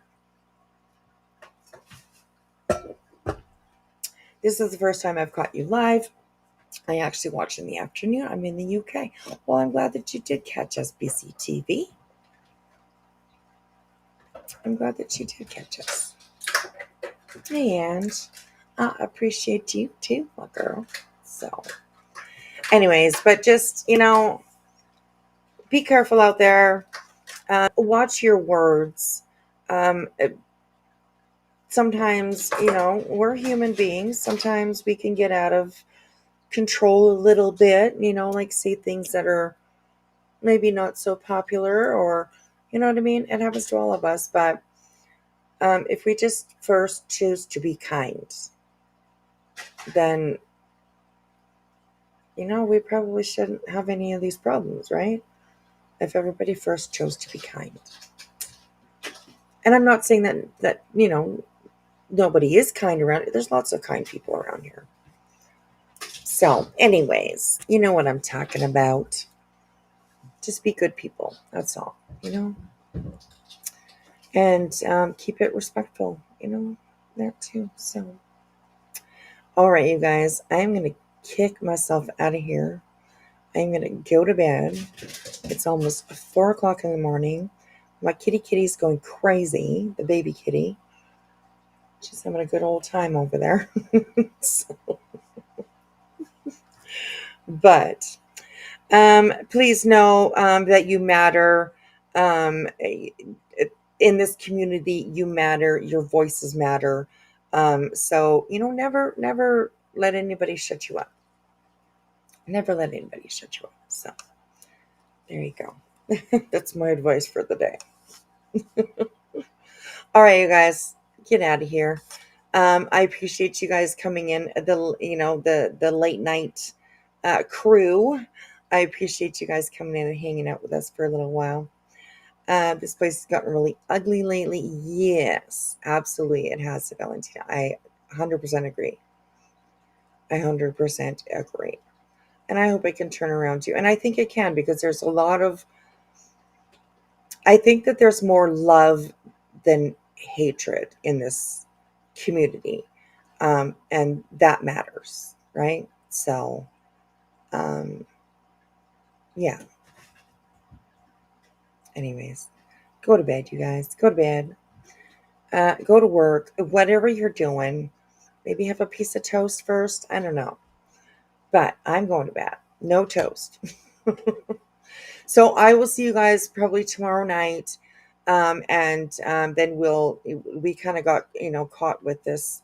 This is the first time I've caught you live. I actually watch in the afternoon. I'm in the UK. Well, I'm glad that you did catch us, BCTV. I'm glad that you did catch us. And I appreciate you too, my girl. So, anyways, but just, be careful out there. Watch your words. Sometimes, we're human beings. Sometimes we can get out of control a little bit, like say things that are maybe not so popular, or, you know what I mean? It happens to all of us. But if we just first choose to be kind, then, we probably shouldn't have any of these problems, right? If everybody first chose to be kind. And I'm not saying that nobody is kind around. There's lots of kind people around here. So, anyways, you know what I'm talking about. Just be good people. That's all, And keep it respectful, that too. So, all right, you guys, I'm going to kick myself out of here. I'm going to go to bed. It's almost 4 o'clock in the morning. My kitty's going crazy, the baby kitty. She's having a good old time over there. But please know that you matter. In this community, you matter. Your voices matter. So, never let anybody shut you up. Never let anybody shut you up. So, there you go. That's my advice for the day. All right, you guys, get out of here. I appreciate you guys coming in. The late night crew. I appreciate you guys coming in and hanging out with us for a little while. This place has gotten really ugly lately. Yes, absolutely, it has, Valentina. I 100% agree. I 100% agree. And I hope it can turn around too. And I think it can, because there's I think that there's more love than hatred in this community. And that matters, right? So, yeah. Anyways, go to bed, you guys. Go to bed. Go to work. Whatever you're doing, maybe have a piece of toast first. I don't know. But I'm going to bed. No toast. So I will see you guys probably tomorrow night. And then we kind of got, caught with this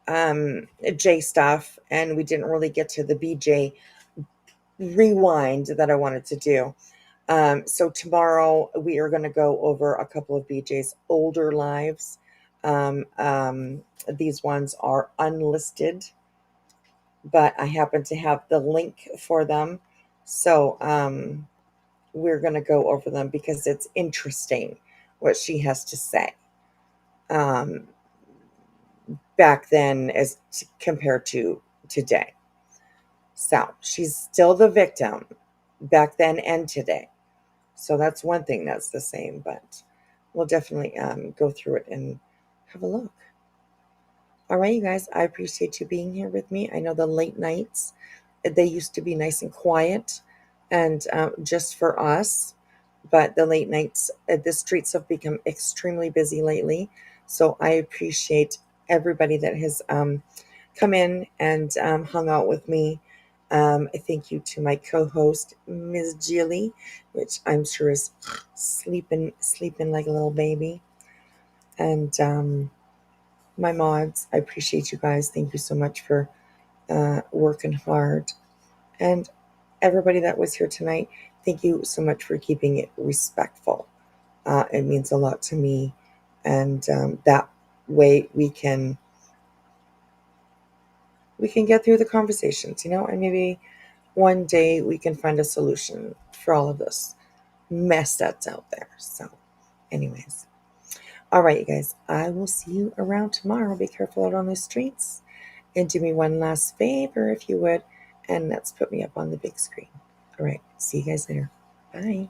J stuff, and we didn't really get to the BJ rewind that I wanted to do. So tomorrow we are going to go over a couple of BJ's older lives. These ones are unlisted, but I happen to have the link for them. So we're going to go over them because it's interesting what she has to say back then as compared to today. So she's still the victim back then and today. So that's one thing that's the same, but we'll definitely go through it and have a look. All right, you guys, I appreciate you being here with me. I know the late nights, they used to be nice and quiet and just for us, but the late nights, the streets have become extremely busy lately. So I appreciate everybody that has come in and hung out with me. Thank you to my co-host, Ms. Jilly, which I'm sure is sleeping like a little baby. And my mods, I appreciate you guys. Thank you so much for working hard. And everybody that was here tonight, thank you so much for keeping it respectful. It means a lot to me. And that way we can get through the conversations, and maybe one day we can find a solution for all of this mess that's out there. So anyways, all right, you guys, I will see you around tomorrow. Be careful out on the streets, and do me one last favor if you would, and let's put me up on the big screen. All right, see you guys later. Bye.